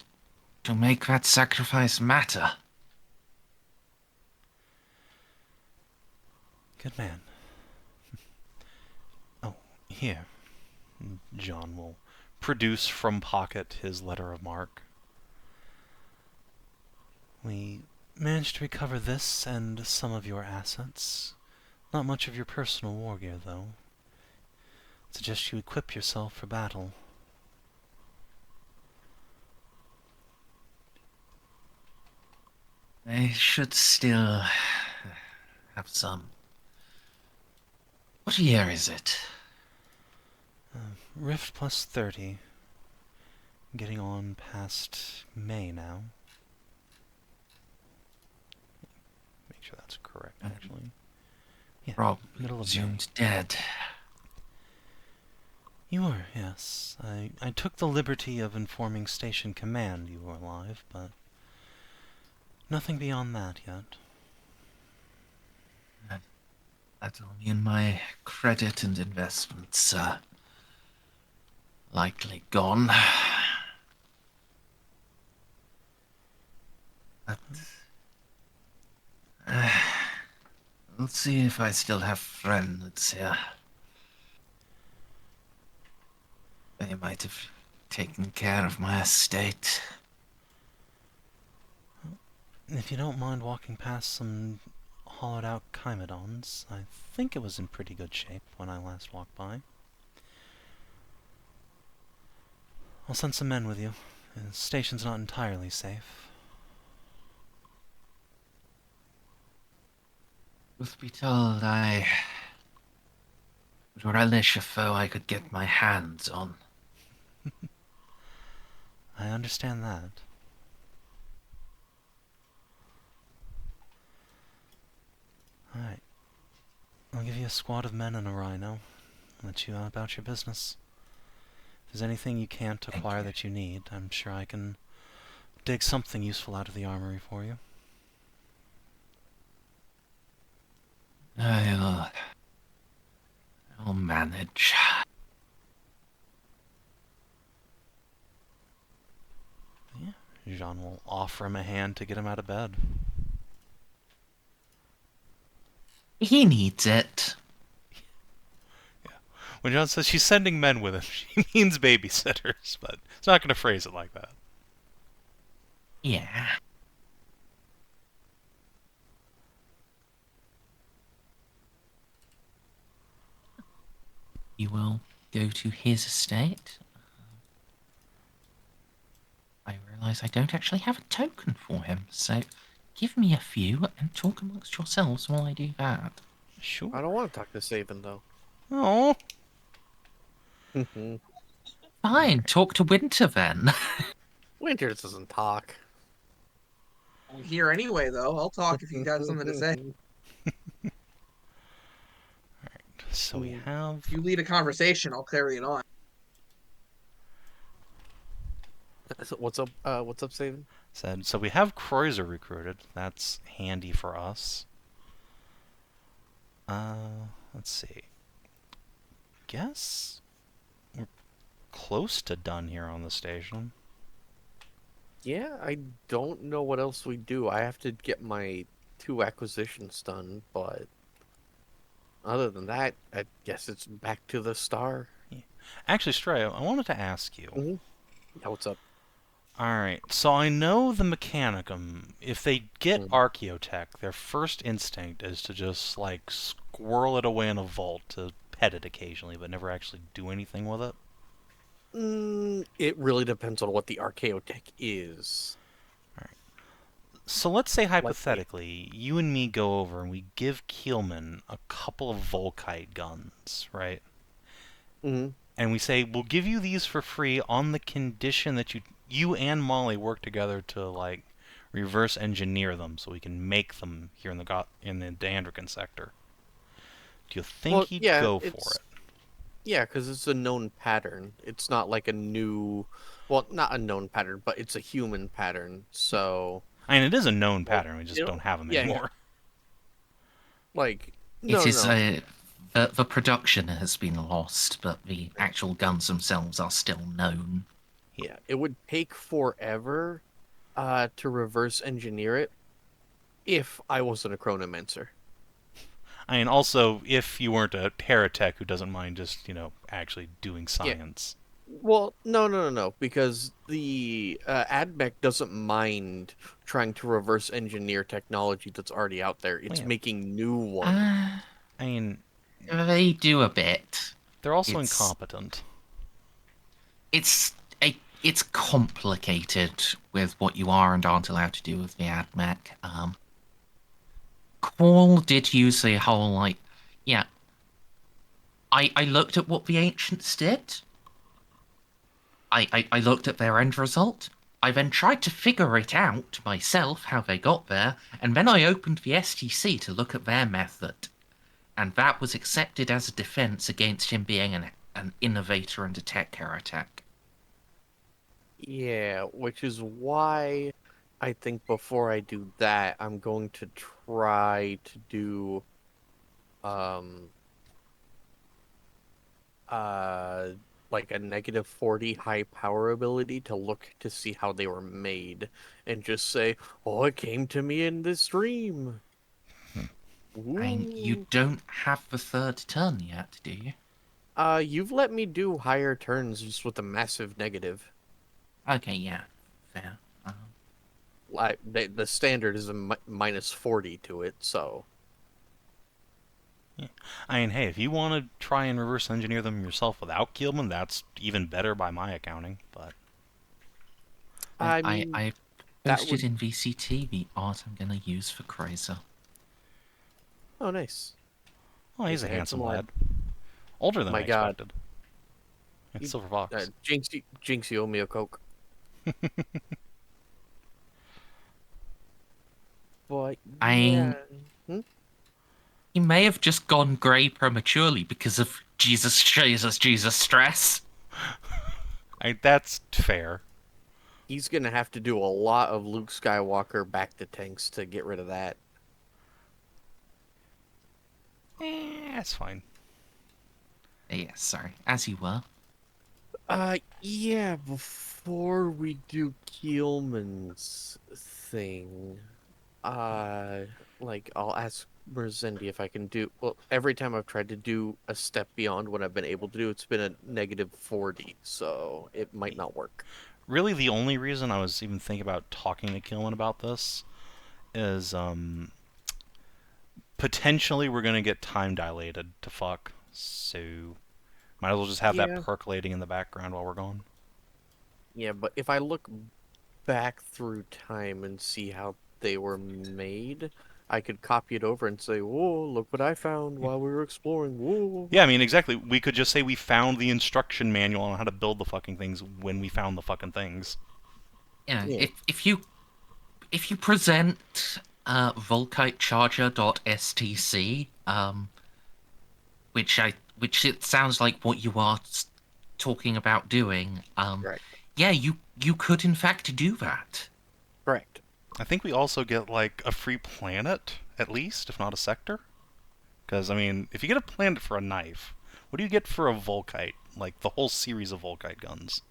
A: to make that sacrifice matter.
D: Good man. Oh, here. Jeanne will produce from pocket his letter of marque. We managed to recover this and some of your assets. Not much of your personal war gear, though. Suggest you equip yourself for battle.
A: I should still have some. What year is it?
D: Rift plus 30. Getting on past May now. Make sure that's correct, actually. Yeah,
A: Probably
D: middle of May.
A: presumed dead.
D: You were, yes. I took the liberty of informing Station Command you were alive, but nothing beyond that yet.
A: That'll mean my credit and investments are likely gone. But we'll see if I still have friends here. They might have taken care of my estate.
D: If you don't mind walking past some hollowed out chimodons, I think it was in pretty good shape when I last walked by. I'll send some men with you. The station's not entirely safe.
A: Truth be told, I would relish a foe I could get my hands on.
D: I understand that. Alright. I'll give you a squad of men and a rhino. Let you about your business. If there's anything you can't acquire that you need, I'm sure I can dig something useful out of the armory for you.
A: I'll manage.
D: Jeanne will offer him a hand to get him out of bed.
A: He needs it.
D: When Jeanne says she's sending men with him, she means babysitters, but it's not going to phrase it like that.
A: Yeah. You will go to his estate. I realise I don't actually have a token for him, so give me a few and talk amongst yourselves while I do that.
D: Sure.
C: I don't want to talk to Savin, though.
D: Oh.
A: Fine, talk to Winter then.
C: Winter doesn't talk.
E: I'm here anyway, though. I'll talk if you got something to say.
D: So we have...
E: If you lead a conversation, I'll carry it on.
C: So what's up, Savin?
D: So we have Kreuzer recruited. That's handy for us. Let's see. Guess we're close to done here on the station.
C: Yeah, I don't know what else we do. I have to get my 2 acquisitions done, but other than that, I guess it's back to the star.
D: Yeah. Actually, Stray, I wanted to ask you.
C: Yeah, what's up?
D: Alright, so I know the Mechanicum, if they get Archaeotech, their first instinct is to just, like, squirrel it away in a vault to pet it occasionally, but never actually do anything with it.
C: It really depends on what the Archaeotech is.
D: Alright. So let's say, hypothetically, you and me go over and we give Keelman a couple of Volkite guns, right?
C: Mm-hmm.
D: And we say, we'll give you these for free on the condition that you and Molly work together to, like, reverse engineer them so we can make them here in the Dandrican sector. Do you think he'd go for it?
C: Yeah, because it's a known pattern. It's not like a new... Well, not a known pattern, but it's a human pattern, so...
D: I mean, it is a known pattern, we just don't have them anymore.
C: Like,
A: the production has been lost, but the actual guns themselves are still known.
C: Yeah, it would take forever to reverse engineer it if I wasn't a chronomancer.
D: I mean, also, if you weren't a heretic who doesn't mind just, actually doing science.
C: Yeah. Well, no, because the AdMech doesn't mind trying to reverse engineer technology that's already out there. It's making new ones.
D: I mean...
A: They do a bit.
D: They're also incompetent.
A: It's complicated with what you are and aren't allowed to do with the AdMech. Call did use the whole, I looked at what the Ancients did. I looked at their end result. I then tried to figure it out myself, how they got there, and then I opened the STC to look at their method. And that was accepted as a defense against him being an innovator and a tech heretic.
C: Yeah, which is why I think before I do that, I'm going to try to do like a -40 high power ability to look to see how they were made and just say, oh, it came to me in this dream.
A: And you don't have the third turn yet, do you?
C: You've let me do higher turns just with a massive negative.
A: Okay, yeah, fair.
C: Like the standard is a -40 to it, so.
D: Yeah. I mean, hey, if you want to try and reverse engineer them yourself without Keelman, that's even better by my accounting. But
A: I posted in VCT the art I'm gonna use for Kreuzer.
C: Oh, nice.
D: Oh, he's a handsome lad. Older than I expected. It's Silver Fox.
C: Jinx, you owe me a Coke. But
A: he may have just gone grey prematurely because of Jesus stress.
D: That's fair.
C: He's gonna have to do a lot of Luke Skywalker back to tanks to get rid of that.
D: That's fine.
A: Yes, sorry. As you were.
C: Yeah, before we do Keelman's thing, uh, like, I'll ask Merzendi if I can do, well, every time I've tried to do a step beyond what I've been able to do, it's been a negative 40, so it might not work.
D: Really, the only reason I was even thinking about talking to Killen about this is, potentially we're gonna get time dilated to fuck, so might as well just have that
C: Yeah.
D: percolating in the background while we're gone.
C: Yeah, but if I look back through time and see how they were made, I could copy it over and say, "Whoa, look what I found while we were exploring." Whoa.
D: Yeah, I mean, exactly. We could just say we found the instruction manual on how to build the fucking things when we found the fucking things.
A: Yeah,
C: Yeah.
A: if you present volkitecharger.stc, which it sounds like what you are talking about doing,
C: Right.
A: yeah, you could in fact do that.
C: Correct.
D: I think we also get, like, a free planet, at least, if not a sector. Because, I mean, if you get a planet for a knife, what do you get for a Volkite? Like, the whole series of Volkite guns.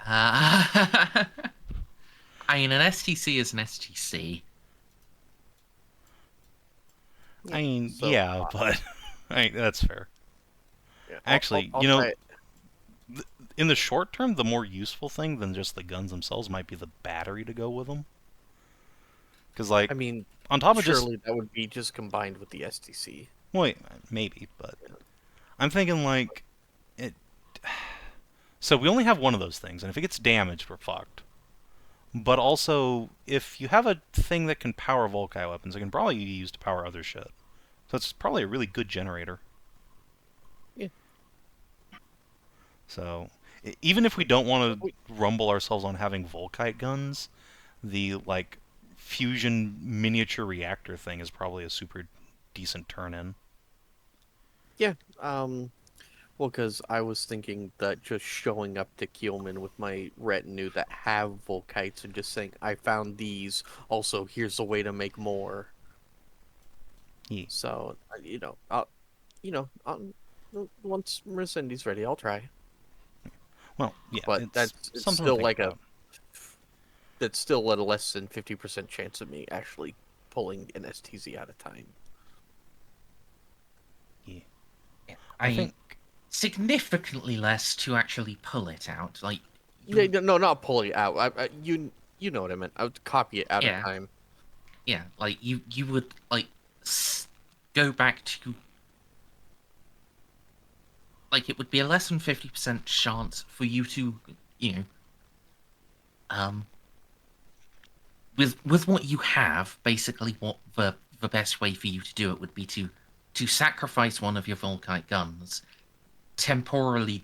A: Uh, I mean, an STC is an STC.
D: I mean,
C: So,
D: yeah, but I mean, that's fair.
C: yeah,
D: Actually,
C: I'll
D: you
C: try
D: know,
C: it.
D: in the short term, the more useful thing than just the guns themselves might be the battery to go with them. Because, like,
C: I mean,
D: on top of just...
C: surely that would be just combined with the STC.
D: Wait, maybe, but... I'm thinking, like... it. So we only have one of those things, and if it gets damaged, we're fucked. But also, if you have a thing that can power Volkite weapons, it can probably be used to power other shit. So it's probably a really good generator.
C: Yeah.
D: So, even if we don't want
C: Wait.
D: to rumble ourselves on having Volkite guns, the, like, fusion miniature reactor thing is probably a super decent turn-in.
C: Yeah. Well, because I was thinking that just showing up to Keelman with my retinue that have Volkites and just saying, "I found these. Also, here's a way to make more."
D: Yeah.
C: So, once Merzendi's ready, I'll try.
D: Well, yeah,
C: But
D: it's
C: it's
D: something to
C: still
D: think
C: like
D: about.
C: that's still at a less than 50% chance of me actually pulling an STZ out of time.
D: Yeah.
A: I
D: I
A: mean,
D: think...
A: significantly less to actually pull it out. Like,
C: Yeah,
A: you,
C: no, not pulling it out. You know what I meant. I would copy it out of
A: yeah,
C: time.
A: yeah, like you would like go back to, like, it would be a less than 50% chance for you to, you know, um, with what you have, basically what the best way for you to do it would be to sacrifice one of your Volkite guns, temporally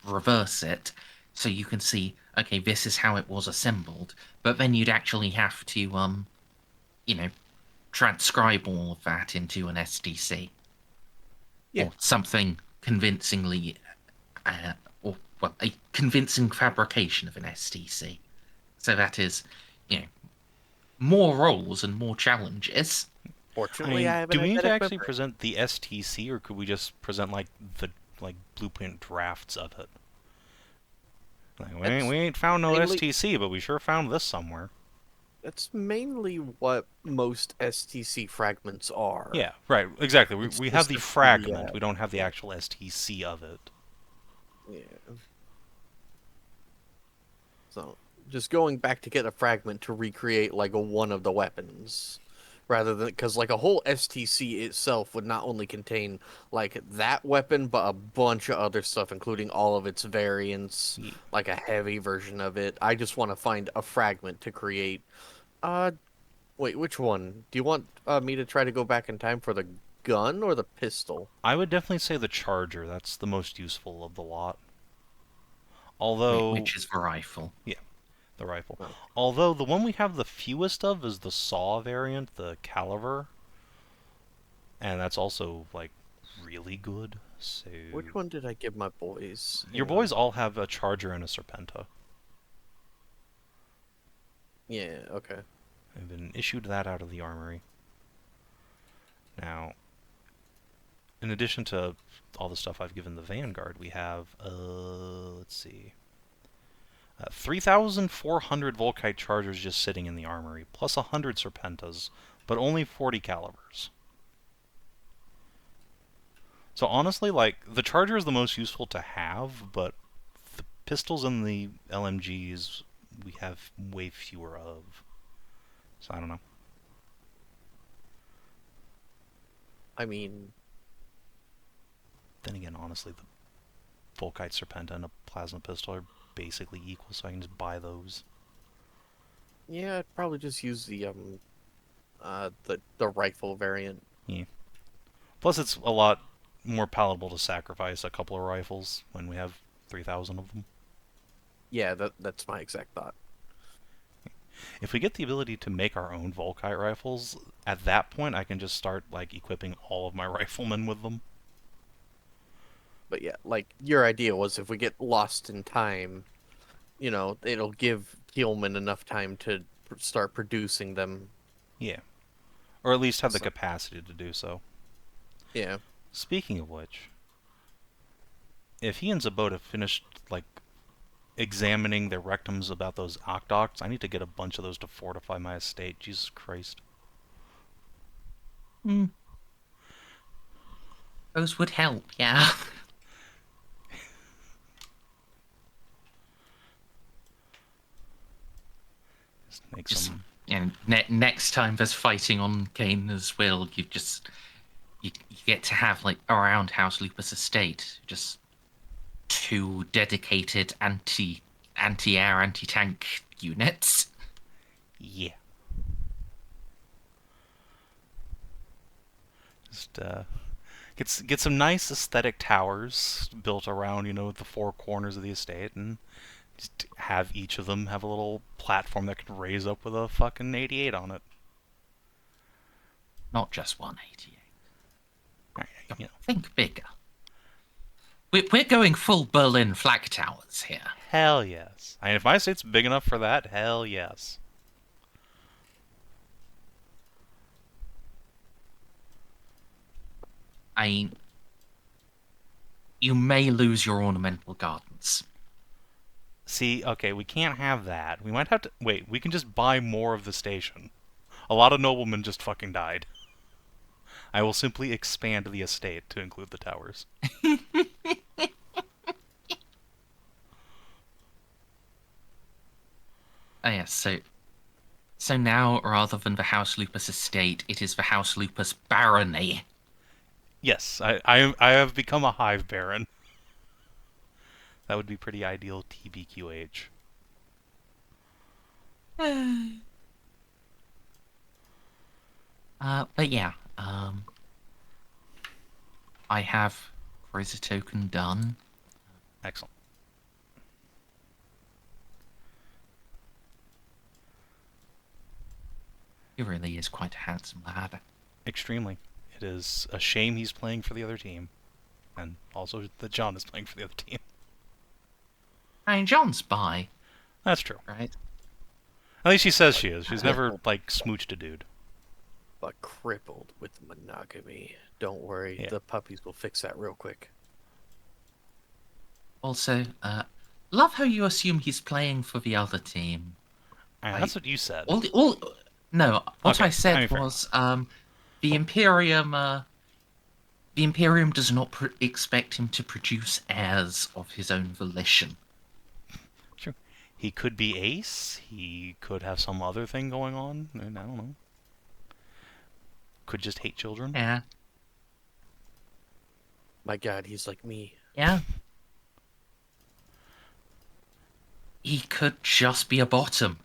A: reverse it, so you can see, okay, this is how it was assembled. But then you'd actually have to you know, transcribe all of that into an SDC
C: Yeah.
A: or something convincingly, or well, a convincing fabrication of an SDC. So that is, you know, more roles and more challenges.
D: I
C: Fortunately, I
D: mean,
C: have an
D: do we need to
C: eidetic
D: actually
C: memory.
D: present the STC, or could we just present, like, the, like, blueprint drafts of it? Like,
C: That's
D: we ain't found no
C: mainly
D: STC, but we sure found this somewhere.
C: that's mainly what most STC fragments are.
D: Yeah, right, exactly.
C: It's
D: We have
C: just
D: the
C: a
D: fragment,
C: PDF.
D: we don't have the actual STC of it.
C: Yeah. So just going back to get a fragment to recreate like a one of the weapons, rather than because like a whole STC itself would not only contain like that weapon, but a bunch of other stuff, including all of its variants,
D: Yeah.
C: like a heavy version of it. I just want to find a fragment to create. Uh, Wait, which one? Do you want me to try to go back in time for the gun or the pistol?
D: I would definitely say the Charger, that's the most useful of the lot. Although,
A: Which is the rifle.
D: yeah, the rifle.
C: Oh.
D: Although, the one we have the fewest of is the Saw variant, the Caliver. And that's also, like, really good, so...
C: Which one did I give my boys?
D: Your
C: Hang on.
D: boys all have a Charger and a Serpenta.
C: Yeah, okay.
D: I've been issued that out of the armory. Now, in addition to all the stuff I've given the Vanguard, we have, let's see, 3,400 Volkite chargers just sitting in the armory, plus 100 Serpentas, but only 40 calibers. So honestly, like, the charger is the most useful to have, but the pistols and the LMGs we have way fewer of. So I don't know.
C: I mean,
D: Then again, honestly, the Volkite Serpenta and a Plasma Pistol are basically equal, so I can just buy those.
C: yeah, I'd probably just use the rifle variant.
D: Yeah. Plus, it's a lot more palatable to sacrifice a couple of rifles when we have 3,000 of them.
C: Yeah, that's my exact thought.
D: If we get the ability to make our own Volkite rifles, at that point I can just start, like, equipping all of my riflemen with them.
C: But yeah, like, your idea was if we get lost in time, you know, it'll give Keelman enough time to start producing them.
D: Yeah. Or at least have the
C: So-
D: capacity to do so.
C: Yeah.
D: Speaking of which, if he and Zabot have finished, like, examining their rectums about those Octocs, I need to get a bunch of those to fortify my estate. Jesus Christ.
A: Those would help, yeah.
D: Just make
A: Just,
D: some...
A: and next time there's fighting on Kane as well, you get to have, like, around House Lupus estate, just 2 dedicated anti-air, anti-tank units.
D: Yeah. Just, get some nice aesthetic towers built around, you know, the 4 corners of the estate, and just have each of them have a little platform that can raise up with a fucking 88 on it.
A: Not just 188.
D: Right, you know.
A: Think bigger. We're going full Berlin flag towers here.
D: Hell yes. And if my estate's big enough for that, hell yes.
A: I mean, you may lose your ornamental gardens.
D: See, okay, we can't have that. We might have to... Wait, we can just buy more of the station. A lot of noblemen just fucking died. I will simply expand the estate to include the towers.
A: Oh yes, so now, rather than the House Lupus estate, it is the House Lupus barony.
D: Yes, I have become a hive baron. That would be pretty ideal TBQH.
A: But yeah, I have Cruiser token done.
D: Excellent.
A: He really is quite a handsome lad.
D: Extremely. It is a shame he's playing for the other team. And also that John is playing for the other team.
A: I mean, John's bi,
D: That's true.
A: right?
D: At least she says she is. She's never, like, smooched a dude.
C: But crippled with monogamy. Don't worry,
D: Yeah.
C: the puppies will fix that real quick.
A: Also, love how you assume he's playing for the other team.
D: That's what you said.
A: No, what
D: Okay,
A: I said
D: I mean, fair.
A: was, the Imperium does not expect him to produce heirs of his own volition.
D: True. He could be ace. He could have some other thing going on. And I don't know. Could just hate children.
A: Yeah,
C: My god, he's like me.
A: yeah. He could just be a bottom.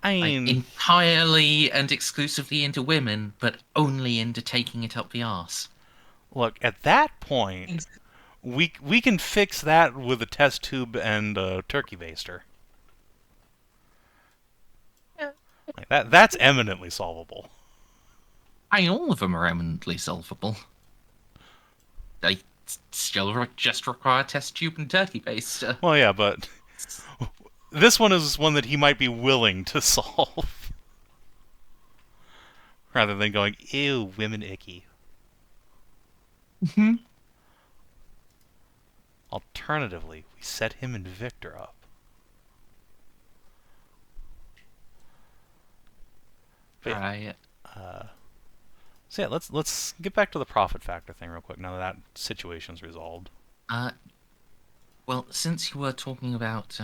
D: I
A: Like,
D: mean,
A: entirely and exclusively into women, but only into taking it up the arse.
D: look, at that point, we can fix that with a test tube and a turkey baster.
A: Yeah.
D: Like that's eminently solvable.
A: I mean, all of them are eminently solvable. They still just require test tube and turkey baster.
D: Well, yeah, but this one is one that he might be willing to solve. Rather than going, ew, women icky. Alternatively, we set him and Victor up. But,
A: Right.
D: so yeah, let's get back to the profit factor thing real quick. Now that situation's resolved.
A: Uh, well, since you were talking about,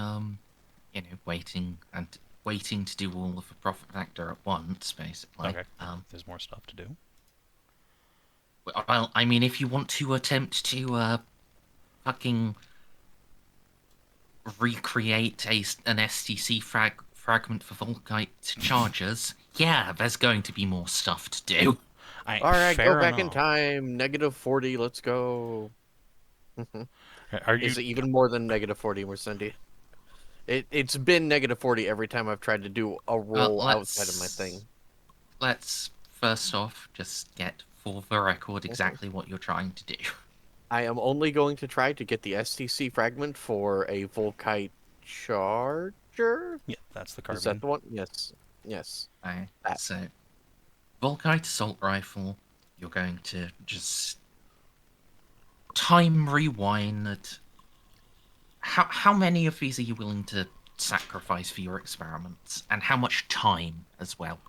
A: waiting to do all of the profit factor at once, basically.
D: Okay. There's more stuff to do.
A: Well, I mean, if you want to attempt to, fucking recreate an STC fragment for Volkite chargers, yeah, there's going to be more stuff to do.
C: All right, go
D: fair
C: back in
D: enough.
C: time. -40. Let's go.
D: Are you?
C: Is it even more than -40, Merzendi? It's been -40 every time I've tried to do a roll outside of my thing.
A: Let's first off just get for the record exactly what you're trying to do.
C: I am only going to try to get the STC fragment for a Volkite charger.
D: Yeah, that's the
C: Is that
D: carbine.
C: the one? Yes. Yes.
A: Okay,
C: That.
A: so Volkite assault rifle, you're going to just time rewind. How many of these are you willing to sacrifice for your experiments, and how much time as well?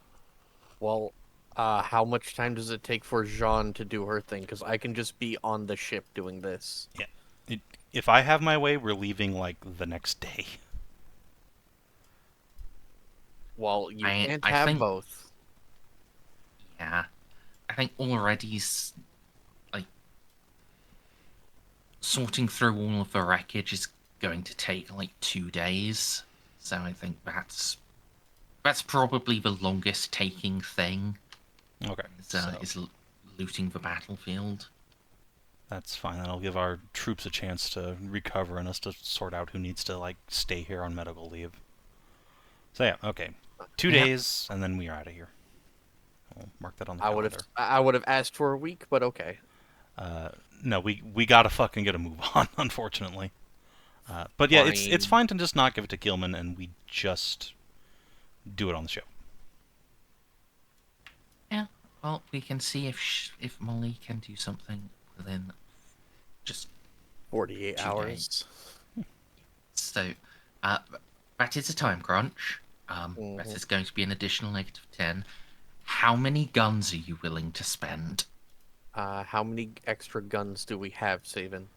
C: Well, how much time does it take for Jeanne to do her thing? Because I can just be on the ship doing this.
D: Yeah. If I have my way, we're leaving like the next day.
C: Well, you
A: I
C: can't have
A: think-
C: both.
A: Yeah, I think already, like, sorting through all of the wreckage is going to take like 2 days. So I think that's probably the longest taking thing.
D: Okay.
A: Is looting the battlefield.
D: That's fine. That'll give our troops a chance to recover and us to sort out who needs to like stay here on medical leave. So yeah, okay. 2
A: Yep.
D: days and then we're out of here. We'll mark that on the calendar.
C: I would have asked for a week, but okay.
D: No, we gotta fucking get a move on, unfortunately. But yeah, it's fine to just not give it to Gilman and we just do it on the ship.
A: Yeah. Well, we can see if Molly can do something within just
C: 48
A: 2
C: hours.
A: So, that is a time crunch. That is going to be an additional -10. How many guns are you willing to spend?
C: How many extra guns do we have, Savin?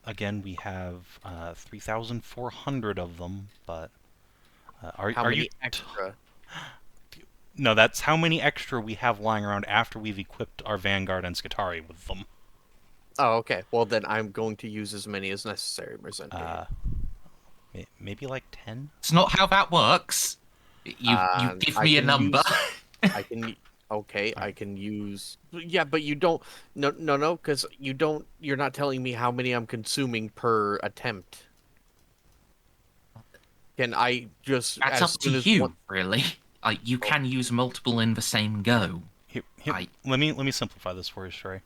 D: Again, we have 3,400 of them, but
C: How
D: are
C: many
D: you
C: extra?
D: No, that's how many extra we have lying around after we've equipped our Vanguard and Skitari with them.
C: Oh, okay. Well, then I'm going to use as many as necessary, Merzendi.
D: Maybe like 10?
A: It's not how that works. You give
C: I
A: me a
C: can
A: number.
C: I can. Okay, I can use. Yeah, but you don't. No, because you don't. You're not telling me how many I'm consuming per attempt. Can I just?
A: That's
C: as
A: up
C: soon
A: to
C: as
A: you,
C: one-
A: really. Like, you can use multiple in the same go.
D: Here,
A: I-
D: let me simplify this for you, Stray.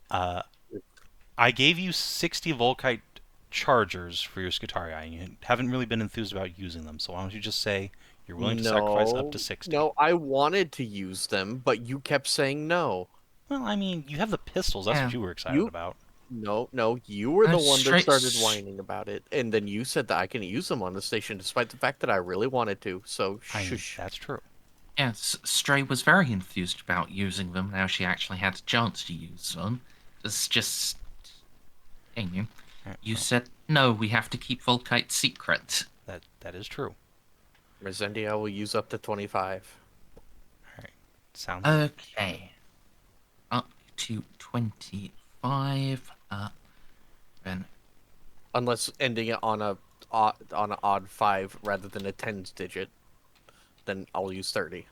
D: I gave you 60 Volkite chargers for your Skitari, and you haven't really been enthused about using them. So why don't you just say you're willing to sacrifice up to 60?
C: No, I wanted to use them, but you kept saying no.
D: Well, I mean, you have the pistols. That's
A: Yeah.
D: what you were excited about.
C: No, you were the one that
A: Straight-
C: started whining about it, and then you said that I can use them on the station, despite the fact that I really wanted to. So
D: I mean,
C: shush.
D: that's true.
A: Yeah, Stray was very enthused about using them. Now she actually had a chance to use them. It's just, you said no. We have to keep Volkite secret.
D: That is true.
C: Merzendi, I will use up to 25.
D: Sounds good.
A: Okay, up to 25. Then
C: Unless ending it on a odd 5 rather than a tens digit, then I'll use 30.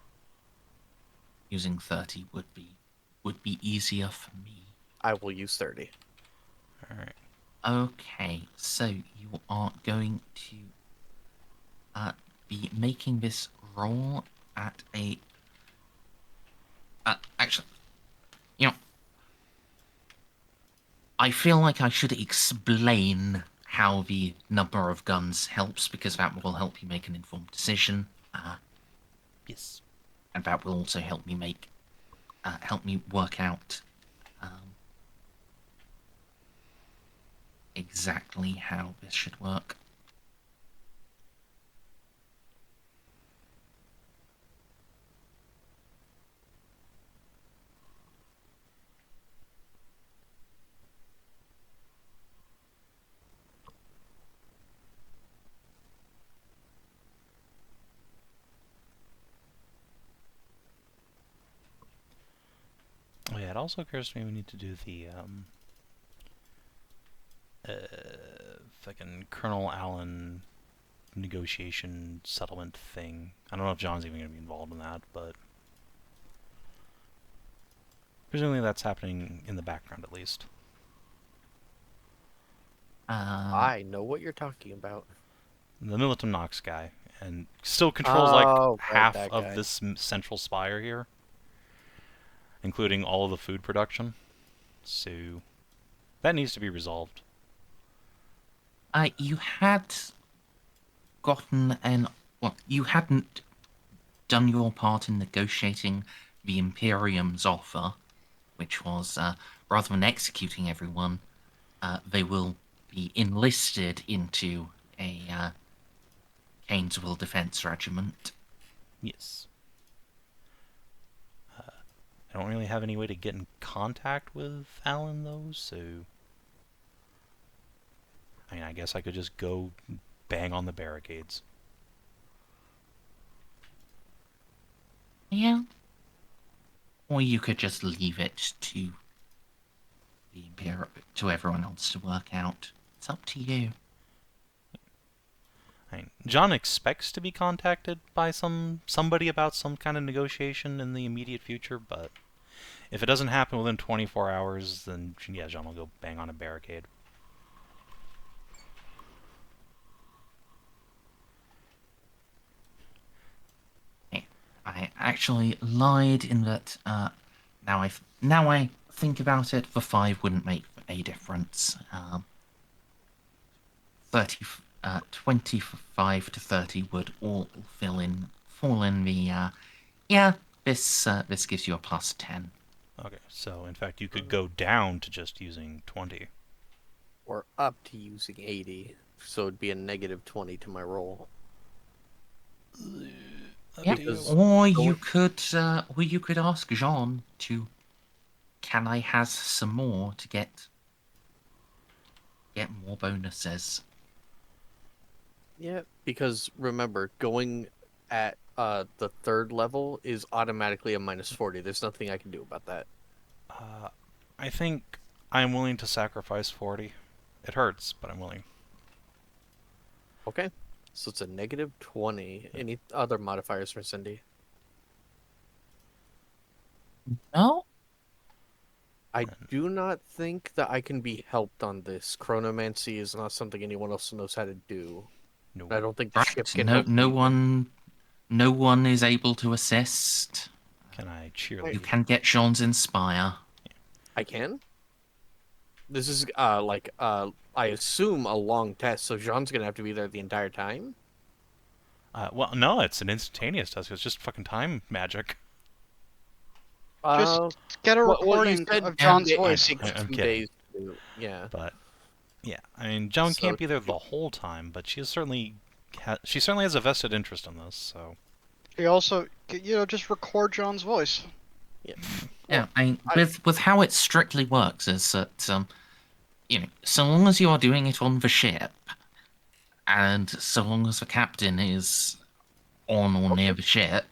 A: using 30 would be easier for me.
C: I will use 30.
D: All right.
A: Okay, so you are going to be making this roll at a. Actually, I feel like I should explain how the number of guns helps, because that will help you make an informed decision.
D: Yes.
A: And that will also help me work out exactly how this should work.
D: Oh yeah, it also occurs to me we need to do the fucking Colonel Allen negotiation settlement thing. I don't know if John's even going to be involved in that, but presumably that's happening in the background at least.
C: I know what you're talking about.
D: The Militant Knox guy, and still controls like
C: Oh, right,
D: half
C: that
D: of
C: guy.
D: this central spire here, including all of the food production. So that needs to be resolved.
A: You had gotten an... Well, you hadn't done your part in negotiating the Imperium's offer, which was, rather than executing everyone, they will be enlisted into a Kane's Will Defense Regiment.
D: Yes. I don't really have any way to get in contact with Alan, though, so... I mean, I guess I could just go bang on the barricades.
A: Yeah. Or you could just leave it to to everyone else to work out. It's up to you.
D: I mean, John expects to be contacted by somebody about some kind of negotiation in the immediate future, but if it doesn't happen within 24 hours, then yeah, John will go bang on a barricade.
A: I actually lied in that. Now I think about it, the 5 wouldn't make a difference. 30, 25 to 30 would all fall in the. Yeah, this gives you a plus 10.
D: Okay, so in fact you could go down to just using 20.
C: Or up to using 80. So it'd be a negative 20 to my roll.
A: Yeah,
C: Because
A: or you could ask Jeanne to. Can I has some more to get more bonuses?
C: Yeah, because remember, going at the 3rd level is automatically a minus 40. There's nothing I can do about that.
D: I think I'm willing to sacrifice 40. It hurts, but I'm willing.
C: Okay. So it's a negative 20. Any other modifiers for Cindy?
A: No.
C: I do not think that I can be helped on this. Chronomancy is not something anyone else knows how to do.
D: No.
C: I don't think the
A: Right.
C: ship can
A: No
C: help me.
A: no one is able to assist.
D: Can I cheer
A: You
D: lead?
A: can get Jean's Inspire.
C: I can? This is I assume a long test, so Jean's gonna have to be there the entire time.
D: Well, no, it's an instantaneous task. It's just fucking time magic.
B: Just get a
C: you
B: recording
C: said
B: of John's
C: it
B: voice.
C: takes
D: I'm
C: 2
D: kidding.
C: days to do. Yeah.
D: But yeah, I mean, Joan
C: So-
D: can't be there the whole time, but she certainly has a vested interest in this. So
B: You also, just record John's voice.
A: Yeah, I mean, with how it strictly works is that so long as you are doing it on the ship, and so long as the captain is on or near the ship,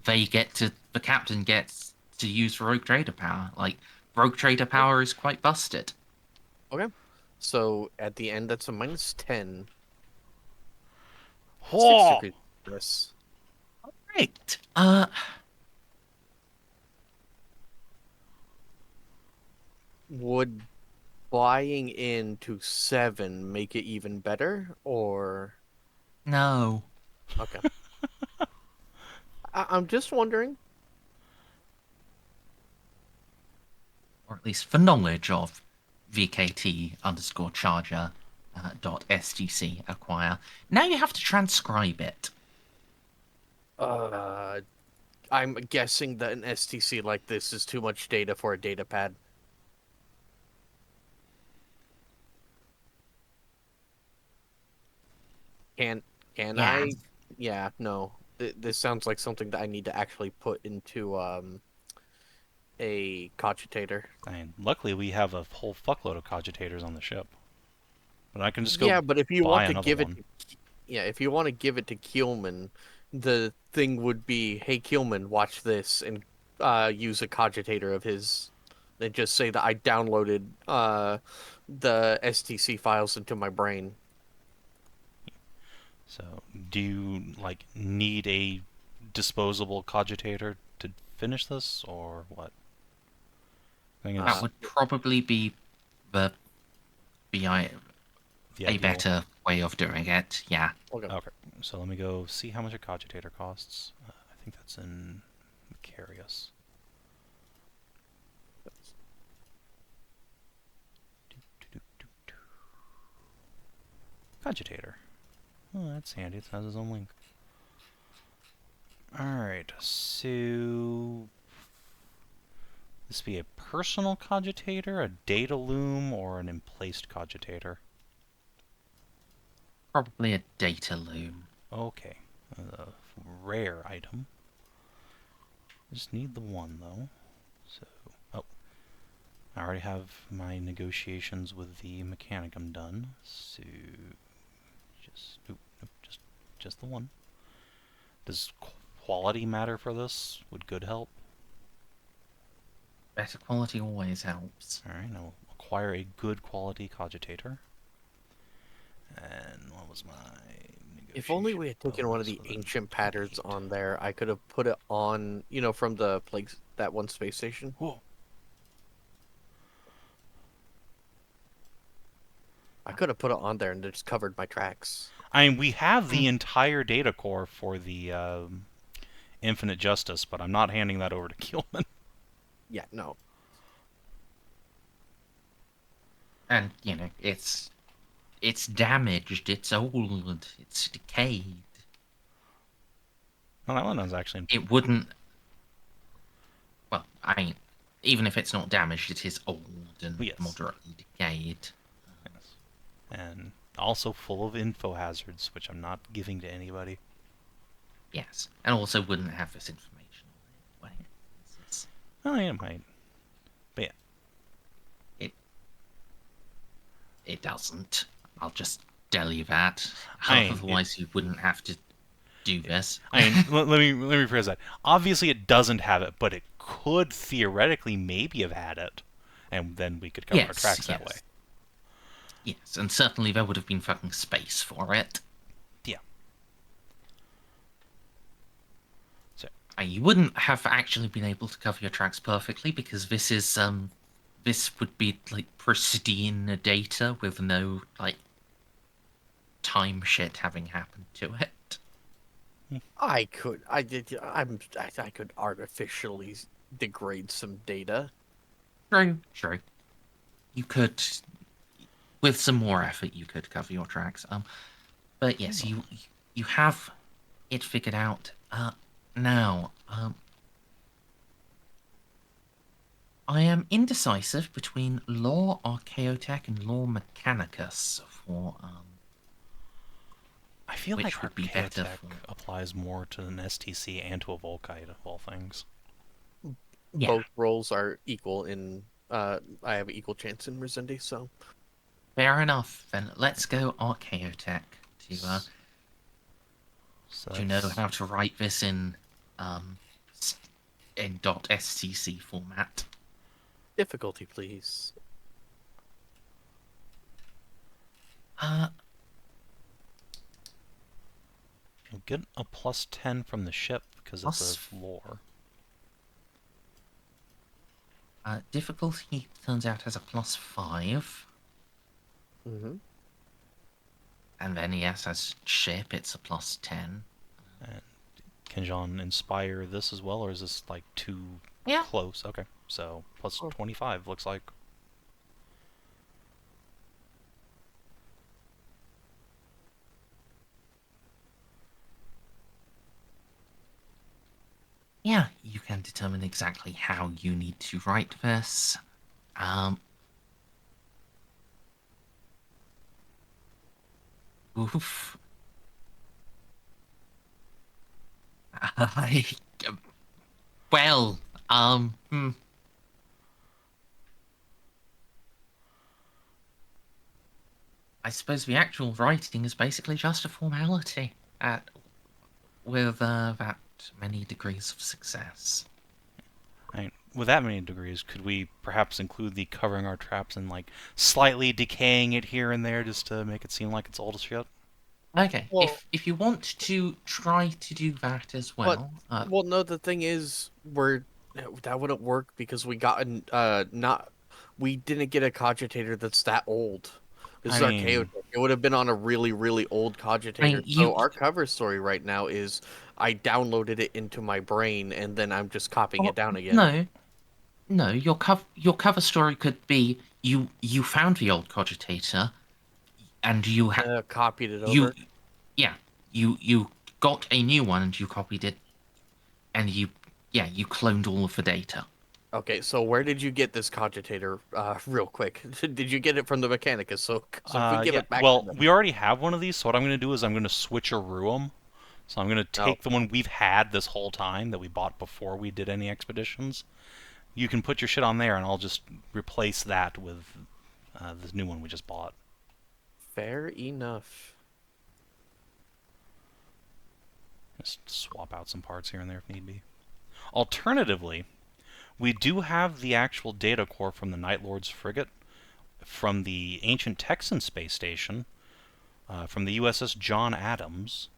A: the captain gets to use Rogue Trader power. Like, Rogue Trader power is quite busted.
C: Okay. So at the end, that's a minus 10.
D: Whoa!
C: 6 degrees Celsius.
A: Right.
C: Would buying into 7 make it even better, or
A: No.
C: okay? I'm just wondering.
A: Or at least for knowledge of VKT_charger .stc acquire. Now you have to transcribe it.
C: I'm guessing that an STC like this is too much data for a data pad. Can
A: Yeah.
C: I? Yeah, no. This sounds like something that I need to actually put into a cogitator.
D: I mean, luckily we have a whole fuckload of cogitators on the ship. But I can just
C: Yeah,
D: go
C: but if you
D: buy
C: want to
D: another
C: give it,
D: one.
C: if you want to give it to Keelman, the thing would be, hey Keelman, watch this, and use a cogitator of his. They just say that I downloaded the STC files into my brain.
D: So, do you, like, need a disposable cogitator to finish this, or what? I think
A: That
D: it's
A: would probably be the be
D: the
A: a
D: ideal.
A: better way of doing it. Yeah.
C: Okay.
D: Okay, so let me go see how much a cogitator costs. I think that's in Macarius. Cogitator. Oh, that's handy. It has its own link. Alright, so... This be a personal cogitator, a data loom, or an emplaced cogitator?
A: Probably a data loom.
D: Okay. A rare item. Just need the one, though. So... Oh. I already have my negotiations with the Mechanicum done, so... Nope, just the one. Does quality matter for this? Would good help?
A: Better quality always helps.
D: Alright, I'll acquire a good quality cogitator. And what was my
C: If only
D: negotiation
C: we had taken one of
D: bonus?
C: the
D: Was it
C: ancient patterns
D: 28?
C: on there, I could have put it on, from the plague, that one space station.
D: Whoa.
C: I could have put it on there and just covered my tracks.
D: I mean, we have the entire data core for the Infinite Justice, but I'm not handing that over to Keelman.
C: Yeah, no.
A: And it's damaged, it's old, it's decayed.
D: Well, that one was actually...
A: It wouldn't. Well, even if it's not damaged, it is old and
D: Yes.
A: moderately decayed.
D: Yes. And also full of info hazards, which I'm not giving to anybody.
A: Yes, and also wouldn't have this information on it. It's-
D: Oh, yeah, it might. But yeah.
A: It doesn't. I'll just tell you that.
D: I mean,
A: Otherwise, you wouldn't have to do this.
D: I mean, let me rephrase that. Obviously, it doesn't have it, but it could theoretically maybe have had it, and then we could cover our tracks that way.
A: Yes, and certainly there would have been fucking space for it.
D: Yeah. So
A: You wouldn't have actually been able to cover your tracks perfectly because this is this would be like pristine data with no like time shit having happened to it.
C: I could artificially degrade some data.
A: True. You could, with some more effort, you could cover your tracks. But yes, you have it figured out. Now, I am indecisive between Law Archaeotech and Law Mechanicus for
D: I feel
A: which
D: like
A: would be better
D: Archaeotech
A: for...
D: applies more to an STC and to a Volkite of all things.
A: Yeah.
C: Both roles are equal in. I have an equal chance in Merzendi, so.
A: Fair enough. Then let's go Archaeotech to know how to write this in .stc format.
C: Difficulty, please.
D: You'll get a plus 10 from the ship because it's a lore.
A: Difficulty turns out has a +5.
C: Mm-hmm.
A: And then, yes, as ship, it's a +10.
D: And can Jeanne inspire this as well, or is this like too close? Okay, so plus 25 looks like.
A: Yeah, you can determine exactly how you need to write this. Oof. I, well, I suppose the actual writing is basically just a formality with that many degrees of success.
D: I mean, with that many degrees, could we perhaps include the covering our traps and like slightly decaying it here and there just to make it seem like it's old as shit?
A: Okay,
C: Well-
A: if you want to try to do that as well,
C: Well, no, the thing is, that wouldn't work because we didn't get a cogitator that's that old. This
D: I
C: is
D: mean-
C: archaeotech. It would have been on a really, really old cogitator.
A: you-
C: So our cover story right now is I downloaded it into my brain and then I'm just copying it down again.
A: No, your cover story could be you found the old cogitator, and you
C: Copied it
A: you
C: over.
A: yeah you got a new one and you copied it, and you cloned all of the data.
C: Okay, so where did you get this cogitator? Real quick, did you get it from the Mechanicus? So if we give it back to
D: well,
C: them.
D: we already have one of these, so what I'm going to do is I'm going to switcheroo them. So I'm going to take
C: Oh.
D: the one we've had this whole time that we bought before we did any expeditions. You can put your shit on there, and I'll just replace that with this new one we just bought.
C: Fair enough.
D: Just swap out some parts here and there if need be. Alternatively, we do have the actual data core from the Night Lord's frigate, from the ancient Texan space station, from the USS John Adams.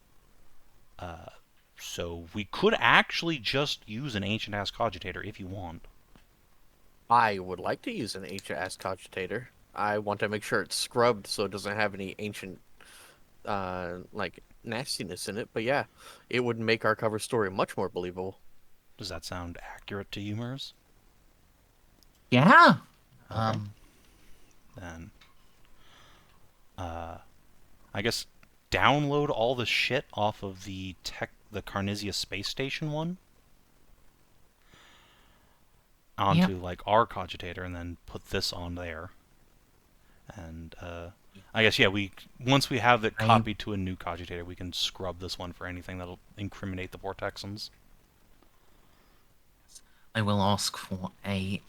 D: So we could actually just use an ancient-ass cogitator if you want.
C: I would like to use an ancient-ass cogitator. I want to make sure it's scrubbed so it doesn't have any ancient, like, nastiness in it. But yeah, it would make our cover story much more believable.
D: Does that sound accurate to you, Merz?
A: Yeah.
D: Okay. Then, I guess download all the shit off of the Carnisia space station one onto like our cogitator, and then put this on there. And I guess once we have it copied to a new cogitator, we can scrub this one for anything that'll incriminate the Vortexans.
A: I will ask for a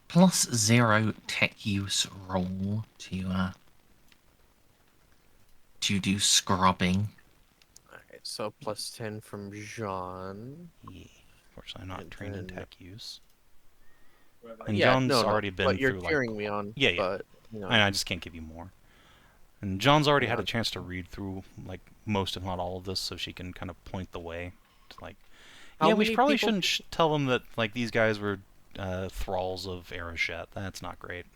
A: +0 tech use roll to do scrubbing.
C: Alright, so +10 from Jeanne.
D: Yeah. Fortunately, I'm not
C: And
D: trained in
C: then-
D: tech use. And
C: Yeah,
D: John's
C: no,
D: already been
C: but you're
D: through
C: cheering me on.
D: Yeah, yeah.
C: But, you know,
D: I just can't give you more. And John's already had a
C: Yeah.
D: chance to read through like most, if not all, of this, so she can kind of point the way. To, like,
C: How
D: yeah, we
C: many
D: probably
C: people-
D: shouldn't tell them that like these guys were thralls of Arashet. That's not great.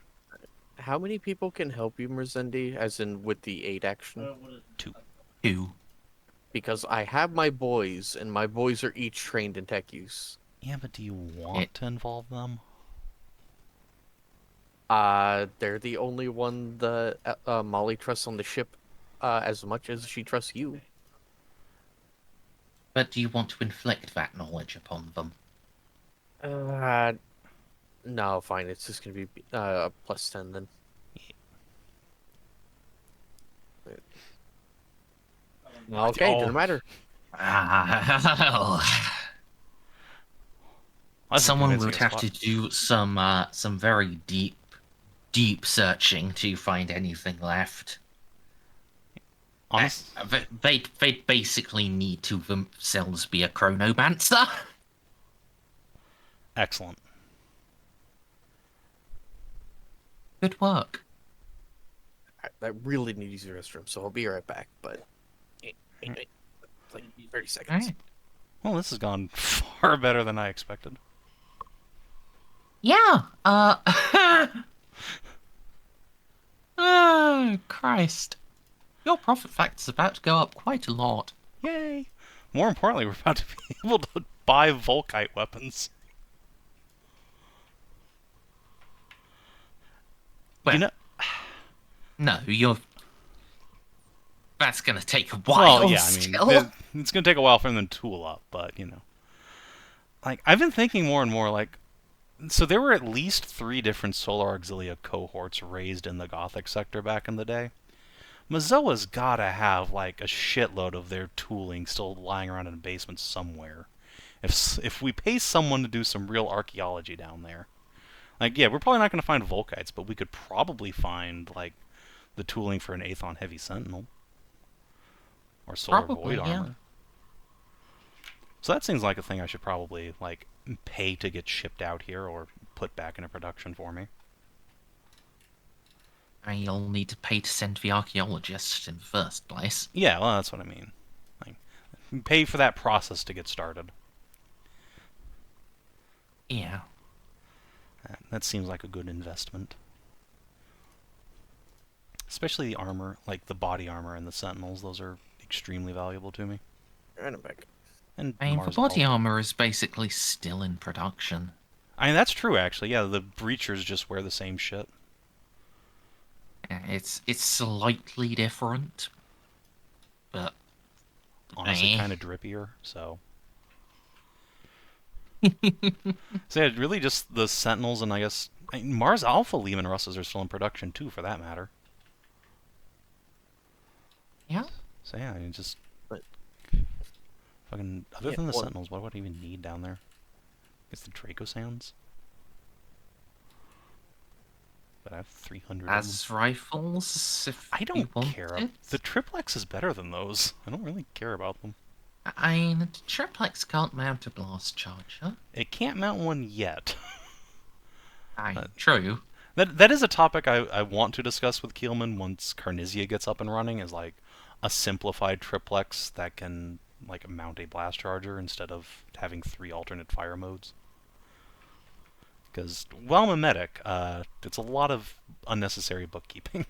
C: how many people can help you, Merzendi? As in with the 8 action?
A: 2.
C: Because I have my boys, and my boys are each trained in tech use.
D: Yeah, but do you want to involve them?
C: They're the only one that Molly trusts on the ship as much as she trusts you.
A: But do you want to inflict that knowledge upon them?
C: No, fine. It's just gonna be a +10 then. Okay, doesn't matter.
A: Someone would have to do some very deep searching to find anything left.
D: Honest,
A: They basically need to themselves be a chronomancer.
D: excellent.
A: Good work.
C: I really need to use the restroom, so I'll be right back. But like 30 seconds.
A: Alright.
D: Well, this has gone far better than I expected.
A: Yeah. Oh, Christ. Your profit factor's about to go up quite a lot.
D: Yay! More importantly, we're about to be able to buy Volkite weapons.
A: Well,
D: You know,
A: no, that's gonna take a while.
D: well, yeah, I
A: still.
D: mean, it's going to take a while for them to tool up, but, you know. Like, I've been thinking more and more, like, so there were at least 3 different Solar Auxilia cohorts raised in the Gothic sector back in the day. Mazoa's gotta have, like, a shitload of their tooling still lying around in a basement somewhere. If we pay someone to do some real archaeology down there. Like, yeah, we're probably not going to find Volkites, but we could probably find, like, the tooling for an Aethon Heavy Sentinel. Or Solar
A: Probably,
D: Void
A: yeah.
D: Armor. So that seems like a thing I should probably, like, pay to get shipped out here or put back into production for me.
A: And you'll need to pay to send the archaeologist in the first place.
D: Yeah, well, that's what I mean. Like, pay for that process to get started.
A: Yeah.
D: That seems like a good investment. Especially the armor, like the body armor and the sentinels. Those are extremely valuable to me.
C: Right, I'm back.
D: And
A: I mean, the
D: Mars
A: body
D: Alpha.
A: armor is basically still in production.
D: I mean, that's true, actually. Yeah, the breachers just wear the same shit.
A: It's slightly different, but
D: Honestly,
A: eh.
D: kind of drippier, so... So yeah, really just the sentinels and I guess... Mars Alpha Lehman Russes are still in production, too, for that matter.
A: Yeah.
D: So yeah, I mean, just...
C: But-
D: Fucking... Other
C: Yeah,
D: than the
C: well-
D: sentinels, what would I even need down there? I guess the Draco Sands? But I have 300 of them.
A: As rifles, if
D: I
A: you
D: don't
A: want
D: care.
A: it.
D: The triplex is better than those. I don't really care about them.
A: I mean, the triplex can't mount a blast charger.
D: It can't mount one yet.
A: True.
D: That is a topic I want to discuss with Keelman once Carnisia gets up and running, is like a simplified triplex that can like mount a blast charger instead of having 3 alternate fire modes. Because while I'm a medic, it's a lot of unnecessary bookkeeping.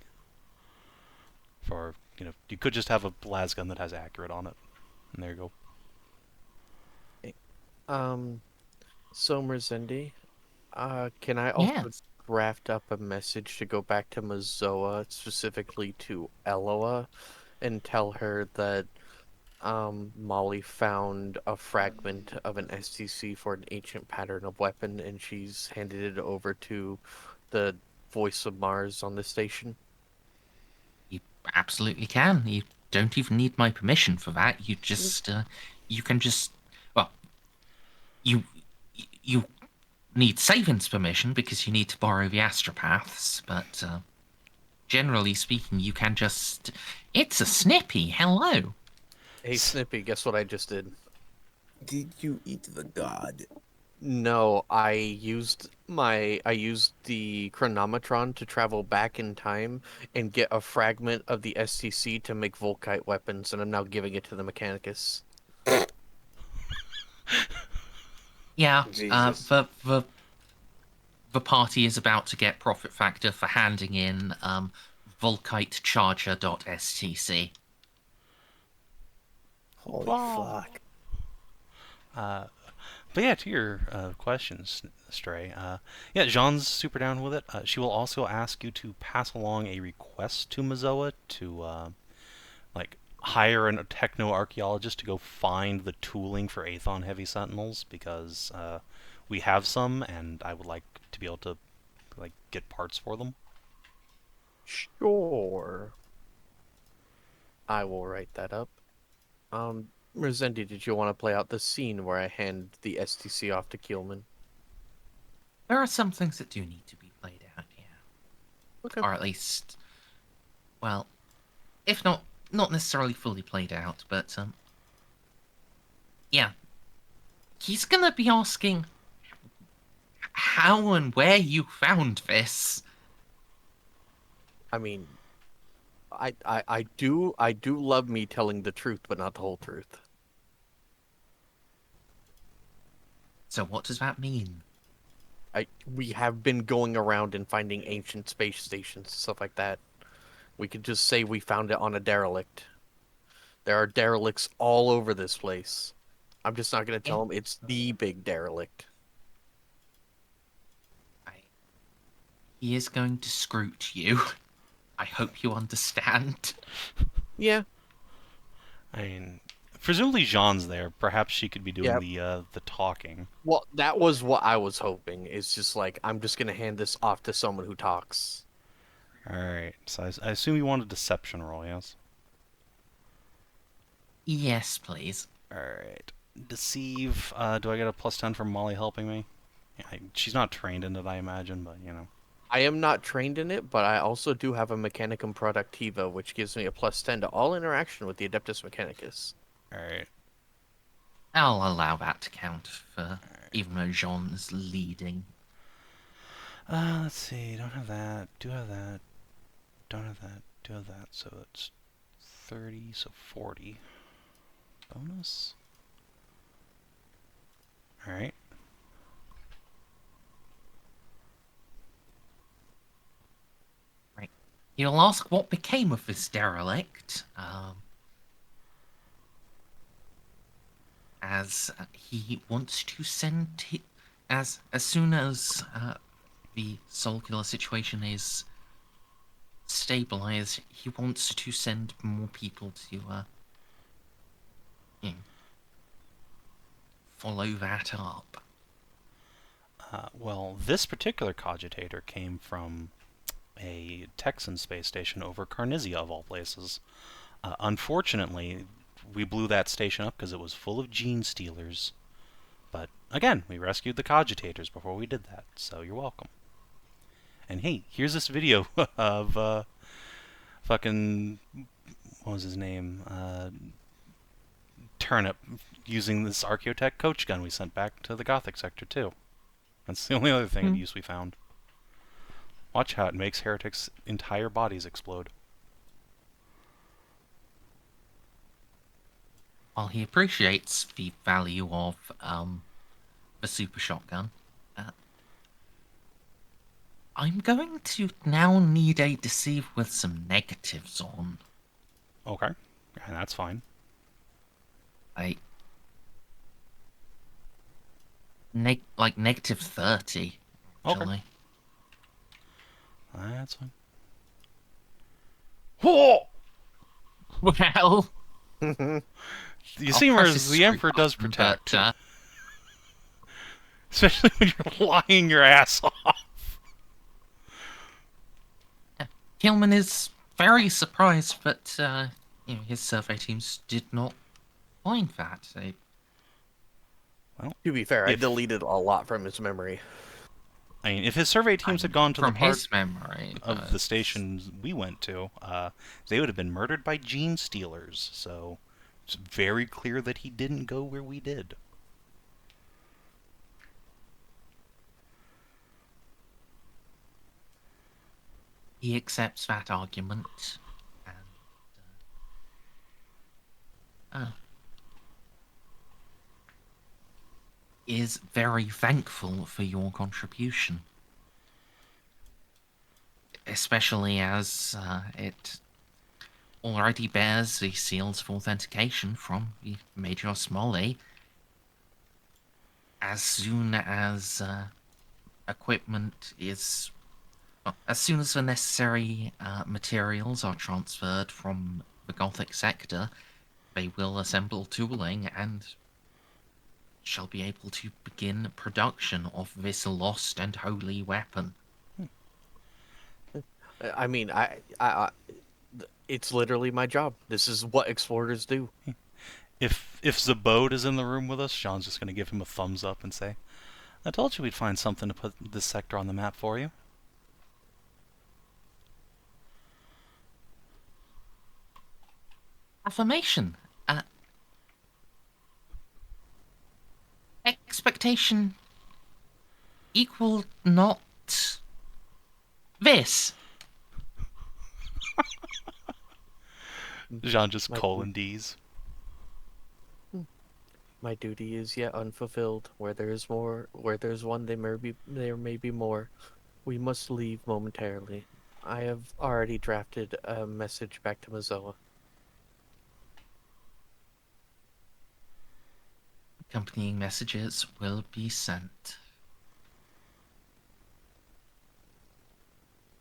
D: For, you know, you could just have a las gun that has accurate on it. And there you go.
C: So Merzendi, can I also
A: Yes.
C: draft up a message to go back to Mazoa, specifically to Eloa, and tell her that Molly found a fragment of an STC for an ancient pattern of weapon, and she's handed it over to the Voice of Mars on the station?
A: You absolutely can. You don't even need my permission for that. You just, you can just, well, you need Savin's permission because you need to borrow the astropaths, but generally speaking, you can just. It's a Snippy. Hello.
C: Hey Snippy, guess what I just did?
F: Did you eat the god?
C: No, I used the chronometron to travel back in time and get a fragment of the STC to make Volkite weapons, and I'm now giving it to the Mechanicus.
A: Yeah.
F: Jesus.
A: The party is about to get profit factor for handing in volkitecharger.stc.
F: Holy
D: Wow.
F: fuck.
D: But yeah, to your questions, Stray. Yeah, Jeanne's super down with it. She will also ask you to pass along a request to Mazoa to, like, hire a techno-archaeologist to go find the tooling for Aethon Heavy Sentinels, because we have some, and I would like to be able to, like, get parts for them.
C: Sure. I will write that up. Merzendi, did you want to play out the scene where I hand the STC off to Keelman?
A: There are some things that do need to be played out, yeah.
C: Okay.
A: Or at least, well, if not necessarily fully played out, but yeah. He's gonna be asking how and where you found this.
C: I mean, I do love me telling the truth, but not the whole truth.
A: So what does that mean?
C: We have been going around and finding ancient space stations, stuff like that. We could just say we found it on a derelict. There are derelicts all over this place. I'm just not going to tell them it's the big derelict.
A: He is going to scroot you. I hope you understand.
C: Yeah.
D: I mean, presumably Jeanne's there. Perhaps she could be doing the talking.
C: Well, that was what I was hoping. It's just like, I'm just going to hand this off to someone who talks.
D: Alright, so I assume you want a deception roll, yes?
A: Yes, please.
D: Alright. Deceive, do I get a +10 from Molly helping me? Yeah, she's not trained in it, I imagine, but, you know.
C: I am not trained in it, but I also do have a Mechanicum Productiva, which gives me a +10 to all interaction with the Adeptus Mechanicus.
D: Alright.
A: I'll allow that to count for even though Jeanne's leading.
D: Let's see, don't have that, do have that, don't have that, do have that, so it's 30, so 40. Bonus? Alright.
A: Right. You'll ask what became of this derelict, as he wants to send as soon as the Solcular situation is stabilized, he wants to send more people to you know, follow that up.
D: Well, this particular cogitator came from a Texan space station over Carnisia, of all places. Unfortunately, we blew that station up because it was full of gene stealers. But, again, we rescued the cogitators before we did that, so you're welcome. And hey, here's this video of, fucking... what was his name? Turnip using this Archaeotech coach gun we sent back to the Gothic sector, too. That's the only other thing of use we found. Watch how it makes heretics' entire bodies explode.
A: While he appreciates the value of the super shotgun, I'm going to now need a deceive with some negatives on.
D: Okay, and that's fine.
A: Like negative 30, actually.
D: Okay. That's fine. Whoa!
A: Well,
D: You see, Merz, the Emperor does protect.
A: But,
D: especially when you're lying your ass off.
A: Hillman is very surprised that his survey teams did not find that.
D: Well,
C: To be fair, I deleted a lot from his memory.
D: I mean, if his survey teams had gone to the
A: from
D: part
A: his memory
D: of the stations we went to, they would have been murdered by gene stealers. So it's very clear that he didn't go where we did.
A: He accepts that argument, and is very thankful for your contribution, especially as it already bears the seals of authentication from the Major Smalley. As soon as equipment is... as soon as the necessary materials are transferred from the Gothic sector, they will assemble tooling and shall be able to begin production of this lost and holy weapon.
C: I mean, it's literally my job. This is what explorers do.
D: If Zabode is in the room with us, Sean's just going to give him a thumbs up and say, I told you we'd find something to put this sector on the map for you.
A: Affirmation. Expectation equal not this.
D: Jean just colon D's.
C: My duty is yet unfulfilled. Where there is more, where there is one, there may be more. We must leave momentarily. I have already drafted a message back to Mazoa.
A: Accompanying messages will be sent.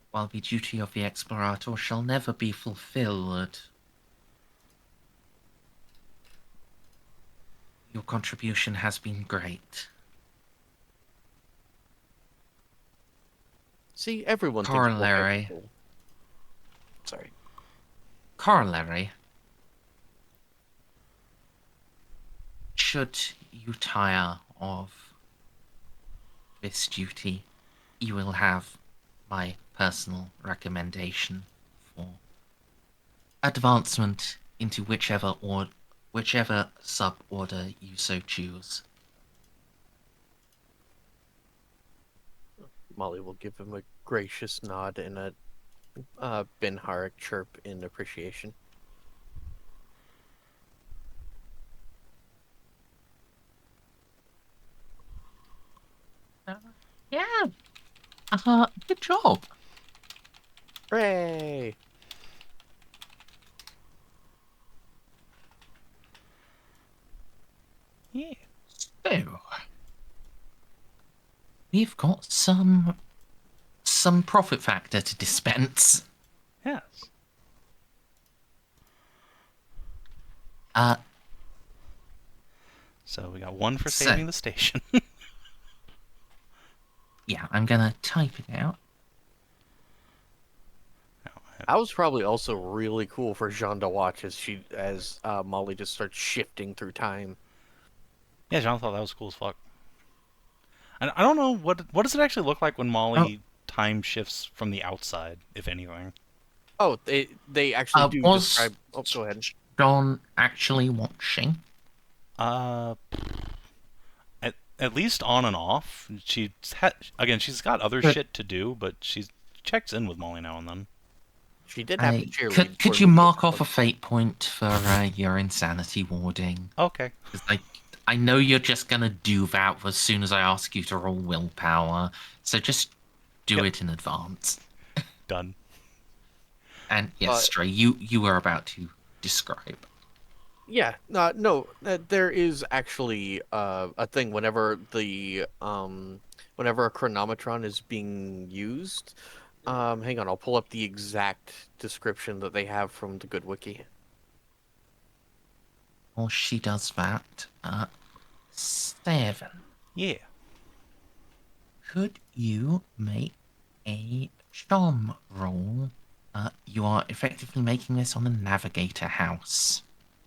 A: While the duty of the Explorator shall never be fulfilled, your contribution has been great.
C: See, everyone
A: Corollary.
C: thinks we're
A: corollary, should you tire of this duty, you will have my personal recommendation for advancement into whichever sub-order you so choose.
C: Molly will give him a gracious nod and a Benharic chirp in appreciation.
A: Yeah. Good job.
C: Hooray!
D: Yeah.
A: So, we've got some profit factor to dispense.
D: Yes. So we got one for
A: So-
D: saving the station.
A: Yeah, I'm gonna type it out.
C: That was probably also really cool for Jeanne to watch as Molly just starts shifting through time.
D: Yeah, John thought that was cool as fuck. And I don't know what does it actually look like when Molly time shifts from the outside, if anything.
C: Oh, they actually do
A: Was
C: describe. Oh, go ahead.
A: John actually watching?
D: At least on and off. She's got other
A: Good.
D: shit to do, but she checks in with Molly now and then.
C: She did have to cheerlead.
A: Could
C: for
A: you
C: me.
A: mark off a fate point for your insanity warding?
D: Okay.
A: 'Cause, I know you're just gonna do that as soon as I ask you to roll willpower, so just do
D: Yep.
A: it in advance.
D: Done.
A: And yes, Stray, you were about to describe.
C: Yeah, no, there is actually a thing whenever whenever a chronometron is being used. Hang on, I'll pull up the exact description that they have from the Good Wiki.
A: Or she does that. Savin,
D: Yeah.
A: could you make a charm roll? You are effectively making this on the Navigator house.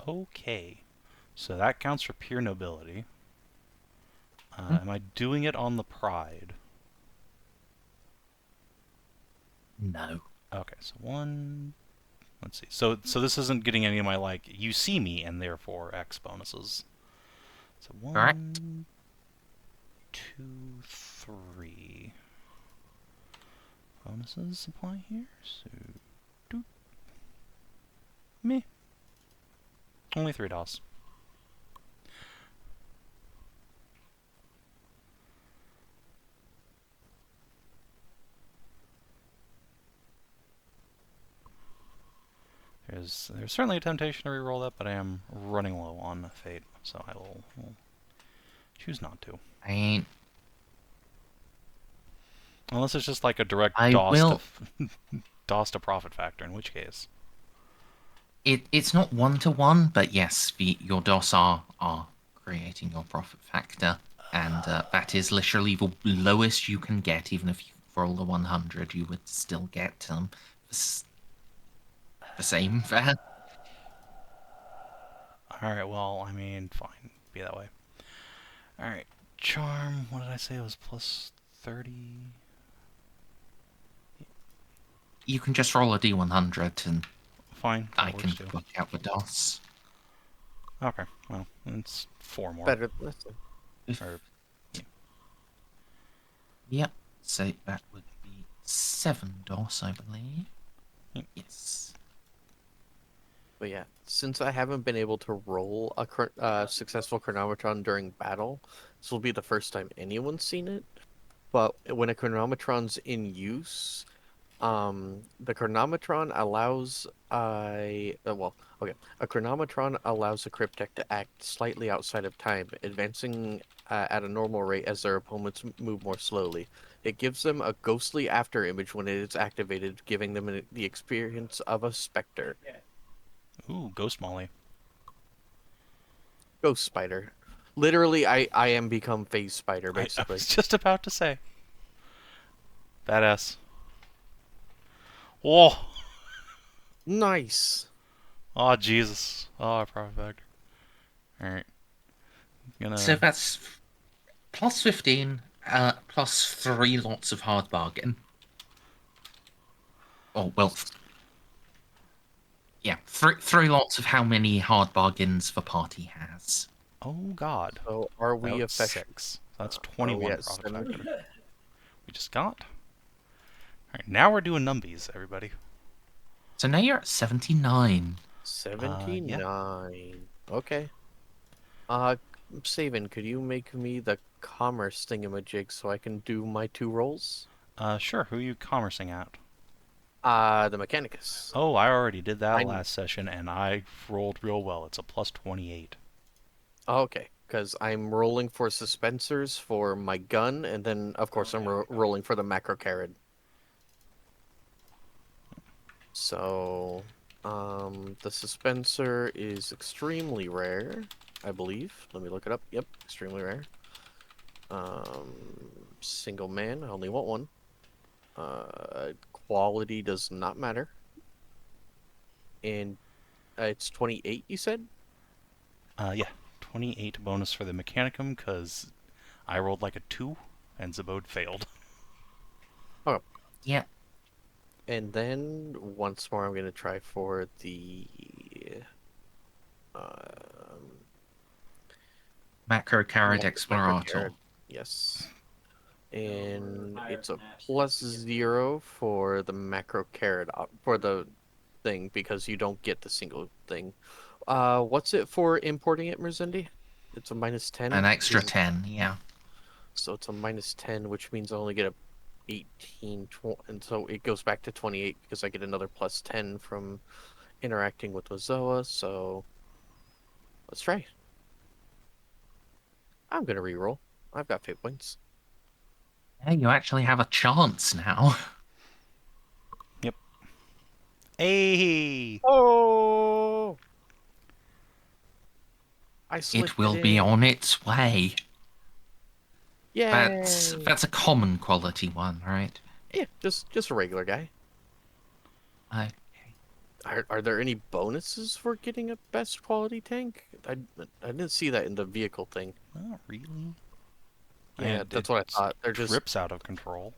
D: Okay. So that counts for pure nobility. Am I doing it on the pride?
A: No.
D: Okay, so one. Let's see. So this isn't getting any of my you see me and therefore X bonuses. So one,
A: Correct.
D: 2, 3 bonuses apply here. So doot. Me. Only 3 DOS. There's certainly a temptation to reroll that, but I am running low on fate, so I will choose not to. Unless it's just like a direct
A: I
D: DOS
A: will-
D: to DOS to profit factor, in which case.
A: It's not 1-to-1, but yes, your DOS are creating your profit factor, and that is literally the lowest you can get. Even if you roll a 100, you would still get the same there.
D: Alright, well, I mean, fine. Be that way. Alright, charm, what did I say? It was plus 30?
A: You can just roll a D100 and
D: Fine.
A: I
D: that
A: can
D: works too.
A: work out the DOS.
D: Okay, well, it's 4 more.
C: Better.
D: Or,
A: Yep, so that would be 7 DOS, I believe.
D: Yep.
A: Yes.
C: But yeah, since I haven't been able to roll a successful chronometron during battle, this will be the first time anyone's seen it. But when a chronometron's in use, the chronometron allows a chronometron allows a cryptek to act slightly outside of time, advancing at a normal rate as their opponents move more slowly. It gives them a ghostly afterimage when it is activated, giving them the experience of a specter.
D: ooh, Ghost Molly.
C: Ghost Spider. Literally, I am become Phase Spider,
D: I
C: basically.
D: was just about to say. Badass. Whoa!
C: Nice.
D: Oh, Jesus. Oh, profit factor. Alright.
A: So that's plus 15, plus 3 lots of hard bargain. Oh, well, yeah, three lots of how many hard bargains the party has.
D: Oh, God.
C: So are we
D: That was
C: effective?
D: 6. That's
C: Are we
D: 21
C: at
D: profit
C: 7?
D: factor. We just got. Alright, now we're doing numbies, everybody.
A: So now you're at 79.
C: 79. Okay. Savin, could you make me the commerce thingamajig so I can do my 2 rolls?
D: Sure. Who are you commercing at?
C: The Mechanicus.
D: Oh, I already did that
C: I-
D: last session, and I rolled real well. It's a plus 28.
C: Okay, because I'm rolling for suspensors for my gun, and then, of course, I'm rolling for the macro carrot. So, the suspensor is extremely rare, I believe. Let me look it up. Yep, extremely rare. Single man, I only want one. Quality does not matter. And it's 28, you said?
D: Yeah. 28 bonus for the Mechanicum, because I rolled like a 2, and Zabode failed.
A: Yeah.
C: And then, once more, I'm going to try for the...
A: Macro carried
C: macro
A: Explorator.
C: carrot. Yes. And it's a +0 for the macro carrot for the thing because you don't get the single thing. What's it for importing it, Merzendi? It's a -10.
A: An extra 10, yeah.
C: So it's a -10, which means I only get a 18, 20, and so it goes back to 28 because I get another +10 from interacting with Ozoa. So let's try. I'm gonna reroll. I've got fate points.
A: Yeah, you actually have a chance now.
D: Hey!
C: Oh! I slipped
A: It will
C: it
A: be
C: in.
A: on its way.
C: Yay!
A: That's a common quality one, right?
C: Yeah, just a regular guy.
A: Okay.
C: Are there any bonuses for getting a best quality tank? I didn't see that in the vehicle thing.
D: Not really.
C: Yeah, that's what I thought. They're just
D: Trips out of control.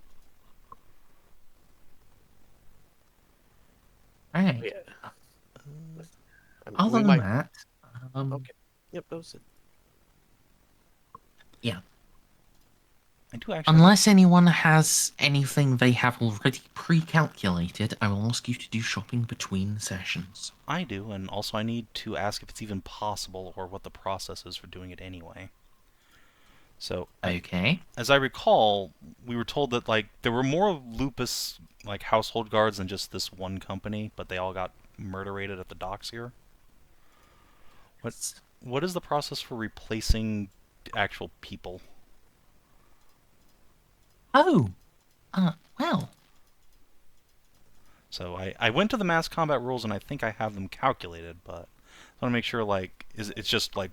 A: Right.
C: yeah. I mean,
A: Other
C: we
A: than
C: might.
A: that,
C: Okay. Yep, that was it.
A: yeah.
D: I do actually.
A: Unless anyone has anything they have already pre-calculated, I will ask you to do shopping between sessions.
D: I do, and also I need to ask if it's even possible or what the process is for doing it anyway. So,
A: Okay.
D: as I recall, we were told that like there were more lupus like household guards than just this one company, but they all got murderated at the docks here. What is the process for replacing actual people?
A: Oh. Well.
D: So I went to the mass combat rules and I think I have them calculated, but I want to make sure like it's just like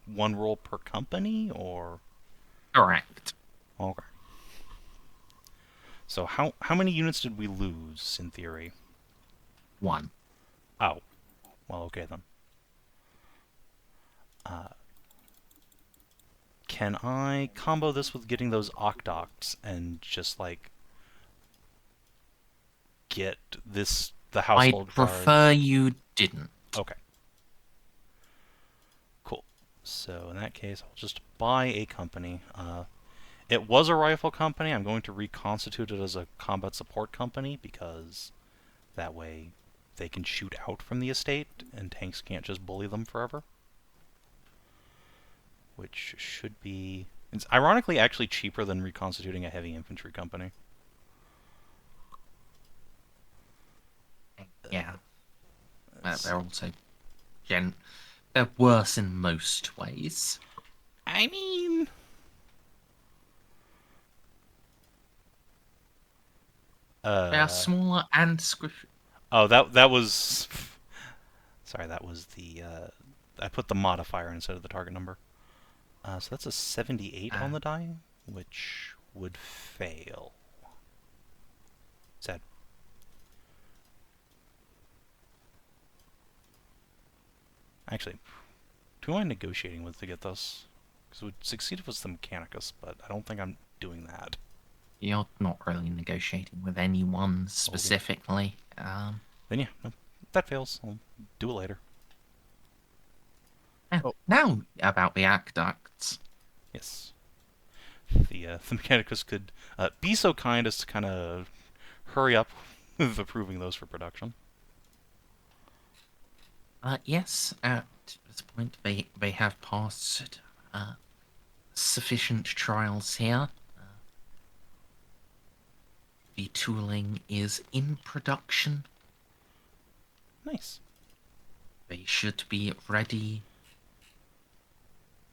D: one roll per company or
A: Correct.
D: okay. So how many units did we lose in theory?
A: 1.
D: Oh, well okay then. Can I combo this with getting those Octocs and just like get the
A: I'd
D: household guard?
A: prefer you didn't.
D: Okay. Cool. So in that case, I'll just buy a company. It was a rifle company. I'm going to reconstitute it as a combat support company because that way they can shoot out from the estate and tanks can't just bully them forever. Which should be... It's ironically actually cheaper than reconstituting a heavy infantry company.
A: Yeah. They're also... They're worse in most ways.
D: I mean...
A: They are smaller and squishy.
D: Oh, that was... Sorry, that was the... I put the modifier instead of the target number. So that's a 78 on the die, which would fail. Sad. Actually, who am I negotiating with to get this? Because it would succeed if it was the Mechanicus, but I don't think I'm doing that.
A: You're not really negotiating with anyone specifically.
D: Then yeah, no, that fails. I'll do it later.
A: Now about the aqueducts.
D: Yes. The Mechanicus could be so kind as to kind of hurry up with approving those for production.
A: Yes, at this point they have passed sufficient trials here. The tooling is in production.
D: Nice.
A: They should be ready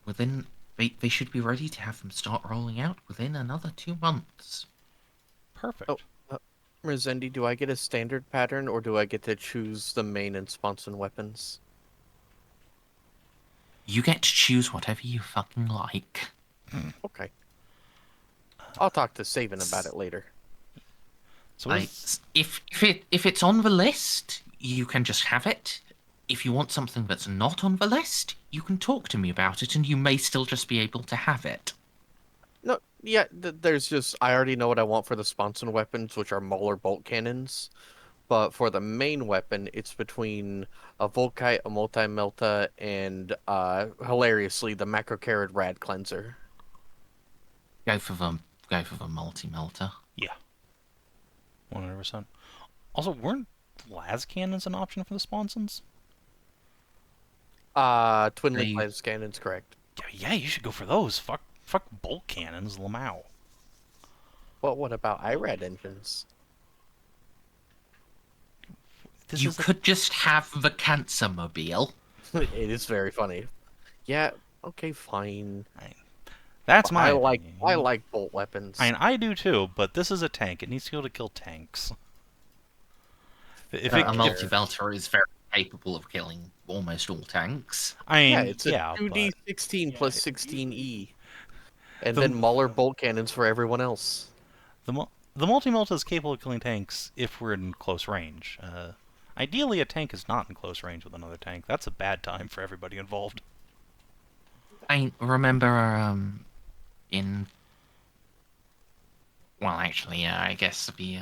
A: within... They should be ready to have them start rolling out within another 2 months.
D: Perfect.
C: Oh, Merzendi, do I get a standard pattern, or do I get to choose the main and sponson weapons?
A: You get to choose whatever you fucking like.
C: Okay. I'll talk to Savin about it later.
D: So
A: If it's on the list, you can just have it. If you want something that's not on the list, you can talk to me about it, and you may still just be able to have it.
C: No, yeah, there's just... I already know what I want for the sponson weapons, which are Molar bolt cannons. But for the main weapon, it's between a Volkite, a Multi-Melta, and, hilariously, the Macrocarad Rad Cleanser.
A: Go for the multi-melter.
D: Yeah. 100%. Also, weren't las cannons an option for the sponsons?
C: Twin link las cannons, correct.
D: Yeah, you should go for those. Fuck bolt cannons, Lamau.
C: Well, what about IRAD engines?
A: You could just have the cancer mobile.
C: It is very funny. Yeah, okay, fine.
D: That's my opinion.
C: I like bolt weapons.
D: I do too, but this is a tank. It needs to be able to kill tanks.
A: A multi-belter is very capable of killing almost all tanks.
C: Yeah, it's a 2d16 plus 16e. And then Muller bolt cannons for everyone else.
D: The multi-melta is capable of killing tanks if we're in close range. Ideally, a tank is not in close range with another tank. That's a bad time for everybody involved.
A: I remember, in... Well, actually, I guess the...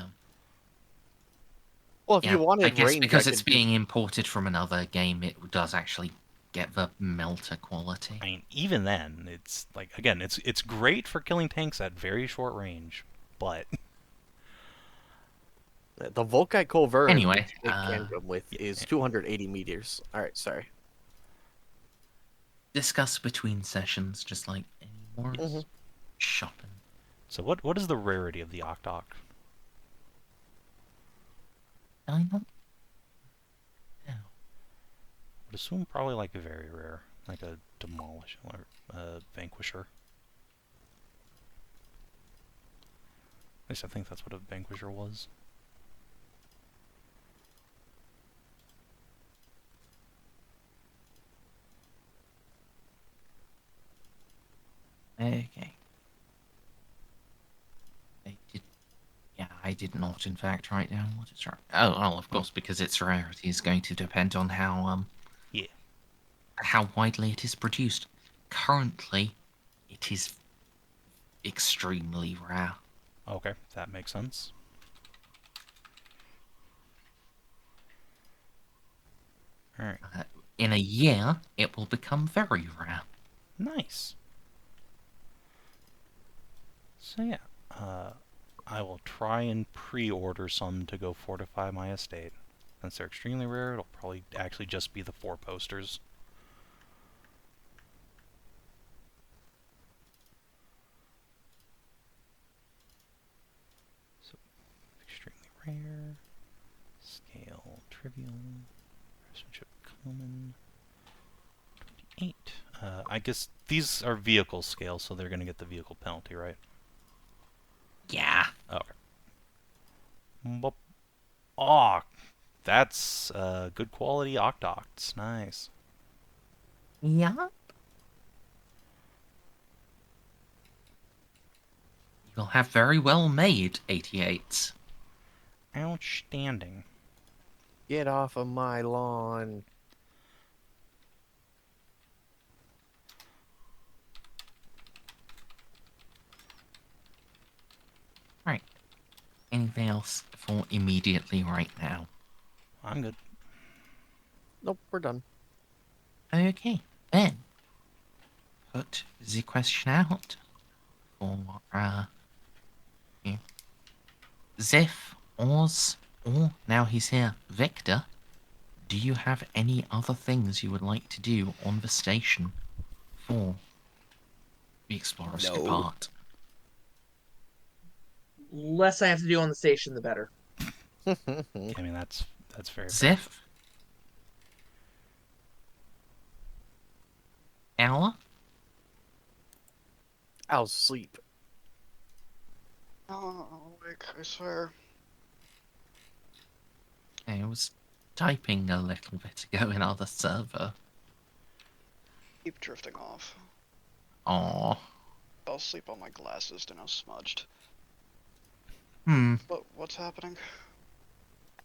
C: Well, if you wanted
A: I guess
C: range,
A: because it's being imported from another game, it does actually get the melter quality.
D: I mean, even then, it's like, again, it's great for killing tanks at very short range, but
C: the Volkite Culver
A: anyway,
C: it can come with is 280 meters. All right, sorry.
A: Discuss between sessions, just like any more shopping.
D: So what is the rarity of the Octoc?
A: I don't know.
D: I'd assume probably like very rare, like a demolish or vanquisher. At least I think that's what a vanquisher was.
A: Okay. I did not, in fact, write down what it's right. Oh, well, of course, because its rarity is going to depend on how how widely it is produced. Currently, it is extremely rare.
D: Okay, that makes sense. All right.
A: In a year, it will become very rare.
D: Nice. So yeah, I will try and pre-order some to go fortify my estate. Since they're extremely rare, it'll probably actually just be the 4 posters. So, extremely rare, scale trivial, craftsmanship common, 28. I guess these are vehicle scale, so they're going to get the vehicle penalty, right?
A: Yeah.
D: Okay. Oh, that's good quality octocs. Nice.
A: Yeah. You'll have very well made 88s.
D: Outstanding.
C: Get off of my lawn.
A: Right. Anything else for immediately right now?
D: I'm good.
C: Nope, we're done.
A: Okay, then. Put the question out for, yeah. Xiph, Oz, or now he's here, Victor. Do you have any other things you would like to do on the station for the Explorers
F: No.
A: depart?
E: Less I have to do on the station, the better.
D: I mean, that's very fair.
A: Xiph? Ella?
C: I'll sleep.
B: Oh, awake, I swear.
A: I was typing a little bit ago in other server.
B: Keep drifting off.
A: Aww.
B: I'll sleep on my glasses, they're now smudged. But what's happening?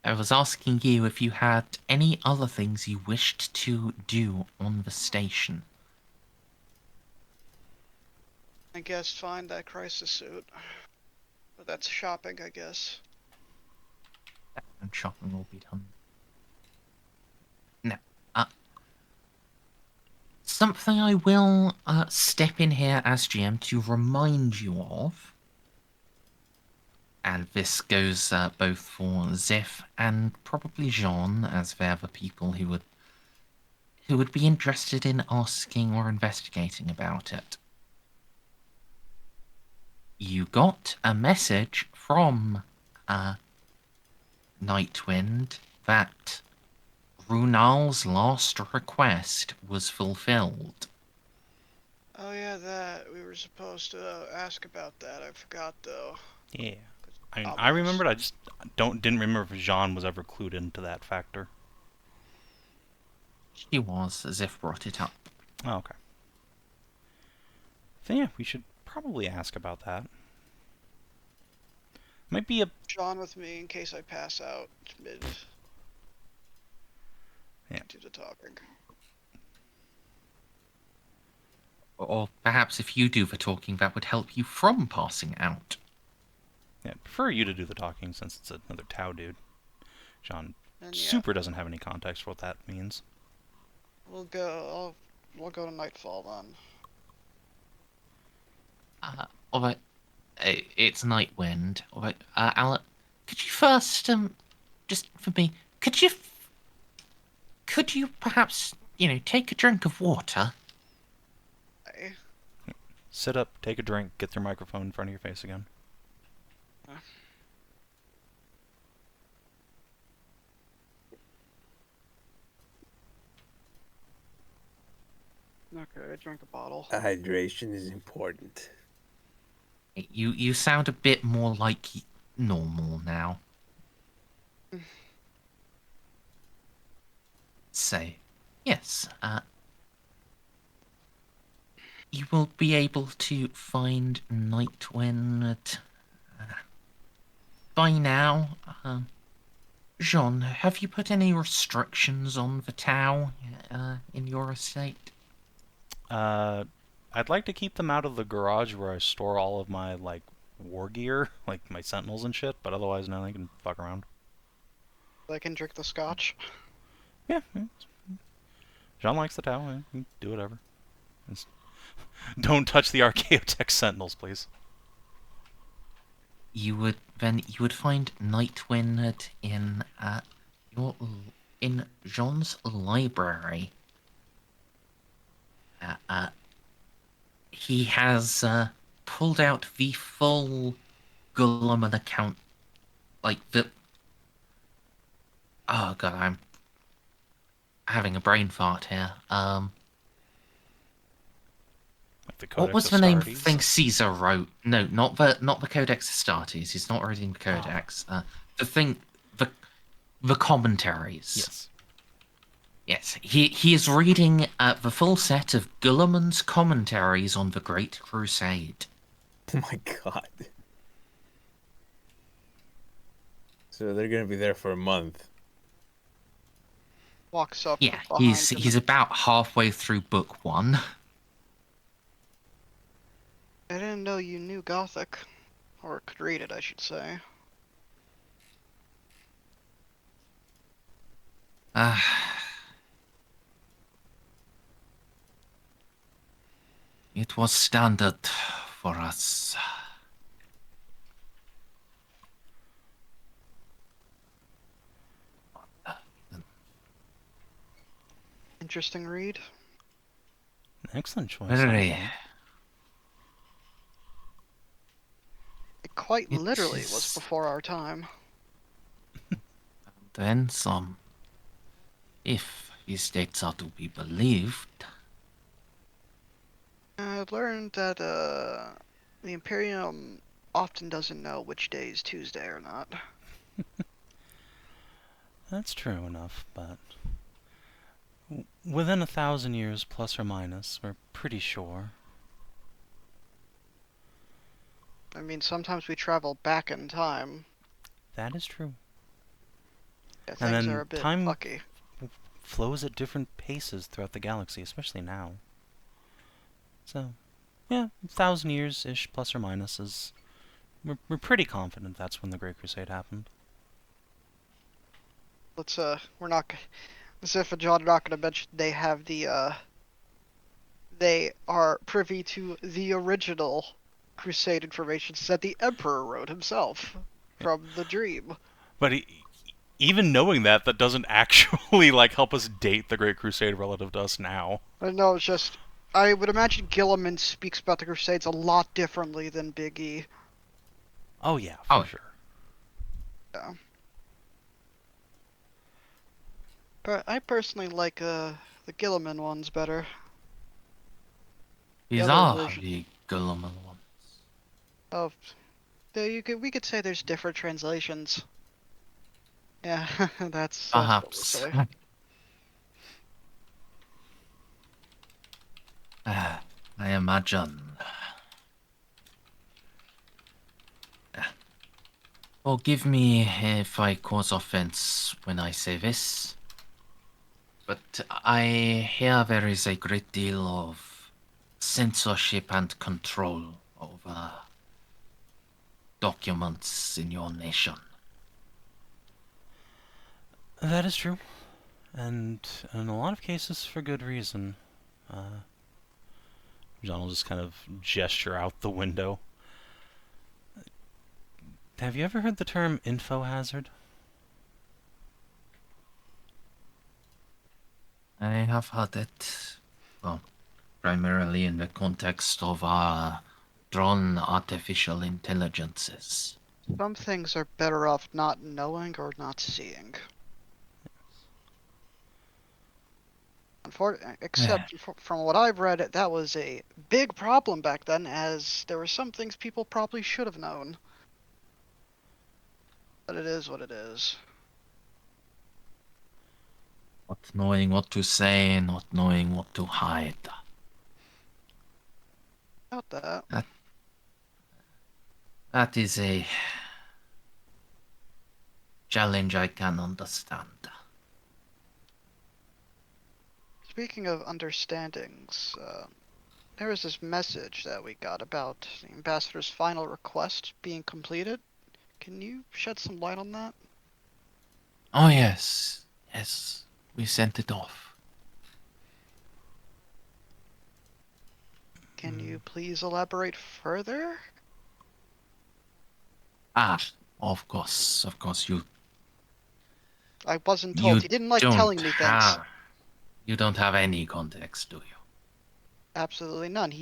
A: I was asking you if you had any other things you wished to do on the station.
B: I guess find that crisis suit. But that's shopping, I guess.
A: And shopping will be done. No. Something I will step in here as GM to remind you of. And this goes both for Xiph and probably Jeanne, as they're the people who would be interested in asking or investigating about it. You got a message from Nightwind that Runal's last request was fulfilled.
B: Oh yeah, that. We were supposed to ask about that. I forgot though.
D: Yeah. I mean, I remembered. I just didn't remember if Jeanne was ever clued into that factor.
A: She was, as if brought it up.
D: Oh, okay. So yeah, we should probably ask about that. Might be a
B: John with me in case I pass out mid.
D: Yeah.
B: Do the talking.
A: Or perhaps if you do the talking, that would help you from passing out.
D: yeah. Prefer you to do the talking since it's another Tau dude. Jeanne
B: And yeah,
D: super doesn't have any context for what that means.
B: we'll go to Nightfall then.
A: Alright, it's Nightwind. Alright, Alan, could you first, just for me, could you perhaps, take a drink of water?
B: Hey.
D: Sit up, take a drink, get your microphone in front of your face again.
B: Okay, I drank a bottle.
F: Hydration is important.
A: You sound a bit more like normal now. So, yes, you will be able to find Nightwind by now. Jeanne, have you put any restrictions on the Tau in your estate?
D: I'd like to keep them out of the garage where I store all of my, like, war gear, like my sentinels and shit, but otherwise, no, they can fuck around.
B: I can drink the scotch.
D: Yeah. Jeanne likes the Tau, you can do whatever. Don't touch the Archaeotech sentinels, please.
A: You would find Nightwind in Jean's library. He has pulled out the full Guilliman account, like the. Oh god, I'm having a brain fart here.
D: Like the
A: What
D: Codex
A: was the name of the
D: Astartes.
A: thing Caesar wrote? No, not the Codex Astartes. He's not reading the Codex. The thing, the commentaries.
D: Yes.
A: Yes, he is reading the full set of Guilliman's commentaries on the Great Crusade.
F: Oh my god. So they're gonna be there for a month.
B: Walks up.
A: Yeah,
B: behind him.
A: he's about halfway through book 1.
B: I didn't know you knew Gothic. Or could read it, I should say.
A: It was standard for us.
B: Interesting read.
D: Excellent choice.
A: Very.
D: actually.
B: It quite
A: It
B: literally was
A: is-
B: before our time.
A: Then some. If his dates are to be believed.
B: I learned that the Imperium often doesn't know which day is Tuesday or not.
D: That's true enough, but within 1,000 years, plus or minus, we're pretty sure.
B: I mean, sometimes we travel back in time.
D: That is true.
B: Yeah,
D: And
B: things
D: then
B: are a bit
D: time
B: fucky.
D: flows at different paces throughout the galaxy, especially now. So, yeah, 1,000 years-ish, plus or minus, is... We're pretty confident that's when the Great Crusade happened.
B: We're not... Xiph and Jeanne are not going to mention they have they are privy to the original Crusade information that the Emperor wrote himself from the dream.
D: But even knowing that, that doesn't actually, like, help us date the Great Crusade relative to us now.
B: No, it's just... I would imagine Gilliman speaks about the Crusades a lot differently than Big E.
D: Oh, yeah,
A: Oh.
D: for sure.
B: Yeah. But I personally like the Gilliman ones better.
A: These
B: other
A: are
B: version-
A: the Gulliman ones.
B: Oh, we could say there's different translations. Yeah, that's what we'll
A: Perhaps.
B: say.
A: I imagine. Forgive me if I cause offense when I say this, but I hear there is a great deal of censorship and control over documents in your nation.
D: That is true. And in a lot of cases, for good reason. John will just kind of gesture out the window. Have you ever heard the term info hazard?
A: I have heard it, well, primarily in the context of our drone artificial intelligences.
B: Some things are better off not knowing or not seeing. Except from what I've read, that was a big problem back then, as there were some things people probably should have known. But it is what it is.
A: Not knowing what to say, not knowing what to hide.
B: About that.
A: That is a challenge I can understand.
B: Speaking of understandings, there was this message that we got about the ambassador's final request being completed. Can you shed some light on that?
A: Oh yes, yes, we sent it off.
B: Can you please elaborate further?
A: Ah, of course, you
B: I wasn't told.
A: You
B: He didn't like
A: don't
B: telling me things.
A: have, you don't have any context, do you?
B: Absolutely none.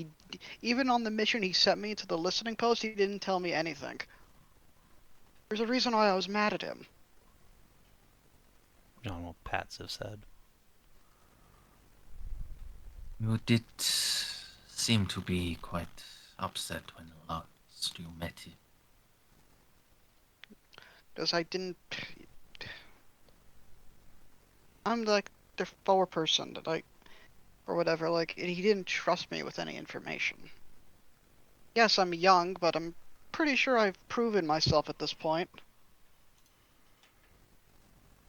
B: Even on the mission he sent me to the listening post, he didn't tell me anything. There's a reason why I was mad at him.
D: John will pat Xip's head.
A: You did seem to be quite upset when last you met him.
B: Because I didn't... I'm like the forward person that or whatever, like, he didn't trust me with any information. Yes, I'm young, but I'm pretty sure I've proven myself at this point.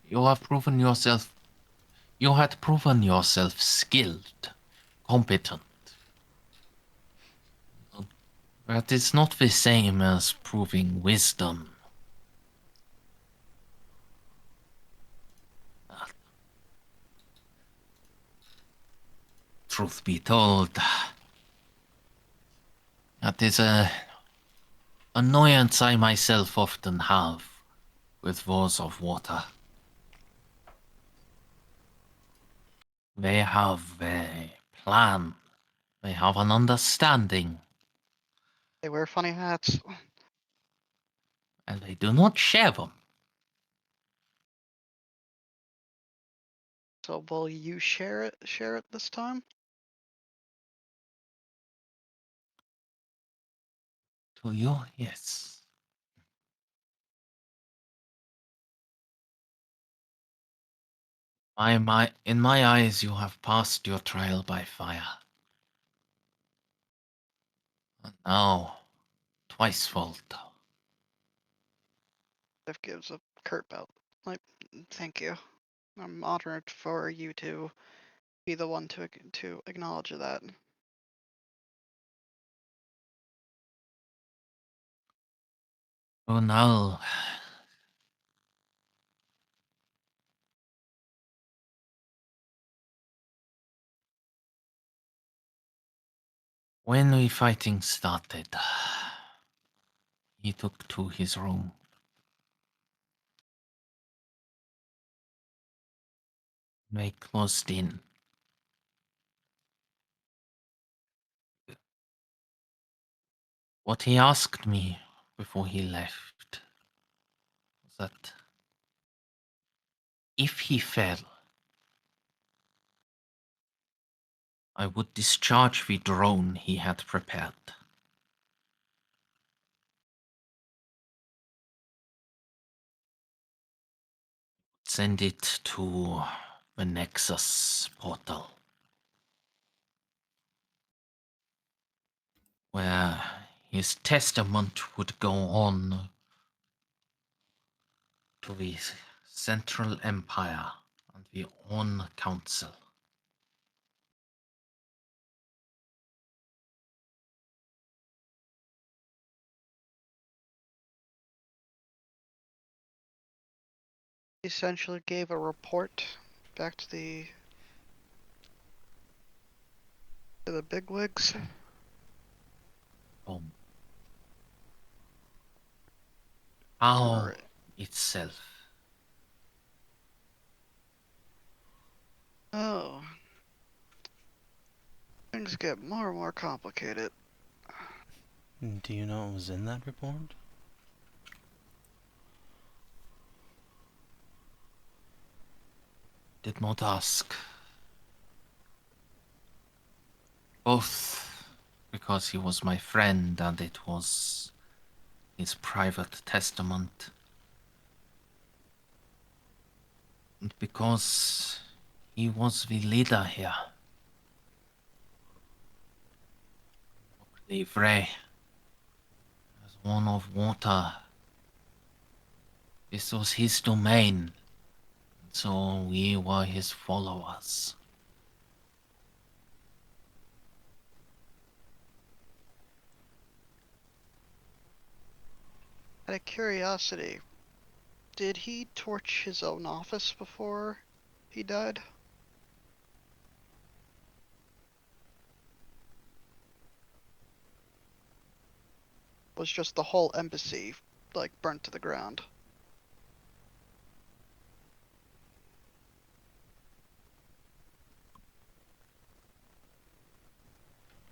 A: You have proven yourself. You had proven yourself skilled, competent. But it's not the same as proving wisdom. Truth be told, that is a annoyance I myself often have with wars of water. They have a plan. They have an understanding,
B: They wear funny hats.
A: and they do not share them.
B: So will you share it? Share it this time?
A: To you, yes. In my eyes, you have passed your trial by fire. And now, twicefold.
B: Jeff gives a curt bow. Like, thank you. I'm honored for you to be the one to acknowledge that.
A: Oh, now, when we fighting started, he took to his room. They closed in. What he asked me before he left was that if he fell, I would discharge the drone he had prepared. Send it to the Nexus portal, where his testament would go on to the Central Empire and the On Council.
B: He essentially gave a report back to the bigwigs.
A: How
B: Right.
A: itself.
B: Oh. Things get more and more complicated.
D: Do you know what was in that report?
A: Did not ask. Both because he was my friend and it was his private testament, and because he was the leader here. Livre, as one of water. This was his domain, so we were his followers.
B: Out of curiosity, did he torch his own office before he died? Was just the whole embassy, like, burnt to the ground?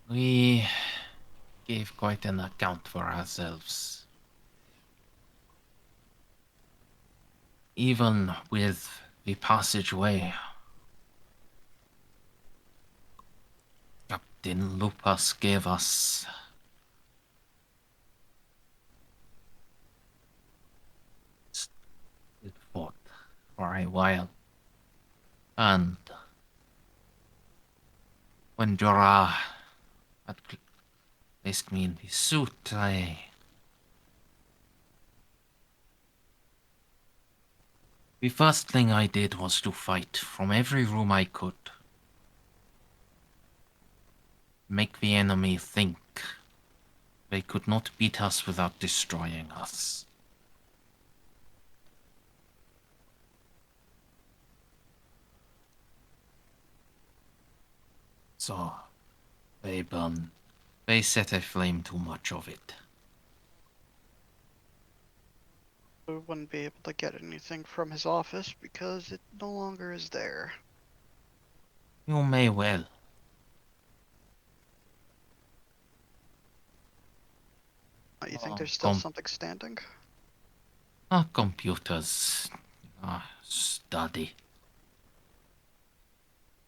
A: We gave quite an account for ourselves. Even with the passageway, Captain Lupus gave us fought for a while. And when Jorah had placed me in the suit, the first thing I did was to fight from every room I could. Make the enemy think They could not beat us without destroying us. So, they set aflame too much of it.
B: We wouldn't be able to get anything from his office because it no longer is there.
A: You may well.
B: You think
A: Oh,
B: there's still something standing?
A: Our computers study.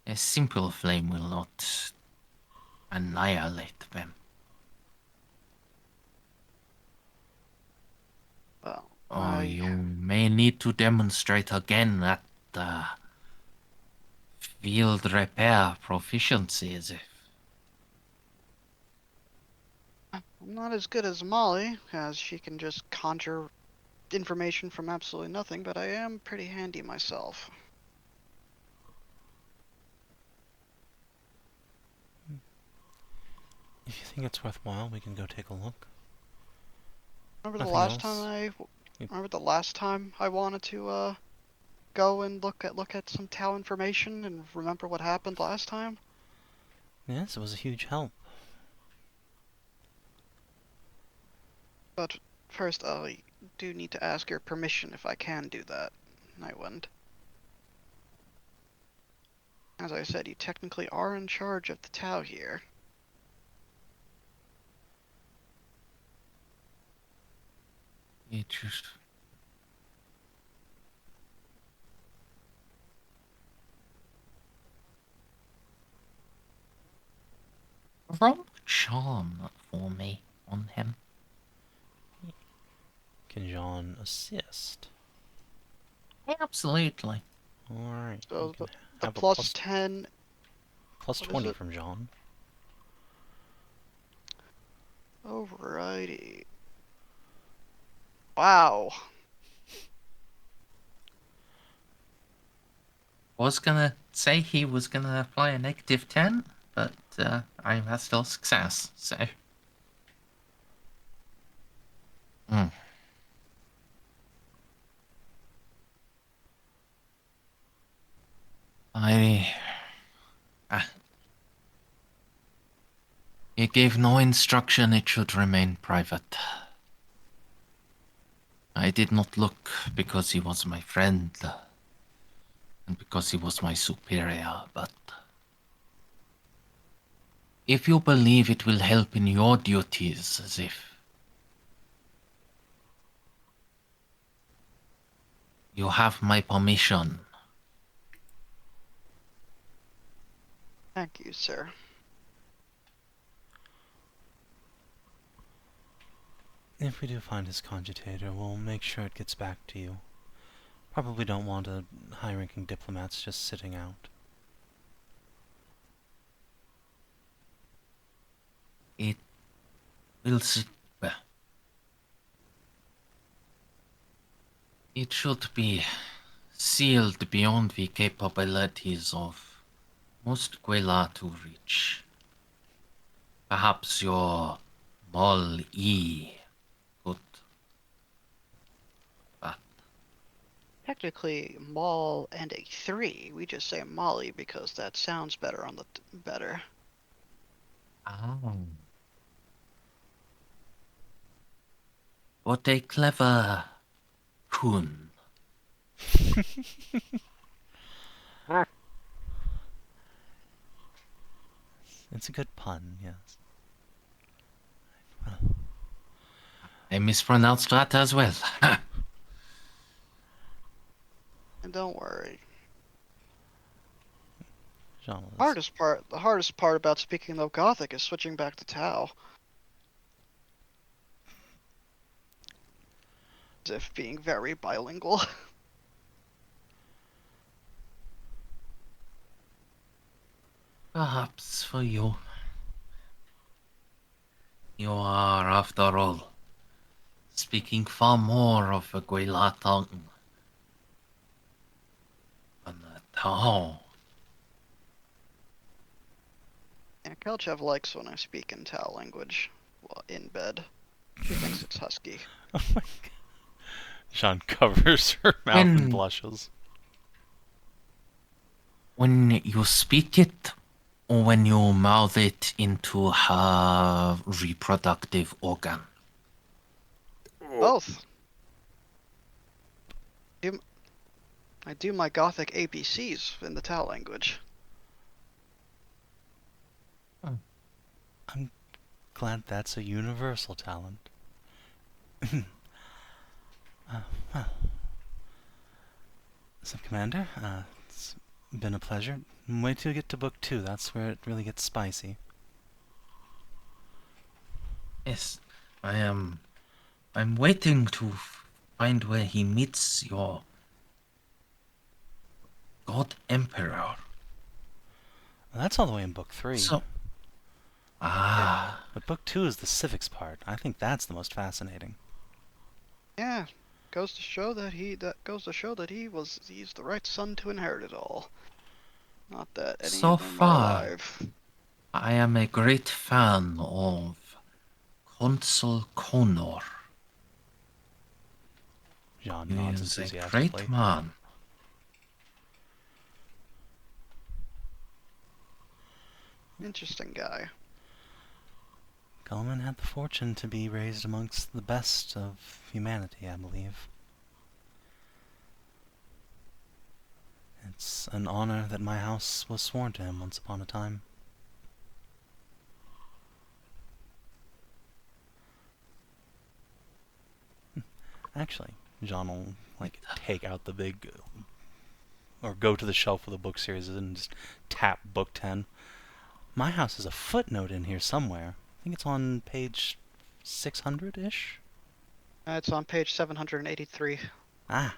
A: A simple flame will not annihilate them.
B: Well,
A: Oh, you may need to demonstrate again that field repair proficiency, Xiph.
B: I'm not as good as Molly, as she can just conjure information from absolutely nothing, but I am pretty handy myself.
D: If you think it's worthwhile, we can go take a look.
B: Remember the
D: Nothing
B: last
D: else?
B: time
D: Yep.
B: remember the last time I wanted to go and look at some Tau information and remember what happened last time?
D: Yes, it was a huge help.
B: But first, I do need to ask your permission if I can do that, Nightwind. As I said, you technically are in charge of the Tau here.
A: It just... Roll charm for me on him.
D: Can Jeanne assist?
A: Absolutely.
D: Alright,
B: So
D: you can
B: the
D: have a
B: plus 10,
D: plus
B: what is
D: 20
B: it?
D: from Jeanne.
B: Alrighty. Wow.
A: Was gonna say he was gonna apply a -10, but I had still success, so... I... He gave no instruction it should remain private. I did not look because he was my friend, and because he was my superior, but... If you believe it will help in your duties, Xiph, you have my permission.
B: Thank you, sir.
D: If we do find his cogitator, we'll make sure it gets back to you. Probably don't want high-ranking diplomats just sitting out.
A: It will... It should be sealed beyond the capabilities of most Gwela to reach. Perhaps your Mol E could... But
B: Technically, Maul and a 3. We just say Molly because that sounds better on the better.
A: what a clever pun.
D: It's a good pun, yes.
A: I mispronounced that as well.
B: And don't worry.
D: Jeanne was...
B: The hardest part about speaking low Gothic is switching back to Tau. As if being very bilingual.
A: Perhaps for you. You are, after all, speaking far more of a Gwela tongue than a Tau.
B: And Kelchev likes when I speak in Tau language. well, in bed. She thinks it's husky.
D: Oh my god. Jeanne covers her mouth and blushes.
A: When you speak it, or when you mouth it into her reproductive organ?
B: Both. I do my Gothic ABCs in the Tau language.
D: I'm glad that's a universal talent. Well, Sub-Commander, it's been a pleasure. Wait till you get to book 2, that's where it really gets spicy.
A: Yes, I'm waiting to find where he meets your God Emperor.
D: Well, that's all the way in book 3.
A: So,
D: But book 2 is the civics part. I think that's the most fascinating.
B: Yeah, goes to show that he's the right son to inherit it all. Not that any
A: So
B: of them are
A: far.
B: alive.
A: I am a great fan of Consul Connor.
D: Jeanne
A: He
D: nods
A: is a
D: enthusiastically.
A: great man.
B: Interesting guy.
D: Guilliman had the fortune to be raised amongst the best of humanity, I believe. It's an honor that my house was sworn to him once upon a time. Actually, Jeanne will, take out the big... or go to the shelf of the book series and just tap book 10. My house has a footnote in here somewhere. I think it's on page 600-ish?
B: It's on page 783.
D: Ah.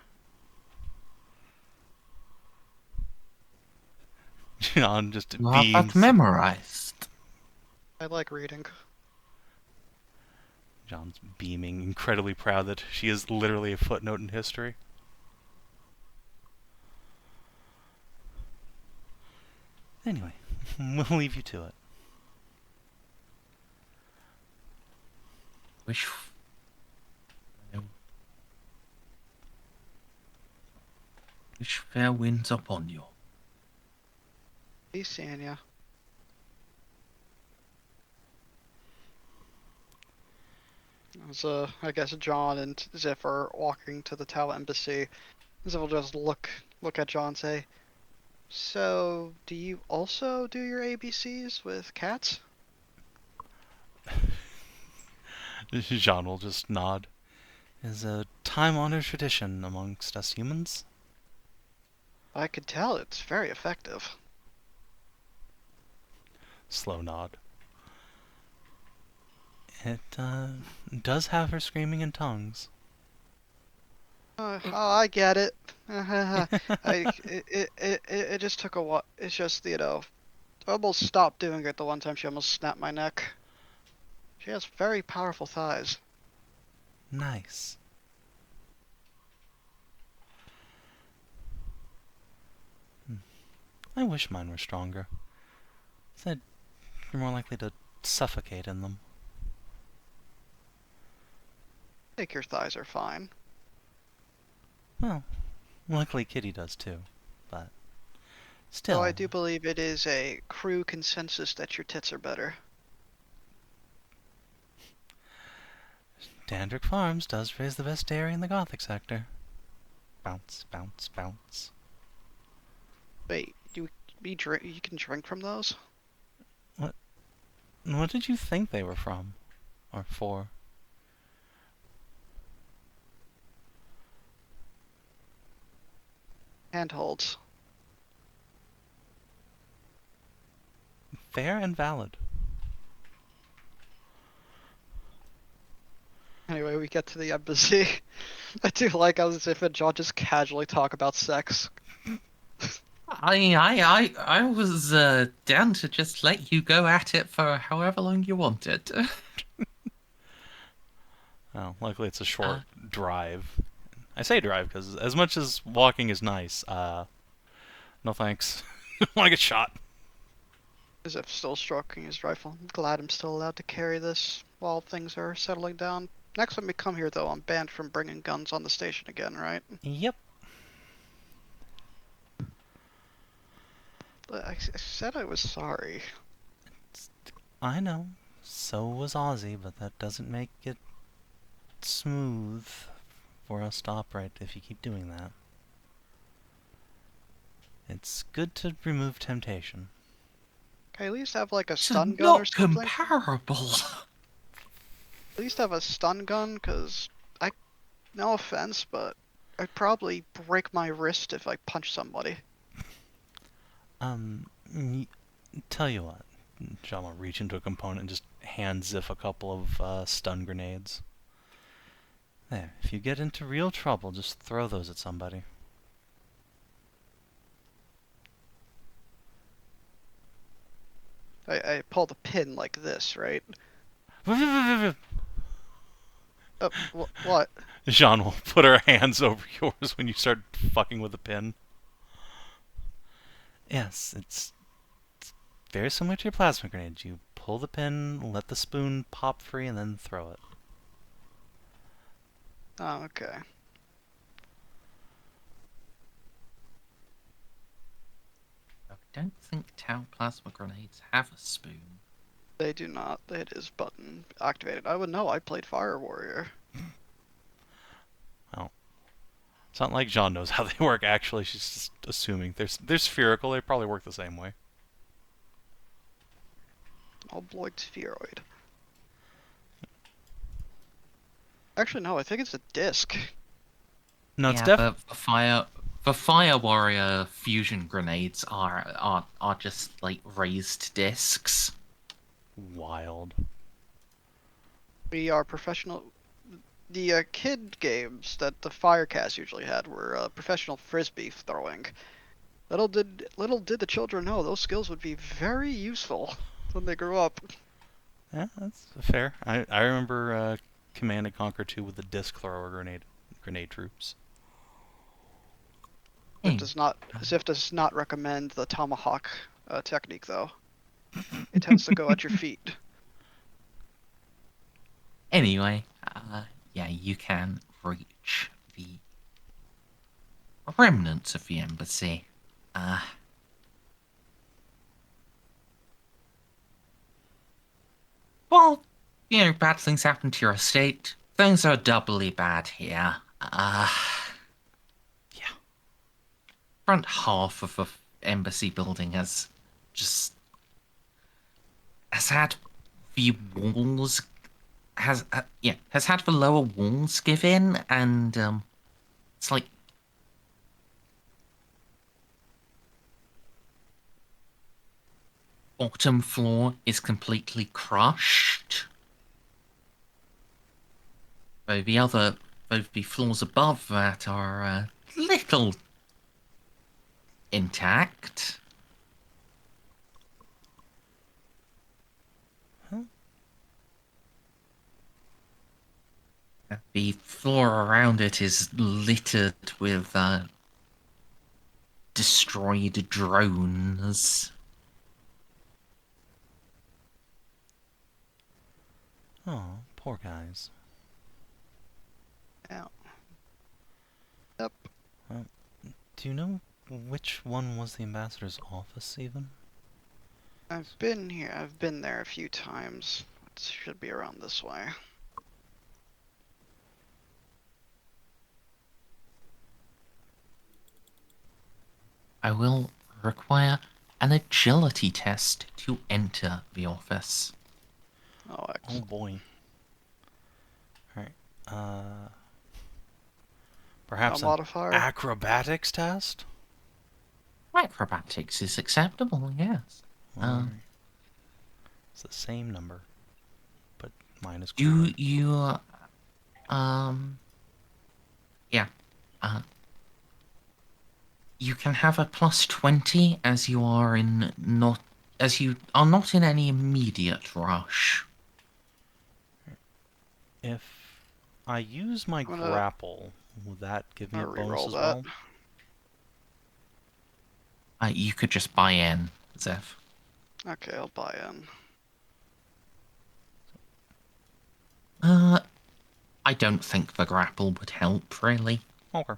D: Jeanne just
A: You have that
D: beams.
A: memorized.
B: I like reading.
D: Jeanne's beaming, incredibly proud that she is literally a footnote in history. Anyway, we'll leave you to it.
A: Wish fair winds upon you.
B: Be seeing ya. So I guess John and Xiph are walking to the Tau embassy. Xiph will just look at John and say, "So, do you also do your ABCs with cats?"
D: Jeanne will just nod. Is a time-honored tradition amongst us humans.
B: I could tell it's very effective.
D: Slow nod. It does have her screaming in tongues.
B: Oh, I get it. It just took a while. It's just, I almost stopped doing it the one time she almost snapped my neck. She has very powerful thighs.
D: Nice. I wish mine were stronger. Said you're more likely to suffocate in them.
B: I think your thighs are fine.
D: Well, luckily Kitty does too, but still.
B: Though I do believe it is a crew consensus that your tits are better.
D: Dandrick Farms does raise the best dairy in the Gothic sector. Bounce, bounce, bounce.
B: Wait, you can drink from those?
D: What did you think they were from? Or for?
B: Handholds.
D: Fair and valid.
B: Anyway, we get to the embassy. I do like how Xiph and John just casually talk about sex.
A: I was down to just let you go at it for however long you wanted.
D: Well, luckily it's a short drive. I say drive because as much as walking is nice, no thanks. I want to get shot.
B: As if still stroking his rifle. I'm glad I'm still allowed to carry this while things are settling down. Next time we come here, though, I'm banned from bringing guns on the station again, right?
D: Yep.
B: I said I was sorry.
D: I know. So was Ozzy, but that doesn't make it smooth for us to operate if you keep doing that. It's good to remove temptation.
B: Can I at least have like a
A: It's
B: stun gun or
A: not
B: something?
A: comparable.
B: At least have a stun gun, because no offense, but I'd probably break my wrist if I punch somebody.
D: Tell you what. Jeanne will reach into a component and just hand Xiph a couple of stun grenades. There, if you get into real trouble, just throw those at somebody.
B: I pull the pin like this, right? What?
D: Jeanne will put her hands over yours when you start fucking with the pin. Yes, it's very similar to your plasma grenade. You pull the pin, let the spoon pop free, and then throw it.
B: Oh, okay.
A: I don't think tau plasma grenades have a spoon.
B: They do not. It is button activated. I would know. I played Fire Warrior.
D: Well, it's not like Jeanne knows how they work, actually. She's just assuming. They're spherical. They probably work the same way.
B: Obloid spheroid. Actually, no. I think it's a disc.
D: No, it's
A: Yeah,
D: definitely...
A: but the Fire Warrior fusion grenades are just like raised discs.
D: Wild.
B: We are professional. The kid games that the Firecast usually had were professional frisbee throwing. Little did the children know those skills would be very useful when they grew up.
D: Yeah, that's fair. I remember Command & Conquer 2 with the disc thrower grenade troops.
B: Xiph does not recommend the tomahawk technique, though. It tends to go at your feet.
A: Anyway, yeah, you can reach the remnants of the embassy. Well, bad things happen to your estate. Things are doubly bad here. Yeah. Front half of the embassy building has had the walls has had the lower walls give in, and it's like bottom floor is completely crushed. Though both the floors above that are a little intact. The floor around it is littered with destroyed drones.
D: Oh, poor guys.
B: Yeah. Yep.
D: Do you know which one was the ambassador's office, even?
B: I've been here. I've been there a few times. It should be around this way.
A: I will require an agility test to enter the office.
B: Oh,
D: Oh
B: excellent.
D: boy. Alright. Perhaps
B: A
D: an
B: modifier?
D: acrobatics test?
A: Acrobatics is acceptable, yes.
D: Alright. It's the same number, but minus
A: You,
D: quarter.
A: yeah. You can have a plus 20 as you are not in any immediate rush.
D: If I use my
B: gonna-
D: grapple, will that give me a
B: I'll
D: bonus
B: reroll
D: as
B: that.
D: well?
A: You could just buy in, Xiph.
B: Okay, I'll buy in.
A: I don't think the grapple would help, really.
D: Okay.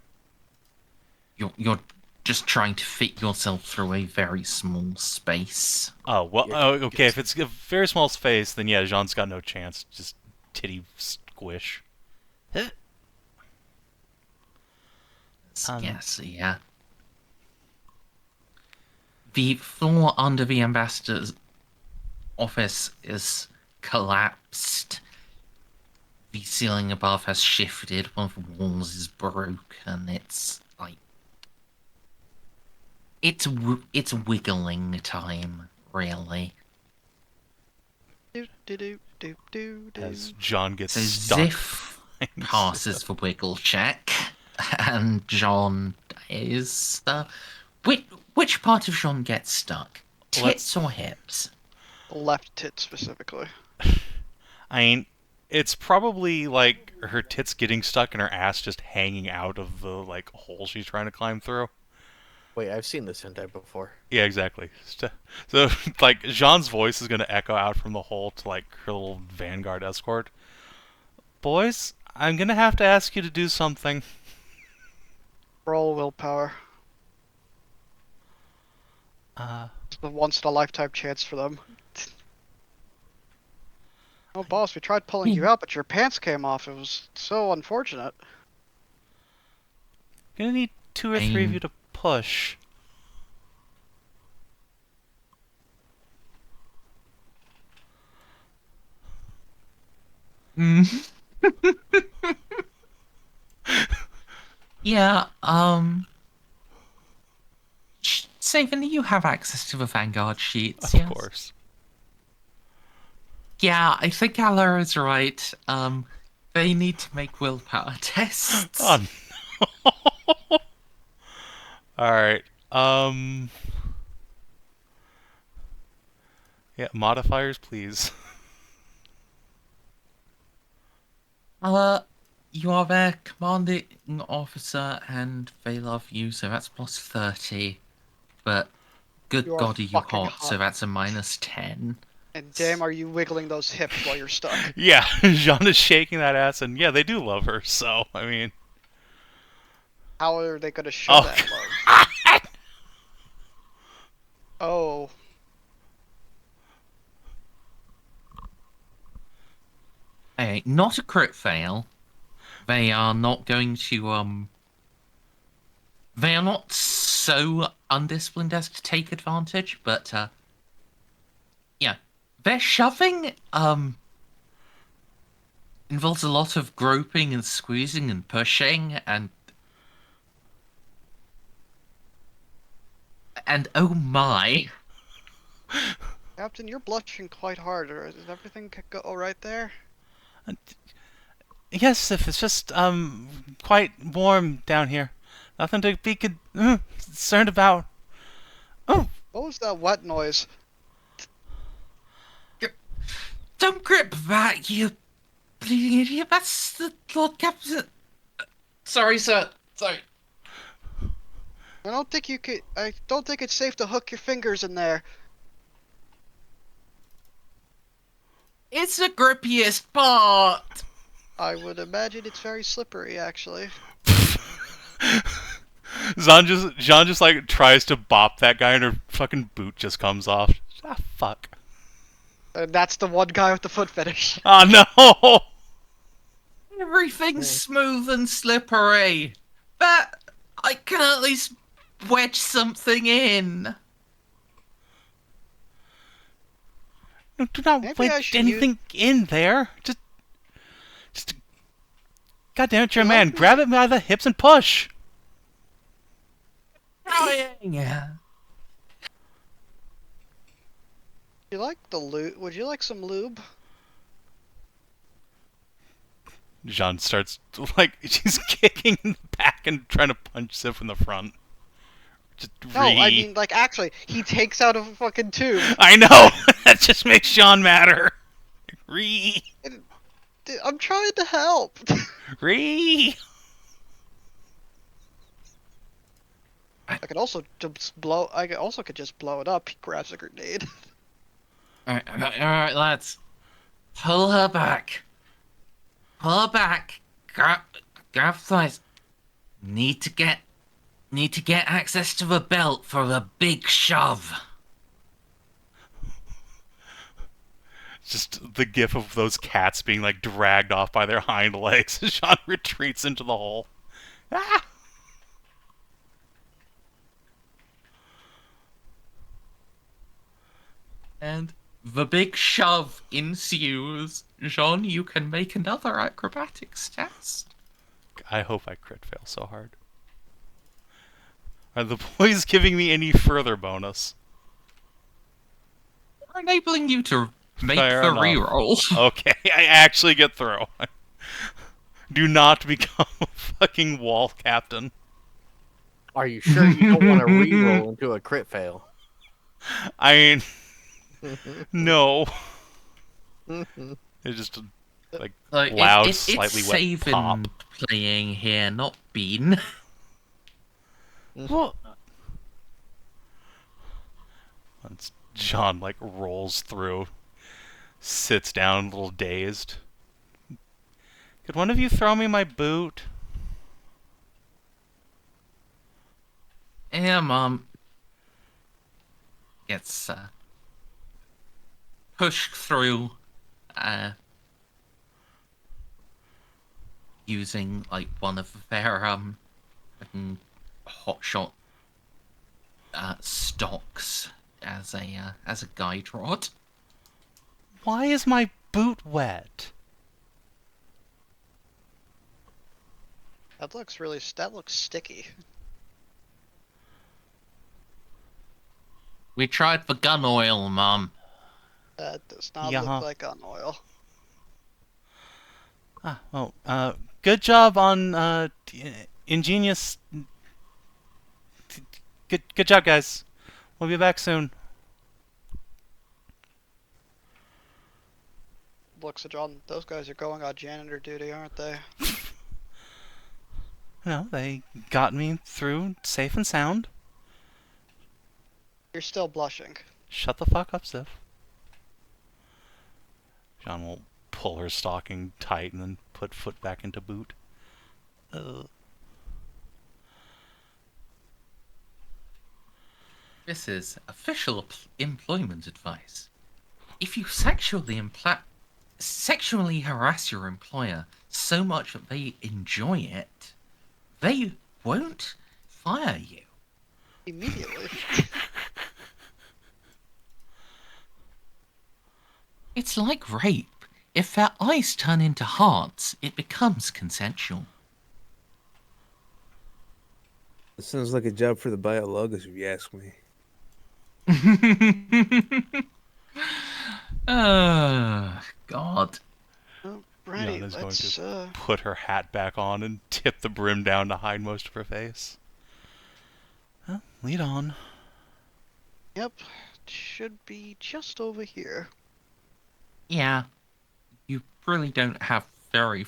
A: You're just trying to fit yourself through a very small space.
D: Oh, well,
C: Yeah,
D: oh, okay, if it's a very small space, then yeah, Jean's got no chance. Just titty squish.
A: Yes, yeah. The floor under the ambassador's office is collapsed. The ceiling above has shifted. One of the walls is broken. It's like it's wiggling time, really.
B: Do do do do do do.
D: As Jean gets
A: So
D: stuck.
A: Xiph passes the wiggle check, and Jeanne is which part of Jeanne gets stuck?
D: Let's-
A: Tits or hips?
B: The left tit specifically.
D: I mean, it's probably like her tits getting stuck and her ass just hanging out of the like hole she's trying to climb through.
C: Wait, I've seen this hentai before.
D: Yeah, exactly. So like Jean's voice is gonna echo out from the hole to like her little vanguard escort. Boys, I'm gonna have to ask you to do something.
B: Roll willpower. It's the once in a lifetime chance for them. Oh, boss, we tried pulling you out, but your pants came off. It was so unfortunate.
D: Gonna need 2 or 3 of you to push.
A: Yeah, Savin, you have access to the Vanguard sheets,
D: Of
A: yes?
D: course.
A: Yeah, I think Alla is right. They need to make willpower tests.
D: Oh no. Alright. Yeah, modifiers, please.
A: You are their commanding officer, and they love you, so that's plus 30. But good
B: You are
A: God, are you
B: fucking
A: hot? So
B: hot.
A: that's a minus 10.
B: And damn, are you wiggling those hips while you're stuck?
D: Yeah, Jean is shaking that ass, and yeah, they do love her, so, I mean...
B: How are they gonna show
D: Oh,
B: that love? Oh.
A: Hey, not a crit fail. They are not going to, They are not so undisciplined as to take advantage, but, yeah. Their shoving, involves a lot of groping and squeezing and pushing, and oh my.
B: Captain, you're blushing quite hard. Is everything go alright there?
D: Yes, if it's just, quite warm down here. Nothing to be concerned about. Oh,
B: What was that wet noise?
A: Don't grip that, you bleeding idiot. That's the Lord Captain. Sorry, sir. Sorry.
B: I don't think you could. I don't think it's safe to hook your fingers in there.
A: It's the grippiest part.
B: I would imagine it's very slippery, actually.
D: Jean just like tries to bop that guy and her fucking boot just comes off. Ah, fuck.
B: And that's the one guy with the foot fetish.
D: Oh no!
A: Everything's smooth and slippery. But I can at least wedge something in.
D: No, do not
B: Maybe I
D: wedge
B: should
D: anything in there. Just. God damn it, you're a
B: You
D: man.
B: like
D: Grab it by the hips and push.
A: Yeah.
B: You like the lube? Would you like some lube?
D: Jean starts, like, she's kicking in the back and trying to punch Xiph in the front. Just
B: No, I mean, like, actually, he takes out a fucking tube.
D: I know! That just makes Jean madder. Ree!
B: Dude, I'm trying to help.
D: Ree!
B: I could also just blow. I could also just blow it up. He grabs a grenade.
A: Alright, lads. Pull her back. Pull her back. Grab thighs. Need to get access to the belt for the big shove.
D: Just the gif of those cats being like dragged off by their hind legs as Jeanne retreats into the hole. Ah!
A: And the big shove ensues. Jeanne, you can make another acrobatics test.
D: I hope I crit fail so hard. Are the boys giving me any further bonus?
A: We're enabling you to make
D: Fair
A: the
D: enough.
A: reroll.
D: Okay, I actually get through. Do not become a fucking wall captain.
C: Are you sure you don't want to re-roll into a crit fail?
D: I mean, no. It's just like
A: Like,
D: loud,
A: it's
D: slightly wet
A: Savin
D: pop.
A: playing here, not Bean.
D: Well, once Jeanne like rolls through, sits down, a little dazed. Could one of you throw me my boot?
A: Yeah, Mom. Gets pushed through, using like one of their fucking hotshot stocks as a guide rod.
D: Why is my boot wet?
B: That looks sticky.
A: We tried the gun oil, Mom.
B: That does not
D: Yeah.
B: look like gun oil.
D: Good job on ingenious. Good job, guys. We'll be back soon.
B: Looks at John. Those guys are going on janitor duty, aren't they?
D: No, they got me through safe and sound.
B: You're still blushing.
D: Shut the fuck up, Xiph. Jeanne will pull her stocking tight and then put foot back into boot.
A: This is official employment advice. If you sexually harass your employer so much that they enjoy it, they won't fire you.
B: Immediately.
A: It's like rape. If their eyes turn into hearts, it becomes consensual.
F: It sounds like a job for the biologists, if you ask me.
A: God.
B: Alrighty,
D: Jeanne is going
B: let's
D: to put her hat back on and tip the brim down to hide most of her face. Well, lead on.
B: Yep. Should be just over here.
A: Yeah. You really don't have You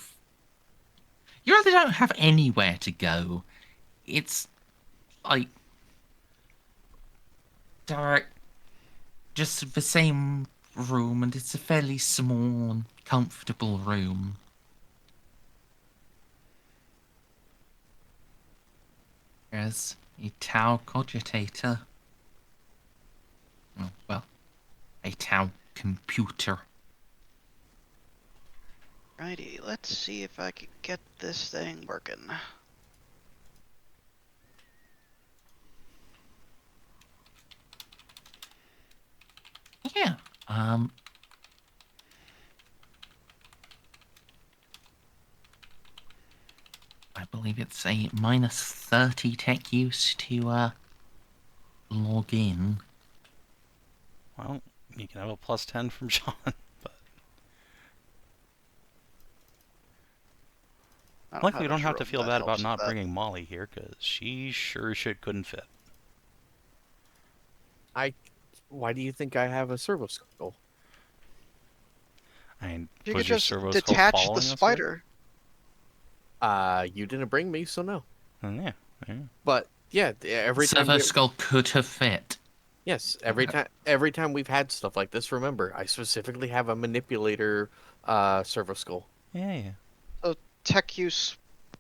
A: really don't have anywhere to go. It's like just the same room, and it's a fairly small and comfortable room. There's a Tau cogitator. Oh, well, a Tau computer.
B: Righty, let's see if I can get this thing working.
A: Yeah. I believe it's a -30 tech use to log in.
D: Well, you can have a +10 from Jeanne, but luckily we don't have to feel bad about not bringing Molly here, because she sure as shit couldn't fit.
C: Why do you think I have a servo skull?
D: I mean,
B: You
D: was
B: could
D: your
B: just
D: servo skull
B: detach
D: following
B: the
D: us here?
B: spider.
C: You didn't bring me, so no.
D: Yeah.
C: But yeah, every time.
A: Servo skull could have fit.
C: Yes, every time we've had stuff like this, remember, I specifically have a manipulator servo skull.
D: Yeah, yeah.
B: So tech use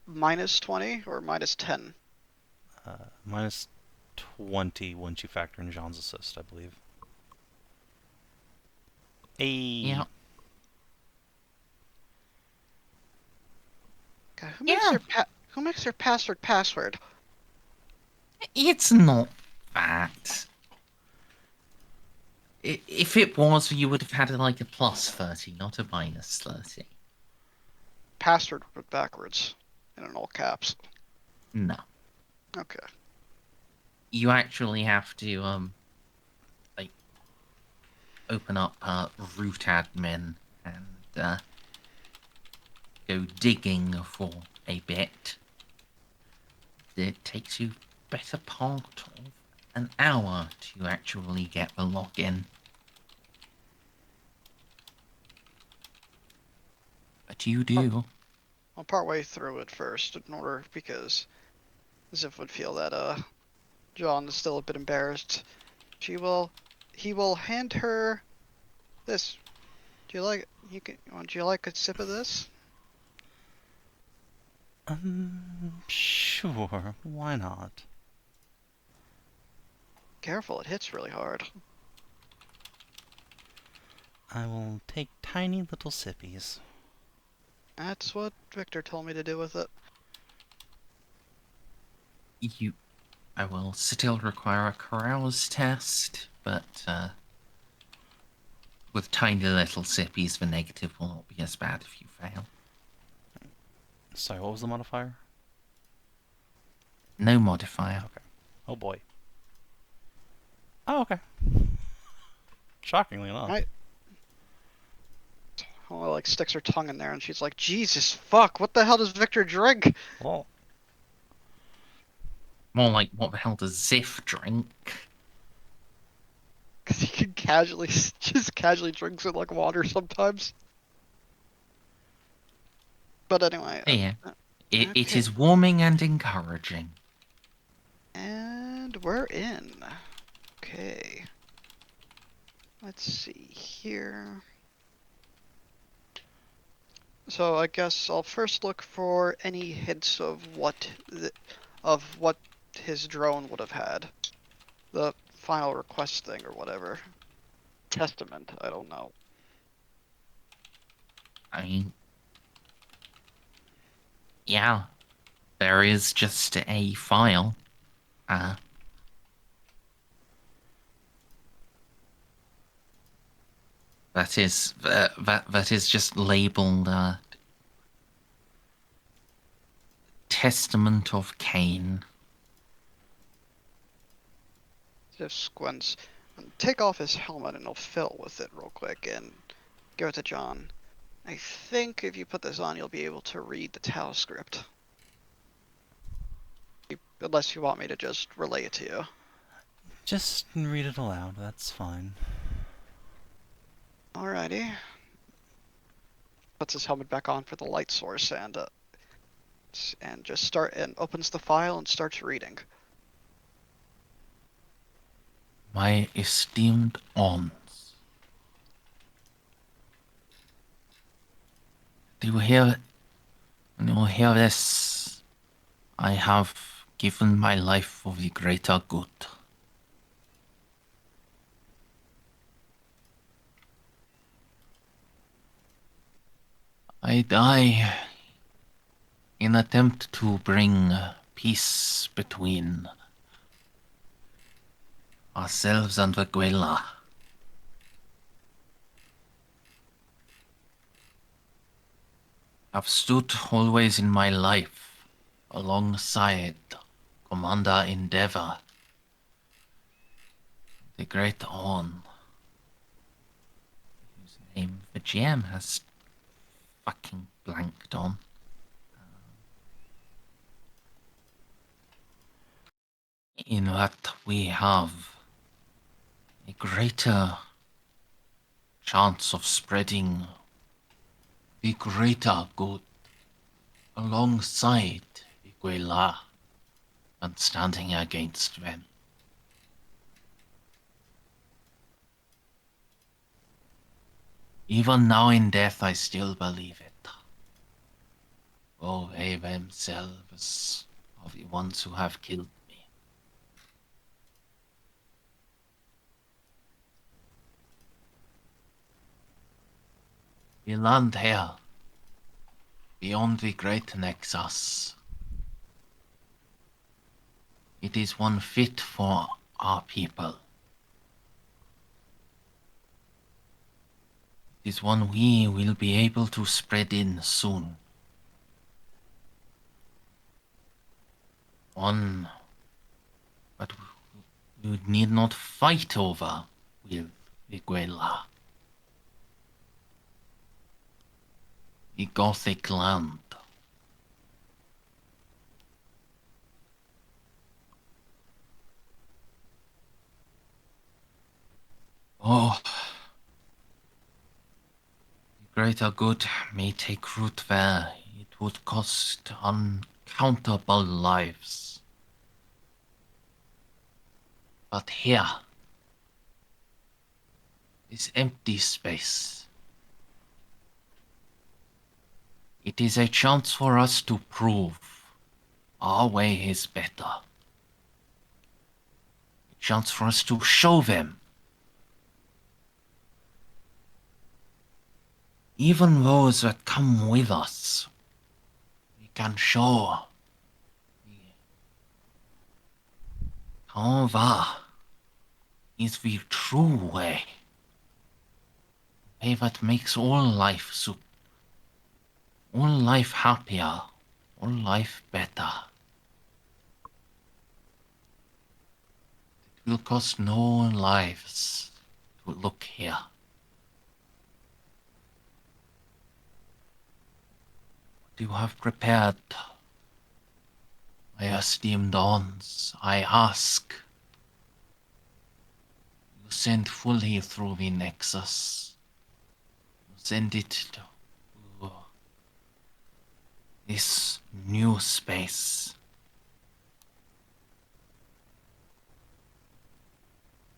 B: -20 or -10?
D: Minus 20 once you factor in Jean's assist, I believe.
A: Yeah.
B: Okay,
A: Yeah.
B: who makes their password?
A: It's not that. If it was, you would have had like a +30, not a -30.
B: Password but backwards, and in all caps.
A: No.
B: Okay.
A: You actually have to like open up root admin and go digging for a bit. It takes you better part of an hour to actually get the login. But you do.
B: I'll partway through it first in order because Xiph would feel that John is still a bit embarrassed. He will hand her this. Do you like would you like a sip of this?
D: Sure. Why not?
B: Careful, it hits really hard.
D: I will take tiny little sippies.
B: That's what Victor told me to do with it.
A: I will still require a carouse test, but with tiny little sippies, the negative will not be as bad if you fail.
D: Sorry, what was the modifier?
A: No modifier.
D: Okay. Oh boy. Oh, okay. Shockingly enough.
B: Right. Oh, like sticks her tongue in there, and she's like, "Jesus fuck! What the hell does Victor drink?"
D: Well,
A: More like, what the hell does Xiph drink?
B: Because he can just casually drinks it like water sometimes. But anyway.
A: Yeah. It
B: Okay.
A: is warming and encouraging.
B: And we're in. Okay. Let's see here. So I guess I'll first look for any hints of what his drone would have had. The final request thing or whatever. Testament, I don't know.
A: I mean, yeah, there is just a file. That is just labeled Testament of Kane.
B: Just squints. Take off his helmet and he'll fill with it real quick and give it to John. I think if you put this on, you'll be able to read the Tau script. Unless you want me to just relay it to you.
D: just read it aloud, that's fine.
B: Alrighty. Puts his helmet back on for the light source and just opens the file and starts reading.
A: My esteemed aunts. When you hear this, I have given my life for the greater good. I die in attempt to bring peace between ourselves and the Guela. I've stood always in my life alongside Commander Endeavor, the Great Orn, whose name the GM has fucking blanked on. In that we have a greater chance of spreading the greater good alongside Iguela and standing against them. Even now in death, I still believe it. Oh, they themselves are the ones who have killed me. We land here, beyond the great Nexus. It is one fit for our people. It is one we will be able to spread in soon. One that we need not fight over with Iguela. The Gothic land. Oh, the greater good may take root there. It would cost uncountable lives. But here, this empty space, it is a chance for us to prove our way is better. A chance for us to show them. Even those that come with us, we can show how that is the true way. A way that makes all life happier, all life better. It will cost no lives to look here. What you have prepared, my esteemed dons, I ask. You send fully through the Nexus. You send it to this new space.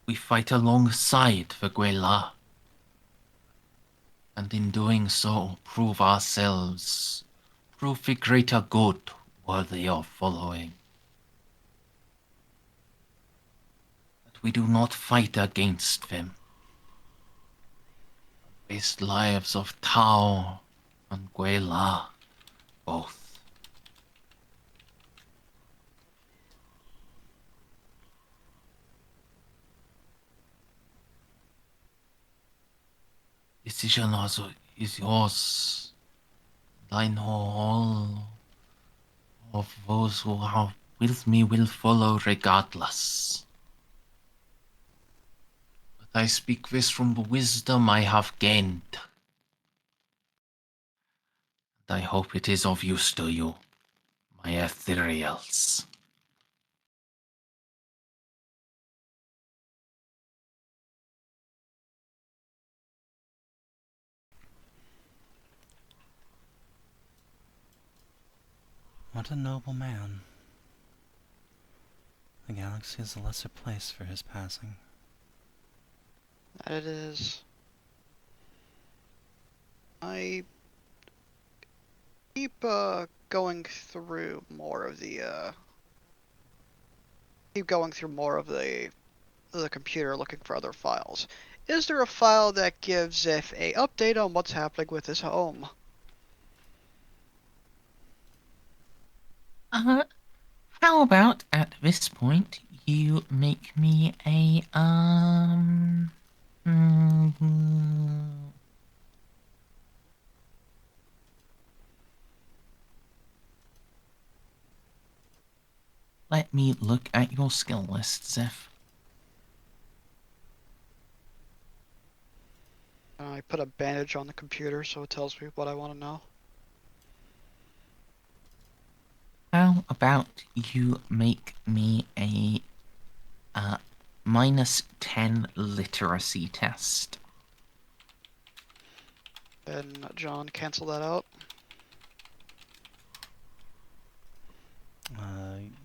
A: We fight alongside the Guela, and in doing so prove ourselves, prove the greater good worthy of following. That we do not fight against them. Waste lives of Tau and Guela, both. Decision also is yours. And I know all of those who are with me will follow regardless. But I speak this from the wisdom I have gained. And I hope it is of use to you, my ethereals.
D: What a noble man. The galaxy is a lesser place for his passing.
B: That it is. I keep going through more of the computer looking for other files. Is there a file that gives Xiph a update on what's happening with his home?
A: How about at this point you make me a let me look at your skill list, Xiph.
B: I put a bandage on the computer so it tells me what I want to know.
A: How about you make me a -10 literacy test?
B: And John, cancel that out.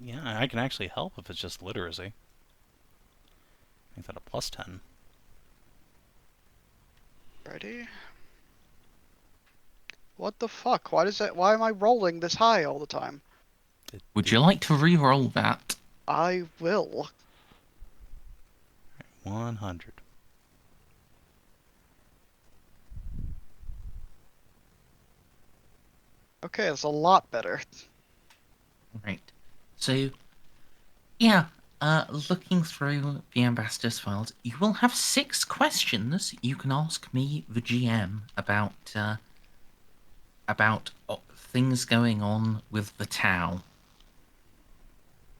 D: Yeah, I can actually help if it's just literacy. Make that a +10.
B: Ready? What the fuck? Why am I rolling this high all the time?
A: Would you like to re-roll that?
B: I will.
D: 100.
B: Okay, that's a lot better.
A: Right. So, yeah, looking through the ambassador's files, you will have 6 questions you can ask me, the GM, about things going on with the Tau.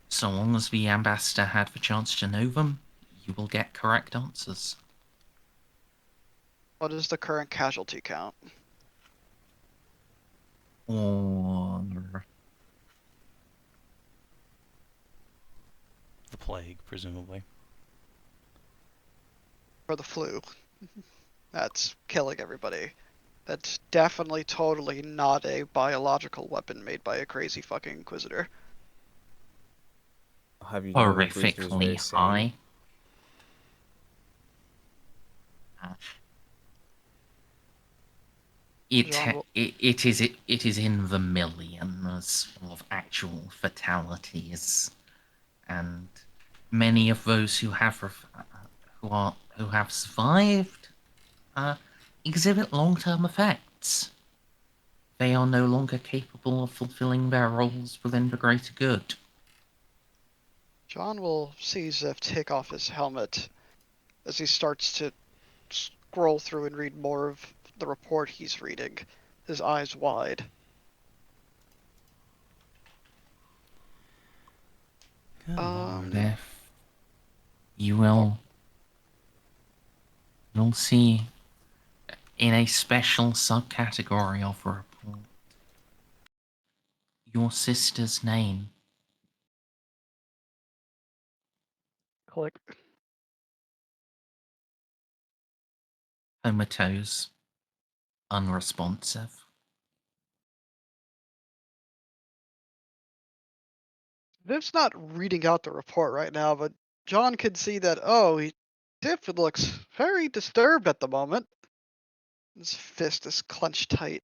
A: So long as the ambassador had the chance to know them, you will get correct answers.
B: What is the current casualty count?
A: Or
D: The plague, presumably.
B: For the flu. That's killing everybody. That's definitely totally not a biological weapon made by a crazy fucking Inquisitor.
F: Have you known Inquisitors very
A: horrifically
F: sane?
A: high.
B: Jeanne will-
A: It is in the millions of actual fatalities, and many of those who have survived exhibit long-term effects. They are no longer capable of fulfilling their roles within the greater good.
B: Jeanne will see Xiph take off his helmet as he starts to scroll through and read more of the report he's reading, his eyes wide.
D: Good lord.
A: If you'll see in a special subcategory of the report your sister's name.
B: Click.
A: Comatose. Unresponsive.
B: Xip's not reading out the report right now, but Jeanne can see that, Xiph looks very disturbed at the moment. His fist is clenched tight.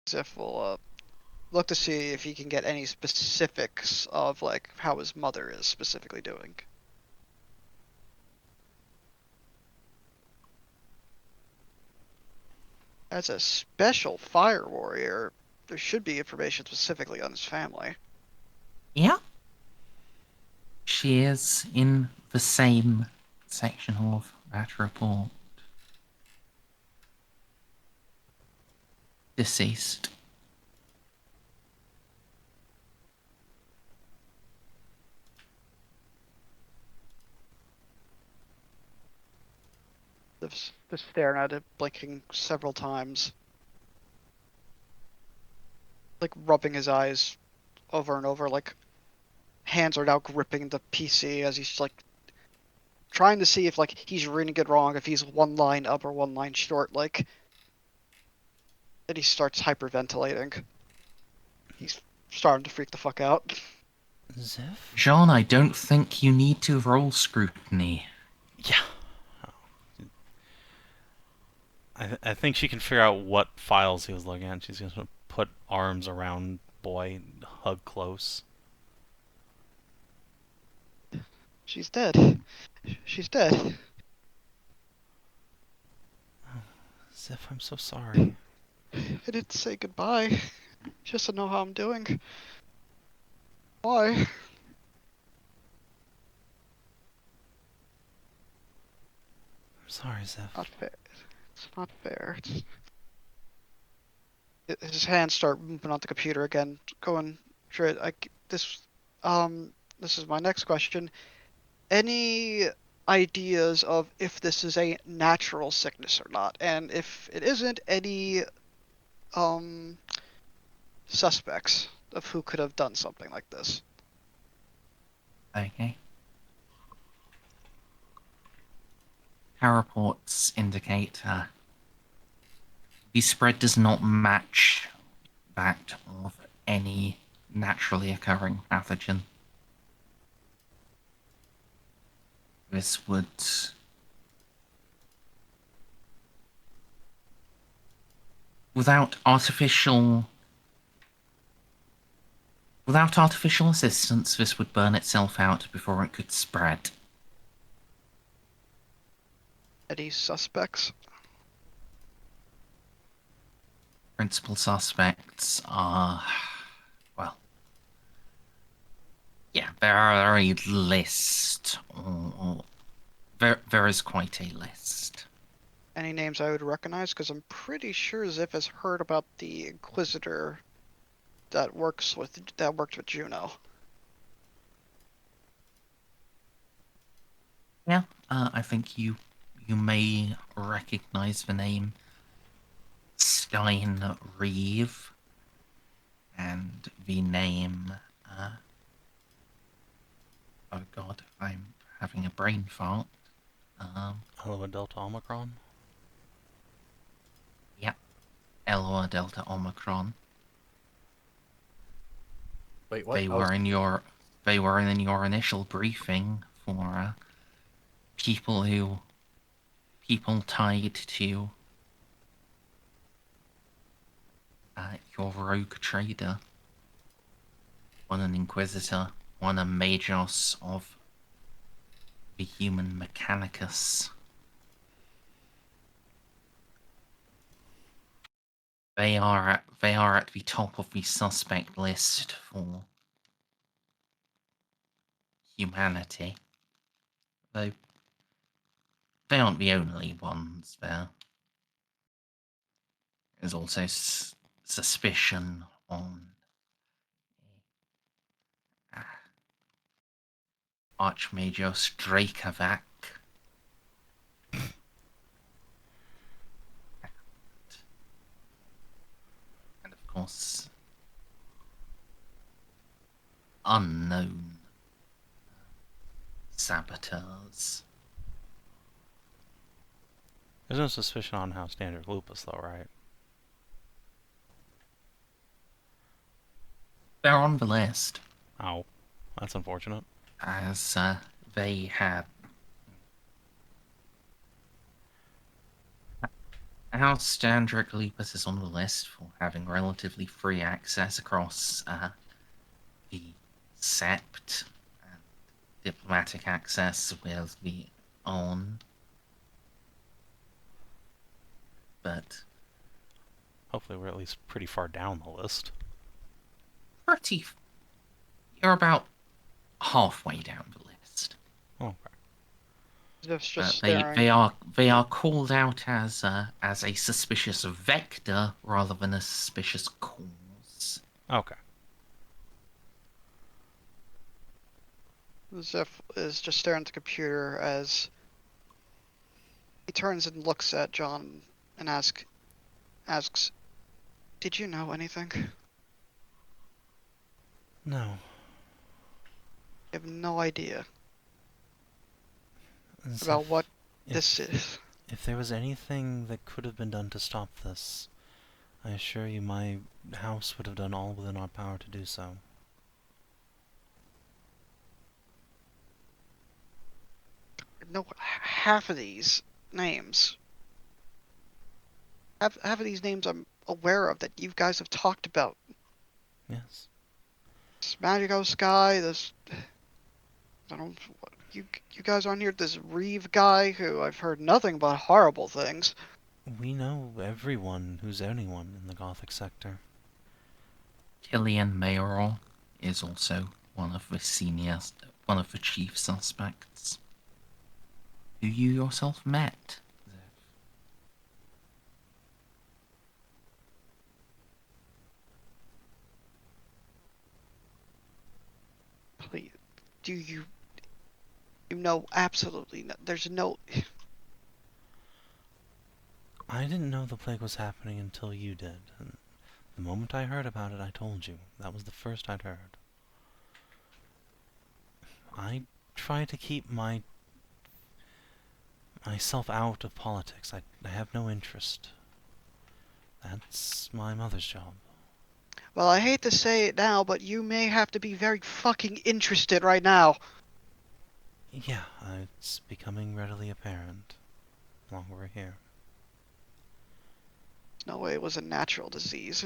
B: Xiph will look to see if he can get any specifics of like how his mother is specifically doing. As a special fire warrior, there should be information specifically on his family.
A: Yeah. She is in the same section of that report. Deceased.
B: Just staring at it, blinking several times. Like rubbing his eyes over and over, like hands are now gripping the PC as he's like trying to see if like he's reading it wrong, if he's one line up or one line short, like. Then he starts hyperventilating. He's starting to freak the fuck out.
D: Xiph?
A: Jeanne, I don't think you need to roll scrutiny.
D: Yeah. I think she can figure out what files he was looking at. She's going to put arms around boy, hug close.
B: She's dead. She's dead.
D: Xiph, I'm so sorry.
B: I didn't say goodbye. Just to know how I'm doing. Why?
D: I'm sorry, Xiph.
B: Not fair. It's not fair. His hands start moving on the computer again, going through it. This is my next question. Any ideas of if this is a natural sickness or not, and if it isn't, any suspects of who could have done something like this?
A: Okay. Our reports indicate the spread does not match that of any naturally occurring pathogen. This would Without artificial assistance, this would burn itself out before it could spread.
B: Any suspects?
A: Principal suspects are, well, yeah, there are a list, or there is quite a list.
B: Any names I would recognize? Because I'm pretty sure Xiph has heard about the Inquisitor that worked with Juno.
A: Yeah, I think you may recognize the name Stein Reeve and the name. Oh God, I'm having a brain fart.
D: Hello, Delta Omicron.
A: Yeah, Elor Delta Omicron.
C: Wait, what?
A: They were in your initial briefing for people tied to your rogue trader. One an Inquisitor, one a Magos of the human Mechanicus. They are at the top of the suspect list for humanity. Though they aren't the only ones there. There's also suspicion on Arch-Militant Dracovac. And of course, unknown saboteurs.
D: There's no suspicion on how standard lupus, though, right?
A: They're on the list,
D: Oh, that's unfortunate.
A: as they had. House Standard Lupus is on the list for having relatively free access across the Sept and diplomatic access with the ON. But
D: Hopefully we're at least pretty far down the list.
A: you're about halfway down the list.
D: Oh, okay.
B: Xiph's just
A: They
B: staring.
A: are called out as a suspicious vector rather than a suspicious cause.
D: Okay.
B: Xiph is just staring at the computer as he turns and looks at John and asks, "Did you know anything?" You
D: No.
B: have no idea
D: As
B: about
D: if-
B: what
D: if-
B: this is.
D: If there was anything that could have been done to stop this, I assure you my house would have done all within our power to do so.
B: No, half of these names. Half of these names I'm aware of that you guys have talked about.
D: Yes.
B: This Magos guy, this... I don't... You guys on here, this Reeve guy who I've heard nothing but horrible things.
D: We know everyone who's anyone in the Gothic sector.
A: Killian Mayoral is also one of the chief suspects, who you yourself met.
B: Please, do you... You know absolutely no... There's no...
D: I didn't know the plague was happening until you did. And the moment I heard about it, I told you. That was the first I'd heard. I try to keep myself out of politics. I have no interest. That's my mother's job.
B: Well, I hate to say it now, but you may have to be very fucking interested right now.
D: Yeah, it's becoming readily apparent. The longer we're here.
B: No way it was a natural disease.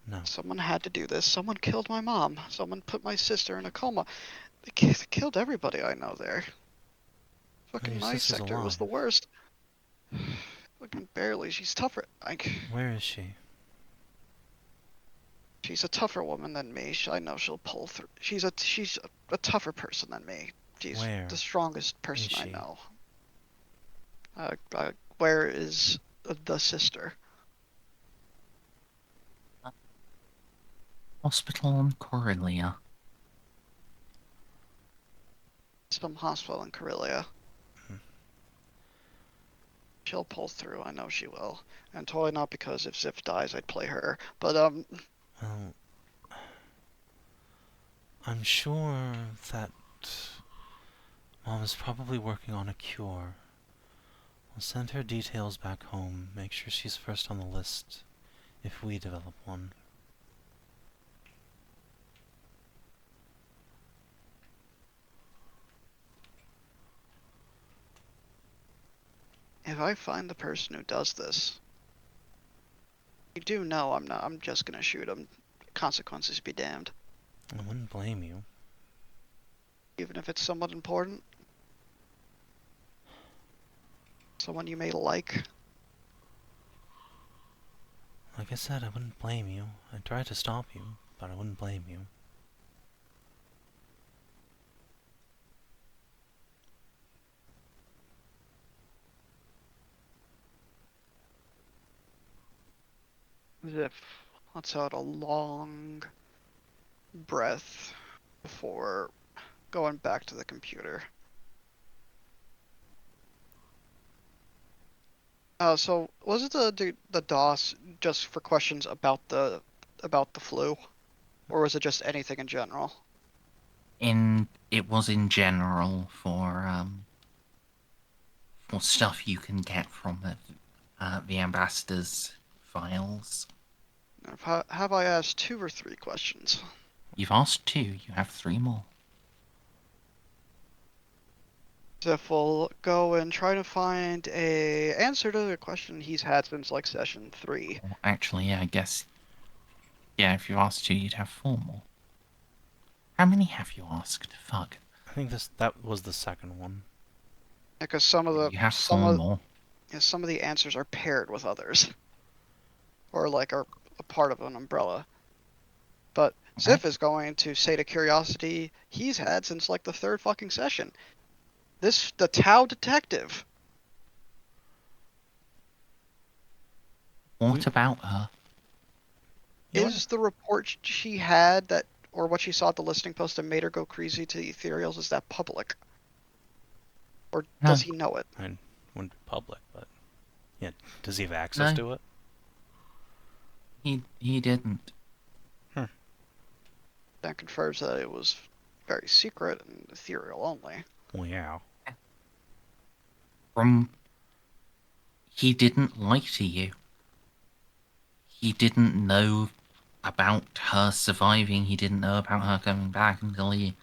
D: No.
B: Someone had to do this. Someone killed my mom. Someone put my sister in a coma. They killed everybody I know there. Fucking
D: Your
B: my
D: sister's
B: sector was
D: alive.
B: the worst. Fucking barely. She's tougher.
D: Where is she?
B: She's a tougher woman than me. I know she'll pull through. She's a tougher person than me. She's
D: Where
B: the strongest person
D: is
B: I
D: she?
B: know. Where is the sister?
A: Hospital in Corellia.
B: Some hospital in Corellia.
D: Hmm.
B: She'll pull through. I know she will. And totally not because if Xiph dies, I'd play her. But
D: Well, I'm sure that Mom is probably working on a cure. I'll send her details back home, make sure she's first on the list if we develop one.
B: if I find the person who does this, you do know I'm just gonna shoot him. Consequences be damned.
D: I wouldn't blame you.
B: Even if it's somewhat important. Someone you may like.
D: Like I said, I wouldn't blame you. I'd try to stop you, but I wouldn't blame you.
B: Xiph lets out a long breath before going back to the computer. So was it the DOS just for questions about the flu, or was it just anything in general?
A: It was in general for stuff you can get from the ambassador's files.
B: Have I asked 2 or 3 questions?
A: You've asked 2, you have 3 more.
B: Xiph will go and try to find a answer to the question he's had since like session 3.
A: Well, actually, yeah, I guess. Yeah, if you asked 2, you'd have 4 more. How many have you asked? Fuck.
D: I think that was the second one.
B: Because some of
A: You have 4 more.
B: the answers are paired with others, or like are a part of an umbrella. But
A: Okay.
B: Xiph is going to say to curiosity he's had since like the 3rd fucking session. The Tau detective.
A: What about her?
D: You
B: Is the report she had that, or what she saw at the listing post that made her go crazy to the ethereals, is that public? Or
A: No.
B: does he know it?
D: I wouldn't be public, but yeah, does he have access
A: No.
D: to it?
A: He didn't.
B: That confirms that it was very secret and ethereal only.
D: Well, yeah.
A: He didn't lie to you. He didn't know about her surviving. He didn't know about her coming back until he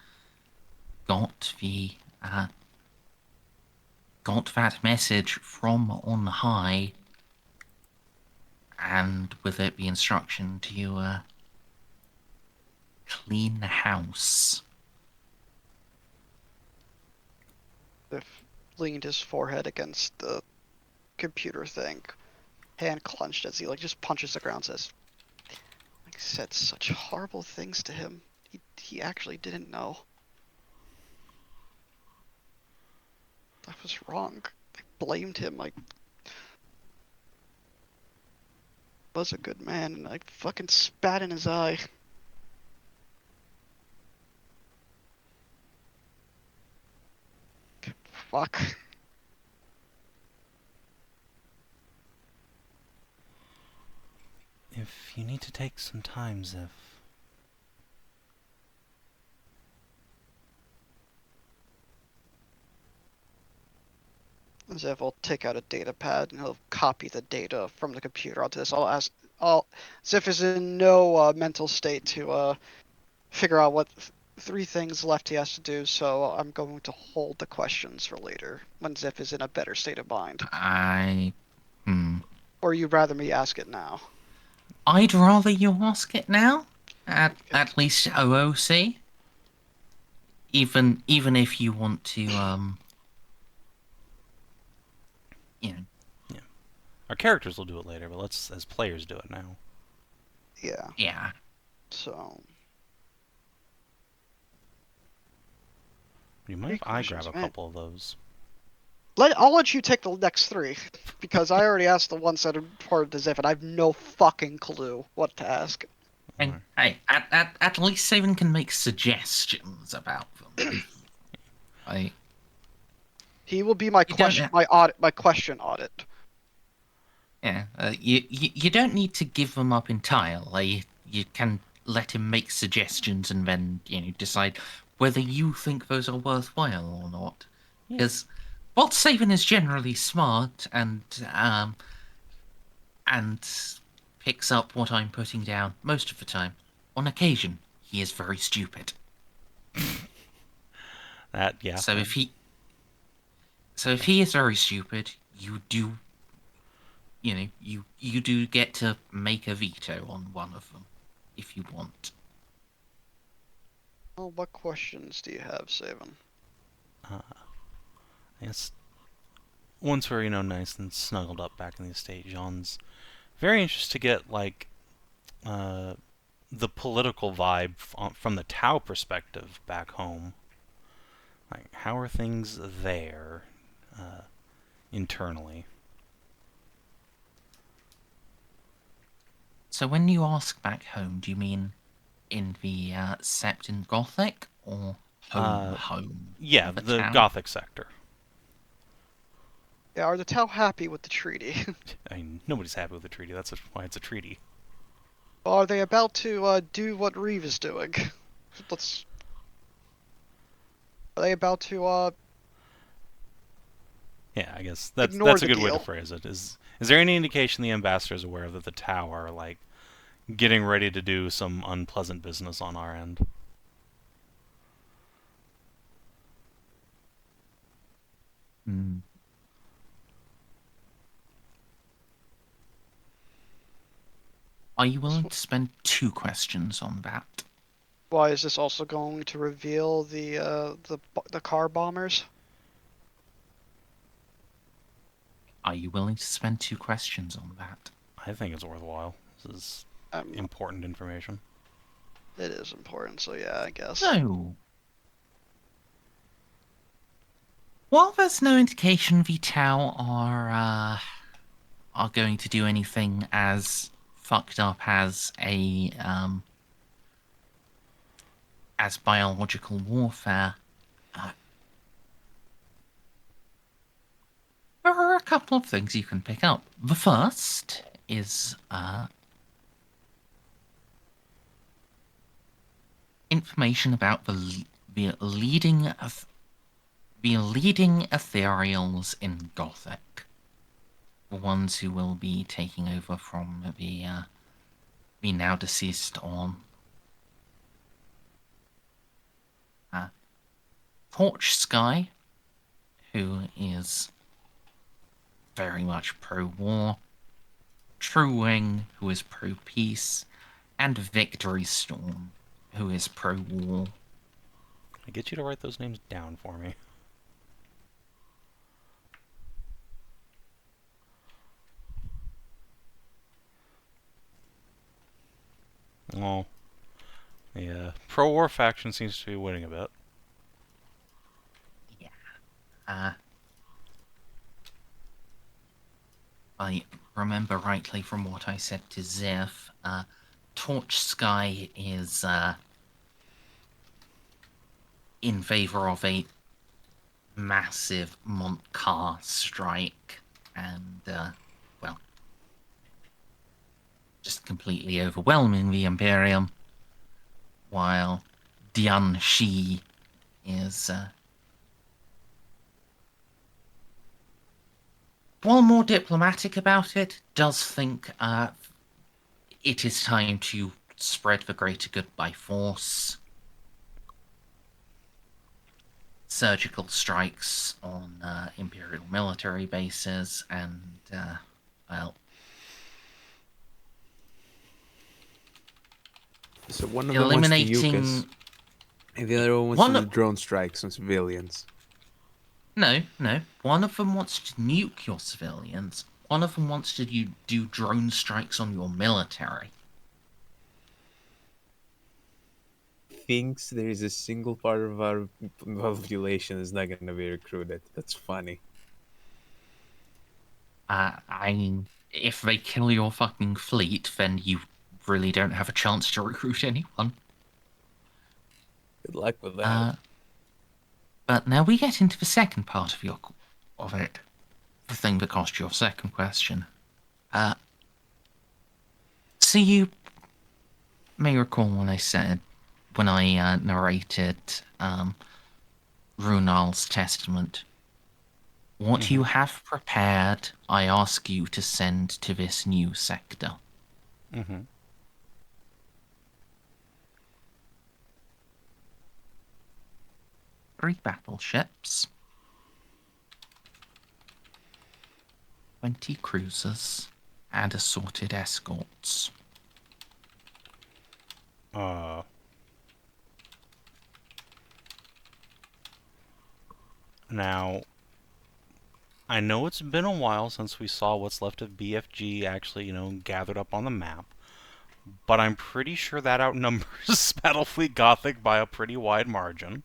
A: got that message from on high, and with it the instruction to clean the house.
B: Xiph leaned his forehead against the computer thing, hand clenched as he like just punches the ground. Says, "I said such horrible things to him. He actually didn't know. I was wrong. I blamed him. I was a good man, and I fucking spat in his eye." Fuck.
D: If you need to take some time, Xiph.
B: Xiph will take out a data pad and he'll copy the data from the computer onto this. Xiph is in no mental state to figure out what 3 things left he has to do, so I'm going to hold the questions for later when Xiph is in a better state of mind. Or you'd rather me ask it now?
A: I'd rather you ask it now. At least OOC. Even if you want to, you know,
D: Our characters will do it later, but let's, as players, do it now.
B: Yeah.
A: yeah.
B: So.
D: You mind if I grab a couple of those?
B: I'll let you take the next 3, because I already asked the ones that are part of the Xiph, and I have no fucking clue what to ask.
A: And hey, at least Savin can make suggestions about them.
B: He will be my
A: You don't
B: question audit.
A: Yeah, you don't need to give them up entirely. You can let him make suggestions and then, decide whether you think those are worthwhile or not. Because while Savin is generally smart and picks up what I'm putting down most of the time, on occasion he is very stupid.
D: Yeah.
A: So if he is very stupid, you do get to make a veto on one of them, if you want.
B: Well, what questions do you have, Savin?
D: I guess once we're, nice and snuggled up back in the estate, Jeanne's very interested to get, like, the political vibe from the Tau perspective back home. Like, how are things there, internally?
A: So when you ask back home, do you mean in the Sept in Gothic or home?
D: Yeah, the
A: town?
D: Gothic sector.
B: Yeah, are the Tau happy with the treaty?
D: I mean, nobody's happy with the treaty. That's why it's a treaty.
B: Are they about to do what Reeve is doing? Are they about to
D: Yeah, I guess that's
B: ignore
D: a
B: the
D: good way to
B: deal?
D: phrase it. Is there any indication the ambassador is aware that the Tau are, like, getting ready to do some unpleasant business on our end?
A: Hmm. Are you willing to spend 2 questions on that?
B: Why is this also going to reveal the car bombers?
A: Are you willing to spend 2 questions on that?
D: I think it's worthwhile. This is important information.
B: It is important, so yeah, I guess.
A: So, while there's no indication the Tau are going to do anything as fucked up as as biological warfare, there are a couple of things you can pick up. The first is information about the leading ethereals in Gothic, the ones who will be taking over from the now deceased on Torch Sky, who is very much pro-war, True Wing, who is pro-peace, and Victory Storm, who is pro-war.
D: I get you to write those names down for me. Well, the pro-war faction seems to be winning a bit.
A: Yeah. I remember rightly from what I said to Xiph, Torch Sky is in favor of a massive Montcar strike and, well, just completely overwhelming the Imperium, while Dian Shi is, while more diplomatic about it, does think it is time to spread the greater good by force. Surgical strikes on Imperial military bases and, well,
F: So one of them wants to nuke us,
A: eliminating...
F: and the other one wants
A: One
F: to
A: of-
F: do drone strikes on civilians.
A: No. One of them wants to nuke your civilians. One of them wants to do drone strikes on your military.
F: Thinks there is a single part of our population that's not going to be recruited. That's funny.
A: I mean, if they kill your fucking fleet, then you really don't have a chance to recruit anyone.
F: Good luck with that.
A: But now we get into the second part of it. The thing that cost your second question. So you may recall when I narrated Runal's testament. What you have prepared, I ask you to send to this new sector.
D: Mm-hmm.
A: 3 battleships, 20 cruisers, and assorted escorts.
D: Now, I know it's been a while since we saw what's left of BFG actually, gathered up on the map, but I'm pretty sure that outnumbers Battlefleet Gothic by a pretty wide margin.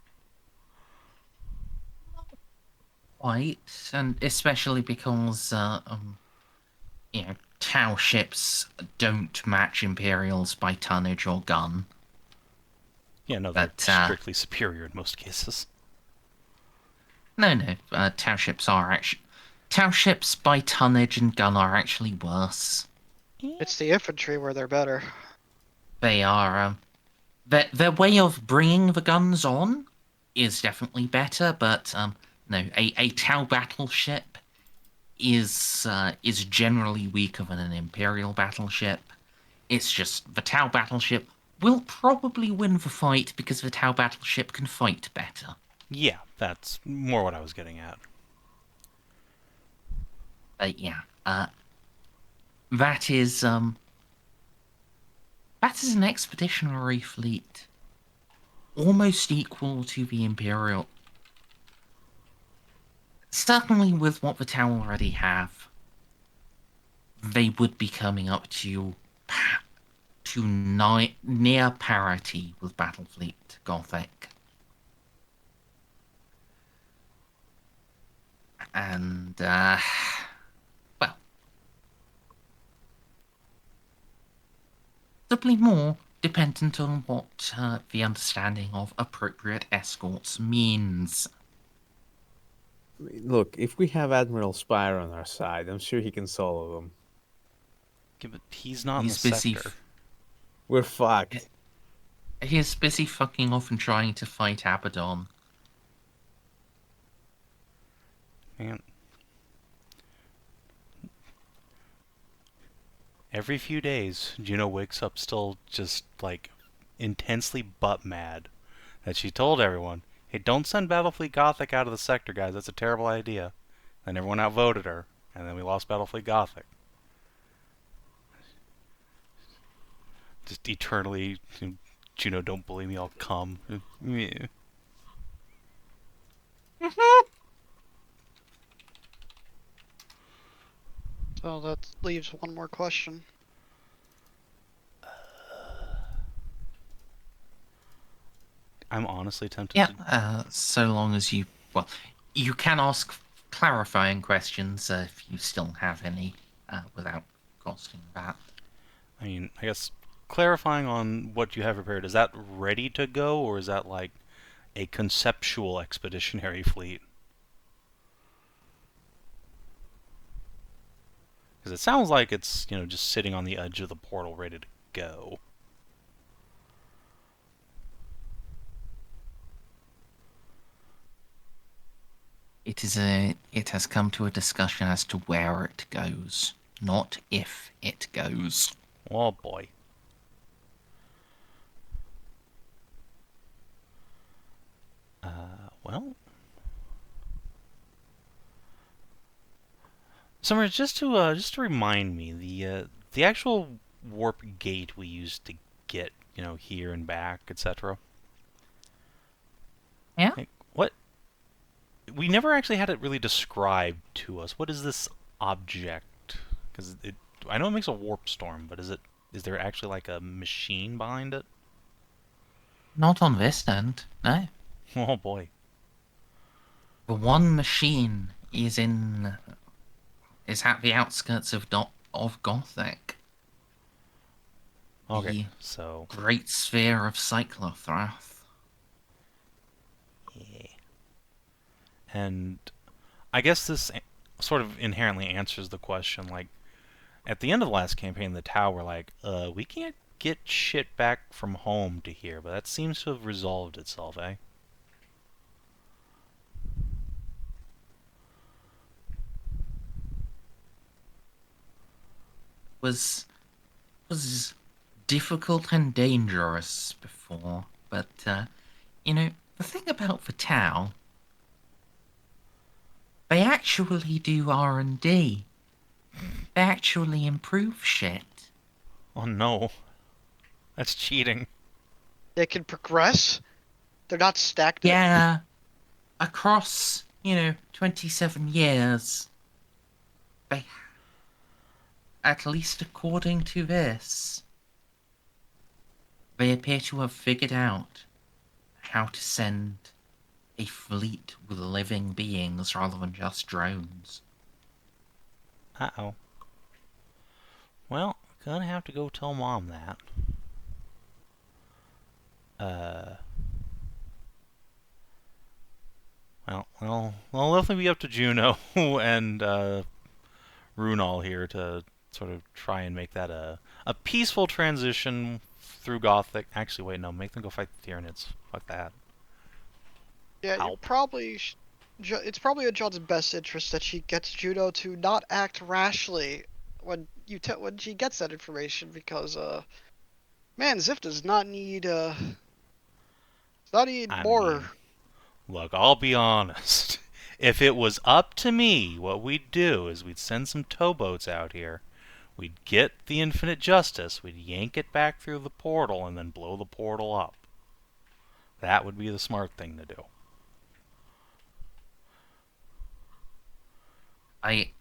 A: Quite, and especially because, Tau ships don't match Imperials by tonnage or gun.
D: Yeah, no, they're strictly superior in most cases.
A: No, Tau ships by tonnage and gun are actually worse.
B: It's the infantry where they're better.
A: They are, their way of bringing the guns on is definitely better, but, no, a Tau battleship is generally weaker than an Imperial battleship. It's just the Tau battleship will probably win the fight because the Tau battleship can fight better.
D: Yeah, that's more what I was getting at.
A: That is an expeditionary fleet almost equal to the Imperial. Certainly with what the Tau already have, they would be coming up to near parity with Battlefleet Gothic. And, well, possibly more dependent on what the understanding of appropriate escorts means.
F: I mean, look, if we have Admiral Spire on our side, I'm sure he can solo them.
D: Yeah, but he's not
A: He's
D: in the
A: busy
D: sector.
F: We're fucked.
A: He's busy fucking off and trying to fight Abaddon.
D: Man. Every few days, Juno wakes up still just, intensely butt mad that she told everyone, hey, don't send Battlefleet Gothic out of the sector, guys. That's a terrible idea. And everyone outvoted her, and then we lost Battlefleet Gothic. Just eternally, Juno, don't bully me, I'll come.
B: So that leaves one more question.
D: I'm honestly tempted
A: Yeah, so long as you can ask clarifying questions if you still have any, without costing that.
D: I mean, I guess clarifying on what you have prepared, is that ready to go, or is that like a conceptual expeditionary fleet? Because it sounds like it's, just sitting on the edge of the portal ready to go.
A: It has come to a discussion as to where it goes, not if it goes.
D: Oh boy. Well, Summer, just to remind me, the actual warp gate we used to get you know, here and back, etc.
A: Yeah?
D: Like, what? We never actually had it really described to us. What is this object? Because I know it makes a warp storm, but is there actually like a machine behind it?
A: Not on this end, no.
D: Oh boy.
A: The one machine is at the outskirts of Gothic.
D: Okay,
A: The
D: so
A: great sphere of Cyclothrath.
D: yeah. And I guess this sort of inherently answers the question. Like, at the end of the last campaign, the Tau were like, we can't get shit back from home to here, but that seems to have resolved itself, eh?
A: Was difficult and dangerous before, but the thing about the Tau, they actually do R&D. They actually improve shit.
D: Oh no. That's cheating.
B: They can progress. They're not stagnant.
A: Yeah, across 27 years, they, at least according to this, they appear to have figured out how to send a fleet with living beings rather than just drones.
D: Uh-oh. Well, gonna have to go tell Mom that. Well, I'll definitely be up to Juno and Runal here to sort of try and make that a peaceful transition through Gothic. Actually, wait, no, make them go fight the Tyranids. Fuck that.
B: Yeah, you
D: Ow.
B: probably. It's probably in John's best interest that she gets Juno to not act rashly when when she gets that information, because man, Xiph does not need
D: I
B: more.
D: mean, look, I'll be honest. If it was up to me, what we'd do is we'd send some towboats out here. We'd get the Infinite Justice, we'd yank it back through the portal, and then blow the portal up. That would be the smart thing to do.
A: I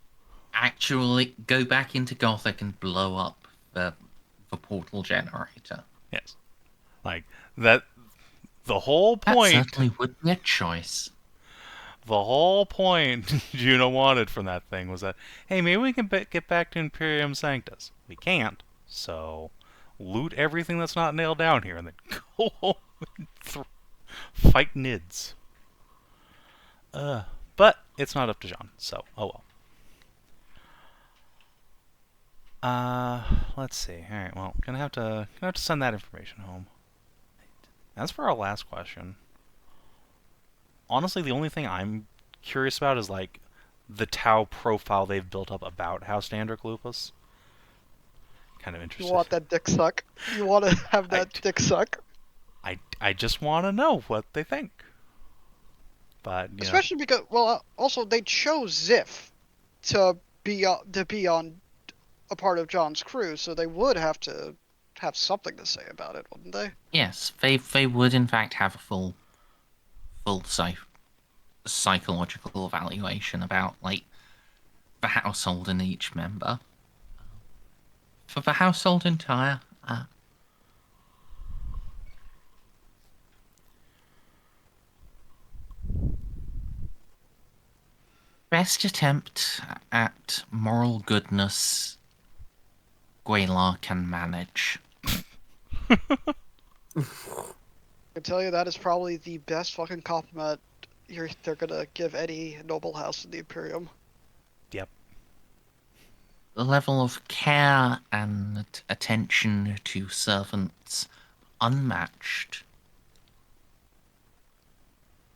A: actually go back into Gothic and blow up the portal generator.
D: Yes. Like, that. The whole
A: That
D: point.
A: certainly would be a choice.
D: The whole point Juno wanted from that thing was that, hey, maybe we can get back to Imperium Sanctus. We can't, so loot everything that's not nailed down here and then go home and fight Nids. But it's not up to Jeanne, so oh well. Let's see. All right, well, gonna have to send that information home. As for our last question, honestly, the only thing I'm curious about is like the Tau profile they've built up about House Standric Lupus. Kind of interested.
B: You want that dick suck? You want to have that dick suck?
D: I just want to know what they think. But
B: especially because, well, also they chose Xiph to be on a part of John's crew, so they would have to have something to say about it, wouldn't they?
A: Yes, they would in fact have a full psychological evaluation about like the household and each member. For the household entire, best attempt at moral goodness Gwalar can manage.
B: I can tell you that is probably the best fucking compliment they're gonna give any noble house in the Imperium.
D: Yep.
A: The level of care and attention to servants unmatched.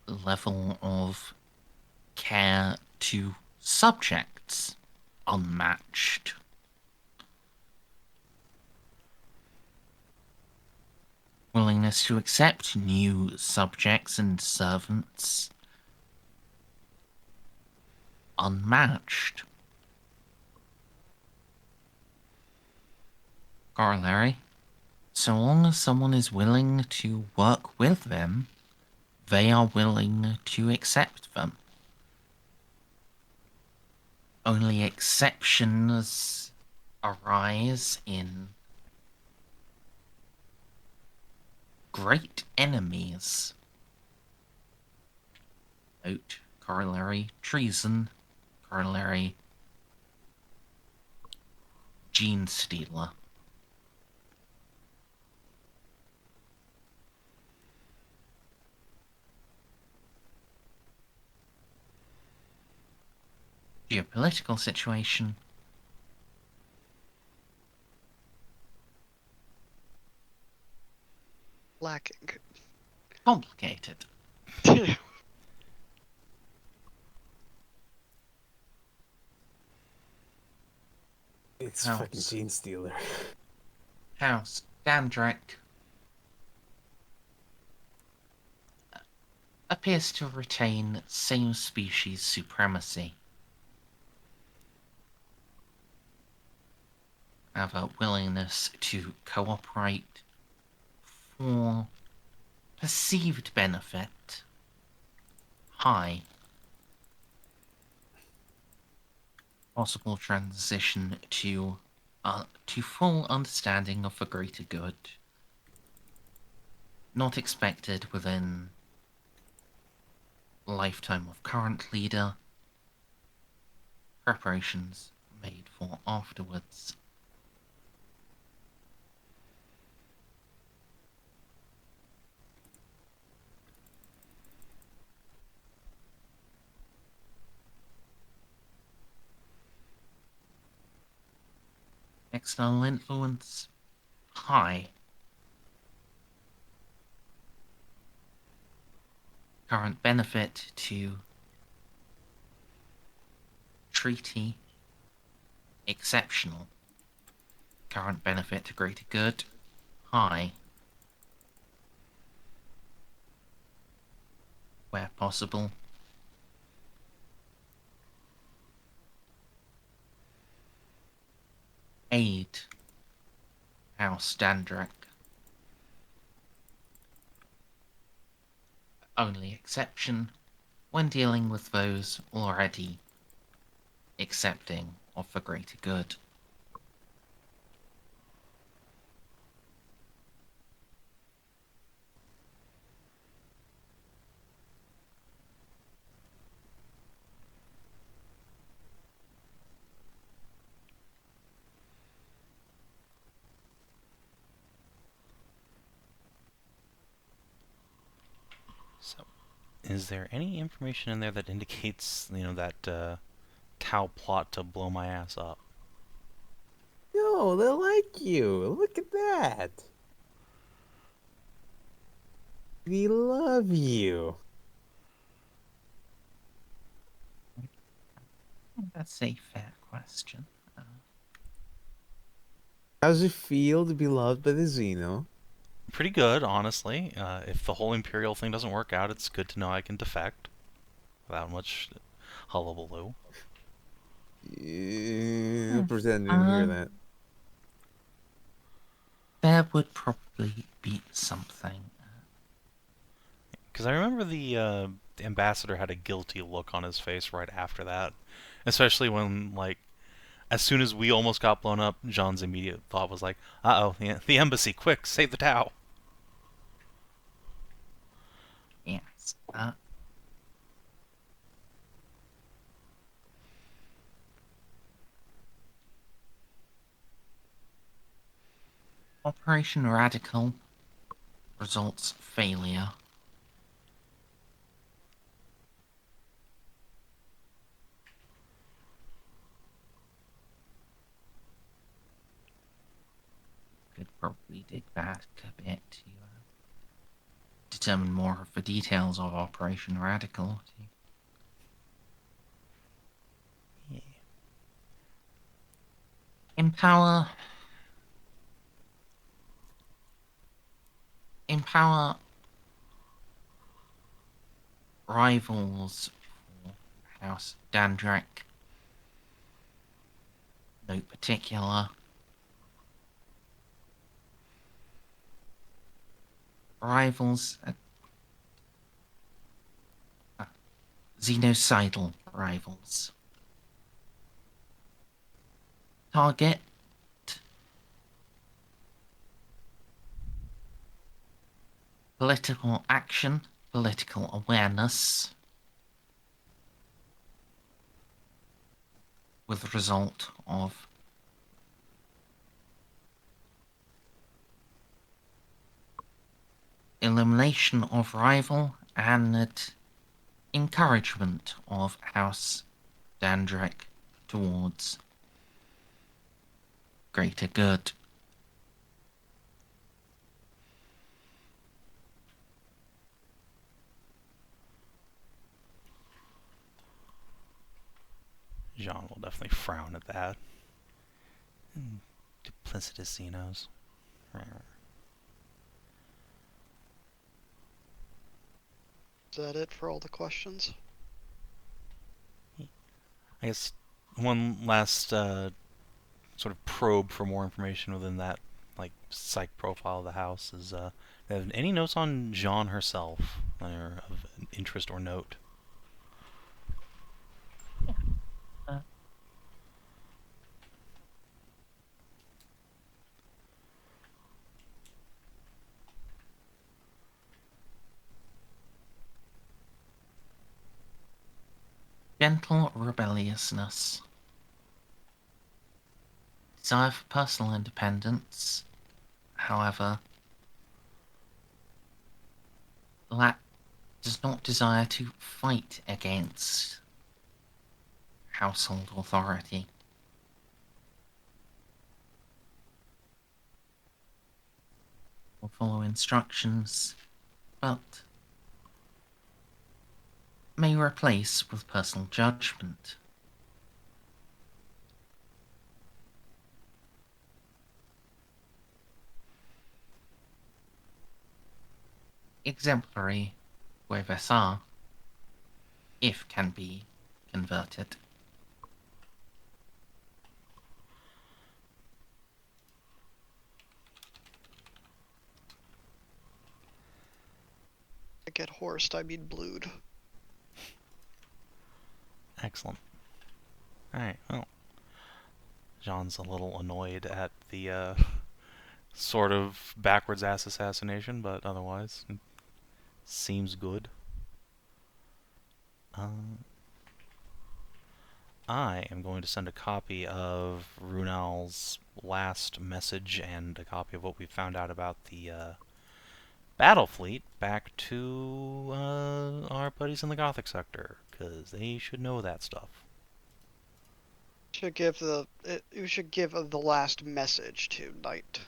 A: The level of care to subjects unmatched. Willingness to accept new subjects and servants unmatched. Corollary, So long as someone is willing to work with them, they are willing to accept them. Only exceptions arise in great enemies. Note, corollary, treason, corollary, gene stealer. Geopolitical situation.
B: Lacking.
A: Complicated.
F: It's
A: House.
F: fucking Gene Stealer.
A: House Dandrek appears to retain same species supremacy. Have a willingness to cooperate for perceived benefit high. Possible transition to full understanding of the greater good. Not expected within lifetime of current leader. Preparations made for afterwards. External influence high. Current benefit to treaty exceptional. Current benefit to greater good high. Where possible. Aid. House Dandrek. Only exception when dealing with those already accepting of the greater good.
D: So, is there any information in there that indicates, that Tau plot to blow my ass up?
F: No, they like you. Look at that. We love you.
A: That's a fair question.
F: How's it feel to be loved by the Xeno?
D: Pretty good, honestly. If the whole Imperial thing doesn't work out, it's good to know I can defect without much hullabaloo.
F: Pretend I didn't hear that.
A: There would probably be something.
D: Because I remember the ambassador had a guilty look on his face right after that. Especially when, as soon as we almost got blown up, Jeanne's immediate thought was like, uh-oh, the embassy, quick, save the Tau.
A: Yes. Operation Radical results failure. Could probably dig back a bit to determine more of the details of Operation Radical.
D: Yeah.
A: Empower rivals for House Dandrek. No particular. arrivals at xenocidal arrivals. Target political action, political awareness, with the result of elimination of rival and encouragement of House Dandrick towards greater good.
D: Jeanne will definitely frown at that. Duplicitous Xenos.
B: Is that it for all the questions?
D: I guess one last sort of probe for more information within that, like, psych profile of the house is, have any notes on Jeanne herself, or of interest or note?
A: Gentle rebelliousness. Desire for personal independence, however, does not desire to fight against household authority. Will follow instructions, but may replace with personal judgment. Exemplary Guevesa, if can be converted.
B: I get horsed, I mean blued.
D: Excellent. Alright, well. Jeanne's a little annoyed at the, sort of backwards ass assassination, but otherwise, it seems good. I am going to send a copy of Runal's last message and a copy of what we found out about the battle fleet back to our buddies in the Gothic sector, because they should know that stuff.
B: You should give the last message to Knight.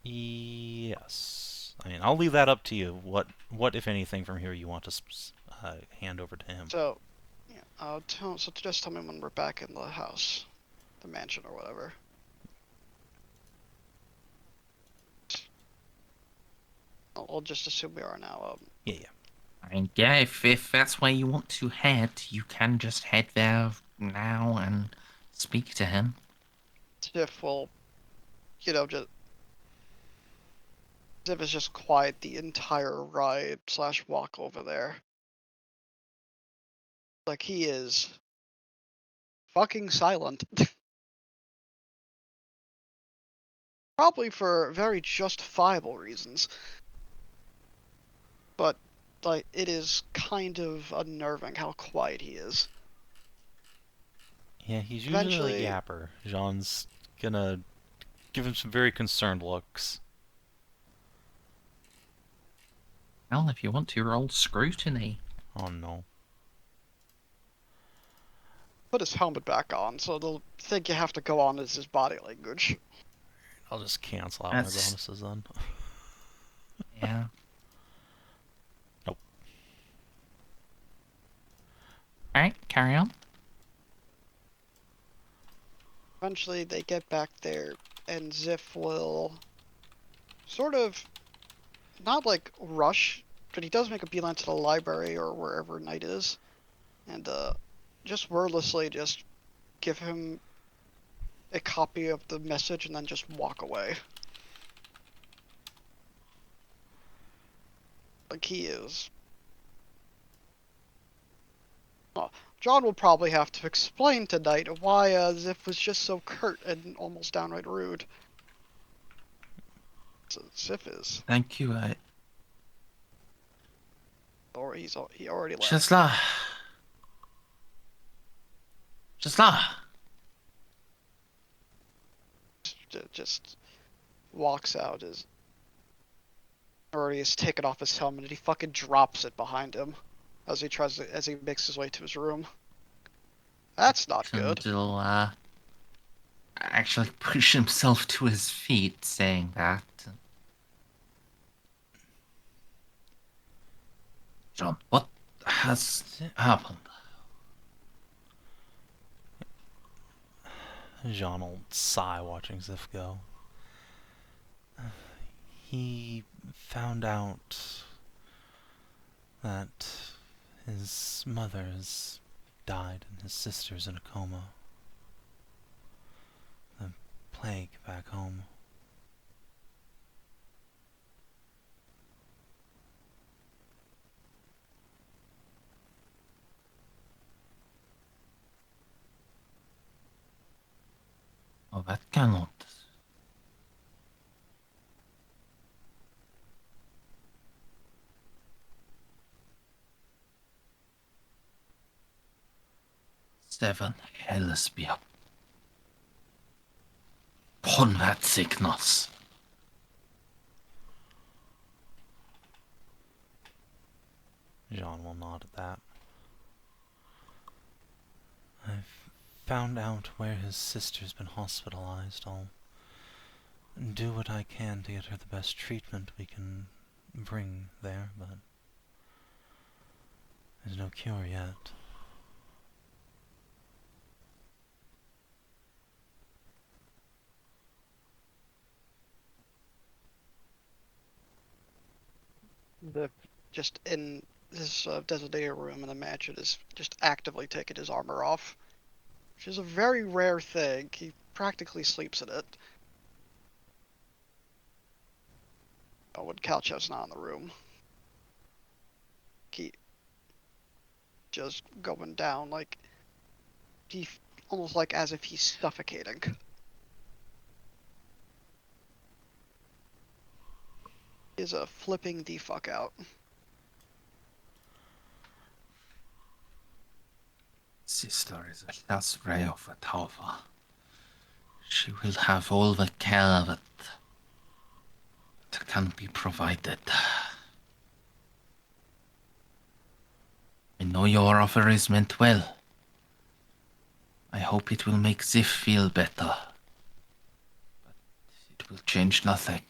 D: Yes. I mean, I'll leave that up to you. What if anything, from here you want to hand over to him?
B: So, yeah, so just tell me when we're back in the house, the mansion or whatever. I'll just assume we are now.
D: Yeah.
A: And yeah, if that's where you want to head, you can just head there now and speak to him.
B: Xiph will, just Xiph is just quiet the entire ride / walk over there. Like, he is fucking silent. Probably for very justifiable reasons. But, like, it is kind of unnerving how quiet he is.
D: Yeah, he's usually a yapper. Jeanne's gonna give him some very concerned looks.
A: Well, if you want to roll scrutiny.
D: Oh no.
B: Put his helmet back on, so they'll think you have to go on as his body language.
D: I'll just cancel out my bonuses then.
A: Yeah.
D: Nope.
A: Alright, carry on.
B: Eventually they get back there, and Xiph will sort of, not like rush, but he does make a beeline to the library or wherever Knight is, and just wordlessly just give him a copy of the message and then just walk away. Like he is. Well, John will probably have to explain tonight why Xiph was just so curt and almost downright rude. So Xiph is.
A: Thank you.
B: Or he already left.
A: Shazla. Shazla.
B: Just walks out as already has taken off his helmet and he fucking drops it behind him as he makes his way to his room. That's not good.
A: Will actually push himself to his feet, saying that. John, what has happened?
D: Jeanne will sigh watching Xiph go. He found out that his mother has died and his sister's in a coma. The plague back home.
A: Oh, that cannot. Seven hells be upon that sickness.
D: Jeanne will nod at that. I've found out where his sister's been hospitalized. I'll do what I can to get her the best treatment we can bring there, but there's no cure yet.
B: Just in this designated room in the mansion is just actively taking his armor off, which is a very rare thing. He practically sleeps in it. Oh, when Kalchev's not in the room. He just going down like almost like as if he's suffocating. Is flipping the fuck out.
A: Sister is a last ray of a tower. She will have all the care that can be provided. I know your offer is meant well. I hope it will make Xiph feel better. But it will change nothing.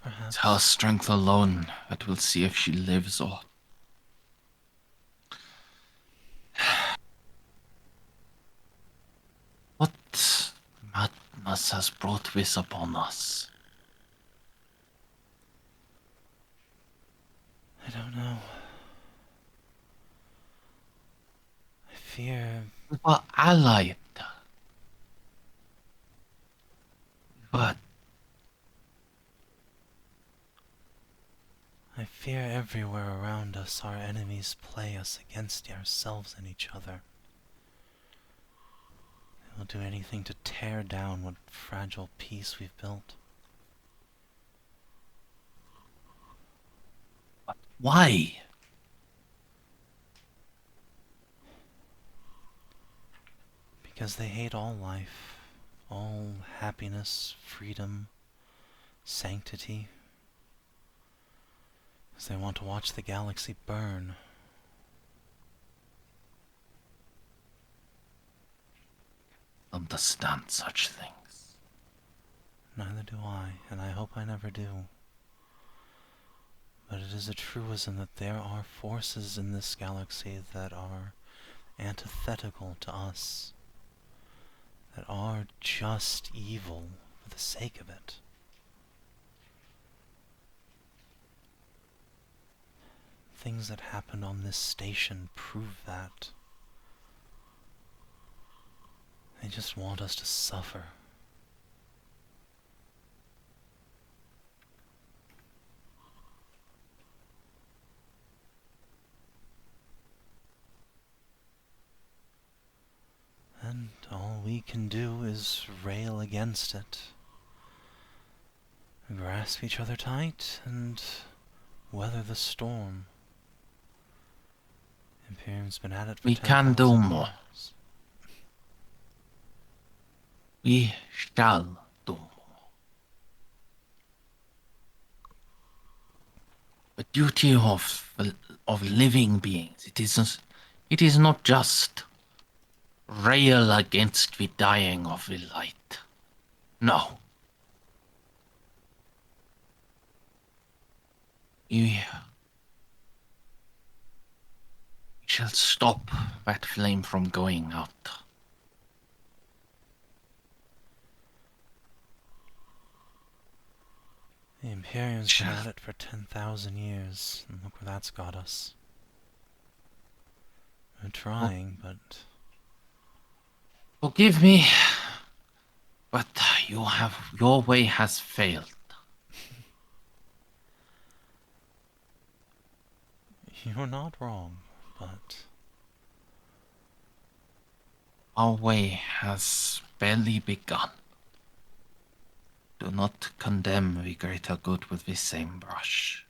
D: Perhaps.
A: It's her strength alone that will see if she lives or... What madness has brought this upon us?
D: I don't know. I fear...
A: We were allied. But
D: I fear everywhere around us our enemies play us against ourselves and each other. They will do anything to tear down what fragile peace we've built.
A: why?
D: Because they hate all life, all happiness, freedom, sanctity. Because they want to watch the galaxy burn.
A: Understand such things.
D: Neither do I, and I hope I never do. But it is a truism that there are forces in this galaxy that are antithetical to us, that are just evil for the sake of it. Things that happened on this station prove that. They just want us to suffer. we can do is rail against it. Grasp each other tight and weather the storm. Imperium's been at it for
A: We
D: 10,000
A: can do more.
D: years.
A: We shall do more. The duty of living beings, it is not just rail against the dying of the light. No. We shall stop that flame from going out.
D: The Imperium's been at it for 10,000 years, and look where that's got us. We're trying, but...
A: Forgive me, but your way has failed.
D: You're not wrong, but...
A: Our way has barely begun. Do not condemn the greater good with the same brush.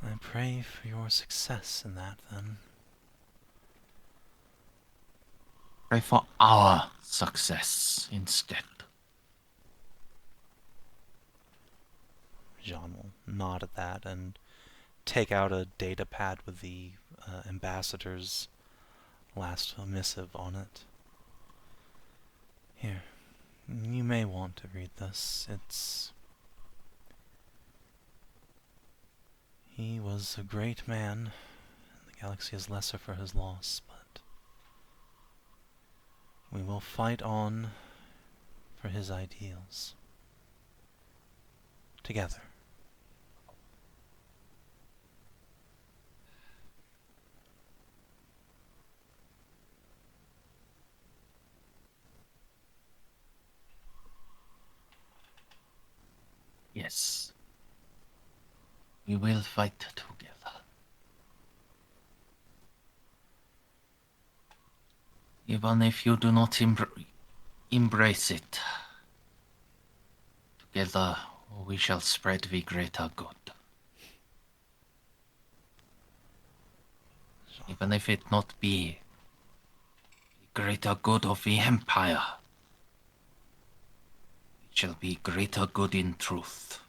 D: I pray for your success in that, then.
A: Pray for our success instead.
D: Jeanne will nod at that and take out a data pad with the ambassador's last missive on it. Here, you may want to read this. He was a great man. The galaxy is lesser for his loss, but we will fight on for his ideals. Together.
A: Yes. We will fight together. Even if you do not embrace it, together we shall spread the greater good. Even if it not be the greater good of the Empire, it shall be greater good in truth.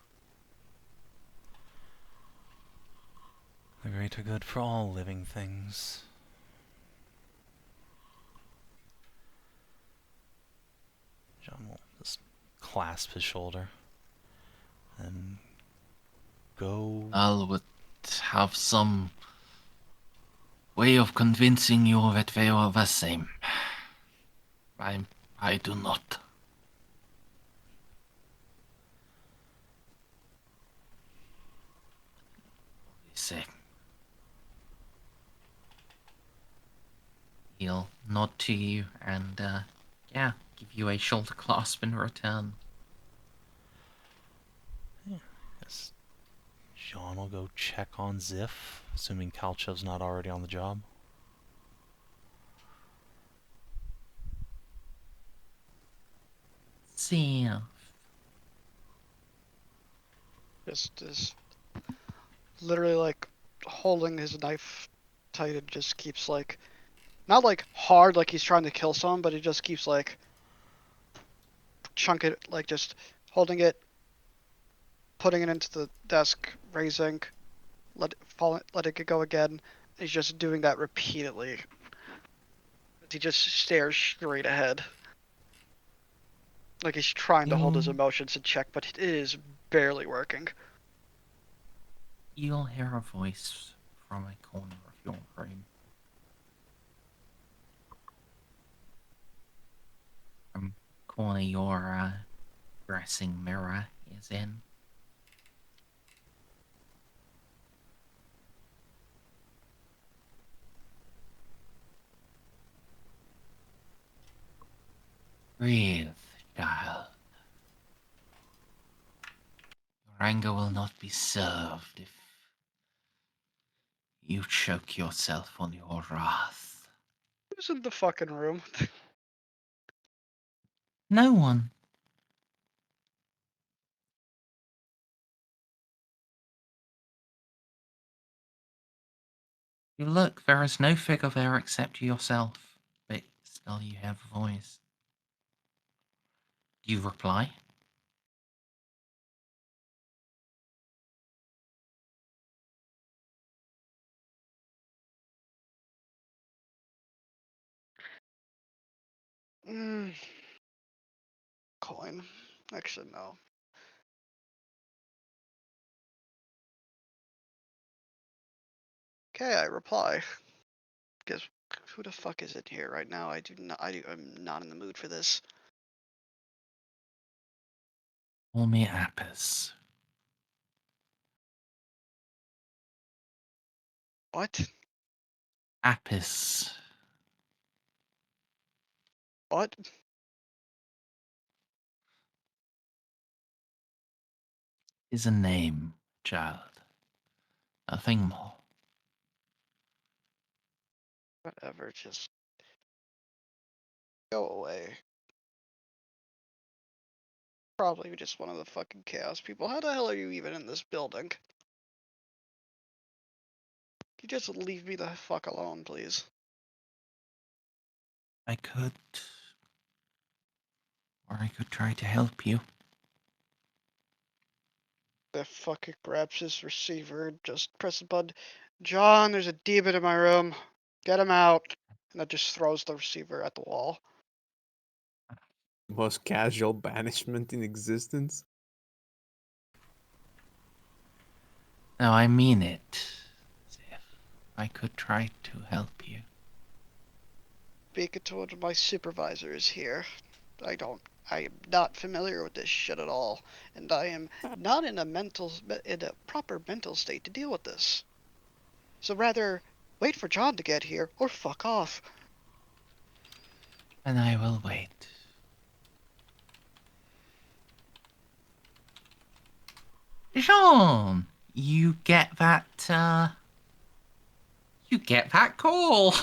D: The greater good for all living things. Jeanne will just clasp his shoulder and go.
A: I would have some way of convincing you that they are the same. I do not. Say. He'll nod to you and, yeah, give you a shoulder clasp in return.
D: Yeah, yes. Jeanne will go check on Xiph, assuming Kalchev's not already on the job.
A: See.
B: Just literally like holding his knife tight and just keeps like, not like hard like he's trying to kill someone, but he just keeps like chunk it, like just holding it, putting it into the desk, raising, letting it go again. He's just doing that repeatedly. He just stares straight ahead. Like he's trying to hold his emotions in check, but it is barely working.
A: You'll hear a voice from a corner of your brain. From corner your dressing mirror is in. Breathe, child. Your anger will not be served if you choke yourself on your wrath.
B: Who's in the fucking room?
A: No one. You look, there is no figure there except yourself, but still you have a voice. Do you reply?
B: Mm. Coin. Actually, no. Okay, I reply. Because who the fuck is in here right now? I'm not in the mood for this.
A: Call me Apis.
B: What?
A: Apis
B: What?
A: is a name, child. Nothing more.
B: Whatever, just go away. Probably just one of the fucking chaos people. How the hell are you even in this building? You just leave me the fuck alone, please.
A: I could... Or I could try to help you.
B: The fucker grabs his receiver, just press a button. John, there's a demon in my room. Get him out. And that just throws the receiver at the wall.
F: Most casual banishment in existence.
A: No, I mean it. Xiph. I could try to help you.
B: Speaking to one of my supervisors here. I am not familiar with this shit at all, and I am not in a proper mental state to deal with this. So rather, wait for John to get here, or fuck off.
A: And I will wait. Jeanne! You get that, You get that call!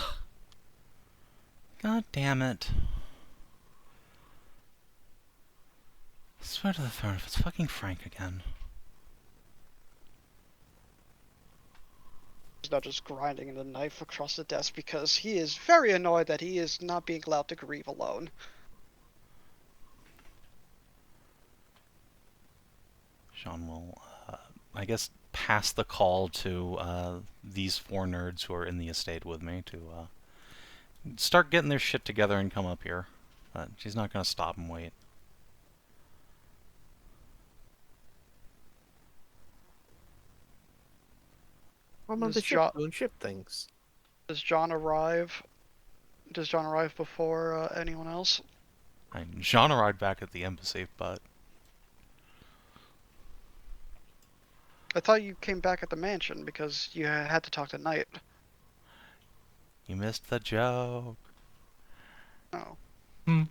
D: God damn it. I swear to the throne if it's fucking Frank again.
B: He's not just grinding the knife across the desk because he is very annoyed that he is not being allowed to grieve alone.
D: Jeanne will, I guess, pass the call to these four nerds who are in the estate with me to start getting their shit together and come up here. But she's not going to stop and wait.
C: I'm on
B: Does
C: the ship
B: John-
C: doing ship things.
B: Does John arrive? Does John arrive before anyone else?
D: Jeanne arrived back at the embassy, but
B: I thought you came back at the mansion because you had to talk to Knight.
D: you missed the joke.
B: Oh.
C: Do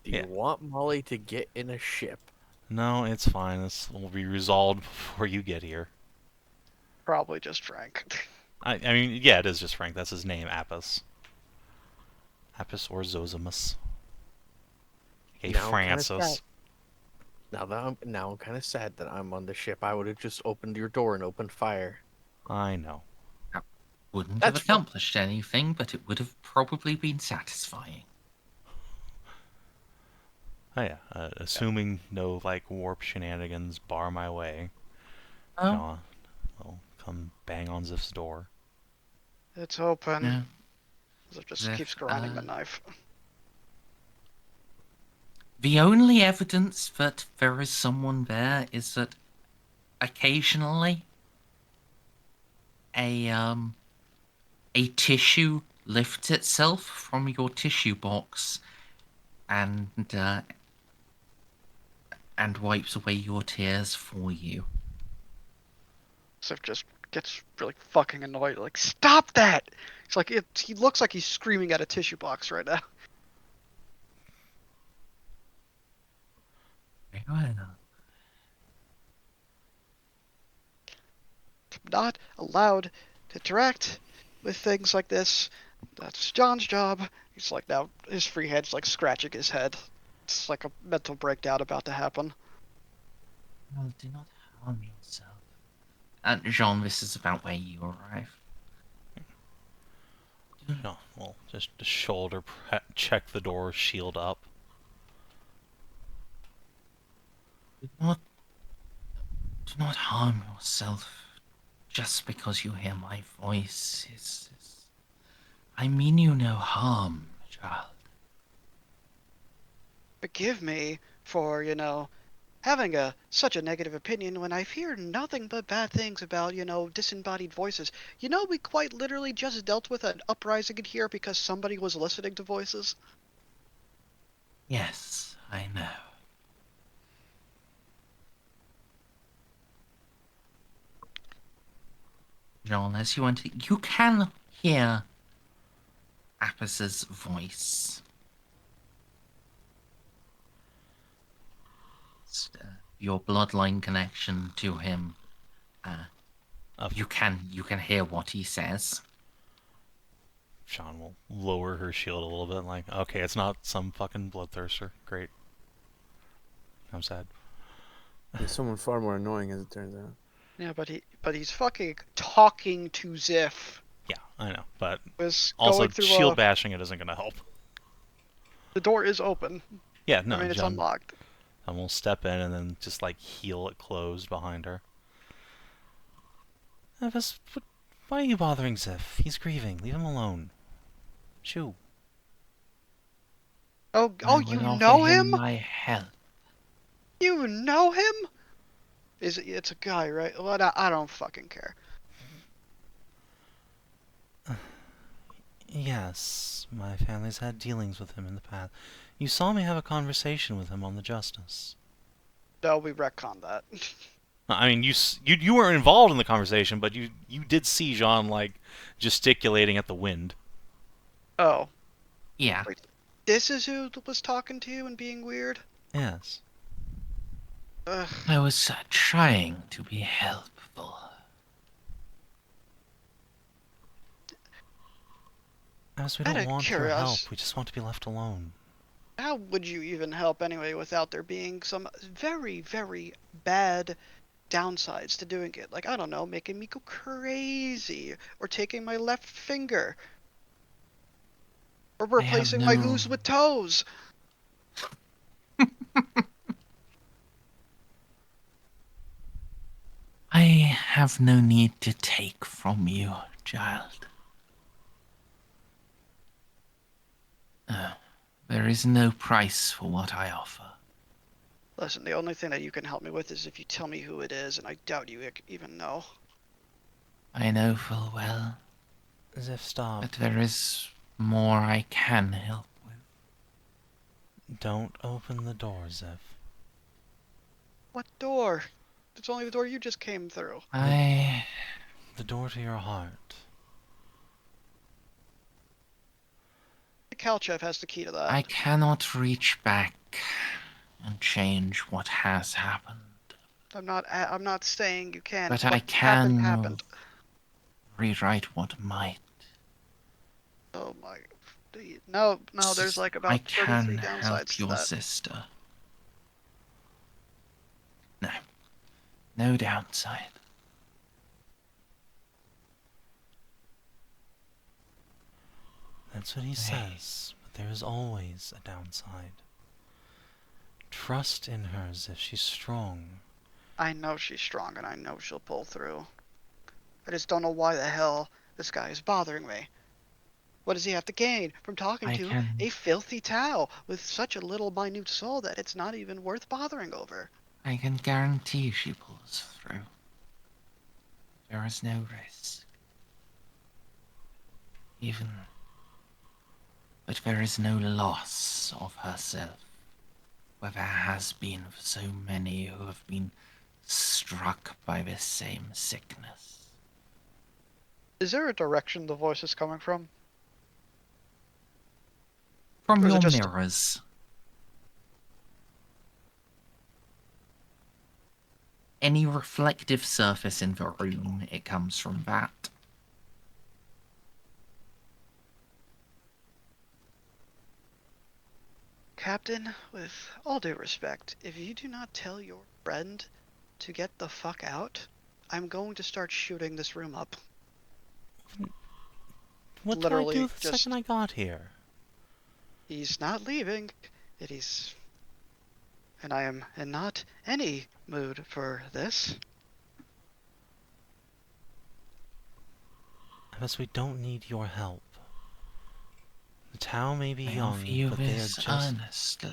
D: Yeah.
C: you want Molly to get in a ship?
D: No, it's fine. This will be resolved before you get here.
B: Probably just Frank.
D: I mean, yeah, it is just Frank. That's his name, Apis. Apis or Zosimus. Hey,
C: Now I'm kinda
D: Francis.
C: sad. Now I'm kind of sad that I'm on the ship. I would have just opened your door and opened fire.
D: I know.
A: Wouldn't
C: That's
A: have accomplished anything, but it would have probably been satisfying.
D: Oh yeah, assuming no, like, warp shenanigans bar my way,
A: Oh,
D: I'll come bang on Xip's door.
B: It's open.
A: no.
B: It just
A: Xiph,
B: keeps grinding the knife.
A: The only evidence that there is someone there is that occasionally a tissue lifts itself from your tissue box and wipes away your tears for you.
B: Sif just gets really fucking annoyed. Like, stop that! It's like he looks like he's screaming at a tissue box right now.
A: Very well.
B: not allowed to interact with things like this. That's John's job. He's like now, his free hand's like scratching his head. It's like a mental breakdown about to happen.
A: Well, do not harm yourself. Jean, this is about where you arrive.
D: No, well, just shoulder check the door, shield up.
A: Do not harm yourself just because you hear my voice. I mean you no harm, child.
B: Forgive me for, having such a negative opinion when I hear nothing but bad things about, disembodied voices. We quite literally just dealt with an uprising in here because somebody was listening to voices.
A: Yes, I know. Jean, as you enter, you can hear Appis's voice. Your bloodline connection to him. You can hear what he says.
D: Sean will lower her shield a little bit, like, okay, it's not some fucking bloodthirster. Great. I'm sad.
F: He's someone far more annoying, as it turns out.
B: Yeah, but he's fucking talking to Xiph.
D: Yeah, I know, but
B: Was
D: also
B: going through
D: shield bashing it isn't going to help.
B: The door is open.
D: Yeah, no,
B: I mean, it's
D: John,
B: unlocked.
D: and we'll step in and then just like heel it closed behind her. Why are you bothering Xiph? He's grieving. Leave him alone. Shoo.
B: Oh, you
A: I will
B: know
A: offer
B: him?
A: my help.
B: You know him? It's a guy, right? Well, I don't fucking care.
D: Yes, my family's had dealings with him in the past. You saw me have a conversation with him on the Justice.
B: No, we retconned that.
D: I mean, you weren't involved in the conversation, but you did see Jean like gesticulating at the wind.
B: Oh.
A: Yeah.
B: Wait, this is who was talking to you and being weird?
D: Yes.
B: Ugh.
A: I was trying to be helpful.
D: As we
B: Out
D: don't
B: of
D: want your help,
B: curiosity,
D: we just want to be left alone.
B: how would you even help anyway without there being some very, very bad downsides to doing it? Like, I don't know, making me go crazy, or taking my left finger, or replacing my hooves with toes.
A: I have no need to take from you, child. There is no price for what I offer.
B: Listen, the only thing that you can help me with is if you tell me who it is, and I doubt you even know.
A: I know full well,
D: Xiph, stop.
A: but there is more I can help with.
D: Don't open the door, Xiph.
B: What door? It's only the door you just came through.
A: I
D: The door to your heart.
B: Kalchev has the key to that.
A: I cannot reach back and change what has happened.
B: I'm not saying you can.
A: But
B: What
A: I can
B: happened.
A: rewrite what might.
B: Oh my. No, there's like about
A: I
B: 33
A: can
B: downsides
A: help
B: to
A: your
B: that.
A: sister. No downside.
D: That's what he says, but there is always a downside. Trust in her, Xiph. She's strong.
B: I know she's strong, and I know she'll pull through. I just don't know why the hell this guy is bothering me. What does he have to gain from talking to a filthy Tau with such a little minute soul that it's not even worth bothering over?
A: I can guarantee she pulls through. There is no risk. But there is no loss of herself, where there has been for so many who have been struck by this same sickness.
B: Is there a direction the voice is coming from?
A: From
B: Or is
A: your
B: it just-
A: mirrors. any reflective surface in the room, it comes from that.
B: Captain, with all due respect, if you do not tell your friend to get the fuck out, I'm going to start shooting this room up.
D: What did I
B: Literally,
D: do the
B: just-
D: second I got here?
B: He's not leaving. And I am in not any mood for this.
D: Because we don't need your help. The Tau may be
A: I
D: young,
A: offer you
D: but they are
A: this
D: just...
A: earnestly.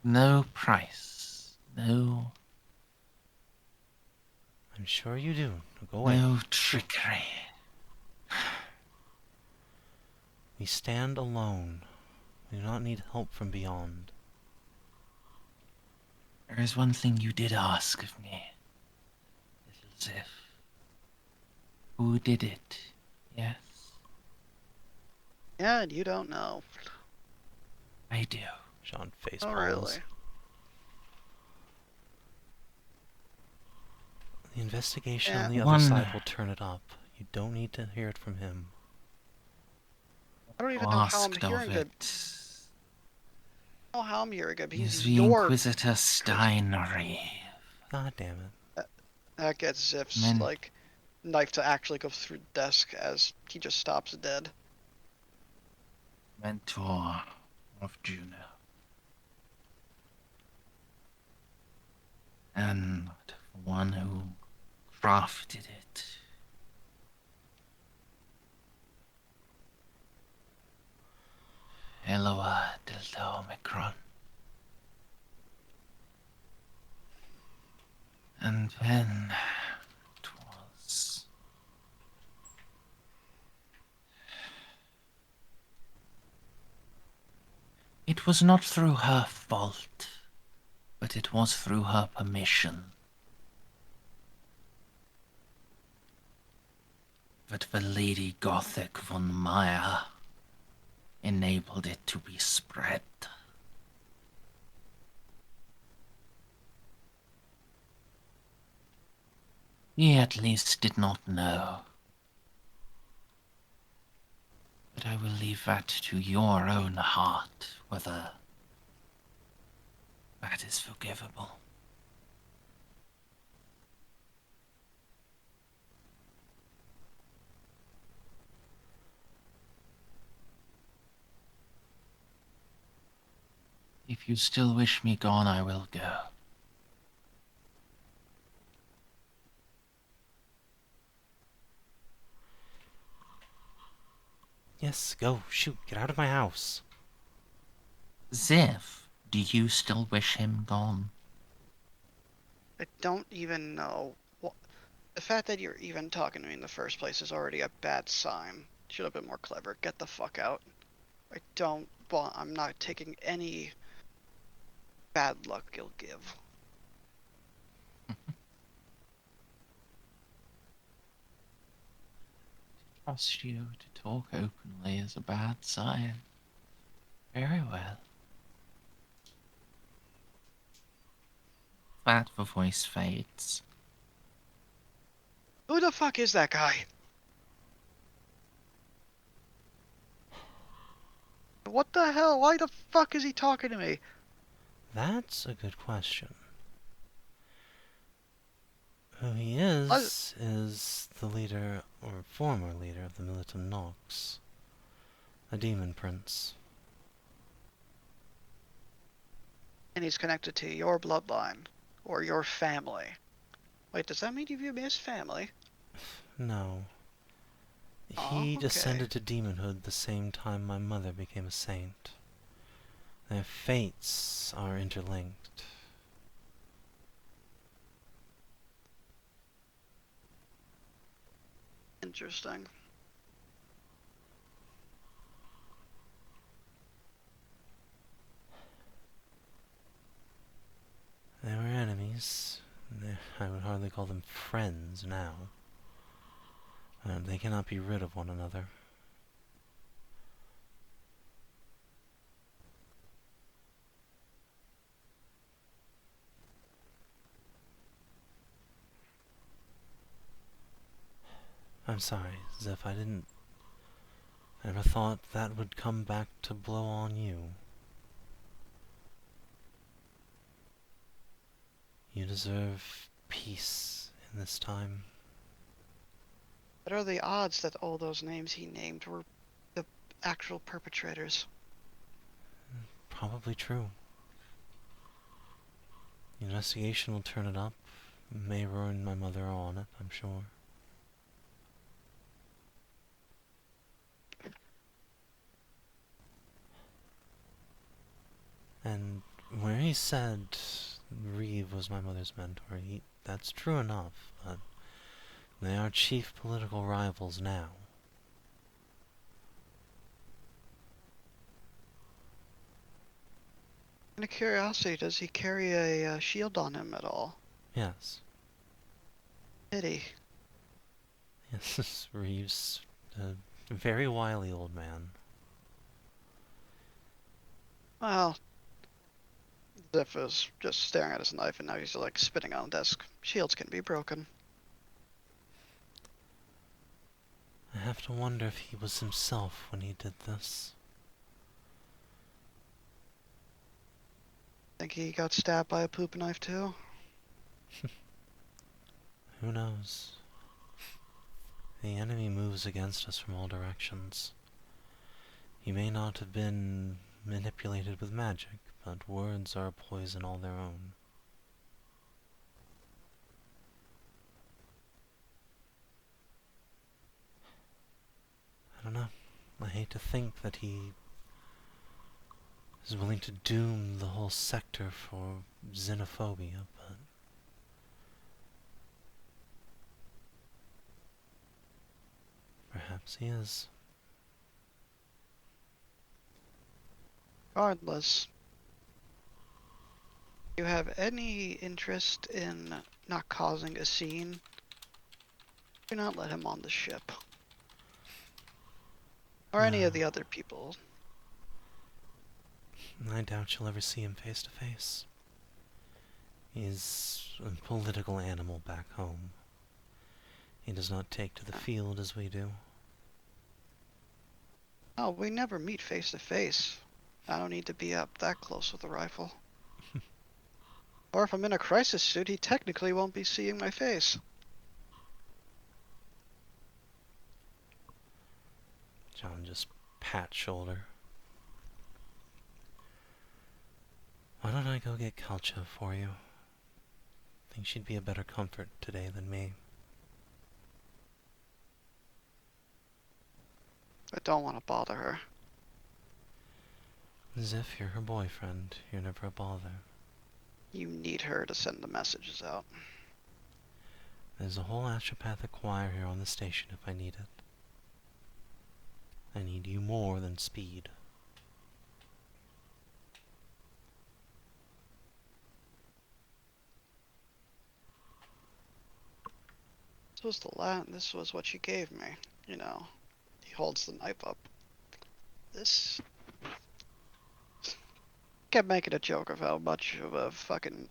A: No price, no
D: I'm sure you do. Go away.
A: no trickery.
D: We stand alone. We do not need help from beyond.
A: There is one thing you did ask of me, little Xiph. Who did it? Yes,
B: Yeah, and you don't know.
A: I do.
D: Jeanne face
B: Oh,
D: palms.
B: really?
D: The investigation
B: Yeah.
D: on the other side will turn it up. You don't need to hear it from him.
B: I don't even know how I'm
A: Asked of
B: hearing it.
A: it.
B: I don't know how I'm hearing it.
A: Is
B: He's
A: the
B: your...
A: Inquisitor Steinreeve.
D: God damn it.
B: That gets Xip's,
A: Men-
B: like, knife to actually go through the desk as he just stops dead.
A: Mentor of Juno. And one who crafted it. Eloa Delta Omicron. And then it was... It was not through her fault, but it was through her permission. But the Lady Gothic von Meyer enabled it to be spread. He at least did not know. But I will leave that to your own heart, whether that is forgivable. If you still wish me gone, I will go.
D: Yes, go. Shoot. Get out of my house.
A: Xiph, do you still wish him gone?
B: I don't even know. The fact that you're even talking to me in the first place is already a bad sign. Should have been more clever. Get the fuck out. I'm not taking any bad luck you'll give.
A: Trust you to talk openly is a bad sign. Very well. That the voice fades.
B: Who the fuck is that guy? What the hell? Why the fuck is he talking to me?
D: That's a good question. Who he is the leader, or former leader, of the Militant Nox. A demon prince.
B: And he's connected to your bloodline. Or your family. Wait, does that mean you view me as family?
D: No.
B: Oh,
D: He
B: okay.
D: descended to demonhood the same time my mother became a saint. Their fates are interlinked.
B: Interesting.
D: They were enemies. I would hardly call them friends now. They cannot be rid of one another. I'm sorry, Xiph, I never thought that would come back to blow on you. You deserve peace in this time.
B: What are the odds that all those names he named were the actual perpetrators?
D: Probably true. The investigation will turn it up. Mayra and my mother are on it, I'm sure. And where he said Reeve was my mother's mentor, that's true enough, but they are chief political rivals now.
B: Out of curiosity, does he carry a shield on him at all?
D: Yes.
B: Pity.
D: Yes, Reeve's a very wily old man.
B: Well, Xiph is just staring at his knife and now he's like spitting on the desk. Shields can be broken.
D: I have to wonder if he was himself when he did this.
B: Think he got stabbed by a poop knife too?
D: Who knows? The enemy moves against us from all directions. He may not have been manipulated with magic, but words are a poison all their own. I don't know. I hate to think that he is willing to doom the whole sector for xenophobia, but perhaps he is.
B: Regardless, do you have any interest in not causing a scene? Do not let him on the ship. Or any of
D: No.
B: the other people.
D: I doubt you'll ever see him face to face. He's a political animal back home. He does not take to the field as we do.
B: Oh, we never meet face to face. I don't need to be up that close with a rifle. Or if I'm in a crisis suit, he technically won't be seeing my face.
D: John just pat shoulder. Why don't I go get Kalcha for you? Think she'd be a better comfort today than me.
B: I don't want to bother her.
D: Xiph, you're her boyfriend. You're never a bother.
B: You need her to send the messages out.
D: There's a whole astropathic choir here on the station if I need it. I need you more than speed.
B: This was what she gave me. You know, he holds the knife up. This kept making a joke of how much of a fucking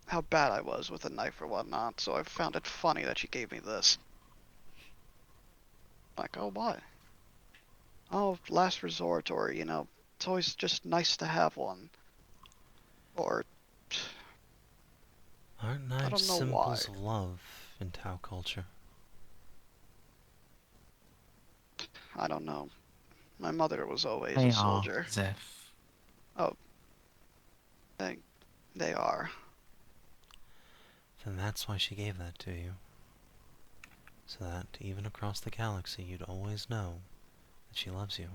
B: how bad I was with a knife or whatnot, so I found it funny that she gave me this. Like, oh, why? Oh, last resort, or, you know, it's always just nice to have one. Or,
D: Aren't
B: I
D: knives
B: don't know why.
D: symbols of love in Tau culture?
B: I don't know. My mother was always
A: They
B: a
A: are,
B: soldier.
A: Xiph.
B: Oh, they are.
D: Then that's why she gave that to you. So that, even across the galaxy, you'd always know that she loves you.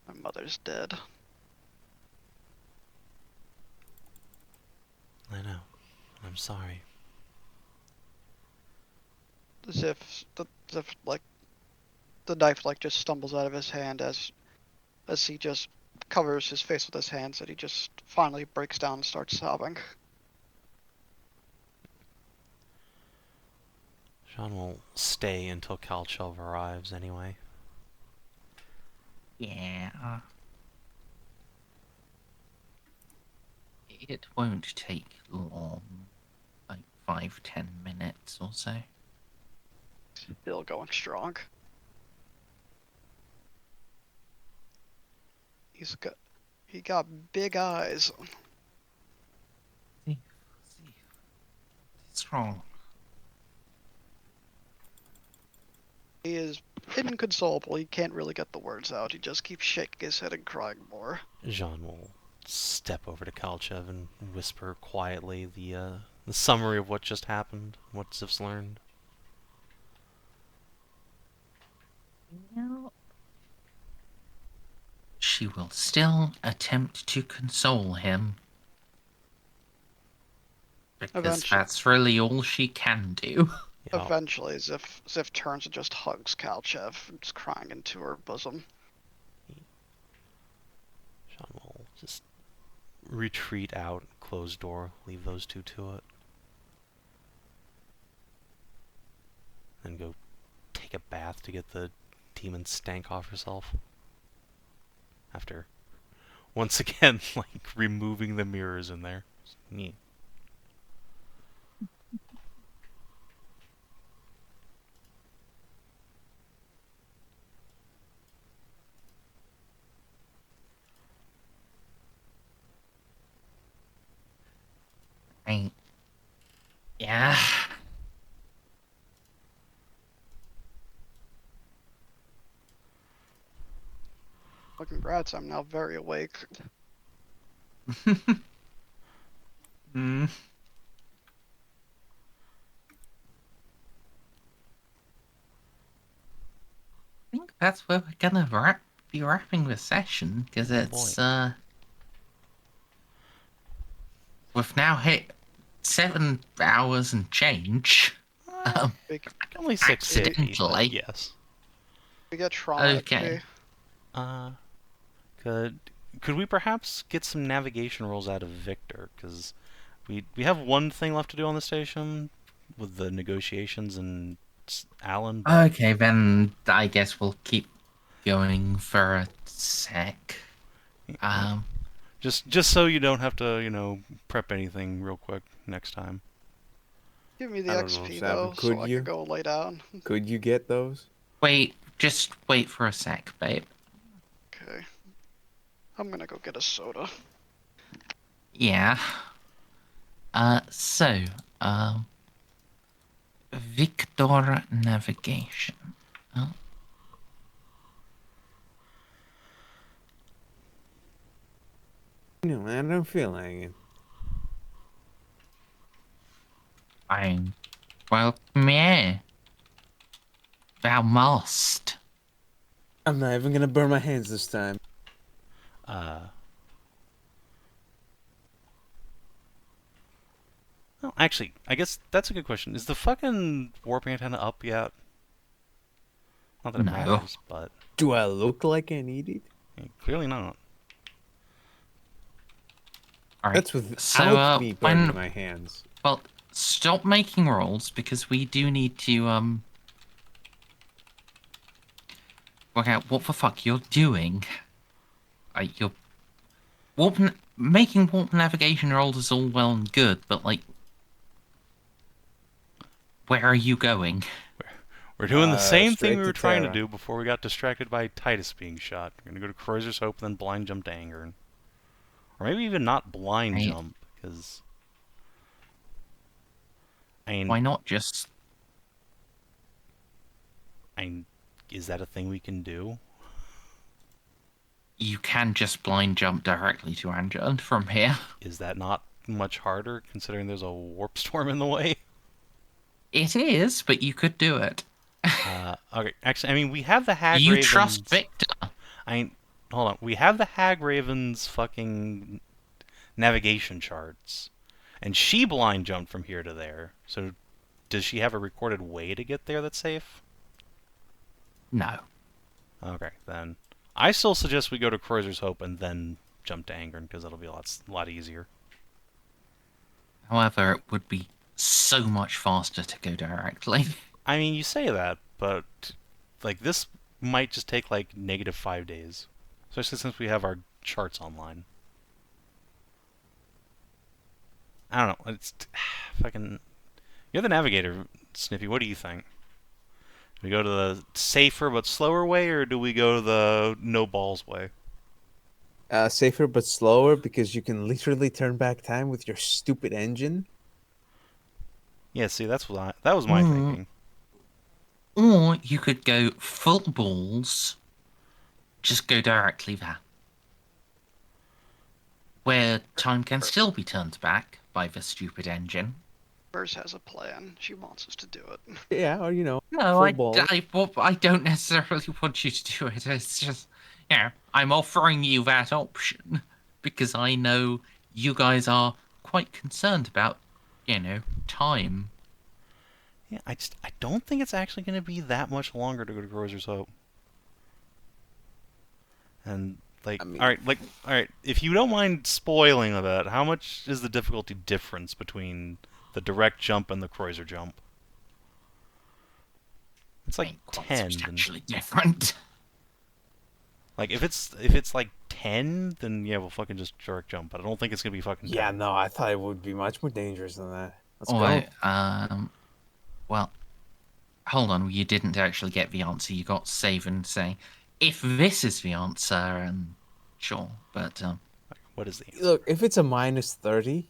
B: My mother's dead.
D: I know. I'm sorry.
B: Like, the knife, like, just stumbles out of his hand as he just covers his face with his hands, and he just finally breaks down and starts sobbing.
D: Jeanne will stay until Kalchov arrives anyway.
A: Yeah. It won't take long. Like 5-10 minutes or so.
B: Still going strong. He got big eyes.
A: See. What's wrong?
B: He is inconsolable. He can't really get the words out. He just keeps shaking his head and crying more.
D: Jeanne will step over to Kalchev and whisper quietly the summary of what just happened, what Xip's learned.
A: No. She will still attempt to console him. Because
B: Eventually.
A: that's really all she can do.
D: Yeah,
B: Eventually, Xiph turns and just hugs Kalchev, just crying into her bosom.
D: Jeanne will just retreat out, close door, leave those two to it. Then go take a bath to get the demon stank off herself. After, once again, like, removing the mirrors in there. Neat.
A: Yeah.
B: Well, congrats, I'm now very awake.
A: Hmm. I think that's where we're gonna be wrapping the session, because it's, we've now hit 7 hours and change.
B: Big,
D: Only 650, but
A: accidentally.
D: yes.
B: we get trauma
A: Okay.
B: XP.
D: Could we perhaps get some navigation rolls out of Victor? Because we have one thing left to do on the station with the negotiations and Alan. But
A: Okay, then I guess we'll keep going for a sec.
D: just so you don't have to, prep anything real quick next time.
B: Give me the
F: I don't know,
B: XP
F: Savin,
B: though,
F: could
B: so I
F: you?
B: can go lay down.
F: Could you get those?
A: Just wait for a sec, babe.
B: Okay. I'm gonna go get a soda.
A: Yeah. Victor navigation. Oh,
F: No, I don't feel like it.
A: fine. Well, yeah. Thou must.
F: I'm not even gonna burn my hands this time.
D: Well, actually, I guess that's a good question. Is the fucking warping antenna up yet? Not that it
A: No.
D: matters, but
F: Do I look like I need it?
D: clearly not.
A: Alright.
F: That's without
A: So,
F: me burning my hands.
A: Well, stop making rolls, because we do need to, work out what the fuck you're doing. You're... Making warp navigation rolls is all well and good, but, like... Where are you going?
D: We're doing the same
F: straight
D: thing we
F: to
D: were trying to
F: Terra.
D: do before we got distracted by Titus being shot. We're gonna go to Cruiser's Hope and then blind jump to Anger. Or maybe even not blind
A: Right.
D: jump, because...
A: Why not just...
D: is that a thing we can do?
A: You can just blind jump directly to Anjan from here.
D: Is that not much harder, considering there's a warp storm in the way?
A: It is, but you could do it.
D: Okay, actually, I mean, we have the Hag
A: You
D: Ravens...
A: trust Victor.
D: Hold on. We have the Hag Raven's fucking navigation charts. And she blind jumped from here to there. So does she have a recorded way to get there that's safe?
A: No.
D: Okay, then I still suggest we go to Cruiser's Hope and then jump to Angren, because that'll be a lot easier.
A: However, it would be so much faster to go directly.
D: I mean, you say that, but like this might just take like -5 days, especially since we have our charts online. I don't know. It's fucking. You're the navigator, Snippy. What do you think? Do we go to the safer but slower way, or do we go to the no balls way?
F: Safer but slower because you can literally turn back time with your stupid engine.
D: Yeah, see, that was my
A: Mm.
D: thinking.
A: Or you could go full balls, just go directly there. Where time can still be turned back by the stupid engine.
B: Merz has a plan. She wants us to do it.
F: Yeah, or
A: No,
F: full ball.
A: I don't necessarily want you to do it. It's just, I'm offering you that option because I know you guys are quite concerned about, time.
D: Yeah, I don't think it's actually going to be that much longer to go to Grocer's Hope. And
F: I mean-
D: all right, if you don't mind spoiling a bit, how much is the difficulty difference between the direct jump and the cruiser jump? It's like
A: Ain't quite
D: 10.
A: substantially different.
D: Like if it's like 10, then yeah, we'll fucking just direct jump. But I don't think it's gonna be fucking 10.
F: Yeah, no, I thought it would be much more dangerous than that. Let's
A: Or,
F: go.
A: well, hold on. You didn't actually get the answer. You got Savin saying, if this is the answer, and sure, but
D: What is the answer?
F: Look, if it's a -30,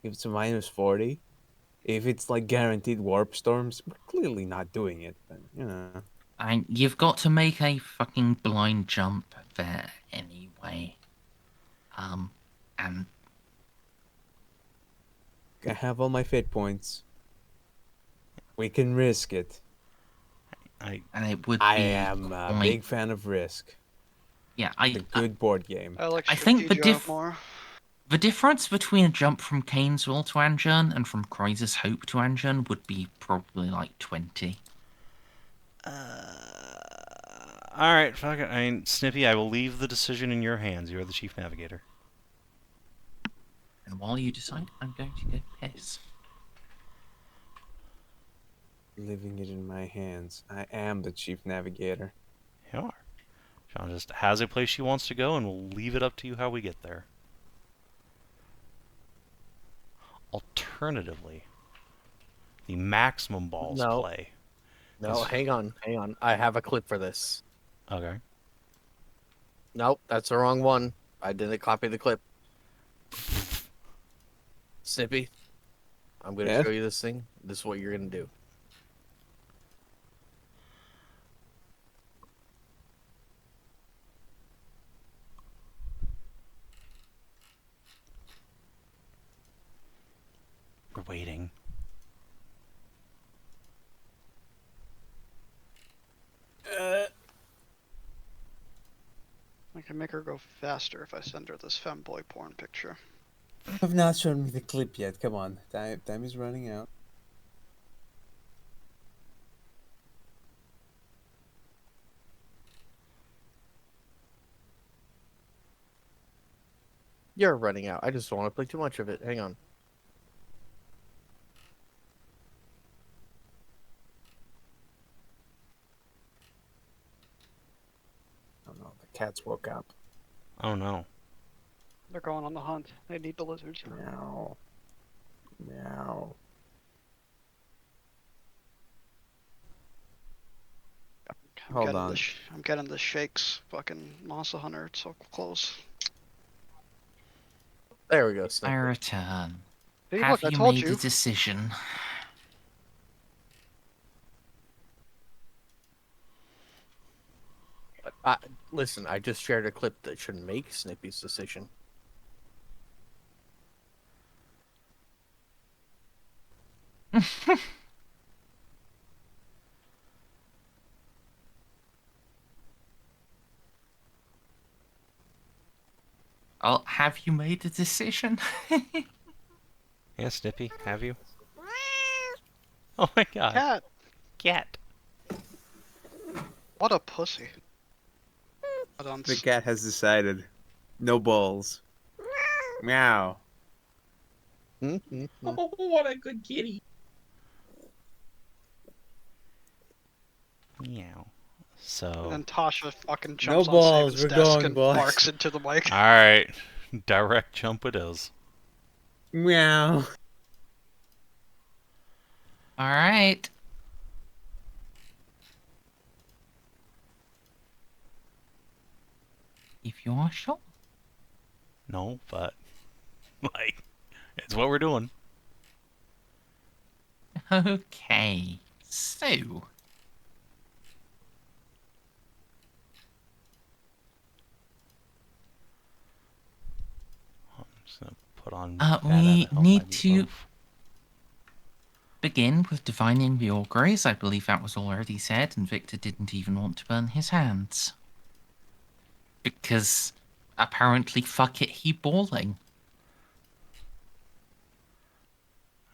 F: if it's a -40, if it's like guaranteed warp storms, we're clearly not doing it. But
A: you've got to make a fucking blind jump there anyway. And
F: I have all my fate points. We can risk it.
A: it would be.
F: I am a
A: quite-
F: big fan of Risk.
A: Yeah,
F: The good board game.
B: I like
A: I think the
B: strategia more.
A: The difference between a jump from Kanesville to Anjern and from Crisis Hope to Anjern would be probably like 20.
D: All right, fuck it. I mean, Snippy, I will leave the decision in your hands. You are the chief navigator.
A: And while you decide, I'm going to go piss.
F: Living it in my hands. I am the chief navigator.
D: You are. Jeanne just has a place she wants to go, and we'll leave it up to you how we get there. Alternatively, the maximum balls
C: No.
D: play.
C: No, hang on. I have a clip for this.
D: Okay.
C: Nope, that's the wrong one. I didn't copy the clip. Snippy, I'm going to
F: Yeah?
C: show you this thing. This is what you're going to do.
D: We're waiting.
B: I can make her go faster if I send her this femboy porn picture.
F: You have not shown me the clip yet. Come on. Time is running out.
C: You're running out. I just don't want to play too much of it. Hang on.
F: Oh no, the cats woke up.
D: Oh no.
B: They're going on the hunt. They need the lizards.
F: Meow. Meow. Hold on.
B: I'm getting the shakes. Fucking Monster Hunter. It's so close.
C: There we go,
A: I
C: Snippy.
A: return.
B: Hey,
A: Have
B: look, I
A: you
B: told
A: made
B: you.
A: a decision?
C: Listen, I just shared a clip that should make Snippy's decision.
A: Oh, have you made a decision?
D: Yeah, Snippy, have you? Oh my god.
B: Cat.
D: Cat.
B: What a pussy. Hold
F: The cat has decided. No balls. Meow.
C: Mm-hmm.
E: Oh, what a good kitty.
D: Meow. So,
B: And then Tasha fucking
F: No
B: jumps on
F: balls,
B: Savin's
F: we're
B: desk
F: going,
B: and
F: boys.
B: barks into the mic.
D: alright. Direct jump it is.
F: Meow.
A: All right. If you're sure.
D: No, but, like, it's what we're doing.
A: Okay. So,
D: I'm just gonna put on
A: we
D: help
A: need
D: my
A: to
D: meatloaf.
A: begin with divining the auguries. I believe that was already said, and Victor didn't even want to burn his hands. Because apparently, fuck it, he balling.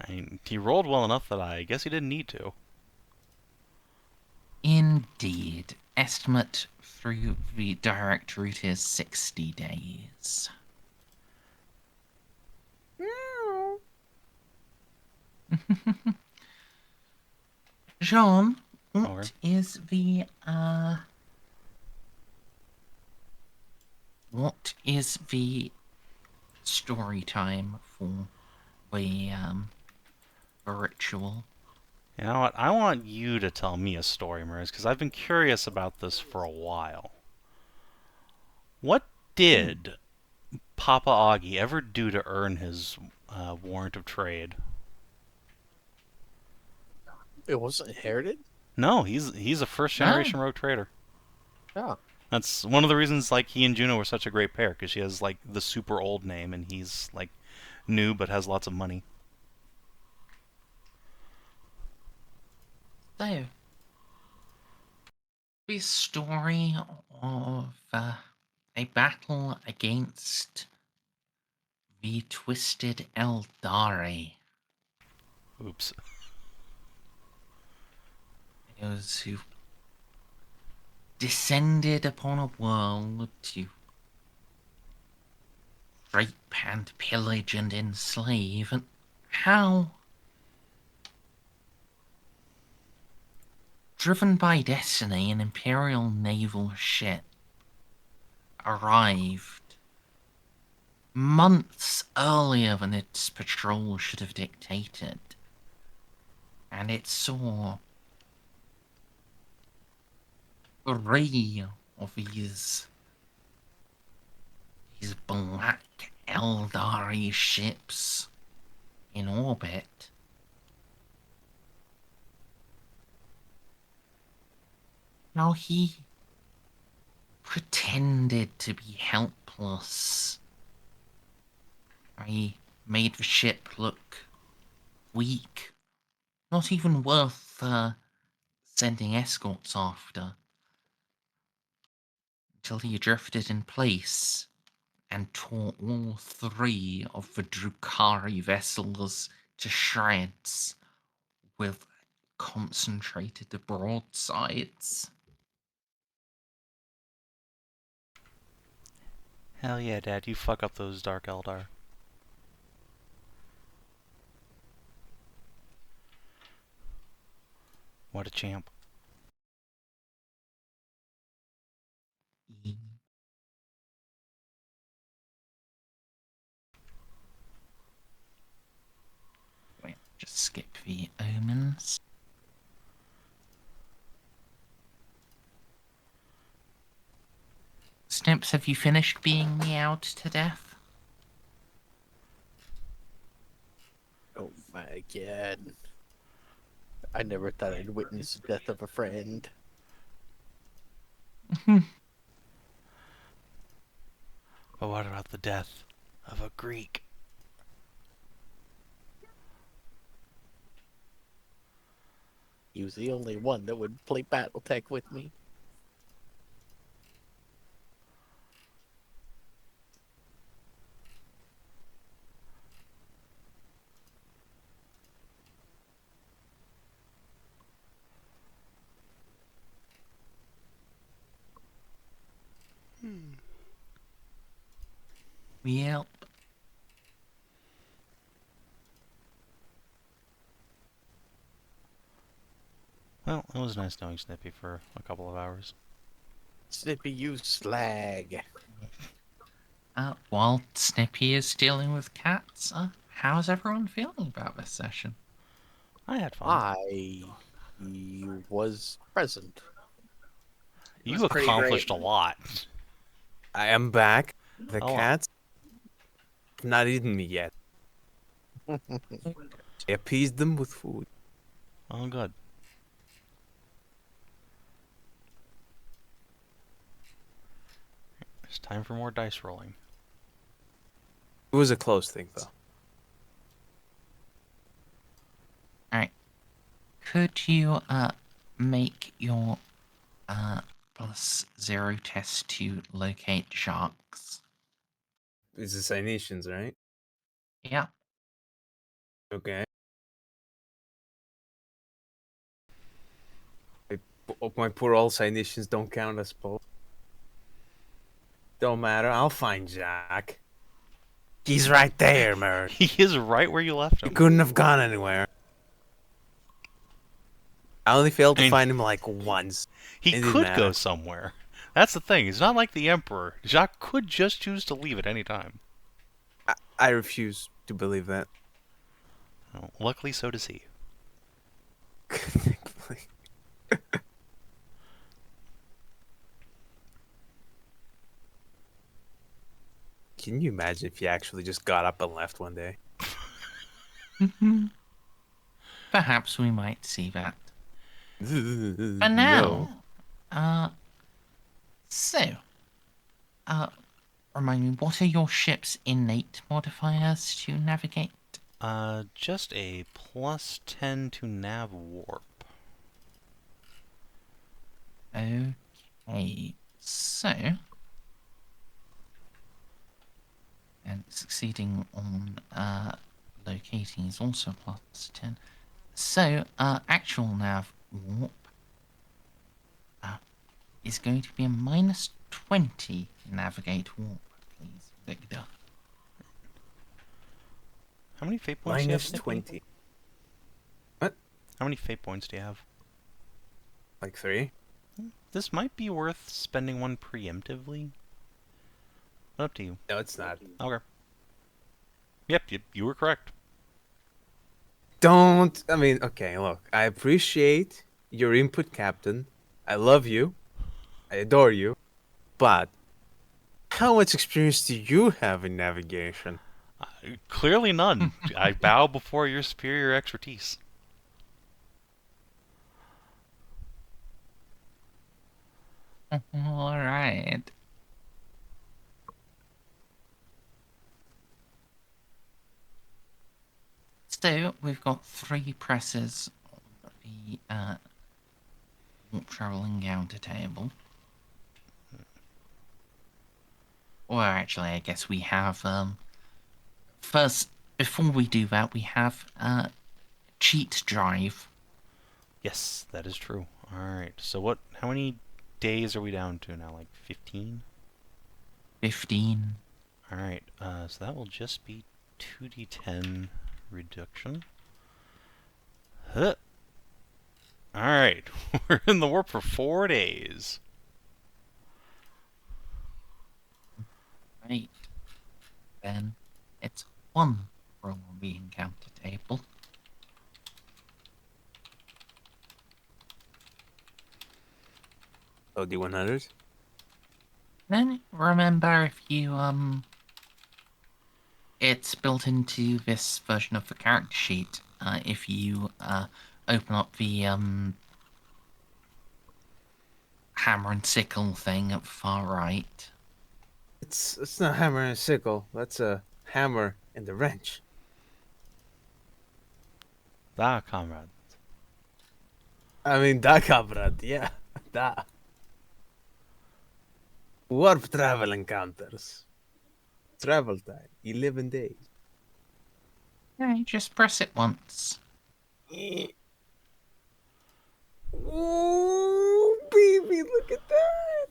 D: I mean, he rolled well enough that I guess he didn't need to.
A: Indeed. Estimate through the direct route is 60 days. Jeanne, what is the story time for the ritual?
D: You know what? I want you to tell me a story, Merz, because I've been curious about this for a while. What did Papa Augie ever do to earn his warrant of trade?
C: It wasn't inherited?
D: No, he's a first generation rogue trader.
C: Yeah.
D: That's one of the reasons like he and Juno were such a great pair, because she has like the super old name and he's like new but has lots of money.
A: So, the story of a battle against the Twisted Eldari.
D: Oops.
A: Those who descended upon a world to rape and pillage and enslave, and how, driven by destiny, an Imperial naval ship arrived months earlier than its patrol should have dictated, and it saw 3 of these black Eldari ships in orbit. Now he pretended to be helpless. He made the ship look weak, not even worth sending escorts after, until he drifted in place and tore all 3 of the Drukari vessels to shreds with concentrated broadsides.
D: Hell yeah, Dad, you fuck up those Dark Eldar. What a champ.
A: Wait, just skip the omens. Snips, have you finished being meowed to death?
C: Oh my god. I never thought I'd witness the death of a friend.
D: But what about the death of a Greek?
C: He was the only one that would play Battletech with me.
A: Yep.
D: Well, it was nice knowing Snippy for a couple of hours.
C: Snippy, you slag.
A: While Snippy is dealing with cats, how's everyone feeling about this session?
D: I had fun.
C: I was present.
E: It was
D: You
E: pretty
D: accomplished
E: great.
D: a lot.
F: I am back. The
D: A lot.
F: cats have not eaten me yet. I appeased them with food.
D: Oh, good. It's time for more dice rolling.
F: It was a close thing, though.
A: Alright. Could you, make your, +0 test to locate sharks?
F: It's the Cynetians, right?
A: Yeah.
F: Okay. My poor old Cynetians don't count, I suppose. Don't matter. I'll find Jack. He's right there, Mer.
D: He is right where you left
F: He
D: him.
F: couldn't have gone anywhere. I only failed
D: I
F: to
D: mean,
F: find him like once.
D: He
F: It didn't
D: could
F: matter.
D: go somewhere. That's the thing. He's not like the Emperor. Jacques could just choose to leave at any time.
F: I refuse to believe that.
D: Well, luckily, so does he.
F: Thankfully. Can you imagine if he actually just got up and left one day?
A: Perhaps we might see that. For
F: For
A: now, remind me, what are your ship's innate modifiers to navigate?
D: Just a +10 to nav warp.
A: Okay, so... And succeeding on locating is also +10. So, actual nav warp is going to be a -20 navigate warp, please, Victor.
D: How many fate points do you have,
F: minus
D: Snippy?
F: 20.
D: How many fate points do you have?
F: Like 3?
D: This might be worth spending one preemptively. Up to you.
F: No, it's not.
D: Okay. Yep, you were correct.
F: Don't. I mean, okay, look. I appreciate your input, Captain. I love you. I adore you. But how much experience do you have in navigation?
D: Clearly none. I bow before your superior expertise.
A: Alright. So, we've got 3 presses on the warp travel encounter table. Or actually, I guess we have, first, before we do that, we have, cheat drive.
D: Yes, that is true. Alright, so how many days are we down to now? Like 15?
A: 15.
D: Alright, so that will just be 2d10 reduction. Huh. Alright, we're in the warp for 4 days.
A: Right. Then, it's 1 roll on the encounter table.
F: Oh, D100s?
A: Then, remember if you, it's built into this version of the character sheet. If you, open up the, hammer and sickle thing at the far right.
F: It's not hammer and sickle. That's a hammer and a wrench.
D: Ah, comrade.
F: I mean, da comrade, yeah. Da. Warp travel encounters. Travel time, 11 days.
A: Yeah, just press it once.
F: Ooh, baby, look at that.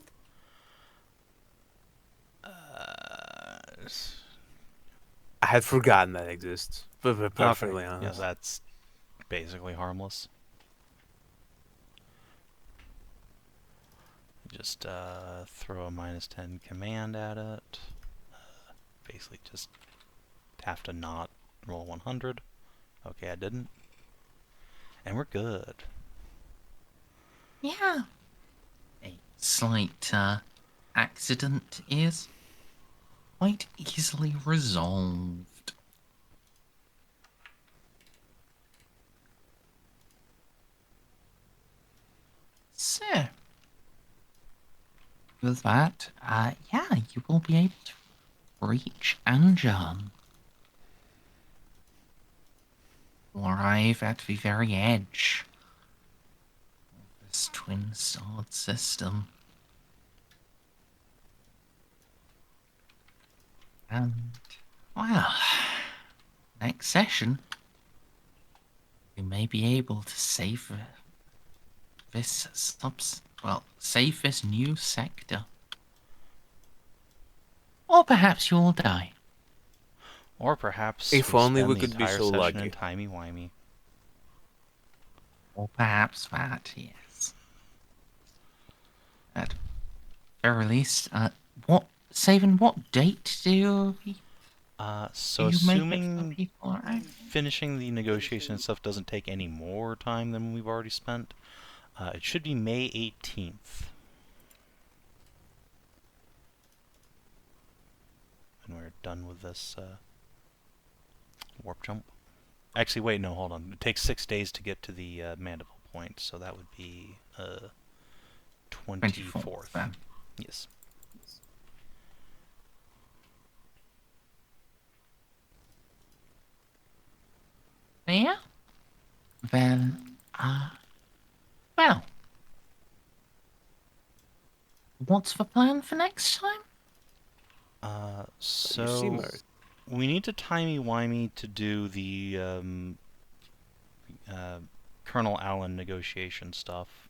F: I had forgotten that exists. But perfectly
D: Okay.
F: honest.
D: Yes, that's basically harmless. just throw a -10 command at it. Basically just have to not roll 100. Okay, I didn't. And we're good.
A: Yeah. A slight accident is quite easily resolved. So, with that, yeah, you will be able to reach Jeanne. You'll arrive at the very edge of this twin sword system. And, well, next session, we may be able to save this save this new sector. Or perhaps you'll die.
D: Or perhaps
F: If
D: we
F: only
D: spend
F: we
D: the
F: could be
D: entire
F: so
D: session
F: lucky.
D: in timey-wimey.
A: Or perhaps that, yes. At very least, Savin, what date do you
D: So
A: make it for
D: assuming
A: people around?
D: finishing the negotiation and stuff doesn't take any more time than we've already spent, it should be May 18th. And we're done with this warp jump. Actually, wait, no, hold on. It takes 6 days to get to the Mandible Point, so that would be 24th.
A: Then.
D: Yes.
A: Yeah? Then, well. What's the plan for next time?
F: You see,
D: So we need to timey-wimey to do the Colonel Allen negotiation stuff.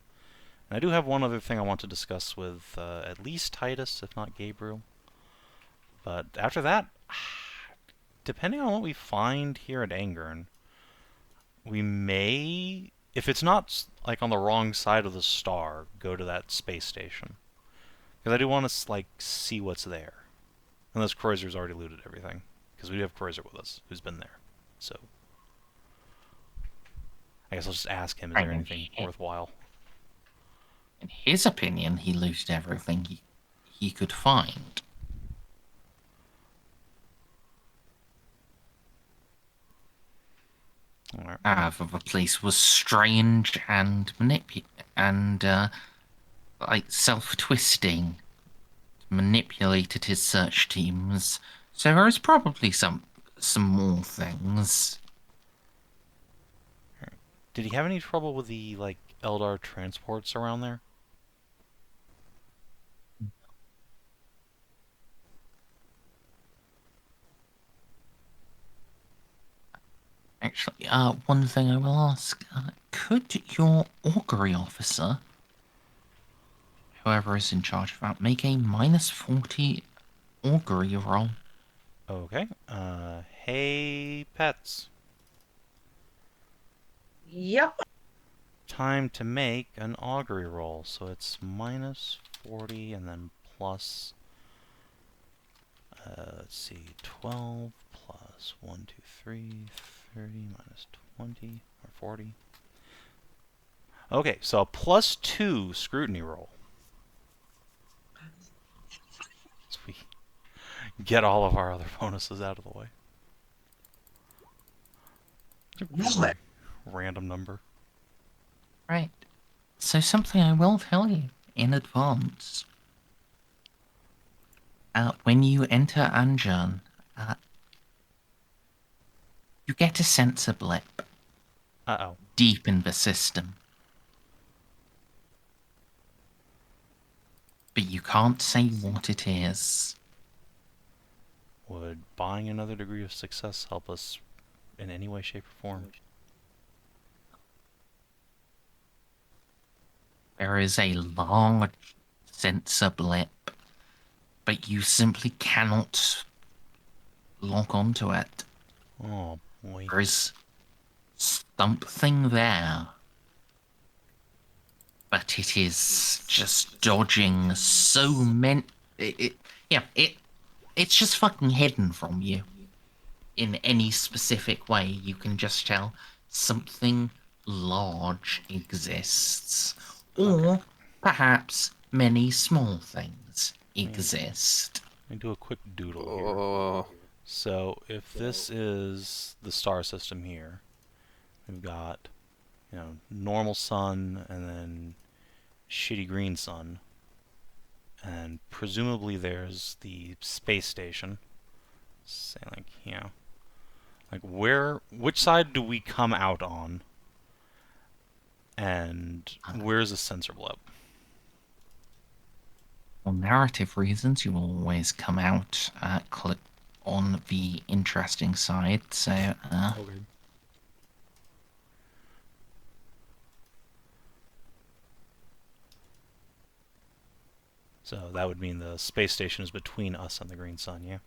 D: And I do have one other thing I want to discuss with at least Titus, if not Gabriel. But after that, depending on what we find here at Angern, we may, if it's not like on the wrong side of the star, go to that space station. Because I do want to like see what's there. Unless Kreuser's already looted everything. Because we do have Kreuser with us, who's been there. So I guess I'll just ask him, is there anything worthwhile?
A: In his opinion, he looted everything he could find.
D: Alright.
A: The place was strange and like self-twisting. Manipulated his search teams. So there's probably some more things.
D: Did he have any trouble with the, like, Eldar transports around there?
A: Actually, one thing I will ask, could your augury officer, whoever is in charge of that, make a -40 augury roll?
D: Okay. Hey, pets.
E: Yep.
D: Time to make an augury roll. So it's -40 and then plus, let's see, 12 plus 1, 2, 3, 30 minus 20, or 40. Okay, so a +2 scrutiny roll. So we get all of our other bonuses out of the way. Random number.
A: Right. So something I will tell you in advance. When you enter Anjan, you get a sensor blip
D: Uh-oh.
A: deep in the system. But you can't say what it is.
D: Would buying another degree of success help us in any way, shape, or form?
A: There is a large sensor blip, but you simply cannot log onto it.
D: Oh, boy.
A: There is something there, but it is just dodging so many. It's just fucking hidden from you. In any specific way, you can just tell something large exists, or perhaps many small things exist.
D: Let me do a quick doodle here.
F: Oh,
D: So if this is the star system here, we've got, normal sun and then shitty green sun. And presumably there's the space station. Say which side do we come out on? And where's the sensor blip?
A: For narrative reasons, you will always come out on the interesting side, so,
D: Okay. So that would mean the space station is between us and the green sun, yeah?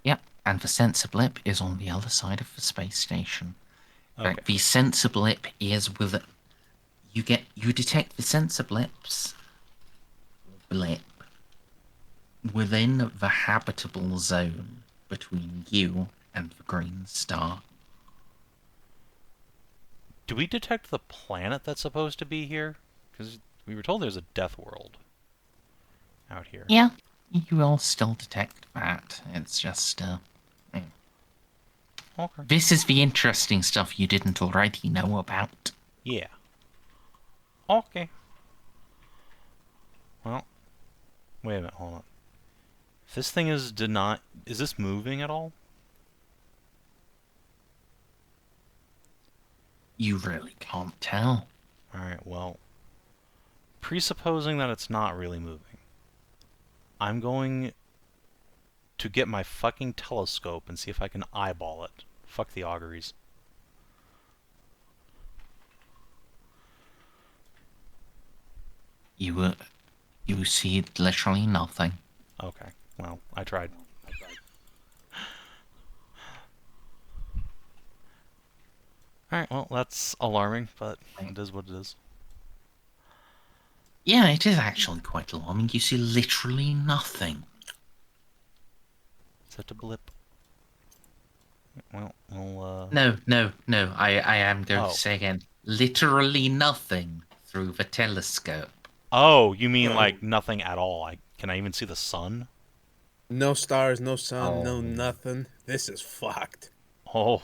A: Yep, and the sensor blip is on the other side of the space station.
D: Okay.
A: The sensor blip is with you detect the sensor blip within the habitable zone between you and the green star.
D: Do we detect the planet that's supposed to be here? Because we were told there's a death world out here.
A: Yeah, you will still detect that. It's just,
D: Okay.
A: This is the interesting stuff you didn't already know about.
D: Yeah. Okay. Well, wait a minute, hold on. If this thing is is this moving at all?
A: You really can't tell.
D: Alright, well, presupposing that it's not really moving, I'm going to get my fucking telescope and see if I can eyeball it. Fuck the auguries.
A: You see literally nothing.
D: Okay, well, I tried. Alright, well, that's alarming, but it is what it is.
A: Yeah, it is actually quite alarming. You see literally nothing.
D: Is that a blip? Well, we'll,
A: No. I am going
D: Oh.
A: to say again. Literally nothing through the telescope.
D: Oh, you mean like nothing at all? Can I even see the sun?
F: no stars, no sun, no
A: Oh.
F: nothing. This is fucked.
D: Oh,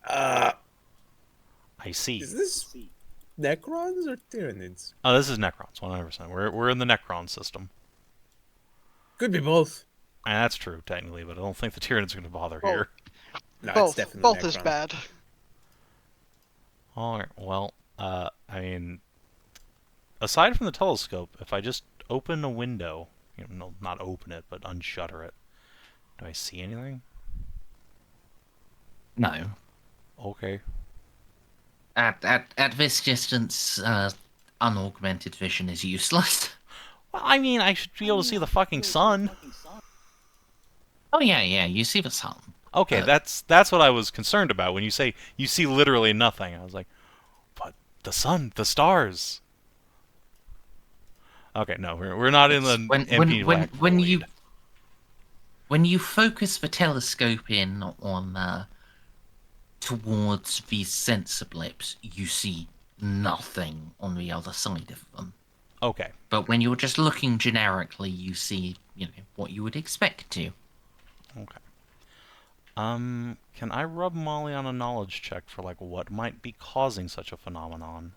F: Uh,
D: I see.
F: is this Necrons or Tyranids?
D: Oh, this is Necrons, 100%. We're in the Necron system.
F: Could be both.
D: And that's true, technically, but I don't think the Tyranids are going to bother
B: Well,
D: here.
F: No, it's
B: Both
F: definitely
B: is
F: Necron.
B: bad.
D: Alright, well, I mean, aside from the telescope, if I just open a window, no, not open it, but unshutter it, do I see anything?
A: No.
D: Okay.
A: At this distance, unaugmented vision is useless.
D: Well, I mean, I should be able to see the fucking sun.
A: Oh yeah, you see the sun.
D: Okay, that's what I was concerned about when you say you see literally nothing. I was like, but the sun, the stars. Okay, no, we're not in the empty black void.
A: When you focus the telescope in on towards these sensor blips, you see nothing on the other side of them.
D: Okay.
A: But when you're just looking generically, you see, what you would expect to.
D: Okay. Can I rub Molly on a knowledge check for like what might be causing such a phenomenon?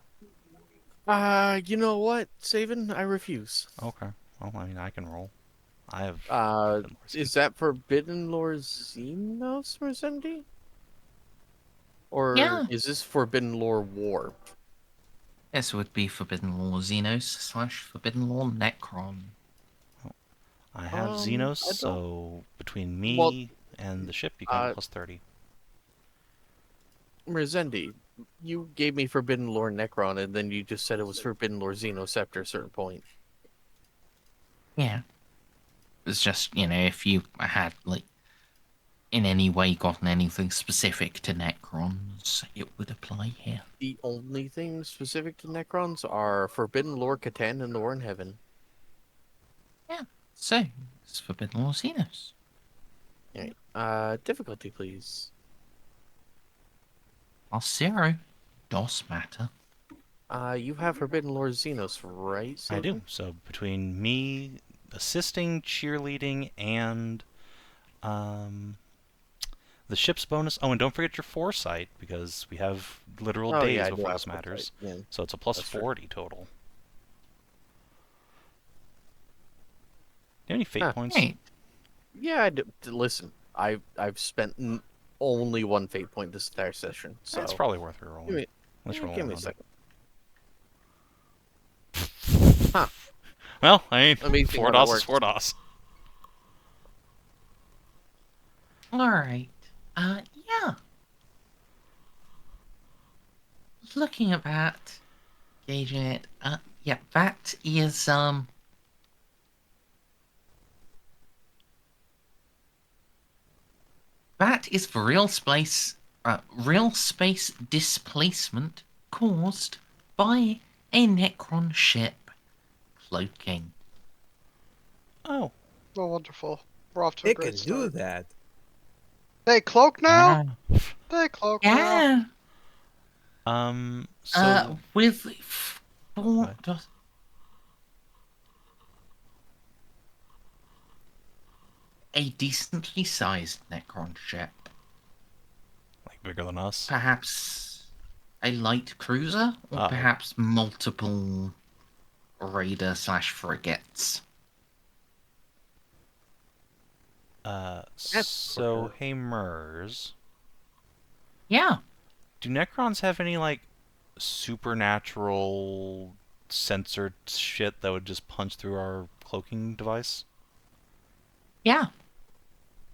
C: You know what, Savin? I refuse.
D: Okay. Well, I mean, I can roll. I have.
C: Is that Forbidden Lore Xenos, Merzendi? Or
A: Yeah.
C: is this Forbidden Lore Warp?
A: This would be Forbidden Law Xenos / Forbidden Law Necron.
D: I have Xenos, so between me and the ship, you get plus 30.
C: Merzendi, you gave me Forbidden Lore Necron, and then you just said it was Forbidden Lore Xenos after a certain point.
A: Yeah. It's just, if you had, in any way gotten anything specific to Necrons, it would apply here.
C: The only things specific to Necrons are Forbidden Lore Catan and the War in Heaven.
A: Yeah. So, it's Forbidden Lord Xenos.
C: Alright. Difficulty, please.
A: +0. Does matter.
C: You have Forbidden Lord Xenos, right?
D: I do.
C: Savin?
D: So between me assisting, cheerleading, and the ship's bonus. Oh, and don't forget your foresight, because we have literal
C: Oh,
D: days
C: yeah, I do
D: before
C: have
D: this matters.
C: foresight, yeah.
D: So it's a plus
C: That's true.
D: 40 total. Do you have any fate points?
A: Hey,
C: Yeah, I do. Listen, I've spent only one fate point this entire session, so
D: That's probably worth rerolling.
C: give me,
D: Let's roll
C: give me a
D: 100.
C: second.
D: Well, I mean,
C: Amazing
D: 4
C: how that
D: DOS is
C: works.
D: 4 DOS.
A: alright. Yeah. Looking at that, gauging it, yeah, that is, that is for real space displacement caused by a Necron ship cloaking.
D: Oh,
B: Oh, wonderful. We're off to a
F: It
B: great
F: can
B: start.
F: do that.
B: They cloak now? They cloak now.
A: Yeah.
D: so
A: With four.
D: What?
A: A decently sized Necron ship.
D: like bigger than us.
A: Perhaps a light cruiser, or
D: Uh-oh.
A: perhaps multiple raider/frigates.
D: So hey Mers,
A: Yeah.
D: do Necrons have any like supernatural censored shit that would just punch through our cloaking device?
A: Yeah.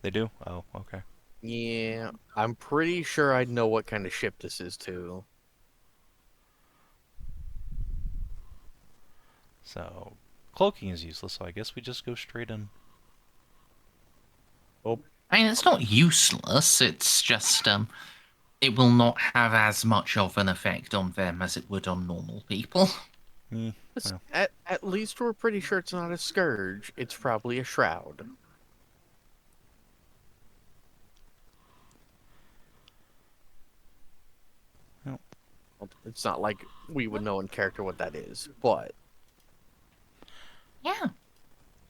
D: They do? Oh, okay.
C: Yeah, I'm pretty sure I'd know what kind of ship this is too.
D: So cloaking is useless, so I guess we just go straight in.
A: I mean, it's not useless. It's just it will not have as much of an effect on them as it would on normal people.
D: Well.
C: At least we're pretty sure it's not a scourge. It's probably a shroud.
D: Well.
C: It's not like we would know in character what that is, but
A: Yeah.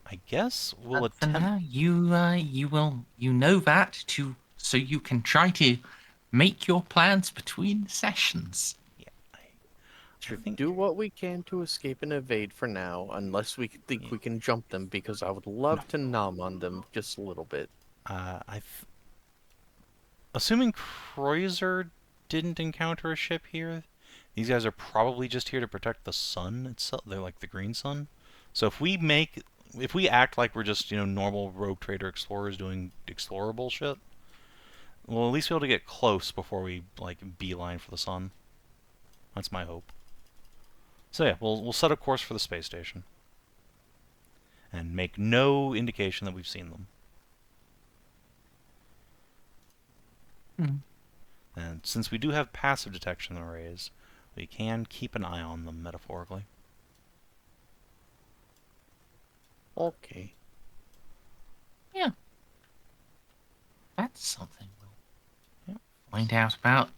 D: I guess we'll
A: But for
D: attempt.
A: now, you know that so you can try to make your plans between sessions.
D: Yeah,
C: should
D: think-
C: do what we can to escape and evade for now, unless we think we can jump them, because I would love to nom on them just a little bit.
D: Assuming Kreuzer didn't encounter a ship here, these guys are probably just here to protect the sun itself. They're like the green sun. So if we act like we're just, normal rogue trader explorers doing explorable shit, we'll at least be able to get close before we like beeline for the sun. That's my hope. So yeah, we'll set a course for the space station and make no indication that we've seen them. And since we do have passive detection arrays, we can keep an eye on them metaphorically.
C: Okay.
A: Yeah. That's something we'll find out about.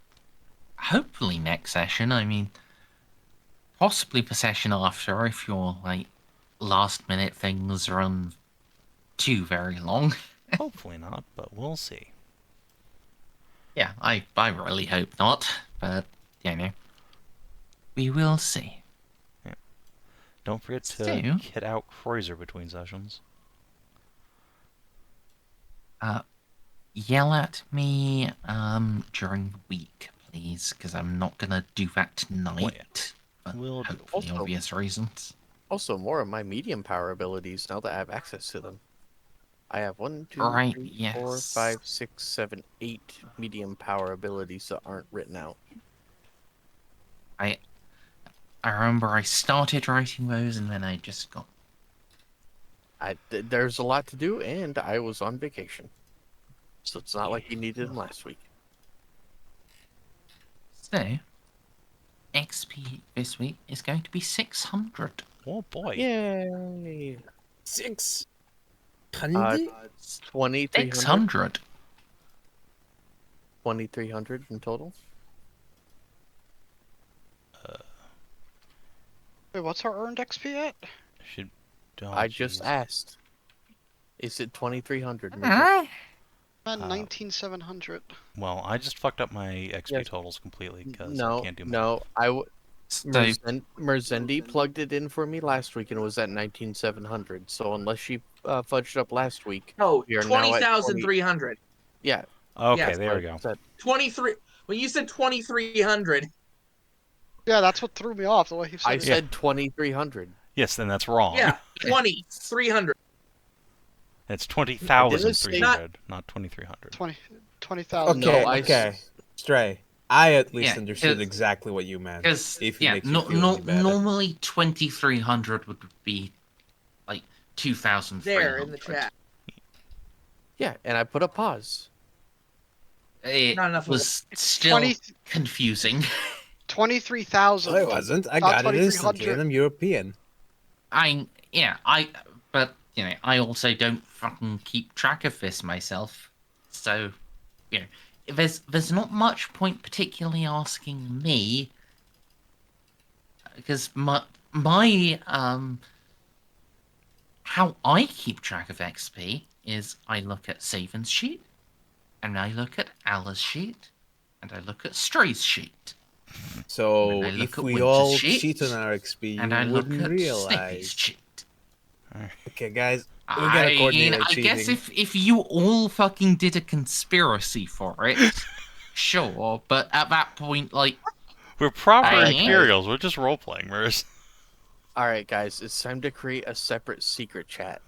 A: Hopefully next session. I mean, possibly the session after if your last minute things run too very long.
D: Hopefully not, but we'll see.
A: Yeah, I really hope not, but we will see.
D: Don't forget to
A: So-
D: kit out Kreuzer between sessions.
A: Yell at me during the week, please, because I'm not gonna do that tonight. For
D: Will do.
A: hopefully
C: Also-
A: obvious reasons.
C: Also, more of my medium power abilities now that I have access to them. I have 1, 2,
A: Right,
C: 3, 4,
A: yes.
C: 5, 6, 7, 8 medium power abilities that aren't written out.
A: I remember I started writing those and then I just got.
C: There's a lot to do, and I was on vacation. So it's not like you needed them last week.
A: So, XP this week is going to be 600.
D: Oh boy.
C: Yay!
F: 600?
C: 2,300?
A: 600.
C: 2,300 in total?
B: Wait, what's our earned XP at?
D: Should. Oh,
C: I just
D: jeez.
C: asked. Is it 2,300?
A: Ah,
B: I'm at
D: Uh,
B: 19,700.
D: Well, I just fucked up my XP
C: Yes.
D: totals completely because I
C: No,
D: can't do math.
C: no.
A: so,
C: Merzendi plugged it in for me last week and it was at 19,700. So unless she fudged up last week,
E: Oh,
C: we are now at
E: 20,300.
C: yeah.
D: Okay,
E: Yes,
D: there we go.
C: Said,
E: 23. When you said 2,300,
B: Yeah, that's what threw me off, the way he said
C: I
B: it.
C: said 2,300.
D: Yes, then that's wrong.
E: yeah, 2,300.
D: It's 20,300,
E: Not-
D: not 2,300.
B: 20,000.
C: No,
F: Okay,
C: I-
F: okay. Stray. I at least
A: Yeah,
F: understood
A: 'cause-
F: exactly what you meant.
A: because
F: If it
A: yeah,
F: makes you feel any better.
A: normally 2,300 would be like 2,300.
E: There in the chat.
C: Yeah, and I put a pause.
A: It
E: Not enough of
A: was still
B: 20
A: confusing.
B: 23,000.
F: Well, it wasn't. I
B: Not
F: got it instantly,
B: 2,300.
F: and I'm European.
A: But you know, I also don't fucking keep track of this myself. So, you know, there's not much point particularly asking me because my how I keep track of XP is I look at Savin's sheet, and I look at Alla's sheet, and I look at Stray's sheet,
F: So
A: And I look
F: if
A: at
F: we
A: Winter's
F: all
A: sheet,
F: cheat on our XP,
A: and
F: you
A: I look
F: wouldn't
A: at Snippy's
F: realize.
A: sheet.
F: Okay, guys, we gotta coordinate our
A: I guess
F: cheating.
A: if you all fucking did a conspiracy for it, sure. But at that point, like,
D: We're proper
A: Alright,
D: Imperials. We're just role playing, Merz.
C: All right, guys, it's time to create a separate secret chat.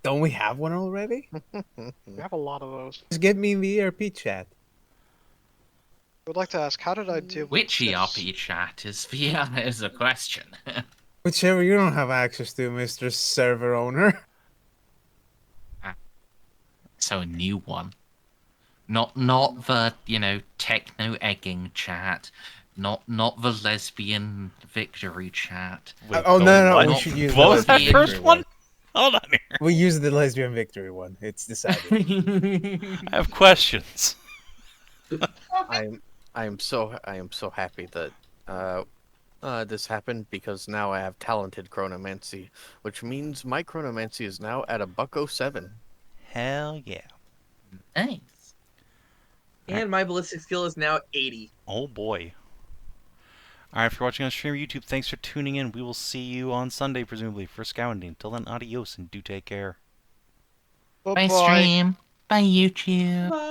F: Don't we have one already?
B: We have a lot of those.
F: Just get me in the ERP chat.
B: I would like to ask, how did I do with
A: which
B: this?
A: ERP chat is is a question.
F: Whichever you don't have access to, Mr. Server Owner.
A: So a new one, not the techno egging chat, not the lesbian victory chat.
D: Wait,
F: Oh,
D: the
F: no,
D: what?
F: we should use
A: What
F: the
A: was that
F: lesbian
A: first
F: victory
D: one? Hold on here.
F: We use the lesbian victory one. It's decided.
D: I have questions.
C: I am so happy that this happened because now I have talented chronomancy, which means my chronomancy is now at a $107.
D: Hell yeah.
A: Nice.
E: And my ballistic skill is now 80.
D: Oh boy. Alright, if you're watching on stream or YouTube, thanks for tuning in. We will see you on Sunday, presumably, for Scouting. Until then, adios and do take care.
A: Bye
B: Bye-bye.
A: stream. Bye YouTube.
E: Bye.